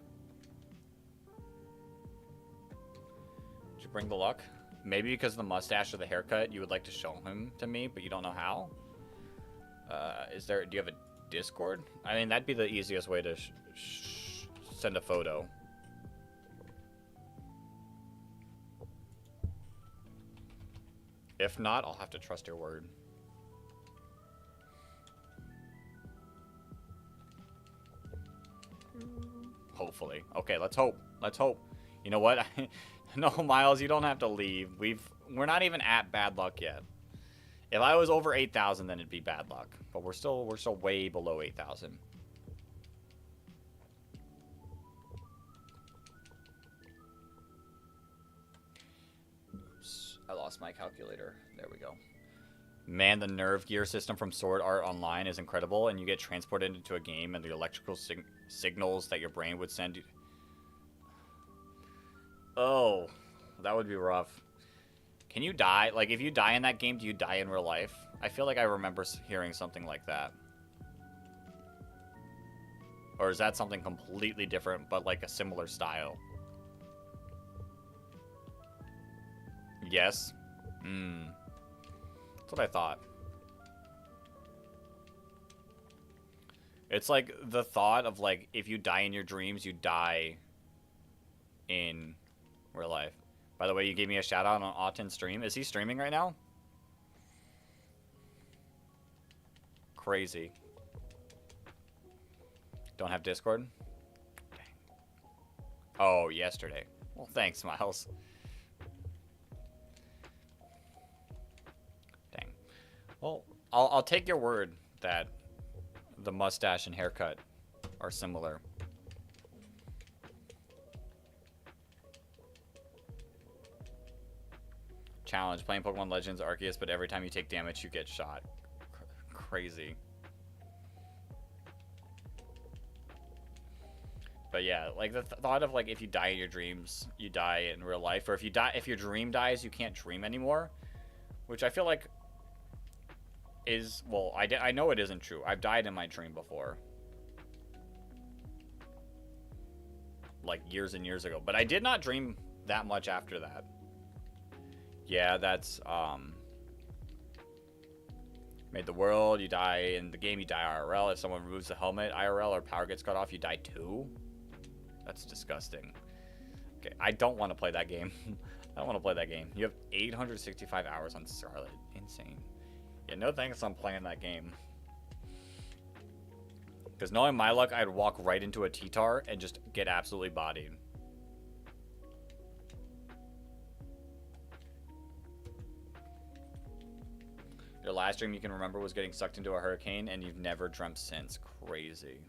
Did you bring the luck? Maybe because of the mustache or the haircut, you would like to show him to me, but you don't know how? Do you have a Discord? I mean, that'd be the easiest way to send a photo. If not, I'll have to trust your word. Hopefully. Okay, let's hope. Let's hope. You know what? No, Miles, you don't have to leave. We're not even at bad luck yet. If I was over 8,000, then it'd be bad luck. But we're still way below 8,000. Oops, I lost my calculator. There we go. Man, the Nerve Gear system from Sword Art Online is incredible, and you get transported into a game, and the electrical signals that your brain would send you. Oh, that would be rough. Can you die? Like, if you die in that game, do you die in real life? I feel like I remember hearing something like that. Or is that something completely different, but like a similar style? Yes? That's what I thought. It's like the thought of, like, if you die in your dreams, you die in real life. By the way, you gave me a shout out on Autumn's stream. Is he streaming right now? Crazy. Don't have Discord? Dang. Oh, yesterday. Well, thanks, Miles. Dang. Well, I'll take your word that the mustache and haircut are similar. Challenge, playing Pokemon Legends Arceus, but every time you take damage, you get shot. Crazy. But yeah, like the thought of, like, if you die in your dreams, you die in real life, or if your dream dies, you can't dream anymore, which I feel like is, well, I know it isn't true. I've died in my dream before. Like years and years ago. But I did not dream that much after that. Yeah, that's, made the world, you die in the game, you die IRL. If someone removes the helmet IRL or power gets cut off, you die too. That's disgusting. Okay, I don't want to play that game. I don't want to play that game. You have 865 hours on Scarlet. Insane. Yeah, no thanks on playing that game. Because knowing my luck, I'd walk right into a T-Tar and just get absolutely bodied. Your last dream you can remember was getting sucked into a hurricane and you've never dreamt since. Crazy.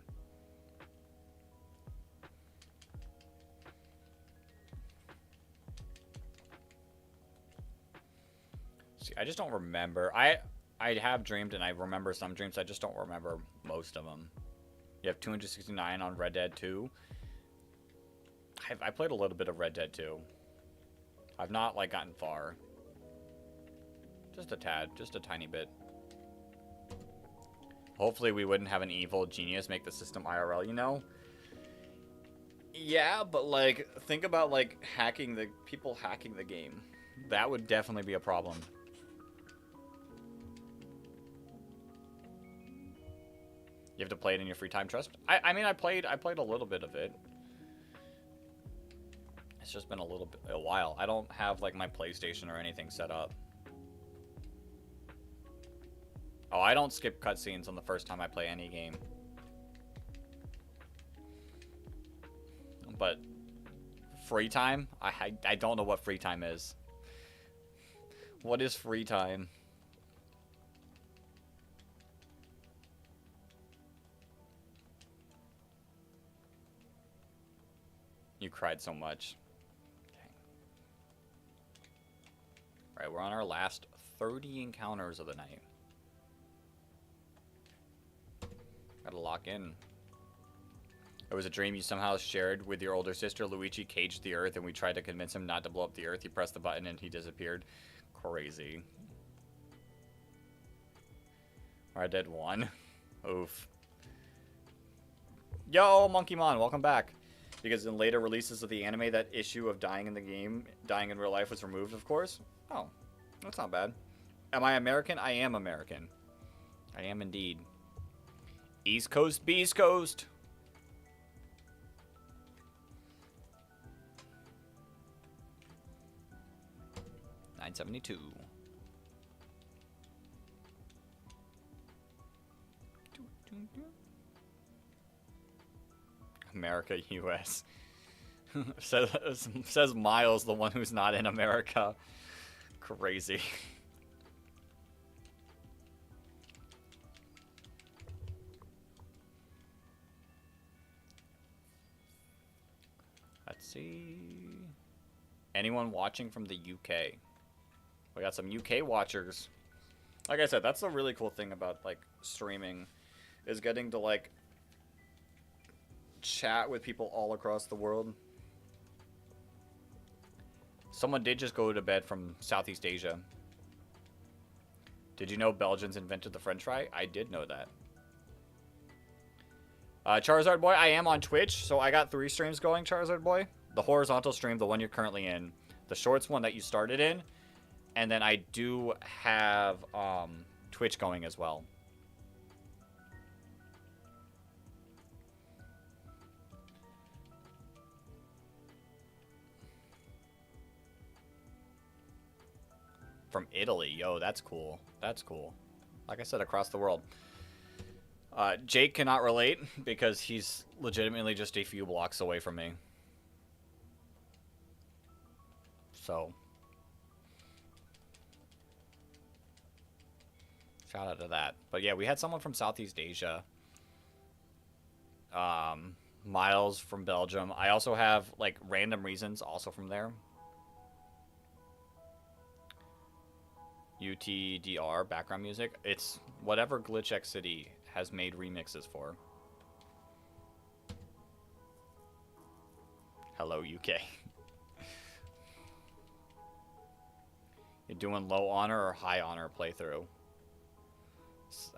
See, I just don't remember. I have dreamed and I remember some dreams. I just don't remember most of them. You have 269 on Red Dead 2. I played a little bit of Red Dead 2. I've not, like, gotten far. Just a tad. Just a tiny bit. Hopefully we wouldn't have an evil genius make the system IRL, you know? Yeah, but, like, think about, like, people hacking the game. That would definitely be a problem. You have to play it in your free time, trust? I mean, I played a little bit of it. It's just been a while. I don't have, like, my PlayStation or anything set up. Oh, I don't skip cutscenes on the first time I play any game. But free time? I don't know what free time is. What is free time? You cried so much. Dang. Alright, we're on our last 30 encounters of the night. Gotta lock in. It was a dream you somehow shared with your older sister. Luigi caged the Earth and we tried to convince him not to blow up the Earth. He pressed the button and he disappeared. Crazy. Red Dead 1. Oof. Yo, Monkeymon, welcome back. Because in later releases of the anime, that issue of dying in the game, dying in real life was removed, of course. Oh, that's not bad. Am I American? I am American. I am indeed. East Coast, Beast Coast. $9.72. America, U.S. says Miles, the one who's not in America. Crazy. Let's see. Anyone watching from the UK? We got some UK watchers. Like I said, that's the really cool thing about, like, streaming, is getting to, like, chat with people all across the world. Someone did just go to bed from Southeast Asia. Did you know Belgians invented the French fry? I did know that. Charizard Boy, I am on Twitch, so I got 3 streams going, Charizard Boy. The horizontal stream, the one you're currently in. The shorts one that you started in. And then I do have Twitch going as well. From Italy. Yo, that's cool. That's cool. Like I said, across the world. Jake cannot relate because he's legitimately just a few blocks away from me. So, shout out to that. But yeah, we had someone from Southeast Asia. Miles from Belgium. I also have, like, random reasons also from there. UTDR, background music. It's whatever GlitchX City has made remixes for. Hello, UK. You're doing low honor or high honor playthrough?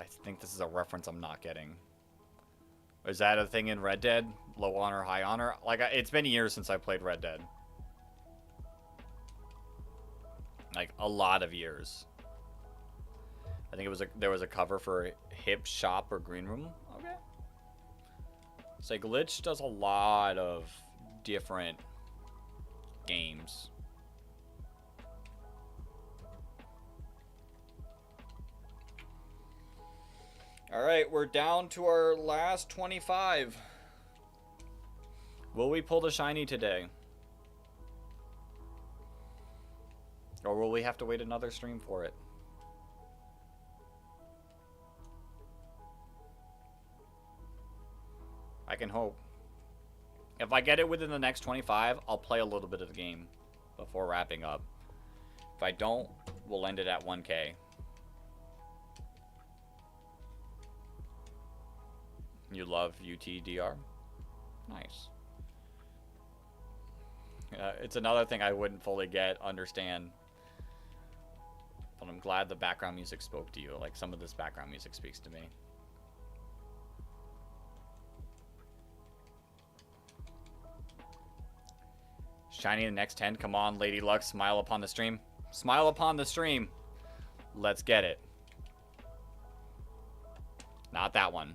I think this is a reference I'm not getting. Is that a thing in Red Dead? Low honor, high honor? Like, it's been years since I played Red Dead. Like, a lot of years. I think there was a cover for Hip Shop or Green Room. Okay. It's like Glitch does a lot of different games. Alright, we're down to our last 25. Will we pull the shiny today? Or will we have to wait another stream for it? I can hope. If I get it within the next 25, I'll play a little bit of the game before wrapping up. If I don't, we'll end it at 1K. You love UTDR? Nice. It's another thing I wouldn't fully understand. But I'm glad the background music spoke to you. Like, some of this background music speaks to me. Shiny in the next 10. Come on, Lady Luck. Smile upon the stream. Smile upon the stream. Let's get it. Not that one.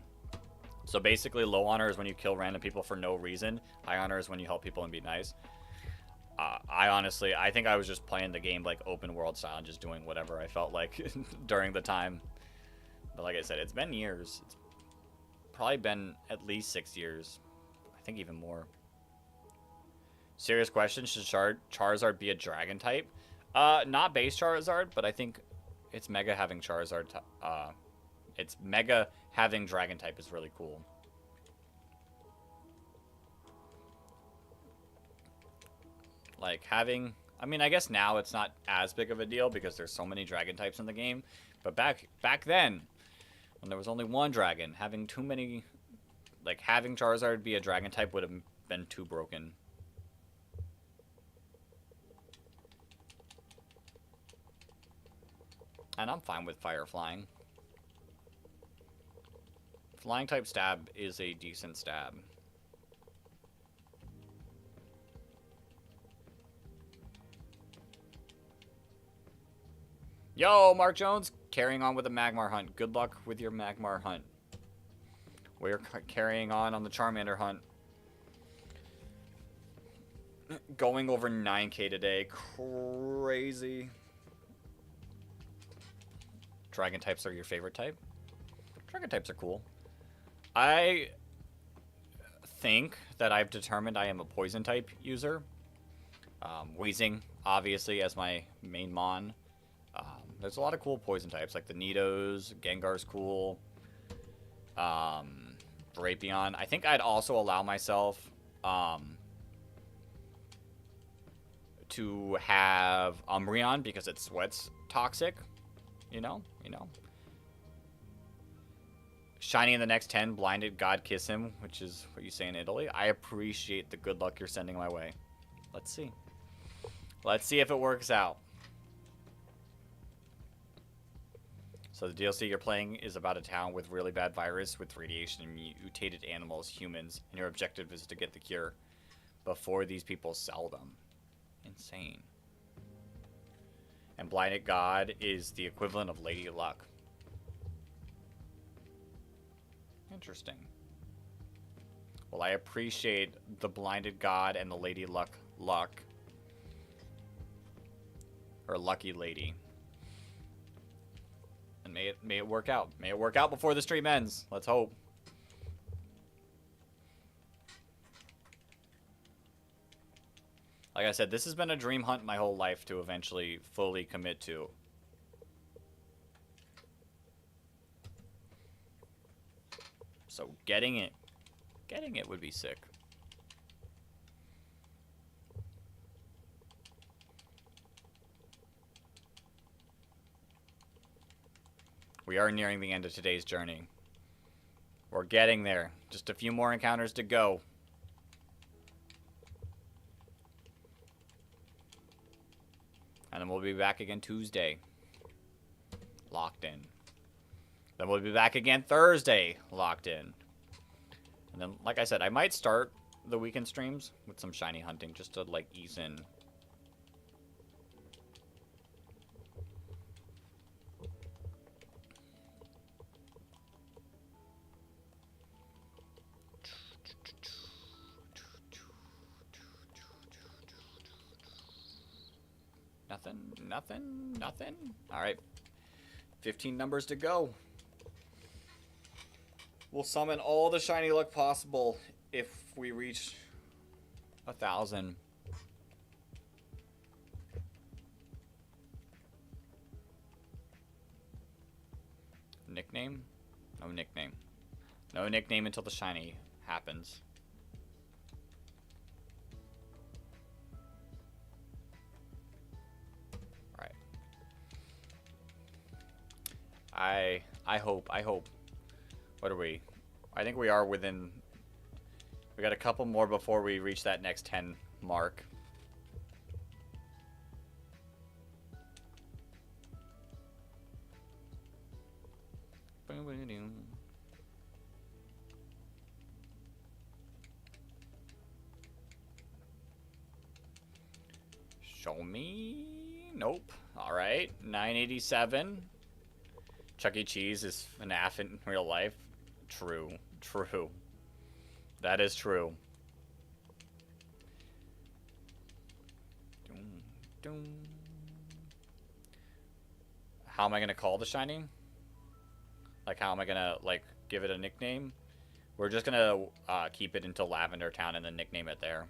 So basically, low honor is when you kill random people for no reason. High honor is when you help people and be nice. I think I was just playing the game like open world style and just doing whatever I felt like during the time. But like I said, it's been years. It's probably been at least 6 years. I think even more. Serious question, should Charizard be a dragon type? Not base Charizard, but I think it's mega having Charizard. It's mega having dragon type is really cool. Like having, I mean, I guess now it's not as big of a deal because there's so many dragon types in the game. But back then, when there was only one dragon, having too many, like having Charizard be a dragon type would have been too broken. And I'm fine with fire flying. Flying type stab is a decent stab. Yo, Mark Jones, carrying on with the Magmar hunt. Good luck with your Magmar hunt. We're carrying on the Charmander hunt. Going over 9K today. Crazy. Dragon types are your favorite type? Dragon types are cool. I think that I've determined I am a poison type user. Wheezing, obviously, as my main mon. There's a lot of cool poison types, like the Nidos, Gengar's cool. Drapion. I think I'd also allow myself to have Umbreon because it sweats toxic. You know. Shiny in the next 10, blinded, God kiss him, which is what you say in Italy. I appreciate the good luck you're sending my way. Let's see. Let's see if it works out. So the DLC you're playing is about a town with really bad virus with radiation and mutated animals, humans, and your objective is to get the cure before these people sell them. Insane. And Blinded God is the equivalent of Lady Luck. Interesting. Well, I appreciate the Blinded God and the Lady Luck. Or Lucky Lady. And may it work out. May it work out before the stream ends. Let's hope. Like I said, this has been a dream hunt my whole life to eventually fully commit to. So getting it would be sick. We are nearing the end of today's journey. We're getting there. Just a few more encounters to go. And then we'll be back again Tuesday. Locked in. Then we'll be back again Thursday, locked in. And then, like I said, I might start the weekend streams with some shiny hunting just to, like, ease in. Nothing. All right. 15 numbers to go. We'll summon all the shiny luck possible if we reach 1,000. Nickname? No nickname. No nickname until the shiny happens. I hope. What are we? I think we are within... We got a couple more before we reach that next 10 mark. Show me? Nope. Alright, 987. Chuck E. Cheese is FNAF in real life. True. That is true. How am I gonna call the shiny? Like, how am I gonna, like, give it a nickname? We're just gonna keep it until Lavender Town and then nickname it there.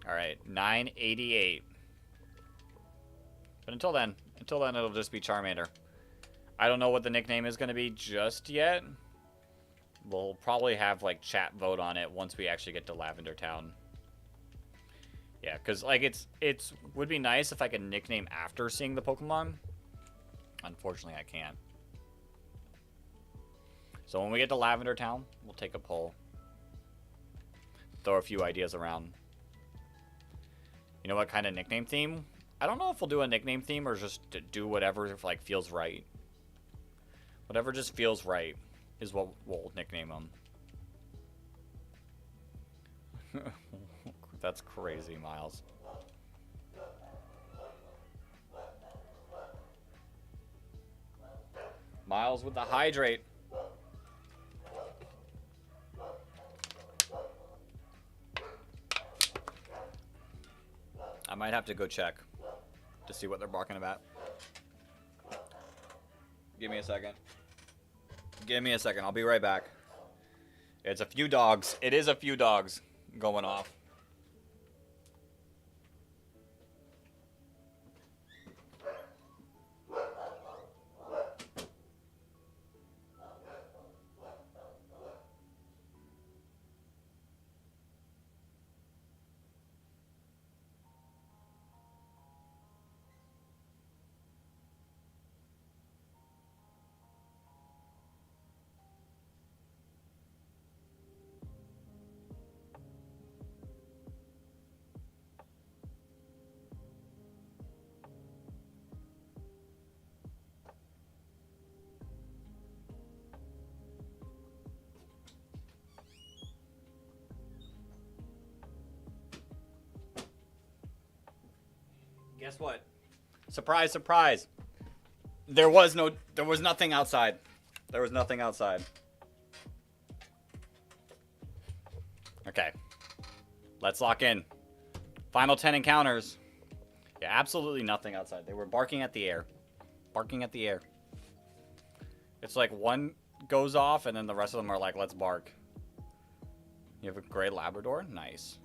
Alright, 988. But until then, it'll just be Charmander. I don't know what the nickname is going to be just yet. We'll probably have, like, chat vote on it once we actually get to Lavender Town. Yeah, because, like, it's would be nice if I could nickname after seeing the Pokemon. Unfortunately, I can't. So when we get to Lavender Town, we'll take a poll. Throw a few ideas around. You know what kind of nickname theme? I don't know if we'll do a nickname theme or just do whatever like feels right. Whatever just feels right is what we'll nickname them. That's crazy, Miles. Miles with the hydrate. I might have to go check to see what they're barking about. Give me a second. I'll be right back. It's a few dogs. It is a few dogs going off. Guess what? Surprise, surprise. There was nothing outside. There was nothing outside. Okay. Let's lock in. Final 10 encounters. Yeah, absolutely nothing outside. They were barking at the air. Barking at the air. It's like one goes off and then the rest of them are like, let's bark. You have a gray Labrador? Nice.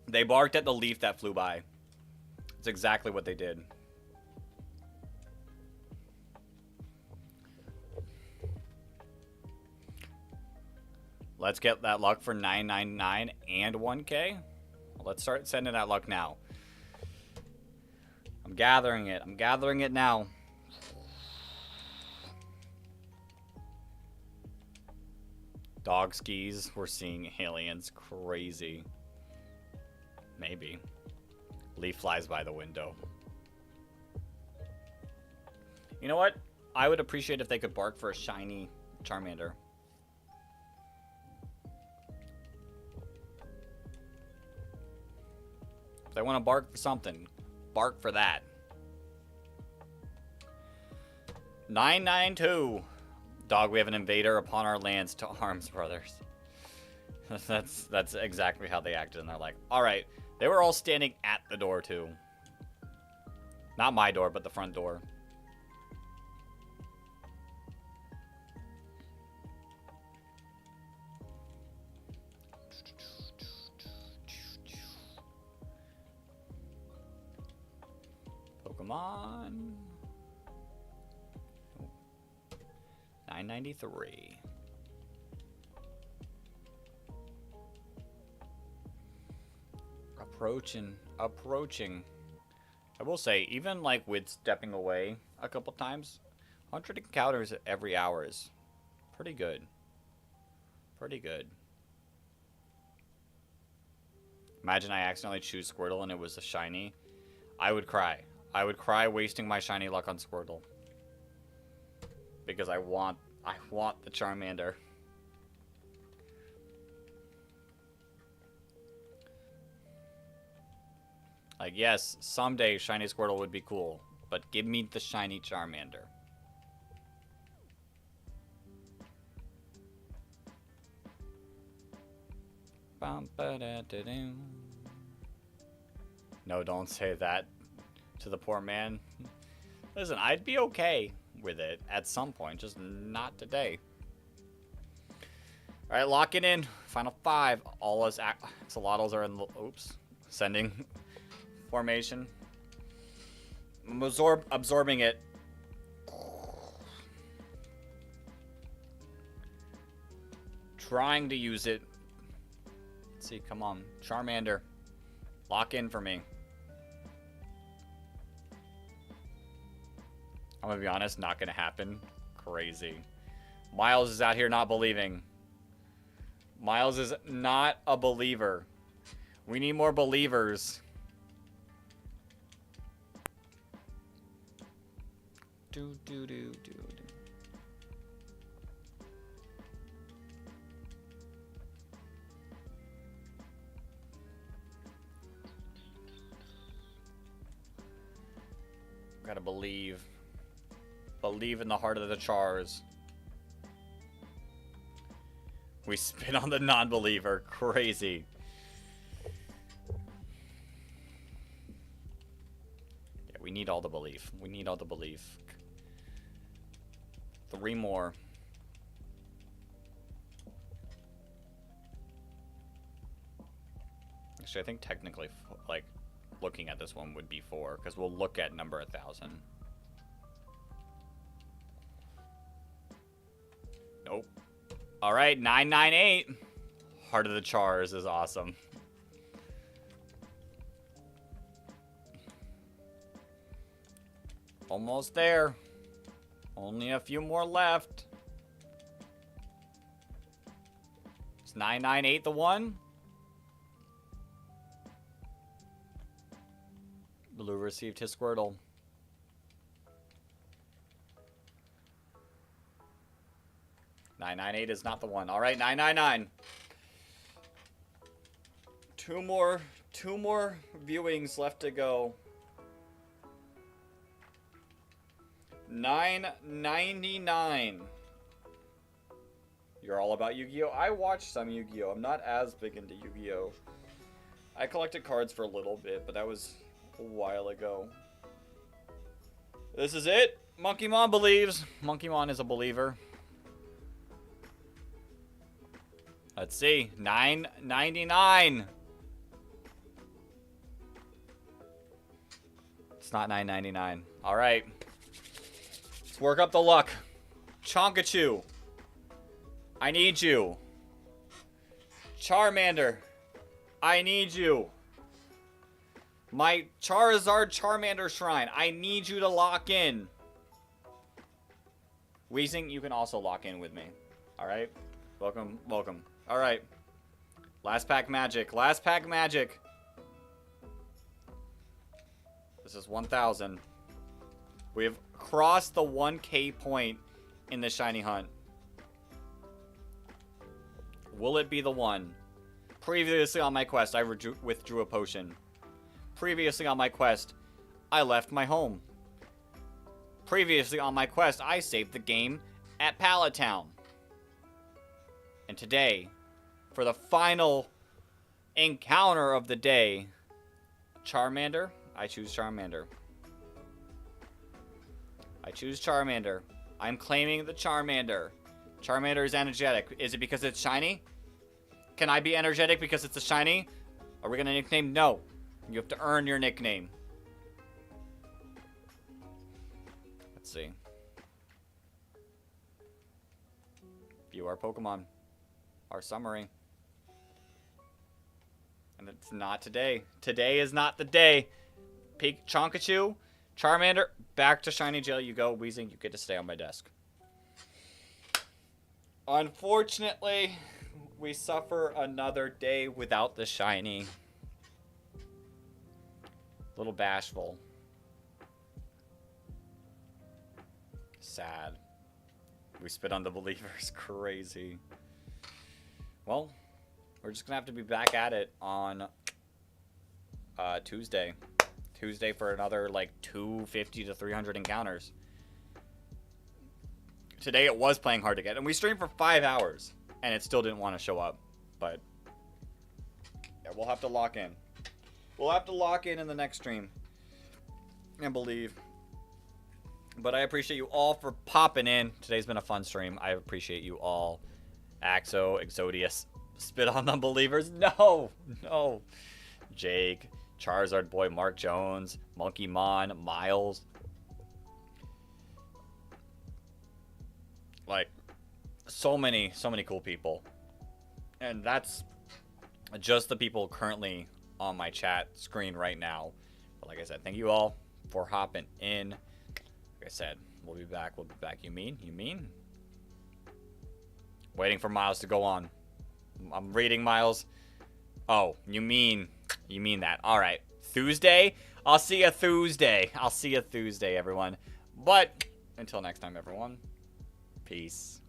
They barked at the leaf that flew by. That's exactly what they did. Let's get that luck for 999 and 1K. Well, let's start sending that luck now. I'm gathering it. I'm gathering it now. Dog skis. We're seeing aliens. Crazy. Maybe. Leaf flies by the window. You know what? I would appreciate if they could bark for a shiny Charmander. If they want to bark for something, bark for that. 992. Dog, we have an invader upon our lands to arms, brothers. That's exactly how they acted, and they're like, all right. They were all standing at the door, too. Not my door, but the front door. Pokemon. 993. Approaching. I will say, even like with stepping away a couple times, 100 encounters every hour is pretty good. Pretty good. Imagine I accidentally choose Squirtle and it was a shiny. I would cry. I would cry wasting my shiny luck on Squirtle. Because I want the Charmander. Like, yes, someday shiny Squirtle would be cool, but give me the shiny Charmander. No, don't say that to the poor man. Listen, I'd be okay with it at some point, just not today. All right, lock it in. Final 5. All us axolotls are in the... Oops. Sending formation. I'm absorbing it. Trying to use it. Let's see, come on. Charmander. Lock in for me. I'm gonna be honest, not gonna happen. Crazy. Miles is out here not believing. Miles is not a believer. We need more believers. Do. Gotta believe. Believe in the heart of the Chars. We spit on the non-believer. Crazy. Yeah, we need all the belief. We need all the belief. 3 more. Actually, I think technically, like, looking at this one would be 4, because we'll look at number 1,000. Nope. Alright, 998. Heart of the Chars is awesome. Almost there. Only a few more left. It's 998 the one. Blue received his Squirtle. $998 is not the one. All right, 999. Two more viewings left to go. 999. You're all about Yu-Gi-Oh! I watched some Yu-Gi-Oh! I'm not as big into Yu-Gi-Oh! I collected cards for a little bit, but that was a while ago. This is it. Monkeymon believes. Monkeymon is a believer. Let's see. 999. It's not 999. All right. Let's work up the luck. Chonkachu. I need you. Charmander. I need you. My Charizard Charmander Shrine. I need you to lock in. Weezing, you can also lock in with me. Alright? Welcome, welcome. Alright. Last pack magic. Last pack magic. This is 1,000. We have crossed the 1K point in the shiny hunt. Will it be the one? Previously on my quest, I withdrew a potion. Previously on my quest, I left my home. Previously on my quest, I saved the game at Pallet Town. And today, for the final encounter of the day, Charmander, I choose Charmander. I choose Charmander. I'm claiming the Charmander. Charmander is energetic. Is it because it's shiny? Can I be energetic because it's a shiny? Are we going to nickname? No. You have to earn your nickname. Let's see. View our Pokemon. Our summary. And it's not today. Today is not the day. Chonkachu, Charmander, back to shiny jail you go. Weezing, you get to stay on my desk. Unfortunately, we suffer another day without the shiny. Little bashful. Sad. We spit on the believers. Crazy. Well, we're just gonna have to be back at it on Tuesday. Tuesday for another like 250 to 300 encounters. Today it was playing hard to get, and we streamed for 5 hours, and it still didn't want to show up. But yeah, we'll have to lock in. We'll have to lock in the next stream and believe. But I appreciate you all for popping in. Today's been a fun stream. I appreciate you all. Axo, Exodius, spit on the believers. No, no. Jake, Charizard Boy, Mark Jones, Monkey Mon, Miles. Like, so many cool people. And that's just the people currently on my chat screen right now. But like I said, thank you all for hopping in. Like I said, we'll be back. We'll be back. You mean? You mean? Waiting for Miles to go on. I'm reading Miles. Oh, you mean that. All right. Tuesday? I'll see you Tuesday. I'll see you Tuesday, everyone. But until next time, everyone. Peace.